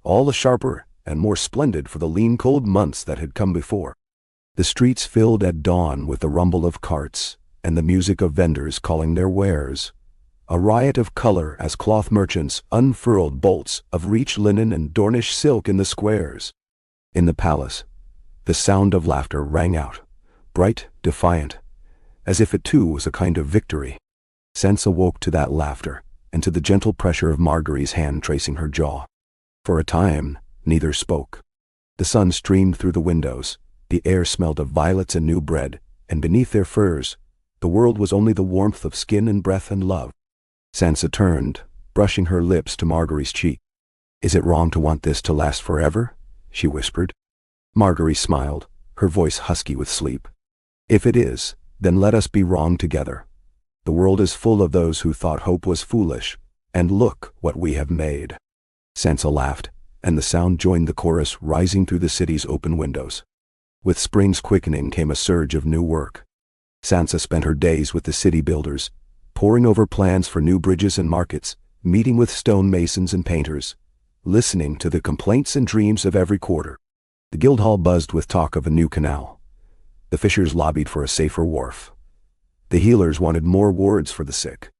S1: all the sharper and more splendid for the lean cold months that had come before. The streets filled at dawn with the rumble of carts and the music of vendors calling their wares, a riot of color as cloth merchants unfurled bolts of Reach linen and Dornish silk in the squares. In the palace, the sound of laughter rang out, bright, defiant, as if it too was a kind of victory. Sansa woke to that laughter and to the gentle pressure of Margaery's hand tracing her jaw. For a time, neither spoke. The sun streamed through the windows, the air smelled of violets and new bread, and beneath their furs, the world was only the warmth of skin and breath and love. Sansa turned, brushing her lips to Margaery's cheek. "Is it wrong to want this to last forever?" she whispered. Margaery smiled, her voice husky with sleep. "If it is, then let us be wrong together. The world is full of those who thought hope was foolish, and look what we have made." Sansa laughed, and the sound joined the chorus rising through the city's open windows. With spring's quickening came a surge of new work. Sansa spent her days with the city builders, poring over plans for new bridges and markets, meeting with stonemasons and painters, listening to the complaints and dreams of every quarter. The Guildhall buzzed with talk of a new canal. The fishers lobbied for a safer wharf. The healers wanted more wards for the sick.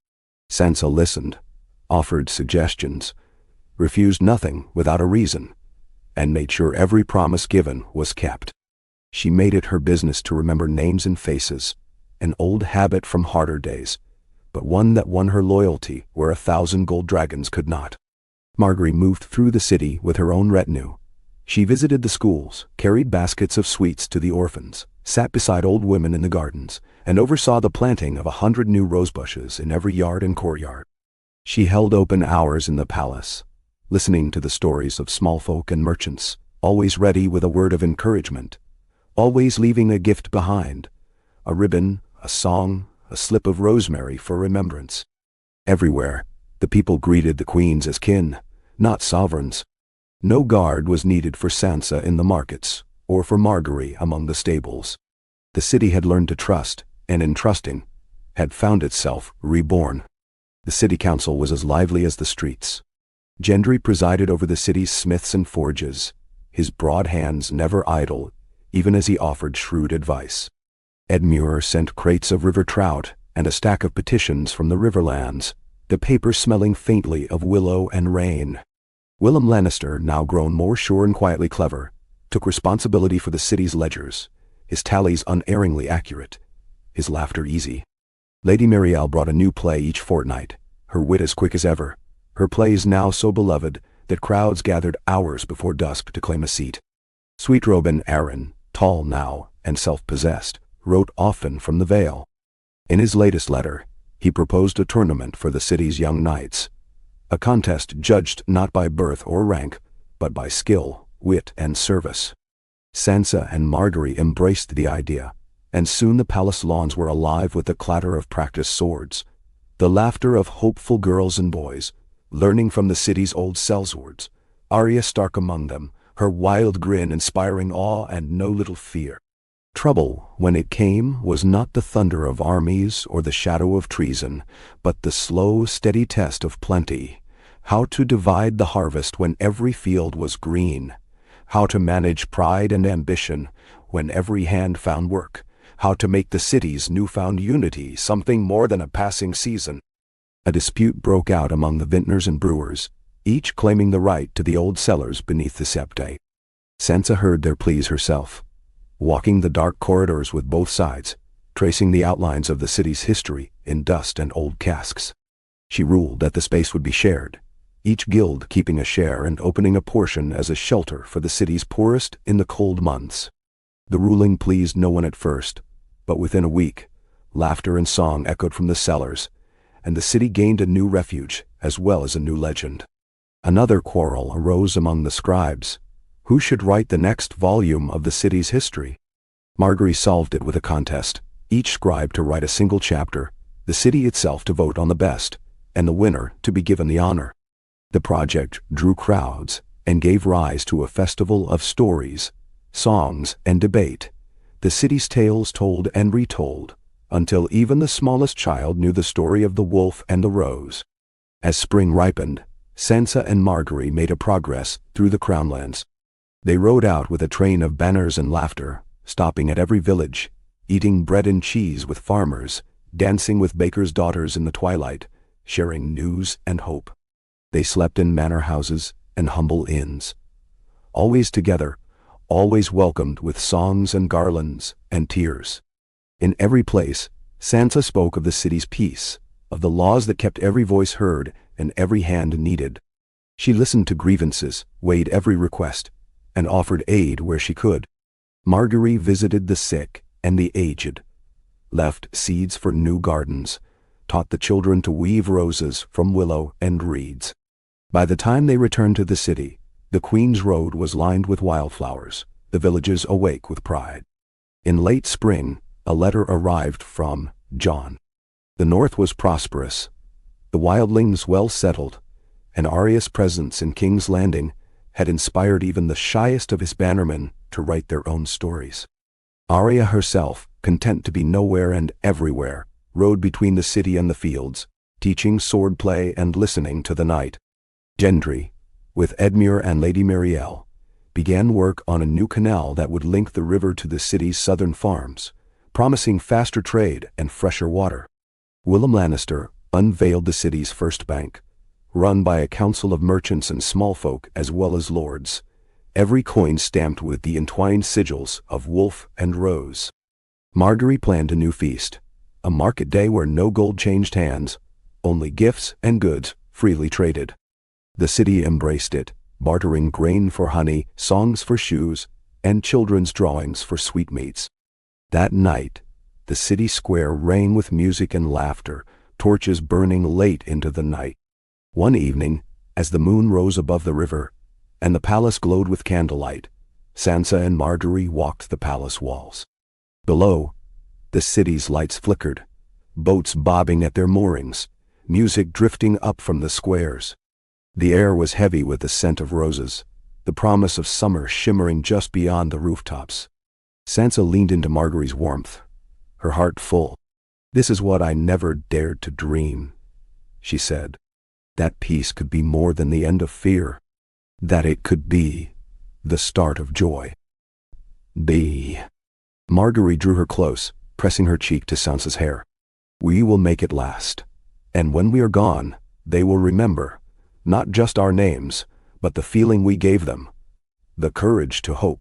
S1: Sansa listened, offered suggestions, refused nothing without a reason, and made sure every promise given was kept. She made it her business to remember names and faces, an old habit from harder days, but one that won her loyalty where 1,000 gold dragons could not. Margaery moved through the city with her own retinue. She visited the schools, carried baskets of sweets to the orphans, sat beside old women in the gardens, and oversaw the planting of 100 new rosebushes in every yard and courtyard. She held open hours in the palace, listening to the stories of small folk and merchants, always ready with a word of encouragement, always leaving a gift behind, a ribbon, a song, a slip of rosemary for remembrance. Everywhere, the people greeted the queens as kin, not sovereigns. No guard was needed for Sansa in the markets, or for Margaery among the stables. The city had learned to trust, and in trusting, had found itself reborn. The city council was as lively as the streets. Gendry presided over the city's smiths and forges, his broad hands never idle, even as he offered shrewd advice. Edmure sent crates of river trout and a stack of petitions from the riverlands, the paper smelling faintly of willow and rain. Willem Lannister, now grown more sure and quietly clever, took responsibility for the city's ledgers, his tallies unerringly accurate, his laughter easy. Lady Marielle brought a new play each fortnight, her wit as quick as ever, her plays now so beloved that crowds gathered hours before dusk to claim a seat. Sweet Robin Arryn, tall now and self-possessed, wrote often from the Vale. In his latest letter, he proposed a tournament for the city's young knights, a contest judged not by birth or rank, but by skill, wit, and service. Sansa and Margaery embraced the idea, and soon the palace lawns were alive with the clatter of practiced swords, the laughter of hopeful girls and boys, learning from the city's old sellswords, Arya Stark among them, her wild grin inspiring awe and no little fear. Trouble, when it came, was not the thunder of armies or the shadow of treason, but the slow, steady test of plenty. How to divide the harvest when every field was green. How to manage pride and ambition when every hand found work. How to make the city's newfound unity something more than a passing season. A dispute broke out among the vintners and brewers, each claiming the right to the old cellars beneath the septite. Sansa heard their pleas herself, walking the dark corridors with both sides, tracing the outlines of the city's history in dust and old casks. She ruled that the space would be shared, each guild keeping a share and opening a portion as a shelter for the city's poorest in the cold months. The ruling pleased no one at first, but within a week, laughter and song echoed from the cellars, and the city gained a new refuge as well as a new legend. Another quarrel arose among the scribes. Who should write the next volume of the city's history? Margaery solved it with a contest, each scribe to write a single chapter, the city itself to vote on the best, and the winner to be given the honor. The project drew crowds and gave rise to a festival of stories, songs, and debate, the city's tales told and retold, until even the smallest child knew the story of the wolf and the rose. As spring ripened, Sansa and Margaery made a progress through the Crownlands. They rode out with a train of banners and laughter, stopping at every village, eating bread and cheese with farmers, dancing with bakers' daughters in the twilight, sharing news and hope. They slept in manor houses and humble inns. Always together, always welcomed with songs and garlands and tears. In every place, Sansa spoke of the city's peace, of the laws that kept every voice heard and every hand needed. She listened to grievances, weighed every request, and offered aid where she could. Margaery visited the sick and the aged, left seeds for new gardens, taught the children to weave roses from willow and reeds. By the time they returned to the city, the Queen's Road was lined with wildflowers, the villages awake with pride. In late spring, a letter arrived from Jon. The north was prosperous, the wildlings well settled, and Arya's presence in King's Landing had inspired even the shyest of his bannermen to write their own stories. Arya herself, content to be nowhere and everywhere, rode between the city and the fields, teaching swordplay and listening to the night. Gendry, with Edmure and Lady Marielle, began work on a new canal that would link the river to the city's southern farms, promising faster trade and fresher water. Willem Lannister unveiled the city's first bank, run by a council of merchants and small folk as well as lords, every coin stamped with the entwined sigils of wolf and rose. Margaery planned a new feast, a market day where no gold changed hands, only gifts and goods freely traded. The city embraced it, bartering grain for honey, songs for shoes, and children's drawings for sweetmeats. That night, the city square rang with music and laughter, torches burning late into the night. One evening, as the moon rose above the river, and the palace glowed with candlelight, Sansa and Margaery walked the palace walls. Below, the city's lights flickered, boats bobbing at their moorings, music drifting up from the squares. The air was heavy with the scent of roses, the promise of summer shimmering just beyond the rooftops. Sansa leaned into Margaery's warmth, her heart full. "This is what I never dared to dream," she said. That peace could be more than the end of fear, that it could be the start of joy. Margaery drew her close, pressing her cheek to Sansa's hair. "We will make it last, and when we are gone, they will remember, not just our names, but the feeling we gave them, the courage to hope.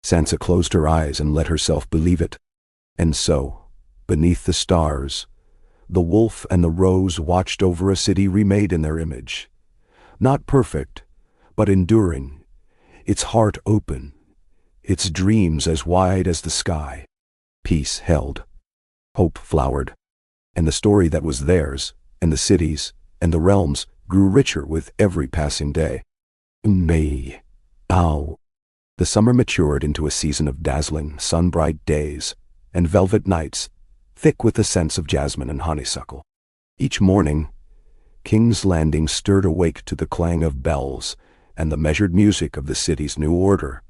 S1: Sansa closed her eyes and let herself believe it. And so, beneath the stars, the wolf and the rose watched over a city remade in their image. Not perfect, but enduring, its heart open, its dreams as wide as the sky. Peace held. Hope flowered. And the story that was theirs, and the cities, and the realms, grew richer with every passing day. May. Ow. The summer matured into a season of dazzling, sun-bright days, and velvet nights, thick with the scents of jasmine and honeysuckle. Each morning, King's Landing stirred awake to the clang of bells and the measured music of the city's new order.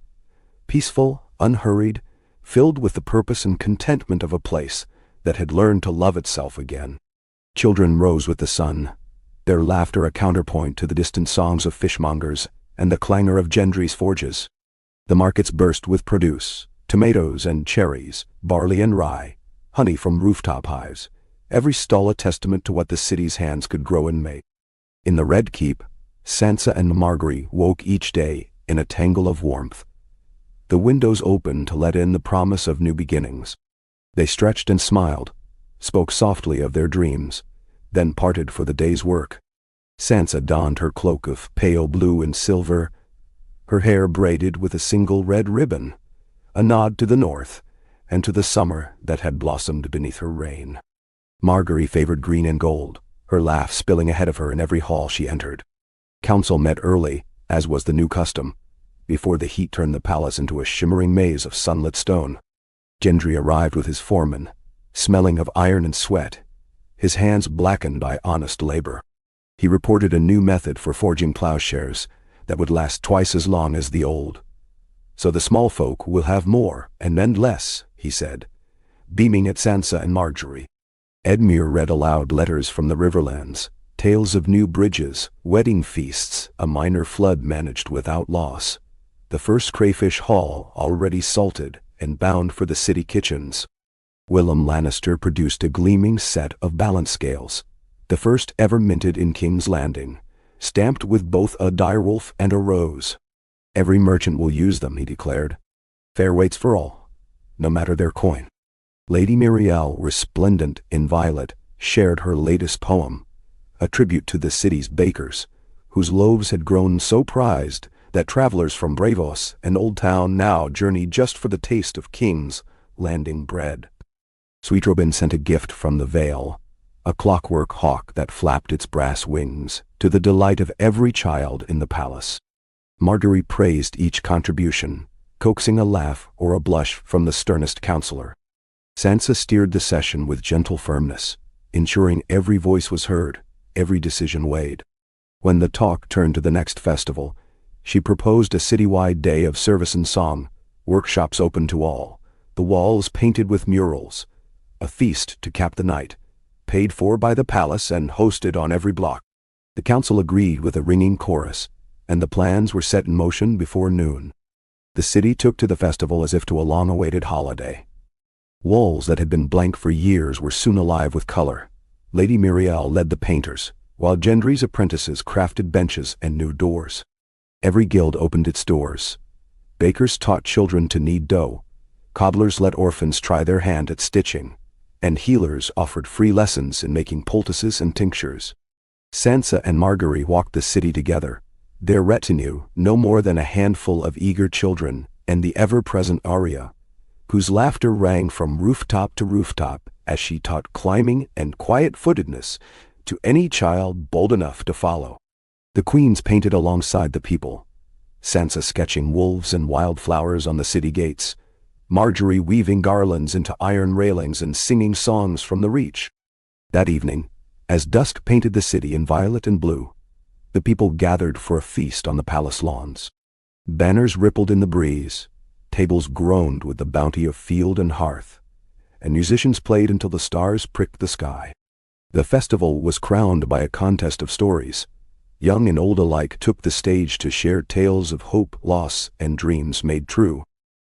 S1: Peaceful, unhurried, filled with the purpose and contentment of a place that had learned to love itself again. Children rose with the sun, their laughter a counterpoint to the distant songs of fishmongers and the clangor of Gendry's forges. The markets burst with produce, tomatoes and cherries, barley and rye, honey from rooftop hives, every stall a testament to what the city's hands could grow and make. In the Red Keep, Sansa and Margaery woke each day in a tangle of warmth. The windows opened to let in the promise of new beginnings. They stretched and smiled, spoke softly of their dreams, then parted for the day's work. Sansa donned her cloak of pale blue and silver, her hair braided with a single red ribbon, a nod to the north and to the summer that had blossomed beneath her reign. Margaery favored green and gold, her laugh spilling ahead of her in every hall she entered. Council met early, as was the new custom, before the heat turned the palace into a shimmering maze of sunlit stone. Gendry arrived with his foreman, smelling of iron and sweat, his hands blackened by honest labor. He reported a new method for forging plowshares that would last twice as long as the old. So the small folk will have more and mend less, he said, beaming at Sansa and Margaery. Edmure read aloud letters from the Riverlands, tales of new bridges, wedding feasts, a minor flood managed without loss, the first crayfish haul already salted and bound for the city kitchens. Willem Lannister produced a gleaming set of balance scales, the first ever minted in King's Landing, stamped with both a direwolf and a rose. Every merchant will use them, he declared. Fair weights for all, no matter their coin. Lady Mirielle, resplendent in violet, shared her latest poem, a tribute to the city's bakers, whose loaves had grown so prized that travelers from Bravos and Old Town now journeyed just for the taste of King's Landing bread. Sweet Robin sent a gift from the Vale, a clockwork hawk that flapped its brass wings, to the delight of every child in the palace. Margaery praised each contribution, coaxing a laugh or a blush from the sternest counselor. Sansa steered the session with gentle firmness, ensuring every voice was heard, every decision weighed. When the talk turned to the next festival, she proposed a citywide day of service and song, workshops open to all, the walls painted with murals, a feast to cap the night, paid for by the palace and hosted on every block. The council agreed with a ringing chorus, and the plans were set in motion before noon. The city took to the festival as if to a long-awaited holiday. Walls that had been blank for years were soon alive with color. Lady Mirielle led the painters, while Gendry's apprentices crafted benches and new doors. Every guild opened its doors. Bakers taught children to knead dough, cobblers let orphans try their hand at stitching, and healers offered free lessons in making poultices and tinctures. Sansa and Margaery walked the city together, their retinue no more than a handful of eager children and the ever-present Arya, whose laughter rang from rooftop to rooftop as she taught climbing and quiet-footedness to any child bold enough to follow. The queens painted alongside the people, Sansa sketching wolves and wildflowers on the city gates, Margaery weaving garlands into iron railings and singing songs from the Reach. That evening, as dusk painted the city in violet and blue, the people gathered for a feast on the palace lawns. Banners rippled in the breeze, tables groaned with the bounty of field and hearth, and musicians played until the stars pricked the sky. The festival was crowned by a contest of stories. Young and old alike took the stage to share tales of hope, loss, and dreams made true.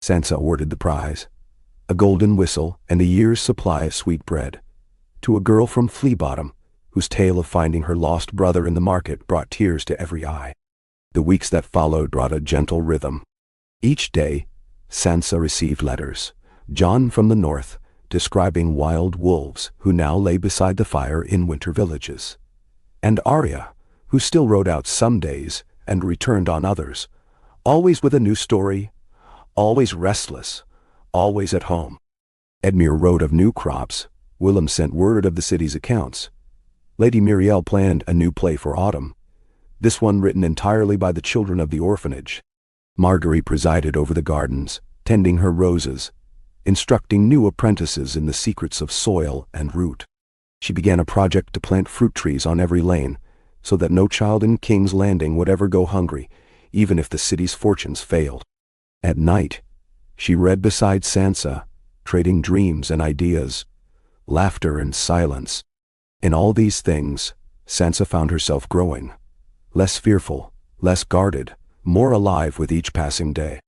S1: Sansa awarded the prize, a golden whistle and a year's supply of sweet bread, to a girl from Flea Bottom, whose tale of finding her lost brother in the market brought tears to every eye. The weeks that followed brought a gentle rhythm. Each day, Sansa received letters, John from the north, describing wild wolves who now lay beside the fire in winter villages, and Arya, who still rode out some days and returned on others, always with a new story, always restless, always at home. Edmure wrote of new crops, Willem sent word of the city's accounts. Lady Muriel planned a new play for autumn, this one written entirely by the children of the orphanage. Margaery presided over the gardens, tending her roses, instructing new apprentices in the secrets of soil and root. She began a project to plant fruit trees on every lane, so that no child in King's Landing would ever go hungry, even if the city's fortunes failed. At night, she read beside Sansa, trading dreams and ideas, laughter and silence. In all these things, Sansa found herself growing, less fearful, less guarded, more alive with each passing day.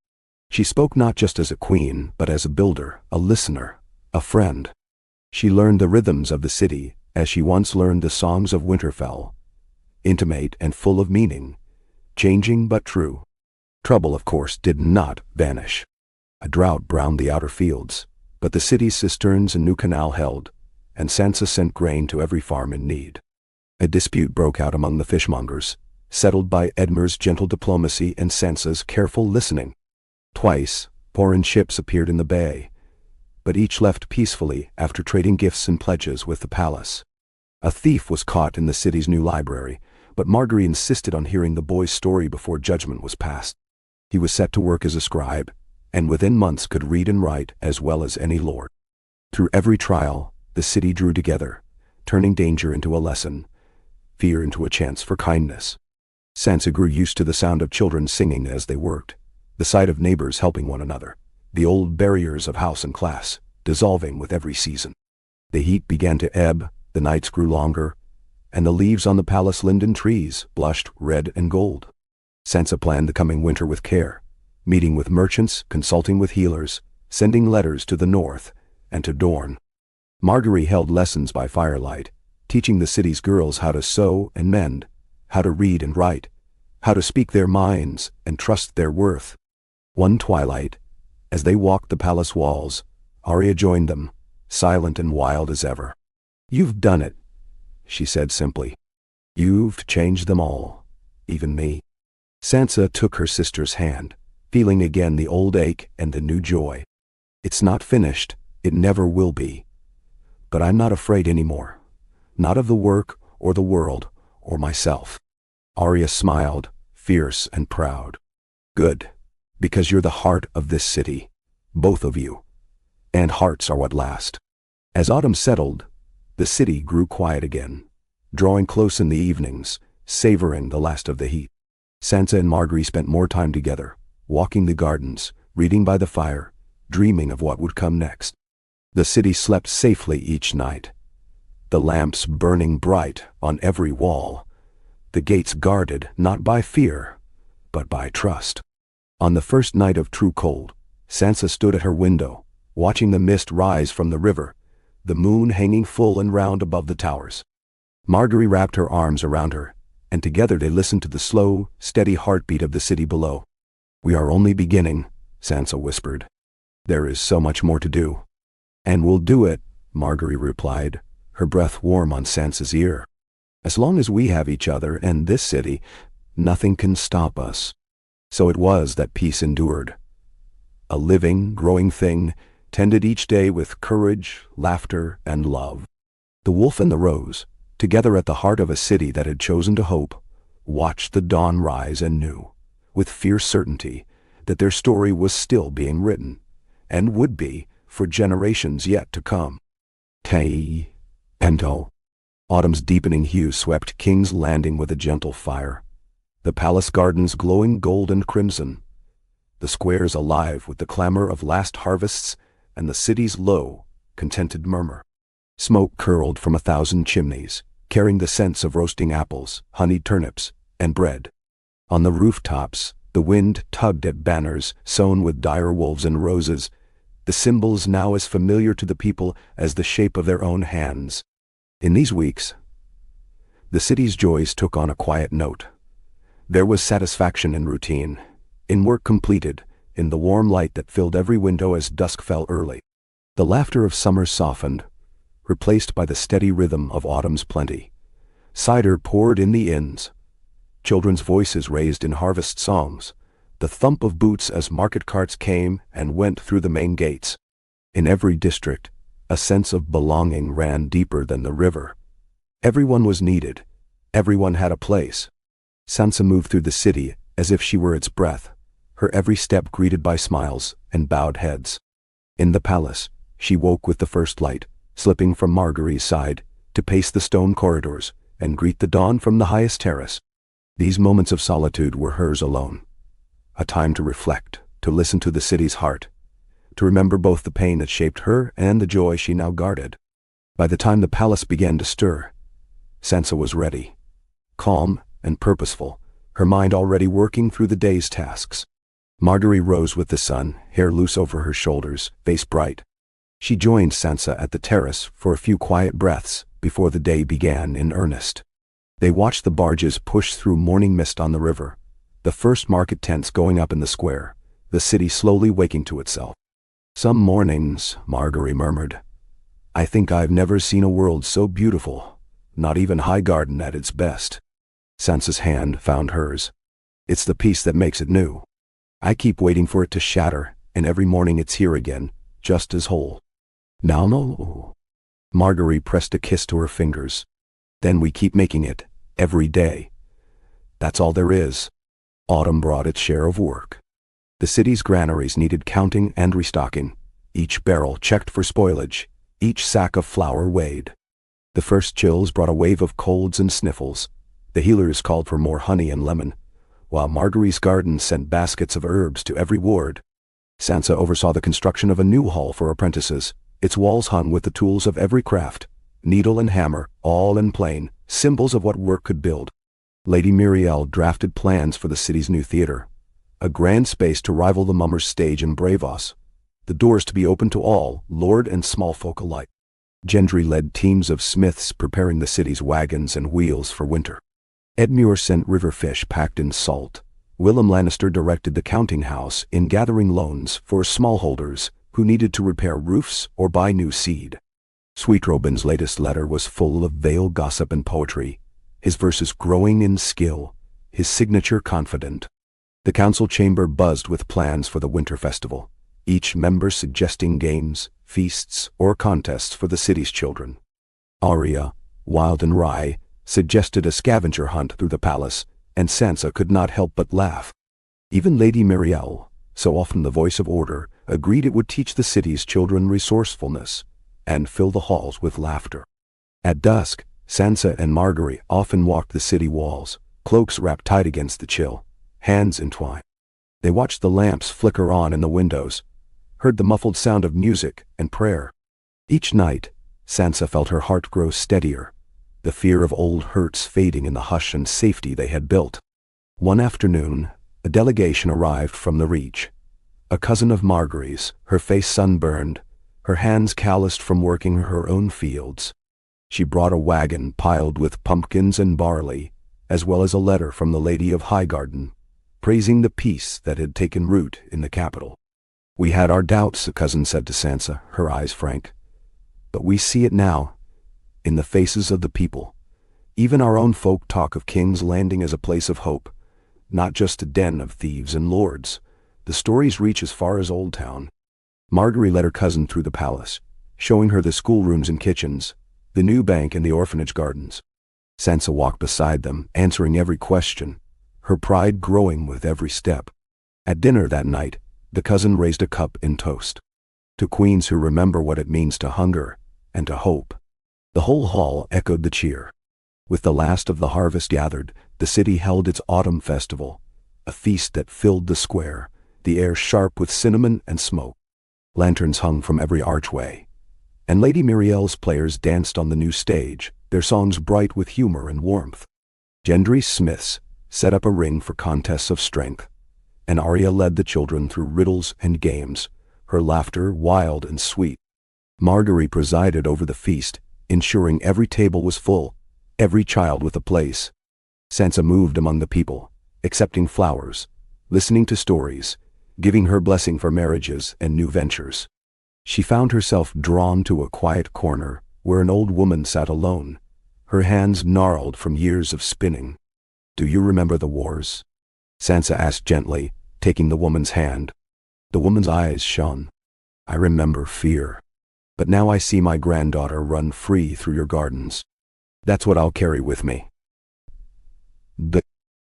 S1: She spoke not just as a queen, but as a builder, a listener, a friend. She learned the rhythms of the city as she once learned the songs of Winterfell, intimate and full of meaning, changing but true. Trouble, of course, did not vanish. A drought browned the outer fields, but the city's cisterns and new canal held, and Sansa sent grain to every farm in need. A dispute broke out among the fishmongers, settled by Edmure's gentle diplomacy and Sansa's careful listening. Twice, foreign ships appeared in the bay, but each left peacefully after trading gifts and pledges with the palace. A thief was caught in the city's new library, but Margaery insisted on hearing the boy's story before judgment was passed. He was set to work as a scribe, and within months could read and write as well as any lord. Through every trial, the city drew together, turning danger into a lesson, fear into a chance for kindness. Sansa grew used to the sound of children singing as they worked, the sight of neighbors helping one another, the old barriers of house and class dissolving with every season. The heat began to ebb, the nights grew longer, and the leaves on the palace linden trees blushed red and gold. Sansa planned the coming winter with care, meeting with merchants, consulting with healers, sending letters to the north and to Dorne. Margaery held lessons by firelight, teaching the city's girls how to sew and mend, how to read and write, how to speak their minds and trust their worth. One twilight, as they walked the palace walls, Arya joined them, silent and wild as ever. "You've done it," she said simply. "You've changed them all, even me." Sansa took her sister's hand, feeling again the old ache and the new joy. "It's not finished, it never will be. But I'm not afraid anymore, not of the work or the world or myself." Arya smiled, fierce and proud. "Good, because you're the heart of this city, both of you. And hearts are what last." As autumn settled, the city grew quiet again, drawing close in the evenings, savoring the last of the heat. Sansa and Margaery spent more time together, walking the gardens, reading by the fire, dreaming of what would come next. The city slept safely each night, the lamps burning bright on every wall, the gates guarded not by fear, but by trust. On the first night of true cold, Sansa stood at her window, watching the mist rise from the river, the moon hanging full and round above the towers. Margaery wrapped her arms around her, and together they listened to the slow, steady heartbeat of the city below. "We are only beginning," Sansa whispered. "There is so much more to do." "And we'll do it," Margaery replied, her breath warm on Sansa's ear. "As long as we have each other and this city, nothing can stop us." So it was that peace endured. A living, growing thing, tended each day with courage, laughter, and love. The wolf and the rose, together at the heart of a city that had chosen to hope, watched the dawn rise and knew, with fierce certainty, that their story was still being written, and would be for generations yet to come. Tei, Pento. Autumn's deepening hue swept King's Landing with a gentle fire, the palace gardens glowing gold and crimson, the squares alive with the clamor of last harvests and the city's low, contented murmur. Smoke curled from 1,000 chimneys, carrying the scents of roasting apples, honeyed turnips, and bread. On the rooftops, the wind tugged at banners sewn with dire wolves and roses, the symbols now as familiar to the people as the shape of their own hands. In these weeks, the city's joys took on a quiet note. There was satisfaction in routine, in work completed, in the warm light that filled every window as dusk fell early. The laughter of summer softened, replaced by the steady rhythm of autumn's plenty. Cider poured in the inns, children's voices raised in harvest songs, the thump of boots as market carts came and went through the main gates. In every district, a sense of belonging ran deeper than the river. Everyone was needed. Everyone had a place. Sansa moved through the city as if she were its breath, her every step greeted by smiles and bowed heads. In the palace, she woke with the first light, slipping from Margaery's side, to pace the stone corridors and greet the dawn from the highest terrace. These moments of solitude were hers alone. A time to reflect, to listen to the city's heart, to remember both the pain that shaped her and the joy she now guarded. By the time the palace began to stir, Sansa was ready, calm and purposeful, her mind already working through the day's tasks. Margaery rose with the sun, hair loose over her shoulders, face bright. She joined Sansa at the terrace for a few quiet breaths before the day began in earnest. They watched the barges push through morning mist on the river, the first market tents going up in the square, the city slowly waking to itself. "Some mornings," Margaery murmured, "I think I've never seen a world so beautiful, not even Highgarden at its best." Sansa's hand found hers. "It's the peace that makes it new. I keep waiting for it to shatter, and every morning it's here again, just as whole." "Now no." Margaery pressed a kiss to her fingers. "Then we keep making it, every day. That's all there is." Autumn brought its share of work. The city's granaries needed counting and restocking, each barrel checked for spoilage, each sack of flour weighed. The first chills brought a wave of colds and sniffles. The healers called for more honey and lemon, while Margaery's garden sent baskets of herbs to every ward. Sansa oversaw the construction of a new hall for apprentices, its walls hung with the tools of every craft, needle and hammer, all in plain, symbols of what work could build. Lady Muriel drafted plans for the city's new theater, a grand space to rival the Mummers' stage in Bravos, the doors to be open to all, lord and small folk alike. Gendry led teams of smiths preparing the city's wagons and wheels for winter. Edmure sent river fish packed in salt. Willem Lannister directed the counting house in gathering loans for smallholders who needed to repair roofs or buy new seed. Sweet Robin's latest letter was full of Vale gossip and poetry, his verses growing in skill, his signature confident. The council chamber buzzed with plans for the winter festival, each member suggesting games, feasts, or contests for the city's children. Arya, wild and wry, suggested a scavenger hunt through the palace, and Sansa could not help but laugh. Even Lady Muriel, so often the voice of order, agreed it would teach the city's children resourcefulness and fill the halls with laughter. At dusk, Sansa and Margaery often walked the city walls, cloaks wrapped tight against the chill, hands entwined. They watched the lamps flicker on in the windows, heard the muffled sound of music and prayer. Each night, Sansa felt her heart grow steadier, the fear of old hurts fading in the hush and safety they had built. One afternoon, a delegation arrived from the Reach. A cousin of Margaery's, her face sunburned, her hands calloused from working her own fields. She brought a wagon piled with pumpkins and barley, as well as a letter from the Lady of Highgarden, praising the peace that had taken root in the capital. "We had our doubts," a cousin said to Sansa, her eyes frank. "But we see it now, in the faces of the people. Even our own folk talk of King's Landing as a place of hope, not just a den of thieves and lords. The stories reach as far as Old Town." Margaery led her cousin through the palace, showing her the schoolrooms and kitchens, the new bank and the orphanage gardens. Sansa walked beside them, answering every question, her pride growing with every step. At dinner that night, the cousin raised a cup in toast. "To queens who remember what it means to hunger and to hope." The whole hall echoed the cheer. With the last of the harvest gathered, the city held its autumn festival, a feast that filled the square, the air sharp with cinnamon and smoke. Lanterns hung from every archway, and Lady Muriel's players danced on the new stage, their songs bright with humor and warmth. Gendry's smiths set up a ring for contests of strength, and Arya led the children through riddles and games, her laughter wild and sweet. Margaery presided over the feast, ensuring every table was full, every child with a place. Sansa moved among the people, accepting flowers, listening to stories, giving her blessing for marriages and new ventures. She found herself drawn to a quiet corner where an old woman sat alone, her hands gnarled from years of spinning. "Do you remember the wars?" Sansa asked gently, taking the woman's hand. The woman's eyes shone. "I remember fear. But now I see my granddaughter run free through your gardens. That's what I'll carry with me."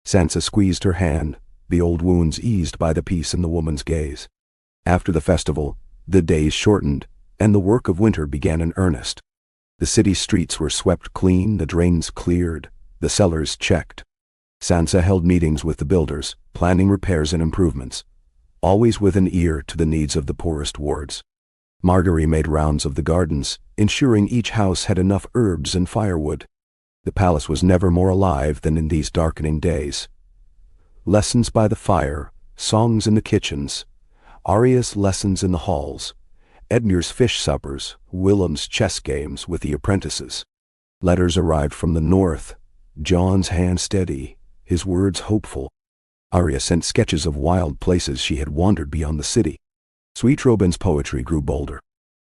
S1: Sansa squeezed her hand, the old wounds eased by the peace in the woman's gaze. After the festival, the days shortened, and the work of winter began in earnest. The city streets were swept clean, the drains cleared, the cellars checked. Sansa held meetings with the builders, planning repairs and improvements, always with an ear to the needs of the poorest wards. Margaery made rounds of the gardens, ensuring each house had enough herbs and firewood. The palace was never more alive than in these darkening days. Lessons by the fire, songs in the kitchens, Arya's lessons in the halls, Edmure's fish suppers, Willem's chess games with the apprentices. Letters arrived from the north, Jon's hand steady, his words hopeful. Arya sent sketches of wild places she had wandered beyond the city. Sweet Robin's poetry grew bolder.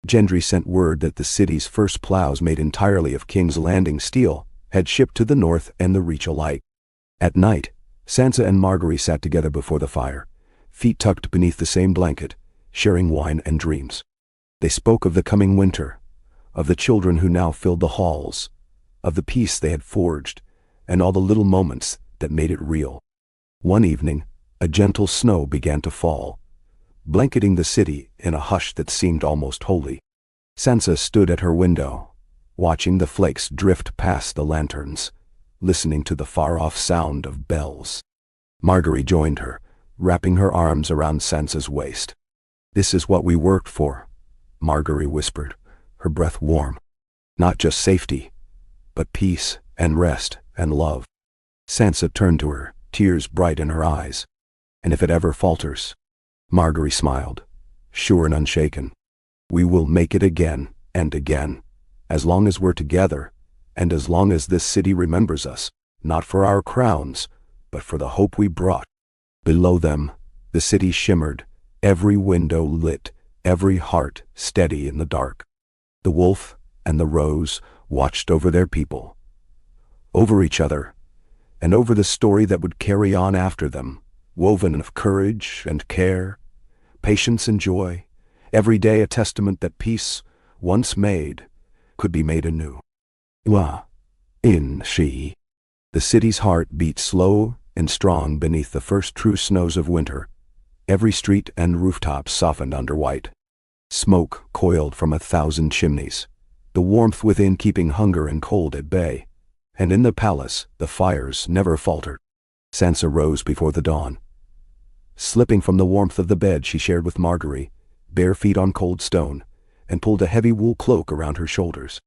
S1: Gendry sent word that the city's first plows made entirely of King's Landing steel had shipped to the north and the Reach alike. At night, Sansa and Margaery sat together before the fire, feet tucked beneath the same blanket, sharing wine and dreams. They spoke of the coming winter, of the children who now filled the halls, of the peace they had forged, and all the little moments that made it real. One evening, a gentle snow began to fall, blanketing the city in a hush that seemed almost holy. Sansa stood at her window, watching the flakes drift past the lanterns, listening to the far-off sound of bells. Margaery joined her, wrapping her arms around Sansa's waist. "This is what we worked for," Margaery whispered, her breath warm. "Not just safety, but peace and rest and love." Sansa turned to her, tears bright in her eyes. "And if it ever falters," Margaery smiled, sure and unshaken, "we will make it again and again, as long as we're together, and as long as this city remembers us, not for our crowns, but for the hope we brought." Below them, the city shimmered, every window lit, every heart steady in the dark. The wolf and the rose watched over their people, over each other, and over the story that would carry on after them, woven of courage and care, patience and joy, every day a testament that peace, once made, could be made anew. The city's heart beat slow and strong beneath the first true snows of winter. Every street and rooftop softened under white. Smoke coiled from 1,000 chimneys, the warmth within keeping hunger and cold at bay. And in the palace, the fires never faltered. Sansa rose before the dawn. Slipping from the warmth of the bed she shared with Margaery, bare feet on cold stone, and pulled a heavy wool cloak around her shoulders.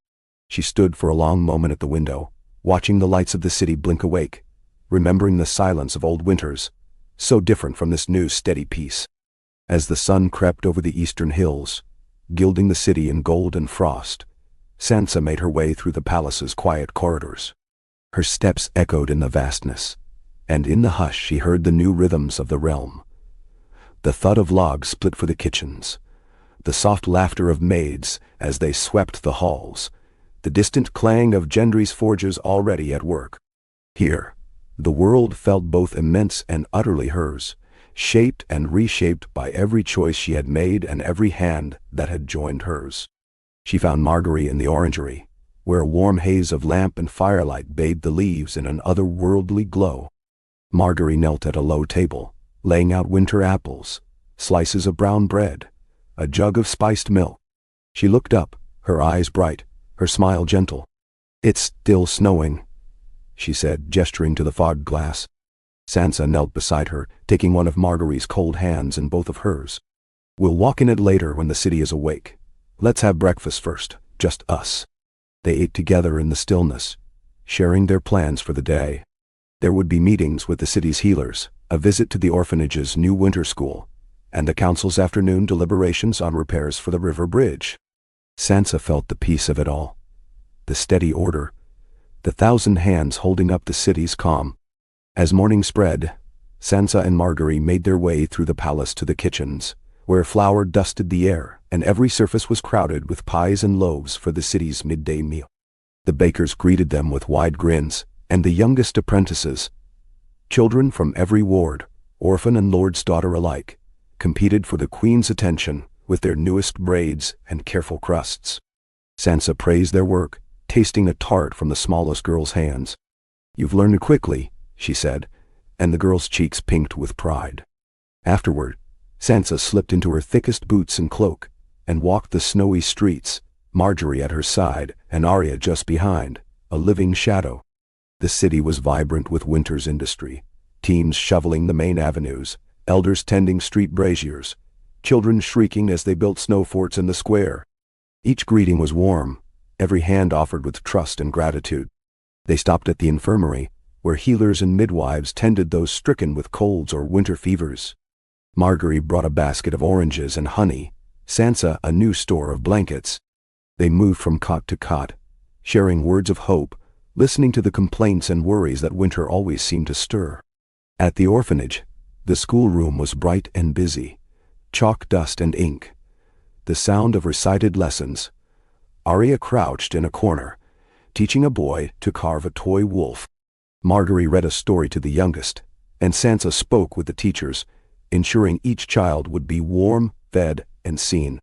S1: She stood for a long moment at the window, watching the lights of the city blink awake, remembering the silence of old winters, so different from this new steady peace. As the sun crept over the eastern hills, gilding the city in gold and frost, Sansa made her way through the palace's quiet corridors. Her steps echoed in the vastness, and in the hush she heard the new rhythms of the realm. The thud of logs split for the kitchens, the soft laughter of maids as they swept the halls, the distant clang of Gendry's forges already at work. Here, the world felt both immense and utterly hers, shaped and reshaped by every choice she had made and every hand that had joined hers. She found Margaery in the orangery, where a warm haze of lamp and firelight bathed the leaves in an otherworldly glow. Margaery knelt at a low table, laying out winter apples, slices of brown bread, a jug of spiced milk. She looked up, her eyes bright, her smile gentle. "It's still snowing," she said, gesturing to the fogged glass. Sansa knelt beside her, taking one of Margaery's cold hands in both of hers. "We'll walk in it later when the city is awake. Let's have breakfast first, just us." They ate together in the stillness, sharing their plans for the day. There would be meetings with the city's healers, a visit to the orphanage's new winter school, and the council's afternoon deliberations on repairs for the river bridge. Sansa felt the peace of it all, the steady order, the 1,000 hands holding up the city's calm. As morning spread, Sansa and Margaery made their way through the palace to the kitchens, where flour dusted the air, and every surface was crowded with pies and loaves for the city's midday meal. The bakers greeted them with wide grins, and the youngest apprentices, children from every ward, orphan and lord's daughter alike, competed for the queen's attention with their newest braids and careful crusts. Sansa praised their work, tasting a tart from the smallest girl's hands. "You've learned quickly," she said, and the girl's cheeks pinked with pride. Afterward, Sansa slipped into her thickest boots and cloak, and walked the snowy streets, Margaery at her side and Arya just behind, a living shadow. The city was vibrant with winter's industry, teams shoveling the main avenues, elders tending street braziers, children shrieking as they built snow forts in the square. Each greeting was warm, every hand offered with trust and gratitude. They stopped at the infirmary, where healers and midwives tended those stricken with colds or winter fevers. Margaery brought a basket of oranges and honey, Sansa a new store of blankets. They moved from cot to cot, sharing words of hope, listening to the complaints and worries that winter always seemed to stir. At the orphanage, the schoolroom was bright and busy, chalk dust and ink, the sound of recited lessons. Arya crouched in a corner, teaching a boy to carve a toy wolf. Margaery read a story to the youngest, and Sansa spoke with the teachers, ensuring each child would be warm, fed, and seen.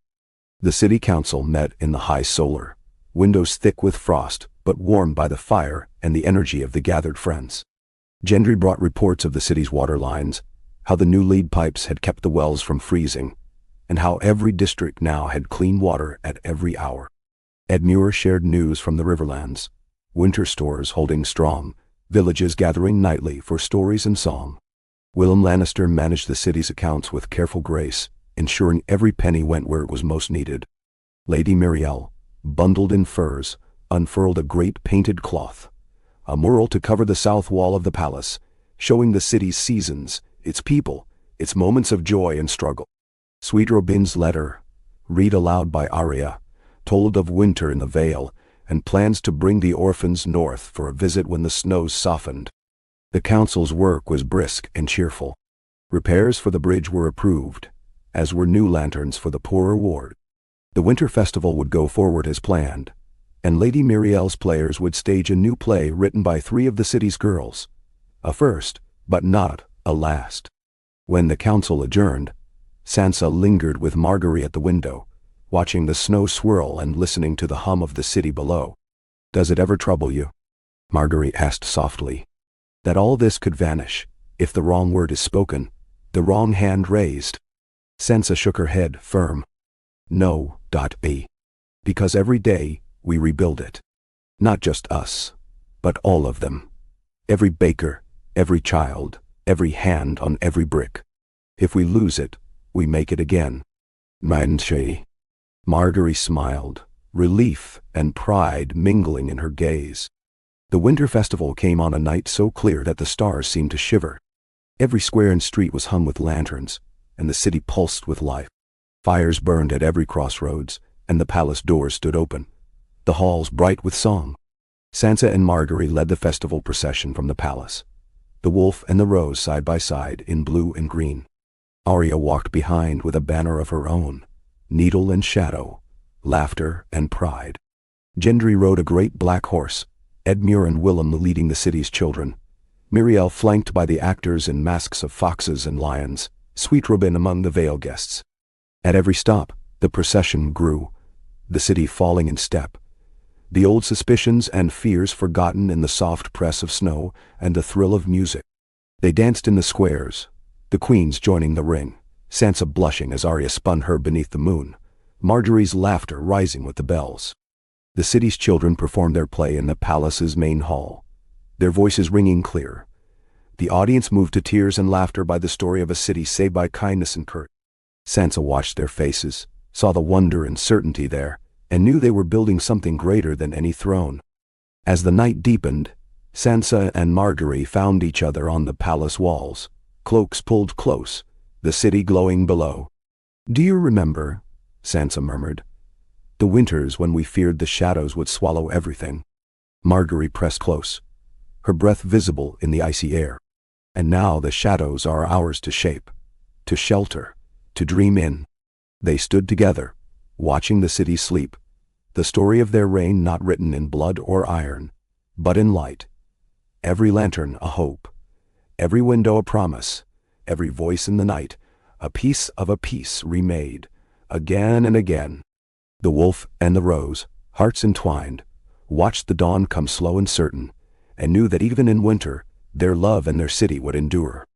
S1: The city council met in the high solar, windows thick with frost, but warmed by the fire and the energy of the gathered friends. Gendry brought reports of the city's water lines, how the new lead pipes had kept the wells from freezing, and how every district now had clean water at every hour. Edmure shared news from the riverlands, winter stores holding strong, villages gathering nightly for stories and song. Willem Lannister managed the city's accounts with careful grace, ensuring every penny went where it was most needed. Lady Muriel, bundled in furs, unfurled a great painted cloth, a mural to cover the south wall of the palace, showing the city's seasons, its people, its moments of joy and struggle. Sweet Robin's letter, read aloud by Arya, told of winter in the Vale and plans to bring the orphans north for a visit when the snows softened. The council's work was brisk and cheerful. Repairs for the bridge were approved, as were new lanterns for the poorer ward. The winter festival would go forward as planned, and Lady Muriel's players would stage a new play written by 3 of the city's girls. A first, but not a last. When the council adjourned, Sansa lingered with Margaery at the window, watching the snow swirl and listening to the hum of the city below. "Does it ever trouble you?" Margaery asked softly. "That all this could vanish, if the wrong word is spoken, the wrong hand raised?" Sansa shook her head, firm. "No, B. Because every day we rebuild it. Not just us, but all of them. Every baker, every child, every hand on every brick. If we lose it, we make it again." "Manche." Margaery smiled, relief and pride mingling in her gaze. The winter festival came on a night so clear that the stars seemed to shiver. Every square and street was hung with lanterns, and the city pulsed with life. Fires burned at every crossroads, and the palace doors stood open, the halls bright with song. Sansa and Margaery led the festival procession from the palace, the wolf and the rose side by side in blue and green. Arya walked behind with a banner of her own, needle and shadow, laughter and pride. Gendry rode a great black horse, Edmure and Willem leading the city's children, Muriel flanked by the actors in masks of foxes and lions, Sweet Robin among the Vale guests. At every stop, the procession grew, the city falling in step, the old suspicions and fears forgotten in the soft press of snow and the thrill of music. They danced in the squares, the queens joining the ring, Sansa blushing as Arya spun her beneath the moon, Margaery's laughter rising with the bells. The city's children performed their play in the palace's main hall, their voices ringing clear. The audience moved to tears and laughter by the story of a city saved by kindness and courage. Sansa watched their faces, saw the wonder and certainty there, and knew they were building something greater than any throne. As the night deepened, Sansa and Margaery found each other on the palace walls, cloaks pulled close, the city glowing below. "Do you remember," Sansa murmured, "the winters when we feared the shadows would swallow everything?" Margaery pressed close, her breath visible in the icy air. And now the shadows are ours to shape, to shelter, to dream in. They stood together, watching the city sleep, the story of their reign not written in blood or iron, but in light. Every lantern a hope, every window a promise, every voice in the night a piece of a piece remade, again and again. The wolf and the rose, hearts entwined, watched the dawn come slow and certain, and knew that even in winter, their love and their city would endure.